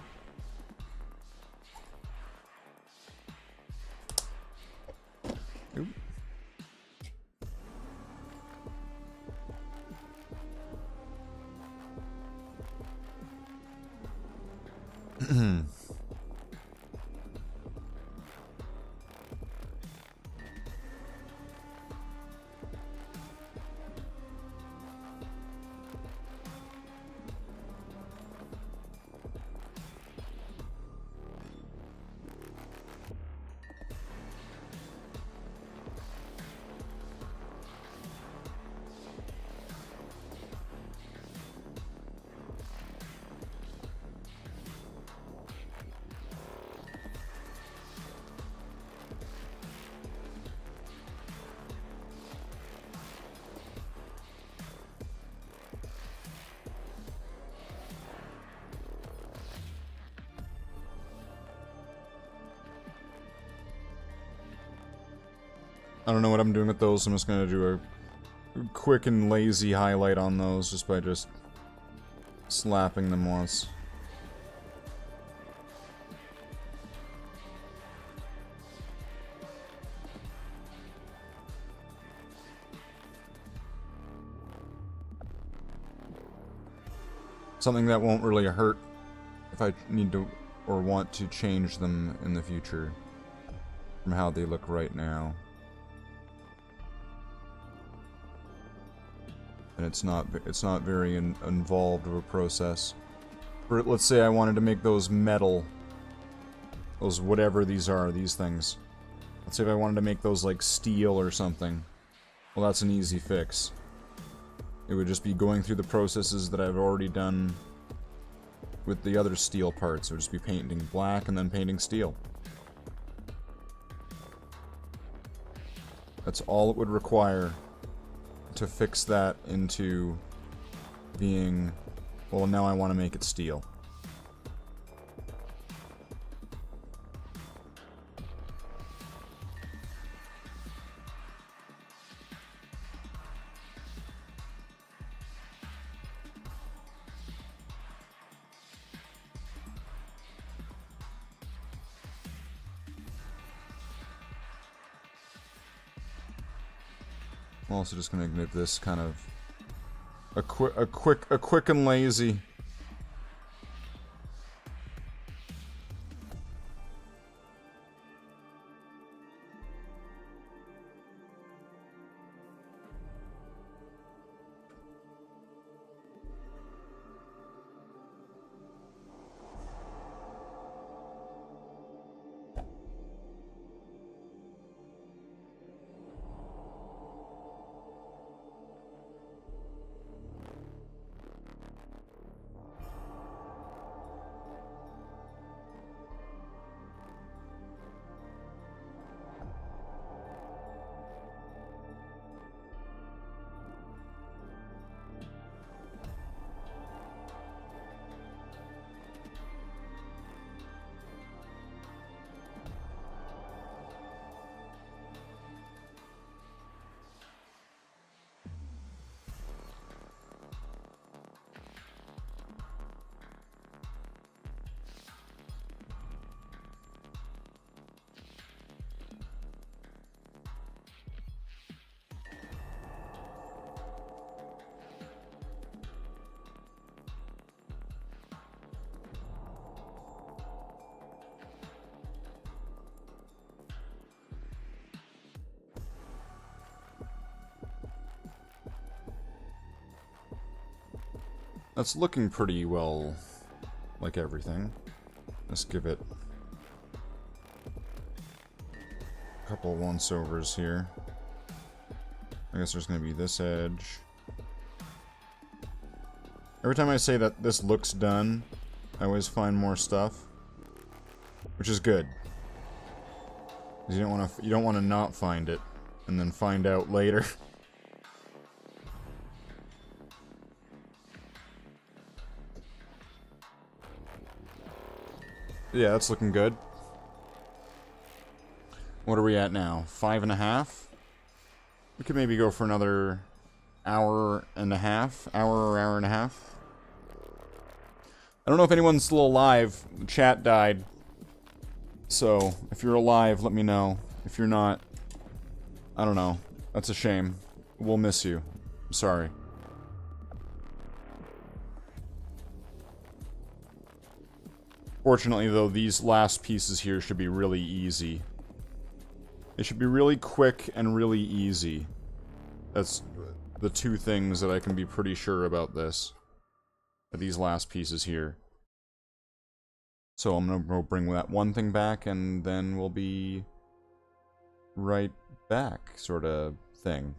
S1: Oop. I don't know what I'm doing with those. I'm just gonna do a quick and lazy highlight on those just by just slapping them once. Something that won't really hurt if I need to or want to change them in the future from how they look right now. And it's not very involved of a process. For, let's say I wanted to make those metal, those whatever these are, these things. Let's say if I wanted to make those like steel or something. Well, that's an easy fix. It would just be going through the processes that I've already done with the other steel parts. It would just be painting black and then painting steel. That's all it would require to fix that into being, well, now I want to make it steel. I'm also just gonna make this kind of a quick and lazy. That's looking pretty well, like everything. Let's give it a couple once-overs here. I guess there's going to be this edge. Every time I say that this looks done, I always find more stuff, which is good. 'Cause you don't want to not find it and then find out later. Yeah, that's looking good. What are we at now? 5.5? We could maybe go for another hour and a half. Hour or hour and a half. I don't know if anyone's still alive. The chat died. So, if you're alive, let me know. If you're not, I don't know. That's a shame. We'll miss you. I'm sorry. Fortunately, though, these last pieces here should be really easy. They should be really quick and really easy. That's the two things that I can be pretty sure about this. These last pieces here. So I'm gonna bring that one thing back, and then we'll be right back, sort of thing.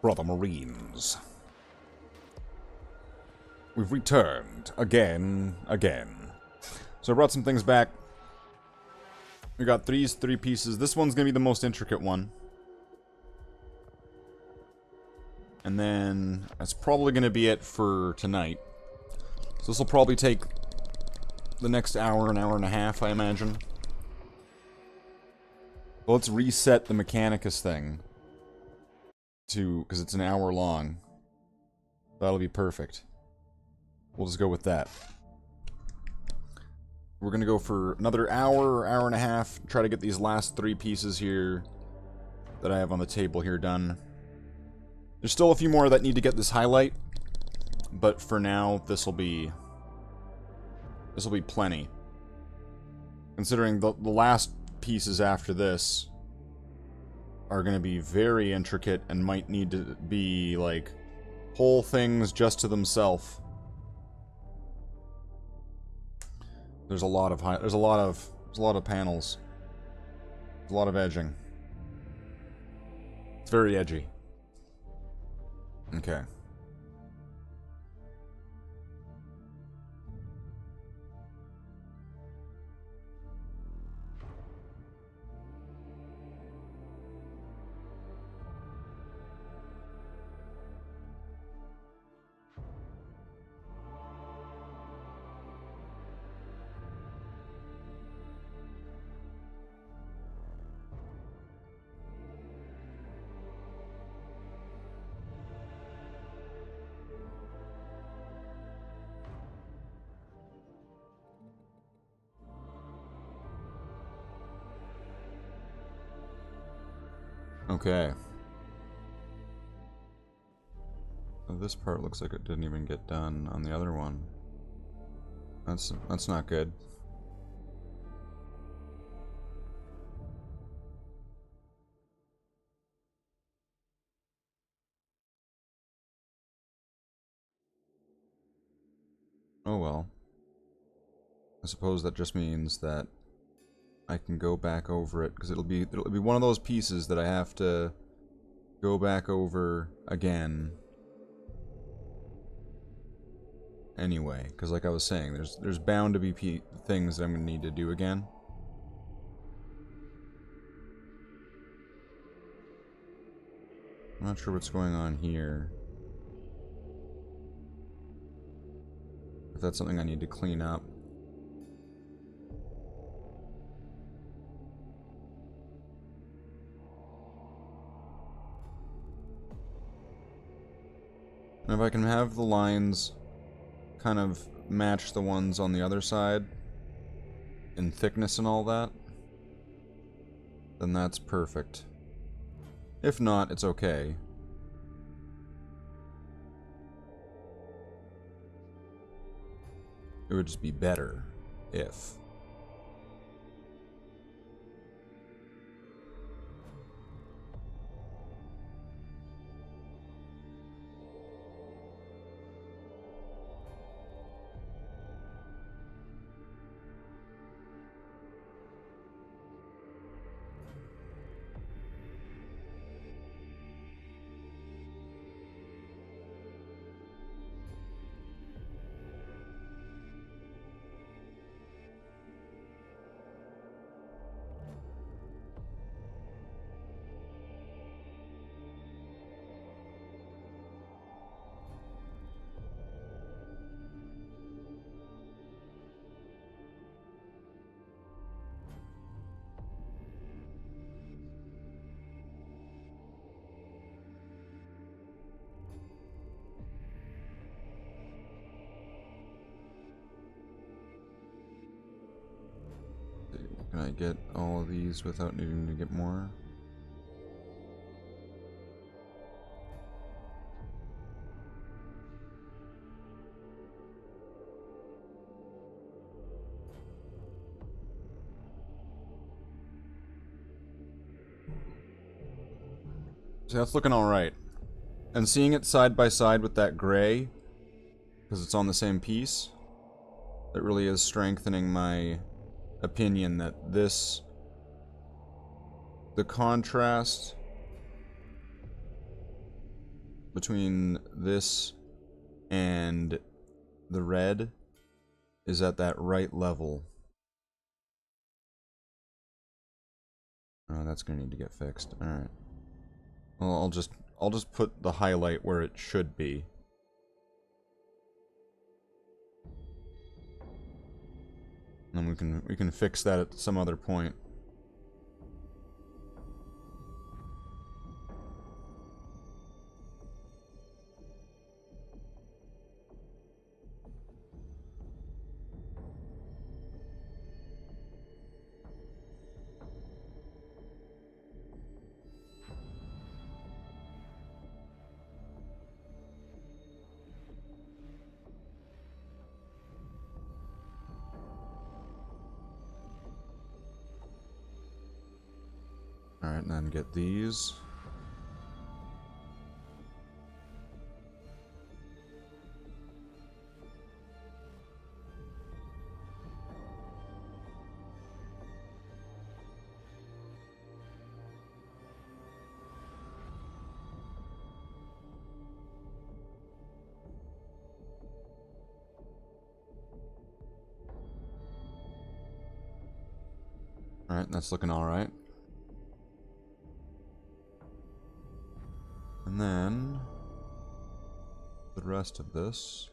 S1: Brother Marines. We've returned. Again. So I brought some things back. We got these 3 pieces. This one's gonna be the most intricate one. And then that's probably gonna be it for tonight. So this will probably take the next hour, an hour and a half, I imagine. Well, let's reset the Mechanicus thing to, because it's an hour long. That'll be perfect. We'll just go with that. We're gonna go for another hour, hour and a half, try to get these last 3 pieces here that I have on the table here done. There's still a few more that need to get this highlight, but for now, this'll be plenty. Considering the last pieces after this are gonna be very intricate and might need to be, like, whole things just to themselves. There's a lot of panels. There's a lot of edging. It's very edgy. Okay. Okay. This part looks like it didn't even get done on the other one. That's not good. Oh well. I suppose that just means that I can go back over it, because it'll be one of those pieces that I have to go back over again. Anyway, because like I was saying, there's bound to be things that I'm going to need to do again. I'm not sure what's going on here. If that's something I need to clean up. And if I can have the lines kind of match the ones on the other side in thickness and all that, then that's perfect. If not, it's okay. It would just be better if. Can I get all of these without needing to get more? So that's looking alright. And seeing it side by side with that gray, because it's on the same piece, that really is strengthening my opinion that the contrast between this and the red is at that right level. Oh, that's gonna need to get fixed. Alright. Well, I'll just put the highlight where it should be. And then we can fix that at some other point. Alright, and then get these. Alright, that's looking alright. And then the rest of this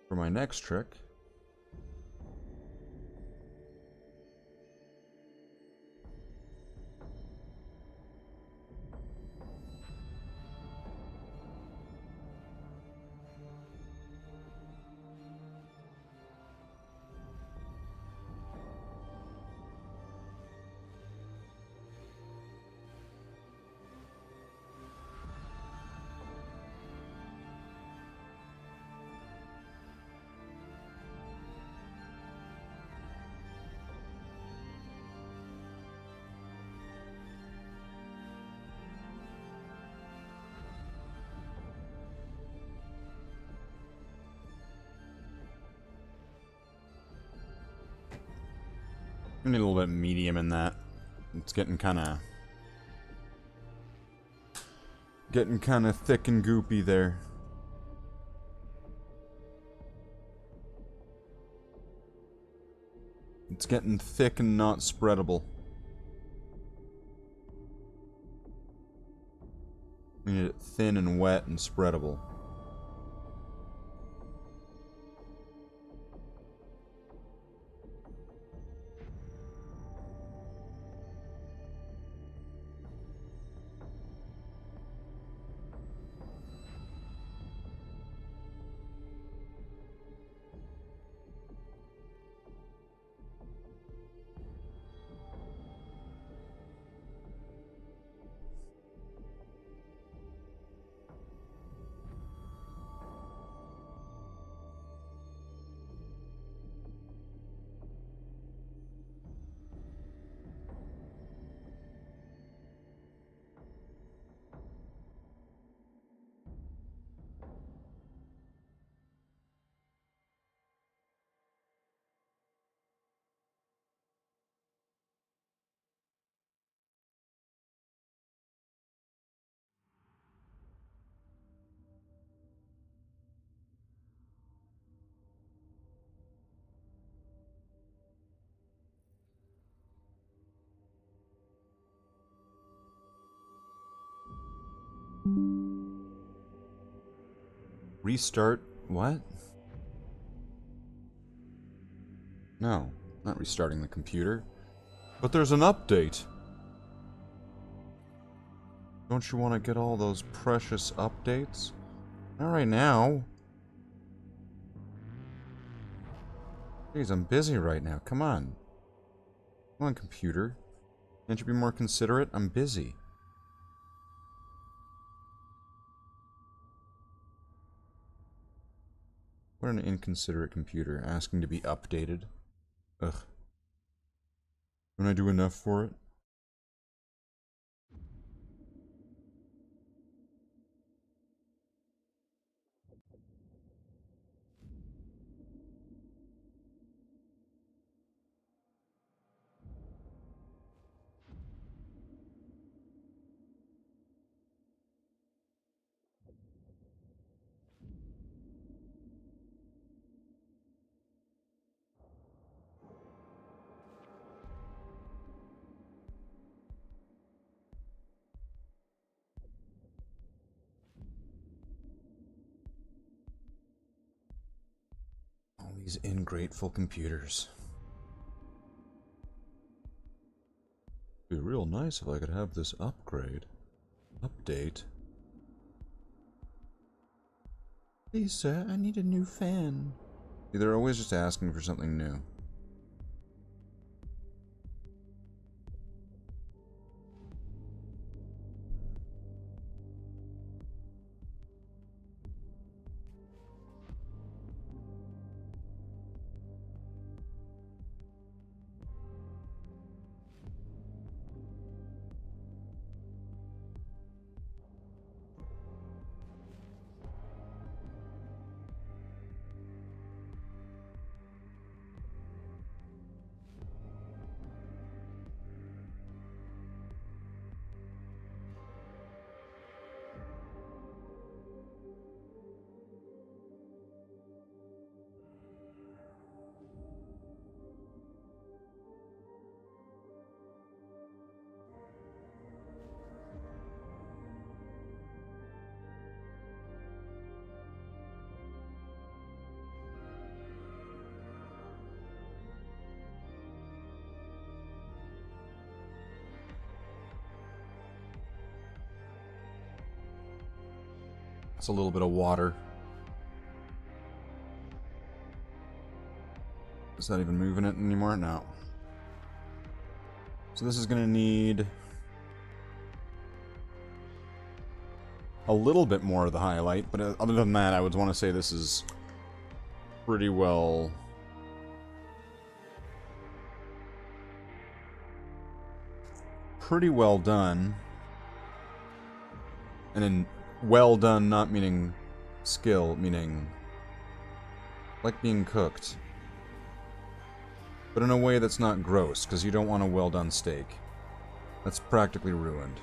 S1: for my next trick. I need a little bit medium in that. It's getting kind of thick and goopy there. It's getting thick and not spreadable. We need it thin and wet and spreadable. Restart? What? No, not restarting the computer. But there's an update. Don't you want to get all those precious updates? Not right now. Jeez, I'm busy right now. Come on. Come on, computer. Can't you be more considerate? I'm busy. What an inconsiderate computer, asking to be updated. Ugh. Don't I do enough for it? These ingrateful computers. It'd be real nice if I could have this update. Please, sir, I need a new fan. See, they're always just asking for something new. It's a little bit of water. Is that even moving it anymore? No. So this is going to need a little bit more of the highlight, but other than that, I would want to say this is pretty well done. And in well done, not meaning skill, meaning like being cooked. But in a way that's not gross, because you don't want a well done steak. That's practically ruined.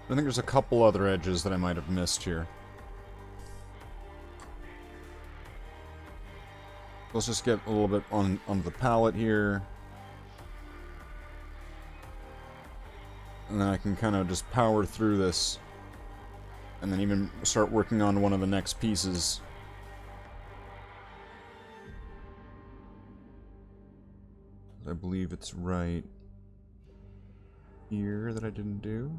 S1: I think there's a couple other edges that I might have missed here. Let's just get a little bit on the palette here. And then I can kind of just power through this. And then even start working on one of the next pieces. I believe it's right here that I didn't do.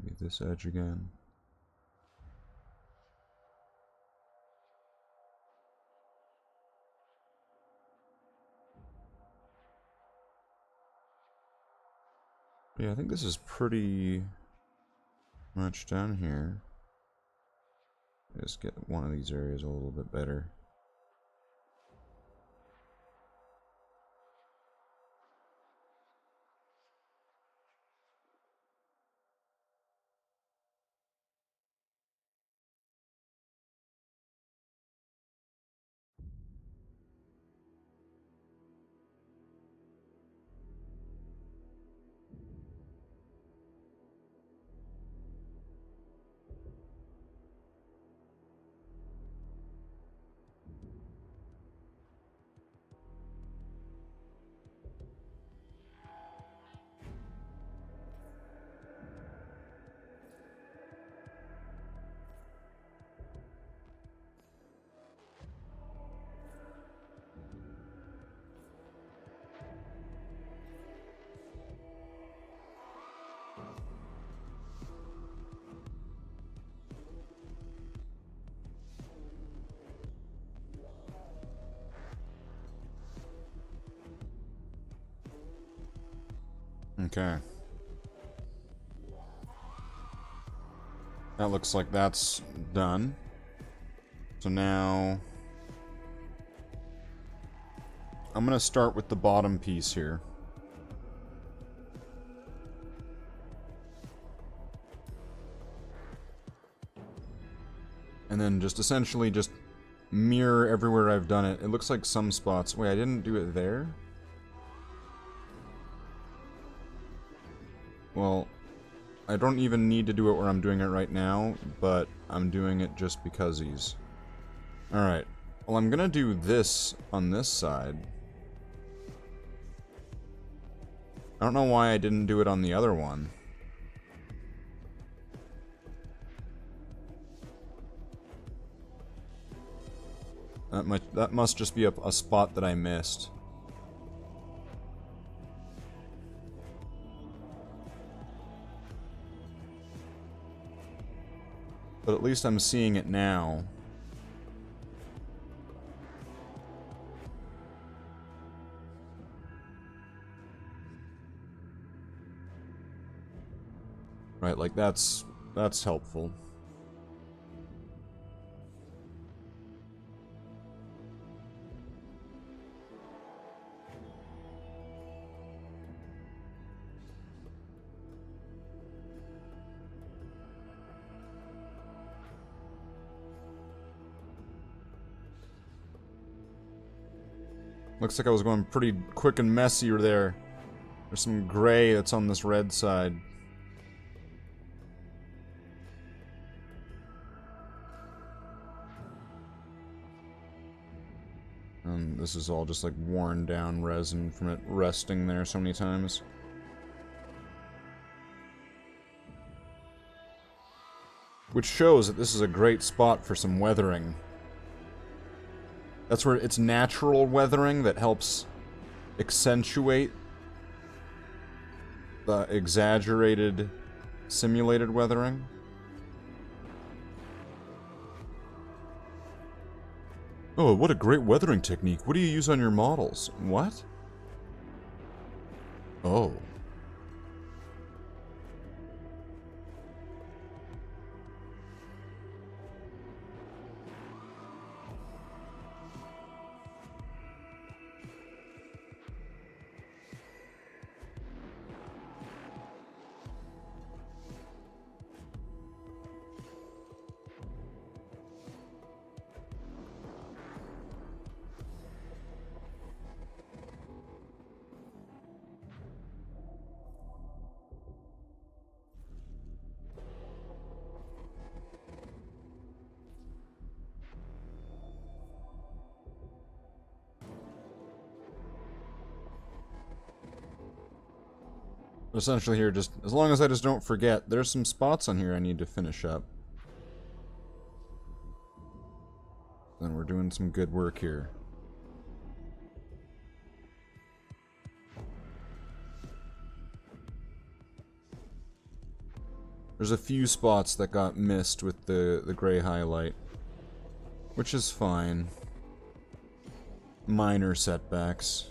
S1: Maybe this edge again. Yeah, I think this is pretty much down here. Just get one of these areas a little bit better. Okay. That looks like that's done. So now I'm gonna start with the bottom piece here. And then just essentially just mirror everywhere I've done it. It looks like some spots... Wait, I didn't do it there? Well, I don't even need to do it where I'm doing it right now, but I'm doing it just because he's... Alright. Well, I'm gonna do this on this side. I don't know why I didn't do it on the other one. That must just be a spot that I missed. But at least I'm seeing it now. Right, like that's helpful. Looks like I was going pretty quick and messy there. There's some gray that's on this red side. And this is all just like worn down resin from it resting there so many times. Which shows that this is a great spot for some weathering. That's where it's natural weathering that helps accentuate the exaggerated simulated weathering. Oh, what a great weathering technique. What do you use on your models? What? Oh. Essentially here, just as long as I just don't forget, there's some spots on here I need to finish up. Then we're doing some good work here. There's a few spots that got missed with the gray highlight, which is fine. Minor setbacks.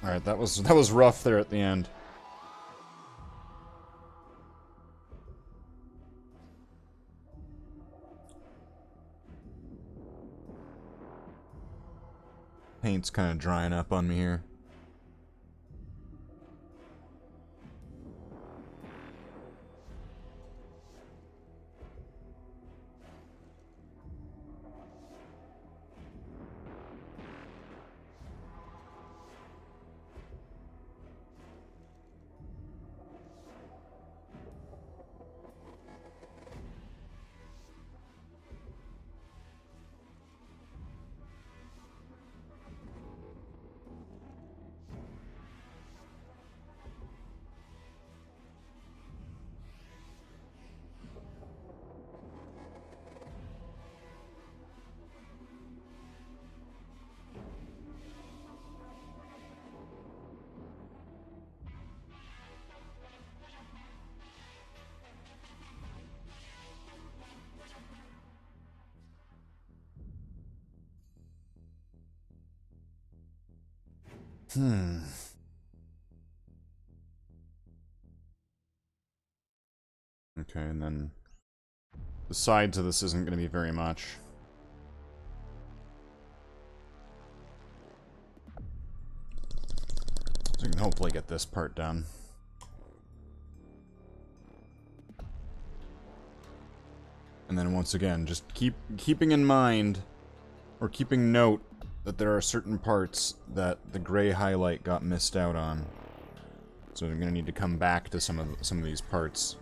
S1: Alright, that was rough there at the end. Paint's kind of drying up on me here. Okay, and then the sides of this isn't going to be very much. So we can hopefully get this part done. And then once again, just keeping in mind, or keeping note, that there are certain parts that the gray highlight got missed out on. So I'm gonna need to come back to some of these parts.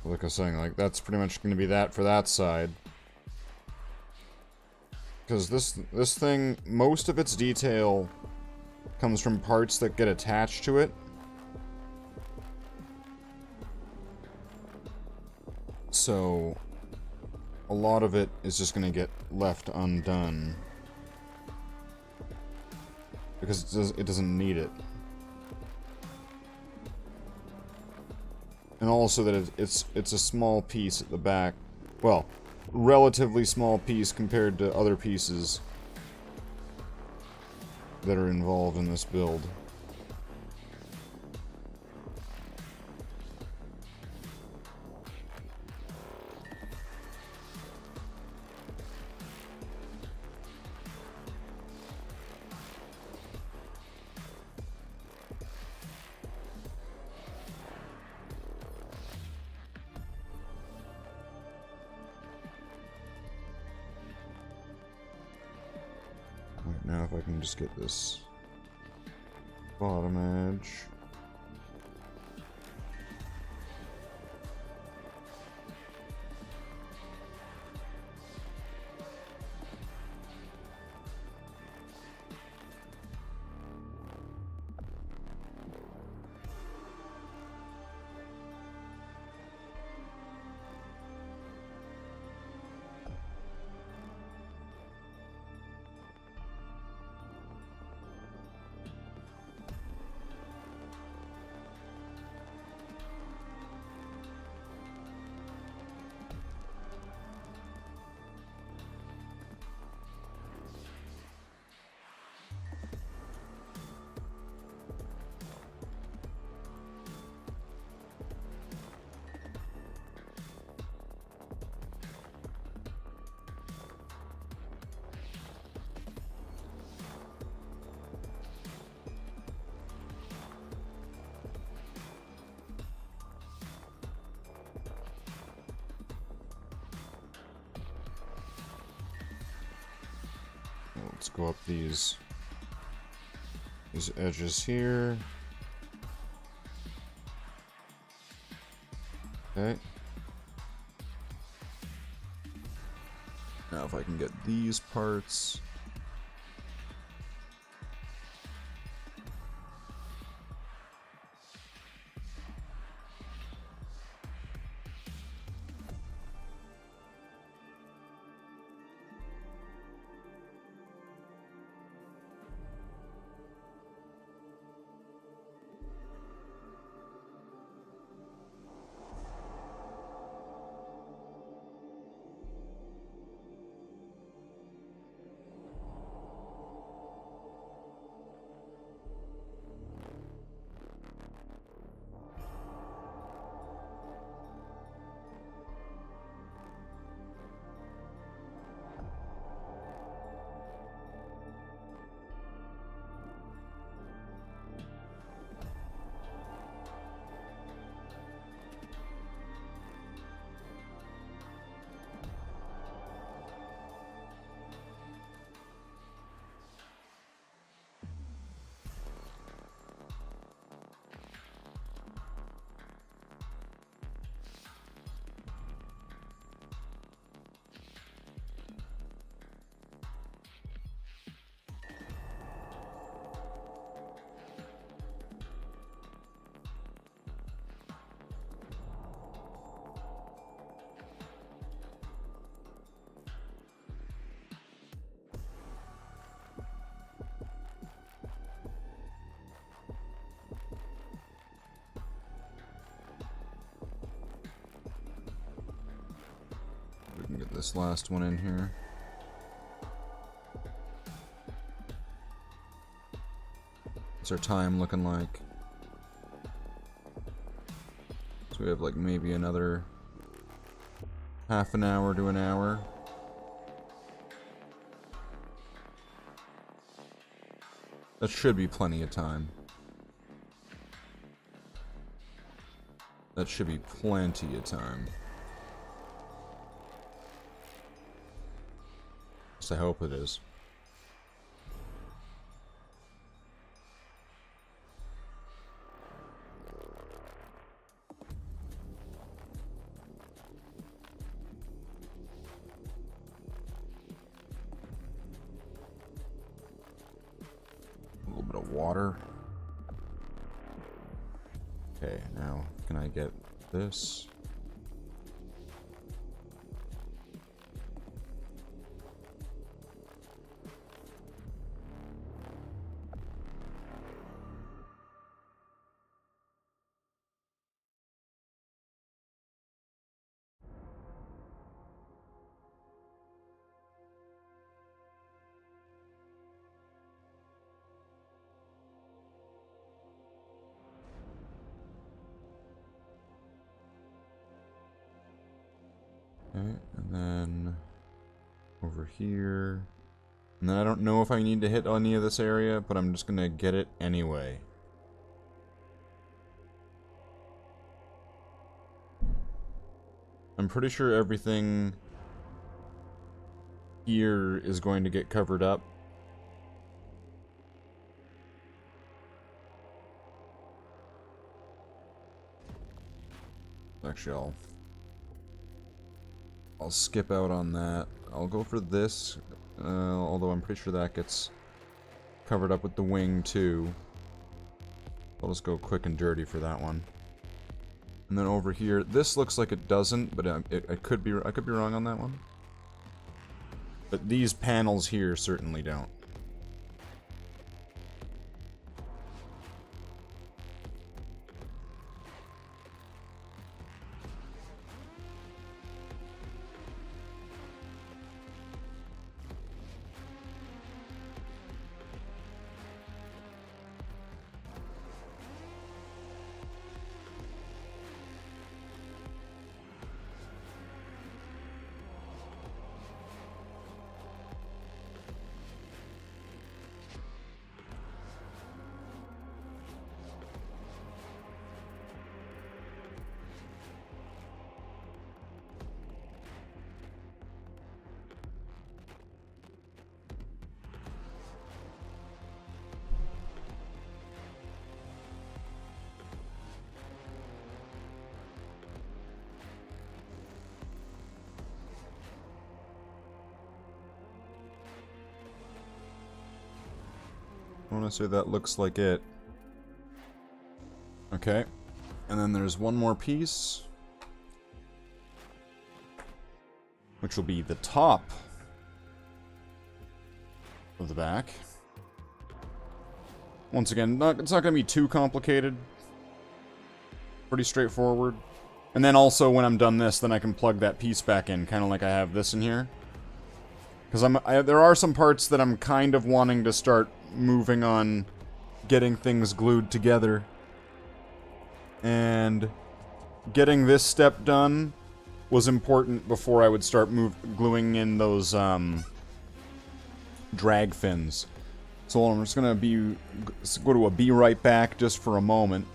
S1: Like I was saying, like, that's pretty much going to be that for that side. Because this thing, most of its detail comes from parts that get attached to it. So, a lot of it is just going to get left undone. Because it doesn't need it. And also that it's a small piece at the back. Well, relatively small piece compared to other pieces that are involved in this build. Right now, if I can just get this bottom edge. Let's go up these edges here. Okay. Now if I can get these parts. We can get this last one in here. What's our time looking like? So we have like maybe another half an hour to an hour. That should be plenty of time. That should be plenty of time. I hope it is. A little bit of water. Okay, now can I get this? Okay, and then over here. And then I don't know if I need to hit any of this area, but I'm just gonna get it anyway. I'm pretty sure everything here is going to get covered up. Actually, I'll skip out on that. I'll go for this, although I'm pretty sure that gets covered up with the wing too. I'll just go quick and dirty for that one. And then over here, this looks like it doesn't, but I could be wrong on that one. But these panels here certainly don't. I want to say that looks like it. Okay. And then there's one more piece, which will be the top of the back. Once again, it's not going to be too complicated. Pretty straightforward. And then also, when I'm done this, then I can plug that piece back in, kind of like I have this in here. Because there are some parts that I'm kind of wanting to start moving on, getting things glued together. And getting this step done was important before I would start gluing in those drag fins. So I'm just gonna go to a be right back just for a moment.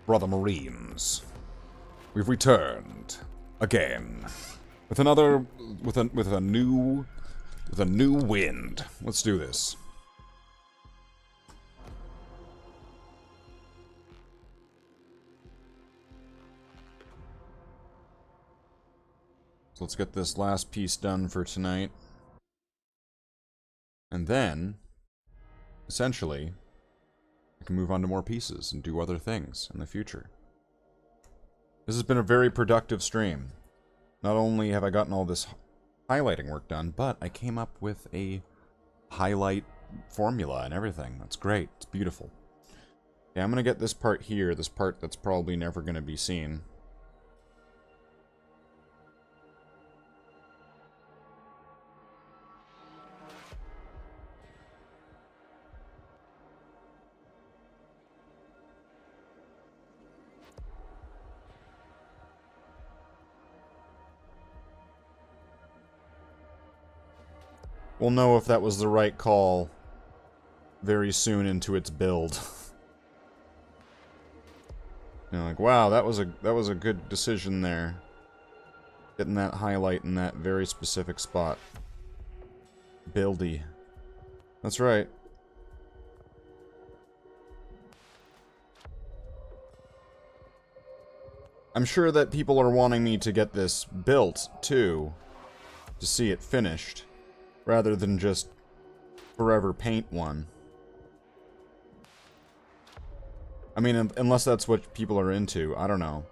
S1: Brother Marines, we've returned again with a new wind. Let's do this. So let's get this last piece done for tonight. And then, essentially, I can move on to more pieces and do other things in the future. This has been a very productive stream. Not only have I gotten all this highlighting work done, but I came up with a highlight formula and everything. That's great. It's beautiful. Yeah, I'm gonna get this part here, this part that's probably never gonna be seen. We'll know if that was the right call very soon into its build. You know, like, wow, that was a good decision there. Getting that highlight in that very specific spot. Buildy. That's right. I'm sure that people are wanting me to get this built, too. To see it finished. Rather than just forever paint one. I mean, unless that's what people are into. I don't know.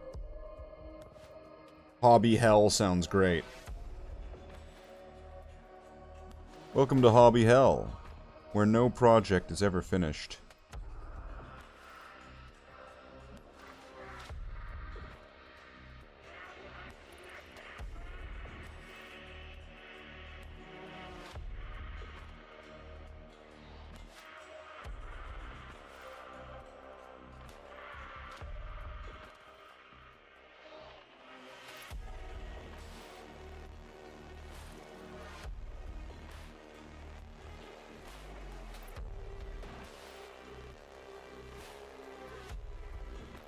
S1: Hobby Hell sounds great. Welcome to Hobby Hell, where no project is ever finished.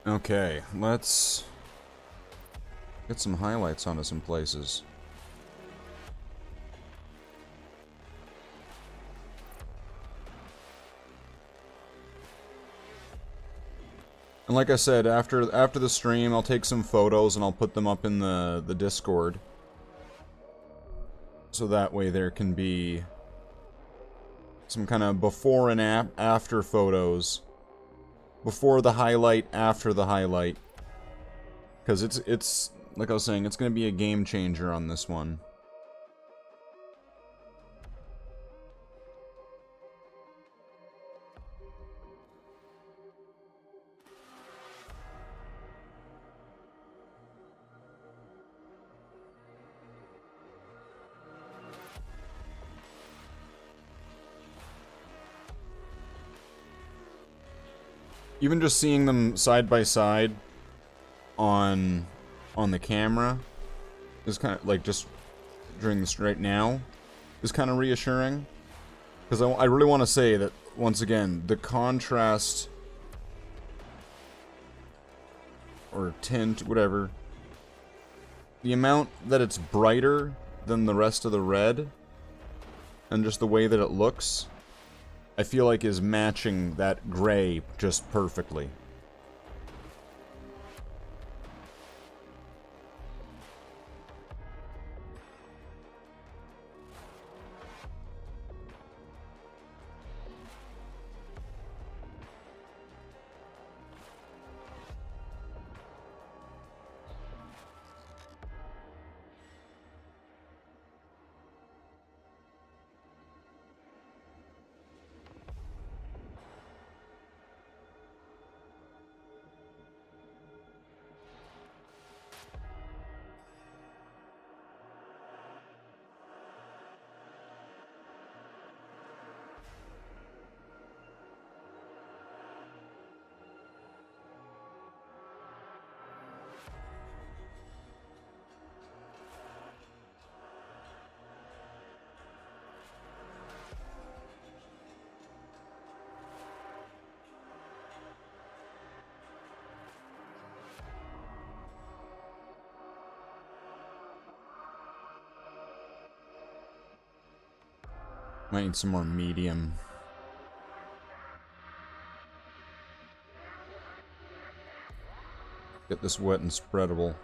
S1: Okay, let's get some highlights onto some places. And like I said, after the stream, I'll take some photos and I'll put them up in the Discord. So that way there can be some kind of before and after photos. Before the highlight, after the highlight. Because it's, like I was saying, it's going to be a game changer on this one. Even just seeing them side by side on the camera is kind of like, just during this right now is kind of reassuring, because I really want to say that once again the contrast or tint, whatever, the amount that it's brighter than the rest of the red and just the way that it looks, I feel like is matching that gray just perfectly. Might need some more medium. Get this wet and spreadable.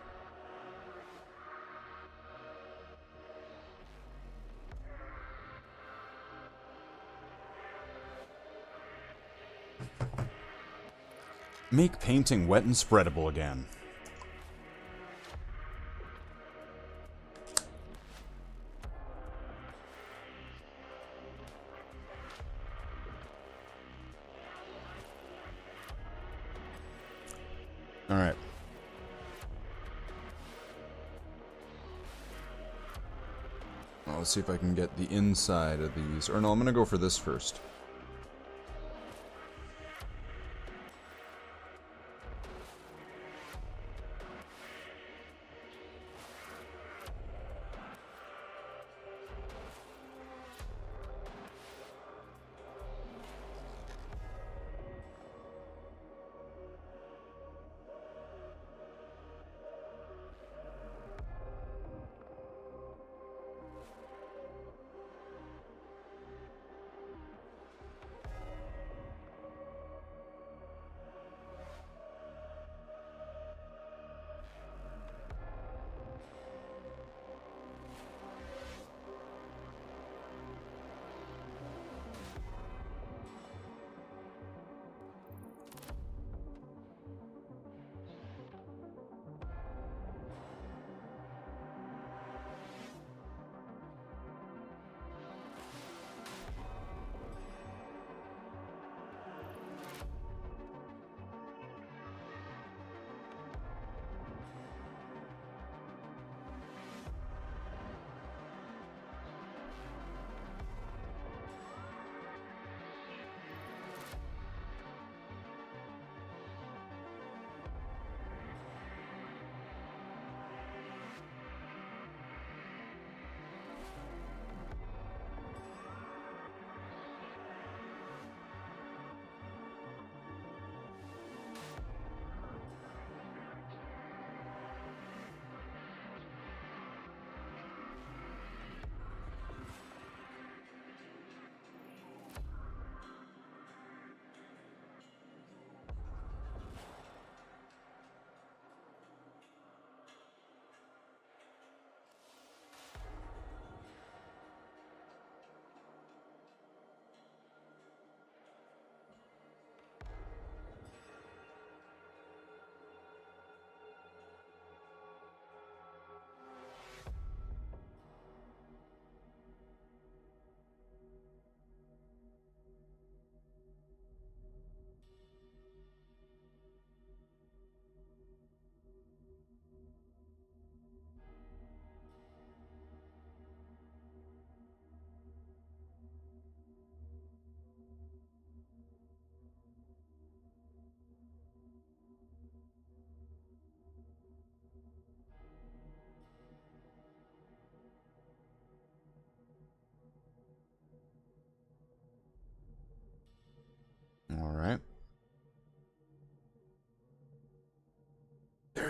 S1: Make painting wet and spreadable again. Alright. Well, let's see if I can get the inside of these. Or no, I'm gonna go for this first.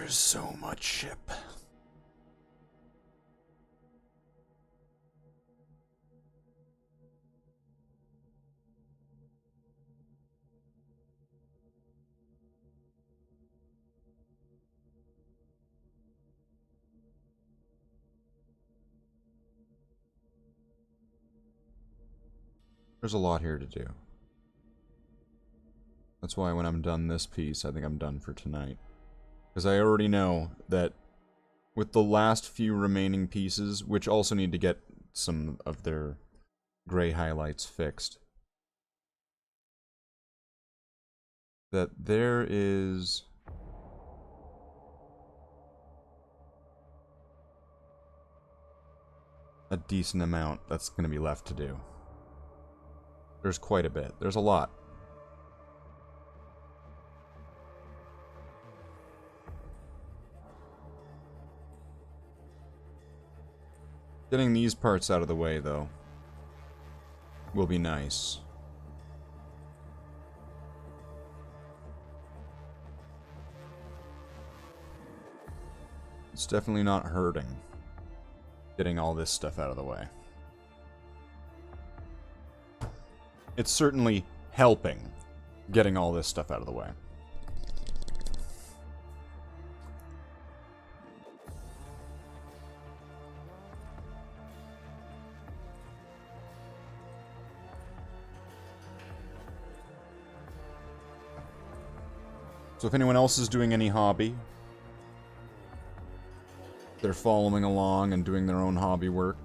S1: There's so much ship. There's a lot here to do. That's why when I'm done this piece, I think I'm done for tonight. Because I already know that with the last few remaining pieces, which also need to get some of their gray highlights fixed, that there is a decent amount that's going to be left to do. There's quite a bit. There's a lot. Getting these parts out of the way, though, will be nice. It's definitely not hurting getting all this stuff out of the way. It's certainly helping getting all this stuff out of the way. So if anyone else is doing any hobby, they're following along and doing their own hobby work,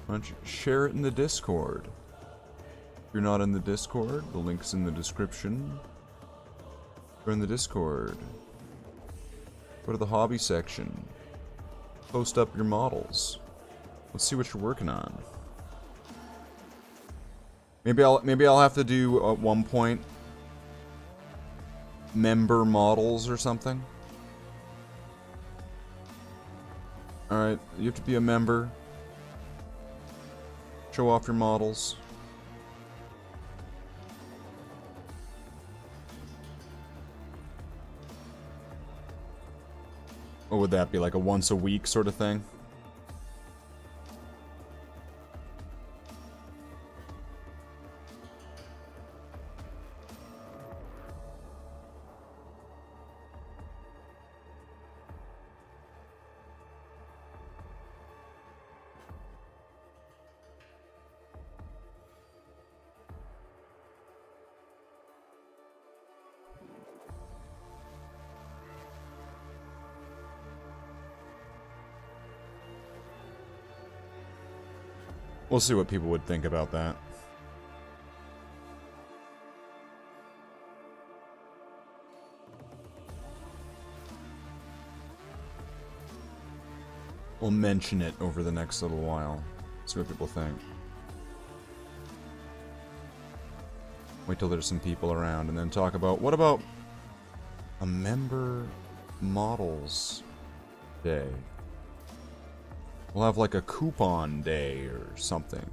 S1: why don't you share it in the Discord? If you're not in the Discord, the link's in the description. Join the Discord. Go to the hobby section. Post up your models. Let's see what you're working on. Maybe I'll have to do at one point member models or something. Alright, you have to be a member. Show off your models. What would that be, like a once a week sort of thing? We'll see what people would think about that. We'll mention it over the next little while. See what people think. Wait till there's some people around and then talk about, what about a member models day? We'll have like a coupon day or something.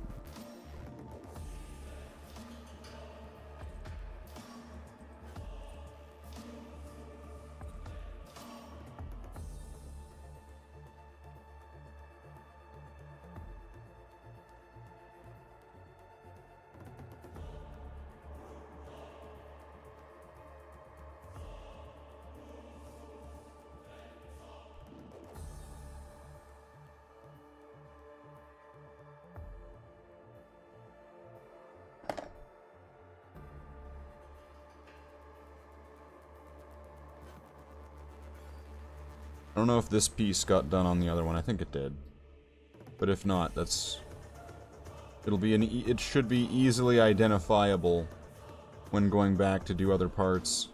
S1: I don't know if this piece got done on the other one. I think it did. But if not, that's... it should be easily identifiable when going back to do other parts.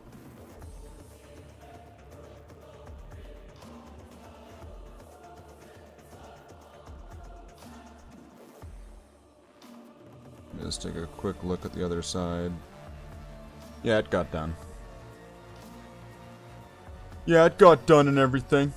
S1: Let's take a quick look at the other side. Yeah, it got done. Yeah, it got done and everything.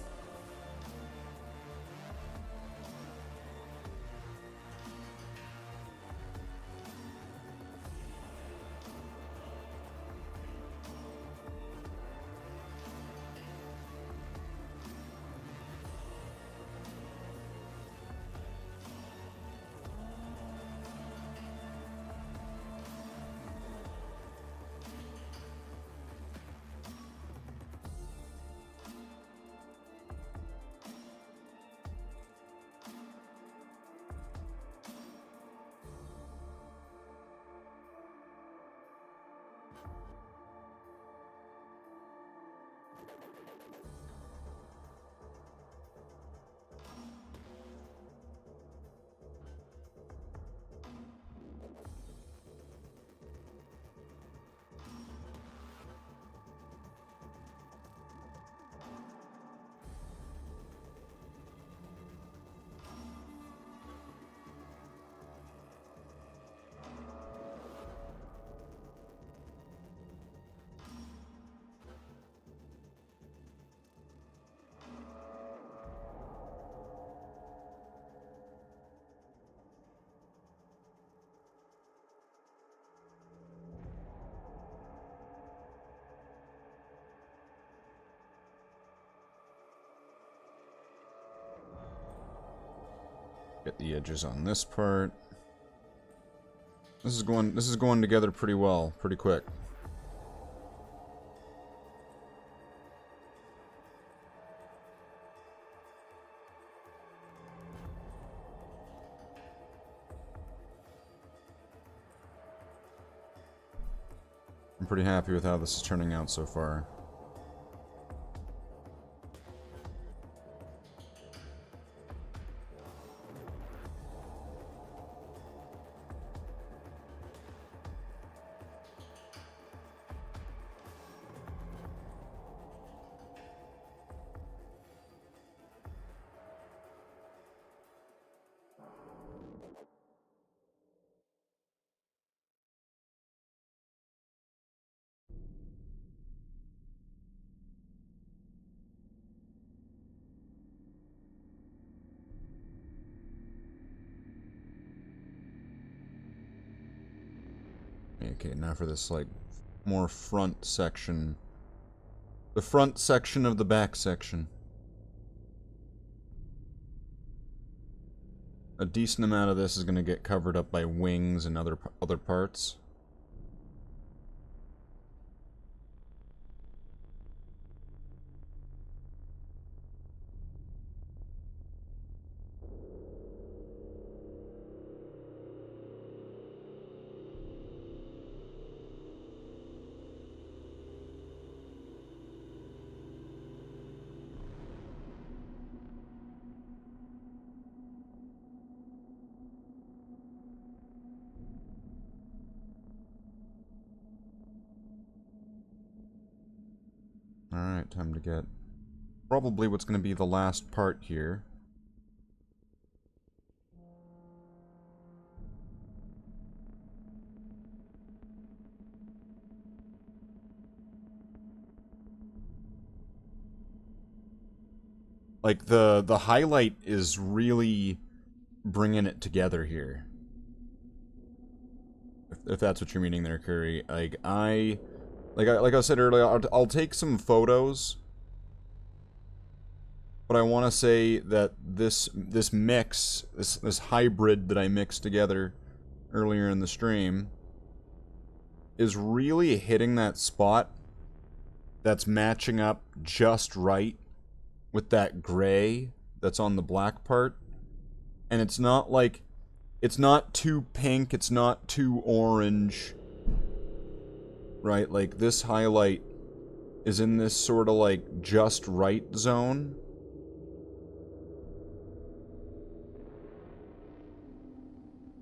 S1: Get the edges on this part. This is going together pretty well, pretty quick. I'm pretty happy with how this is turning out so far. Okay, now for this, like, more front section. The front section of the back section. A decent amount of this is going to get covered up by wings and other parts. Alright, time to get probably what's going to be the last part here. Like, the highlight is really bringing it together here. If that's what you're meaning there, Curry. Like I said earlier, I'll take some photos. But I want to say that this mix, this hybrid that I mixed together earlier in the stream, is really hitting that spot that's matching up just right with that gray that's on the black part. And it's not like, it's not too pink, it's not too orange. Right, like this highlight is in this sort of like just right zone.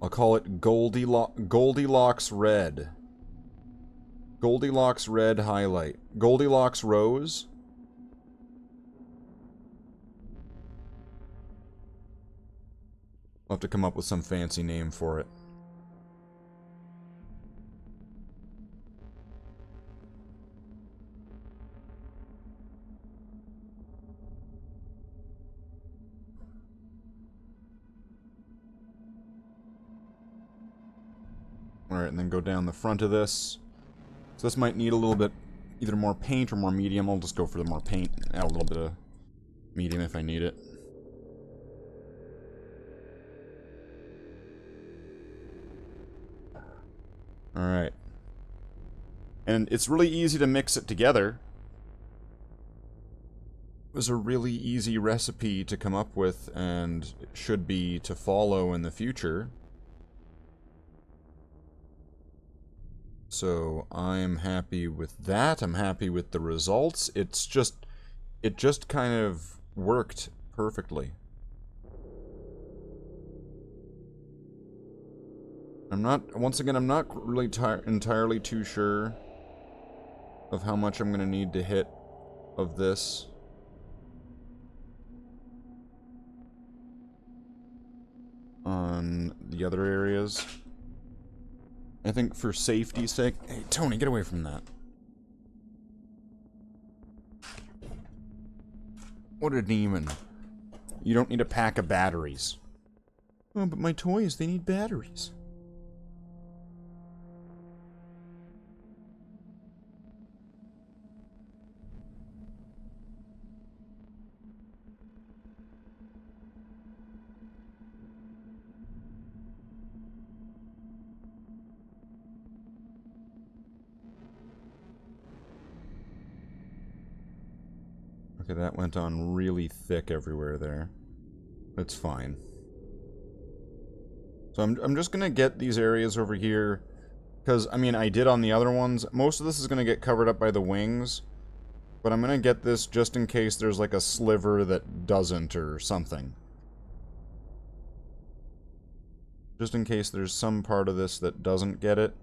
S1: I'll call it Goldilocks red. Goldilocks red highlight. Goldilocks rose. I'll have to come up with some fancy name for it. Alright, and then go down the front of this. So this might need a little bit, either more paint or more medium. I'll just go for the more paint, add a little bit of medium if I need it. Alright. And it's really easy to mix it together. It was a really easy recipe to come up with, and it should be to follow in the future. So I'm happy with that. I'm happy with the results. It just kind of worked perfectly. Once again, I'm not really entirely too sure of how much I'm going to need to hit of this. On the other areas. I think for safety's sake... Hey, Tony, get away from that. What a demon. You don't need a pack of batteries. Oh, but my toys, they need batteries. Okay, that went on really thick everywhere there. It's fine. So I'm just gonna get these areas over here, because, I mean, I did on the other ones. Most of this is gonna get covered up by the wings, but I'm gonna get this just in case there's like a sliver that doesn't or something. Just in case there's some part of this that doesn't get it,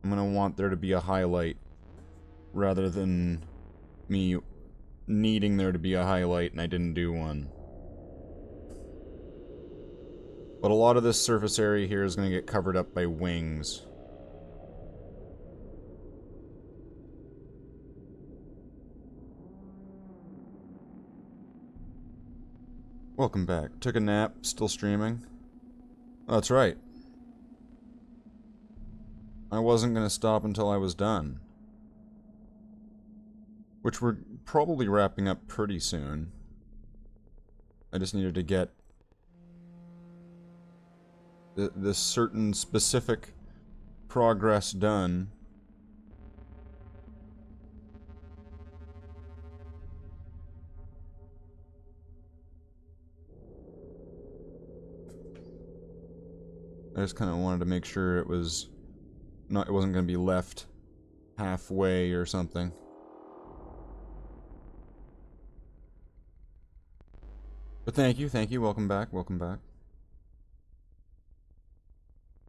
S1: I'm gonna want there to be a highlight rather than me needing there to be a highlight and I didn't do one. But a lot of this surface area here is going to get covered up by wings. Welcome back. Took a nap, still streaming. Oh, that's right. I wasn't going to stop until I was done. Which we're probably wrapping up pretty soon. I just needed to get this certain specific progress done. I just kind of wanted to make sure it wasn't going to be left halfway or something. But thank you, welcome back, welcome back.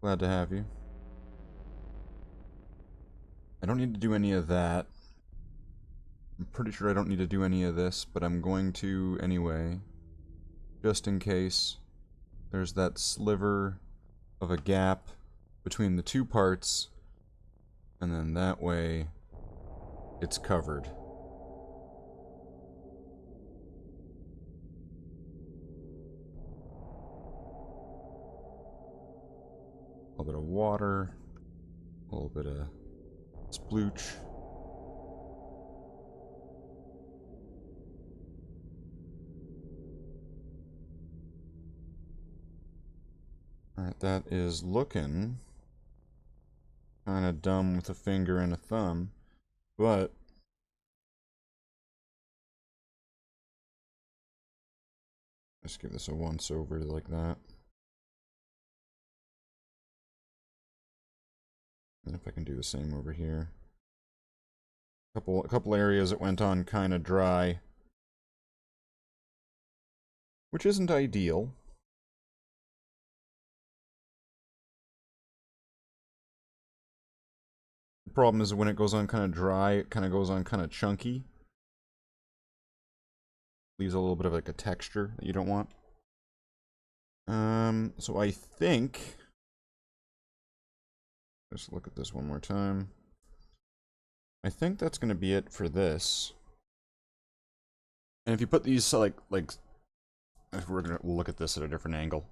S1: Glad to have you. I don't need to do any of that. I'm pretty sure I don't need to do any of this, but I'm going to anyway. Just in case there's that sliver of a gap between the two parts, and then that way it's covered. A little bit of water, a little bit of splooch. Alright, that is looking kind of dumb with a finger and a thumb, but let's give this a once over like that. And if I can do the same over here. A couple areas that went on kind of dry, which isn't ideal. The problem is when it goes on kind of dry, it kind of goes on kind of chunky. Leaves a little bit of like a texture that you don't want. So I think... Let's look at this one more time. I think that's going to be it for this. And if you put these, we'll look at this at a different angle.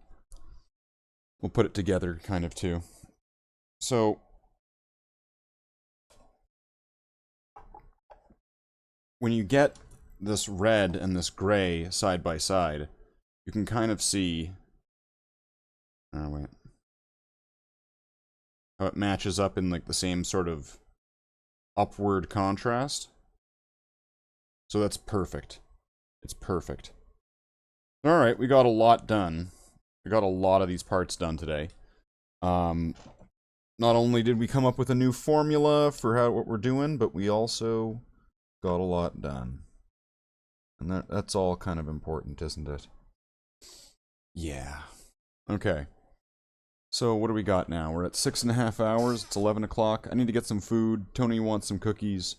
S1: We'll put it together, kind of, too. So, when you get this red and this gray side by side, you can kind of see... Oh, wait. How it matches up in like the same sort of upward contrast. So that's perfect. It's perfect. Alright, we got a lot done. We got a lot of these parts done today. not only did we come up with a new formula for what we're doing, but we also got a lot done. And that's all kind of important, isn't it? Yeah. Okay. So what do we got now? We're at 6.5 hours. It's 11 o'clock. I need to get some food. Tony wants some cookies.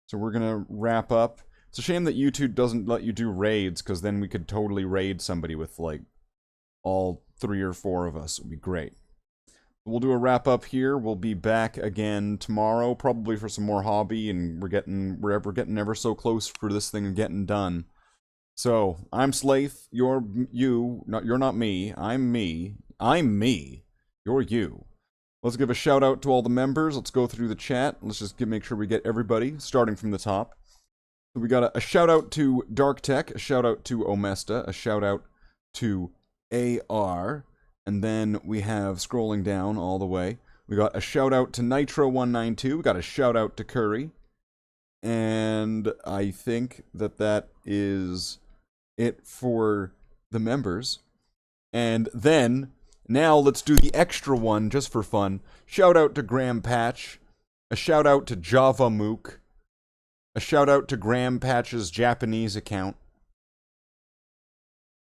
S1: So we're gonna wrap up. It's a shame that YouTube doesn't let you do raids, because then we could totally raid somebody with, like, all 3 or 4 of us. It would be great. We'll do a wrap up here. We'll be back again tomorrow, probably for some more hobby, and we're getting ever so close for this thing getting done. So, I'm Slathe, you're not me, I'm me. I'm me. You're you. Let's give a shout out to all the members. Let's go through the chat. Let's just make sure we get everybody, starting from the top. So we got a shout out to Dark Tech, a shout out to Omesta, a shout out to AR, and then we have, scrolling down all the way, we got a shout out to Nitro192, we got a shout out to Curry, and I think that is it for the members. And then, now let's do the extra one, just for fun. Shout out to Graham Patch, a shout out to Java Mook, a shout out to Graham Patch's Japanese account,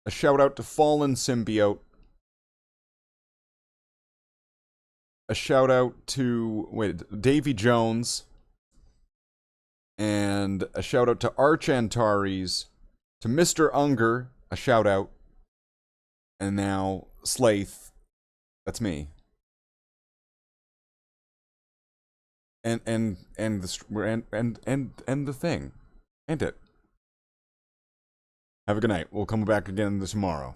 S1: a shout out to Fallen Symbiote, a shout out to, Davy Jones, and a shout out to Arch Antares, to Mr. Unger, a shout out, and now Slathe, that's me. And the thing. And it. Have a good night. We'll come back again tomorrow.